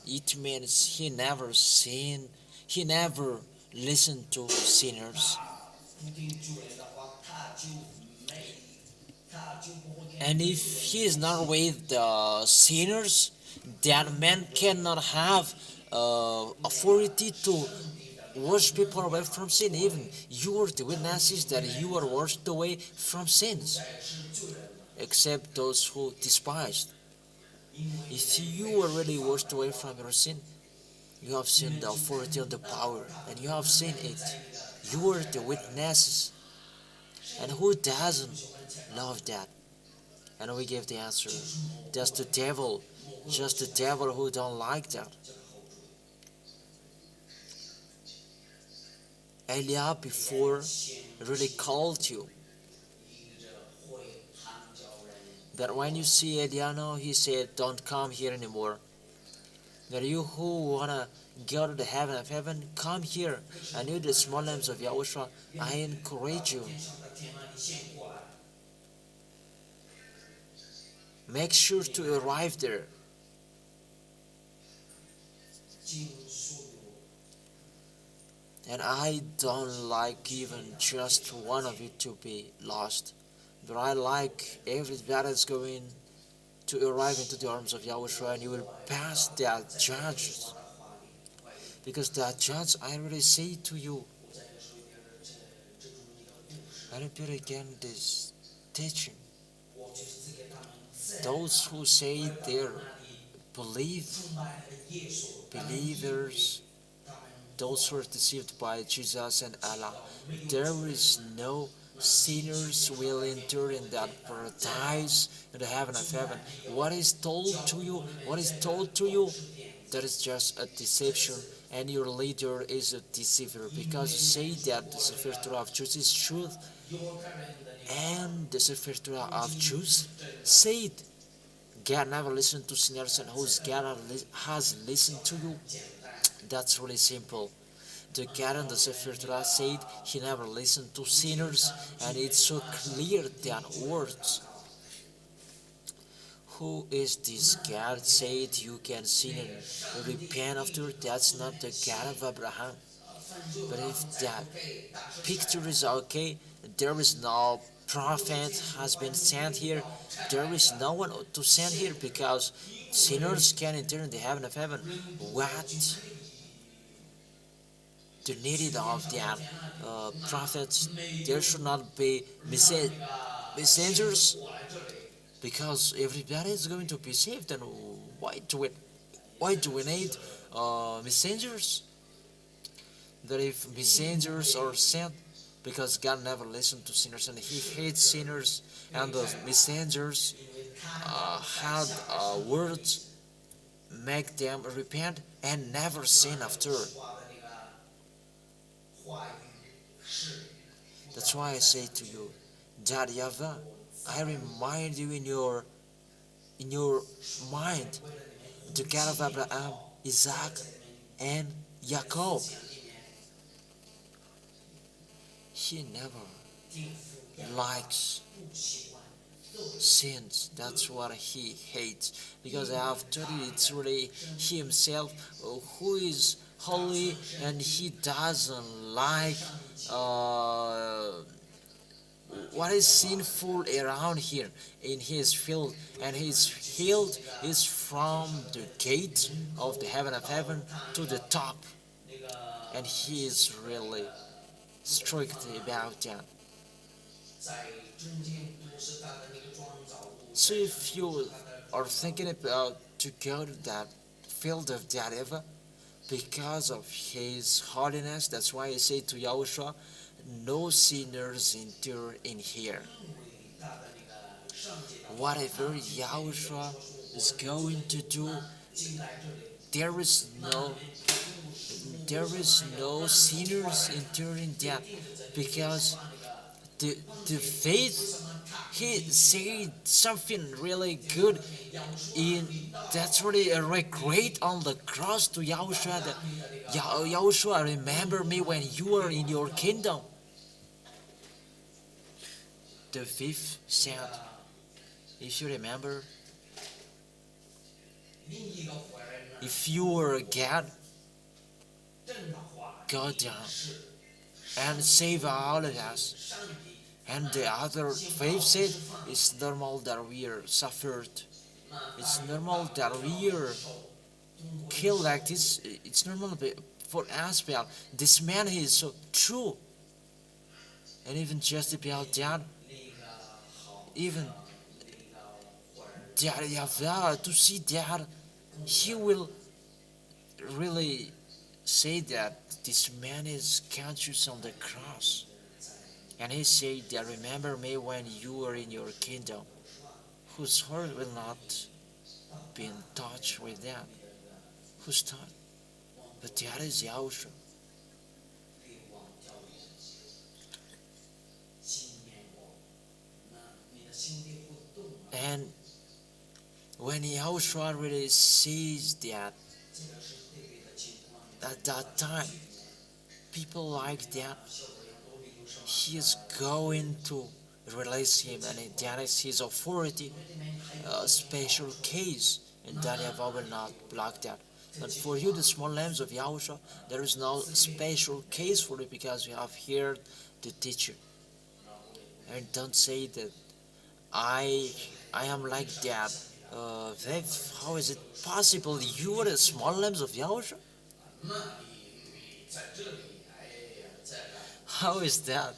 It means he never sinned, he never listened to sinners. And if he is not with the sinners, that man cannot have authority to wash people away from sin. Even you are the witnesses that you are washed away from sins, except those who despised. If you are really washed away from your sin, you have seen the authority and the power, and you have seen it. You are the witnesses. And who doesn't love that? And we give the answer. That's the devil. Just the devil who don't like that. Elia before really called you. That when you see Eliano, he said, don't come here anymore. That you who wanna go to the heaven of heaven, come here. And you, the small lambs of Yahushua, I encourage you. Make sure to arrive there. And I don't like even just one of you to be lost. But I like everybody that's going to arrive into the arms of Yahushua, and you will pass that judges. Because that judge, I really say to you, I repeat again this teaching. Those who say they're believers, those who are deceived by Jesus and Allah, there is no sinners will enter in that paradise, in the heaven of heaven. What is told to you, that is just a deception, and your leader is a deceiver, because you say that the Sefer Torah of Jews is truth, and the Sefer Torah of Jews said God never listened to sinners, and whose God has listened to you. That's really simple. The God in the Sefer Torah said he never listened to sinners, and it's so clear that words. Who is this God said you can sin and repent after? That's not the God of Abraham. But if that picture is okay, there is no prophet has been sent here, there is no one to send here, because sinners can enter in the heaven of heaven. What? The needed of the prophets, there should not be messengers, because everybody is going to be saved. And why do we need messengers? That if messengers are sent, because God never listened to sinners and he hates sinners, and the messengers had words make them repent and never sin after. That's why I say to you that YAHVAH, I remind you in your mind, the God of Abraham, Isaac, and Jacob. He never likes sins. That's what he hates. Because I have told you, it's really he himself who is holy, and he doesn't like what is sinful around here in his field. And his field is from the gate of the heaven of heaven to the top, and he is really strict about that. So if you are thinking about to go to that filled of that ever because of His holiness. That's why He said to Yahushua, no sinners enter in here. Whatever Yahushua is going to do, there is no sinners entering that, because the faith, He said something really good that's really great on the cross to Yahushua, that Yahushua, remember me when you are in your kingdom. The fifth said, if you remember, if you were God, go down and save all of us. And the other faith said, it's normal that we are suffered. It's normal that we are killed like this. It's normal for us, but this man is so true. And even just about that, even that YAHVAH, to see that, he will really say that this man is conscious on the cross. And he said that, remember me when you are in your kingdom, whose heart will not be in touch with that. Whose thought? But that is Yahushua. And when Yahushua really sees that, at that time, people like that, he is going to release him, and that is his authority, a special case, and that YAHVAH will not block that. But for you, the small lambs of Yahushua, there is no special case for it, because you have heard the teacher. And don't say that I am like that. How is it possible? You are the small lambs of Yahushua? How is that?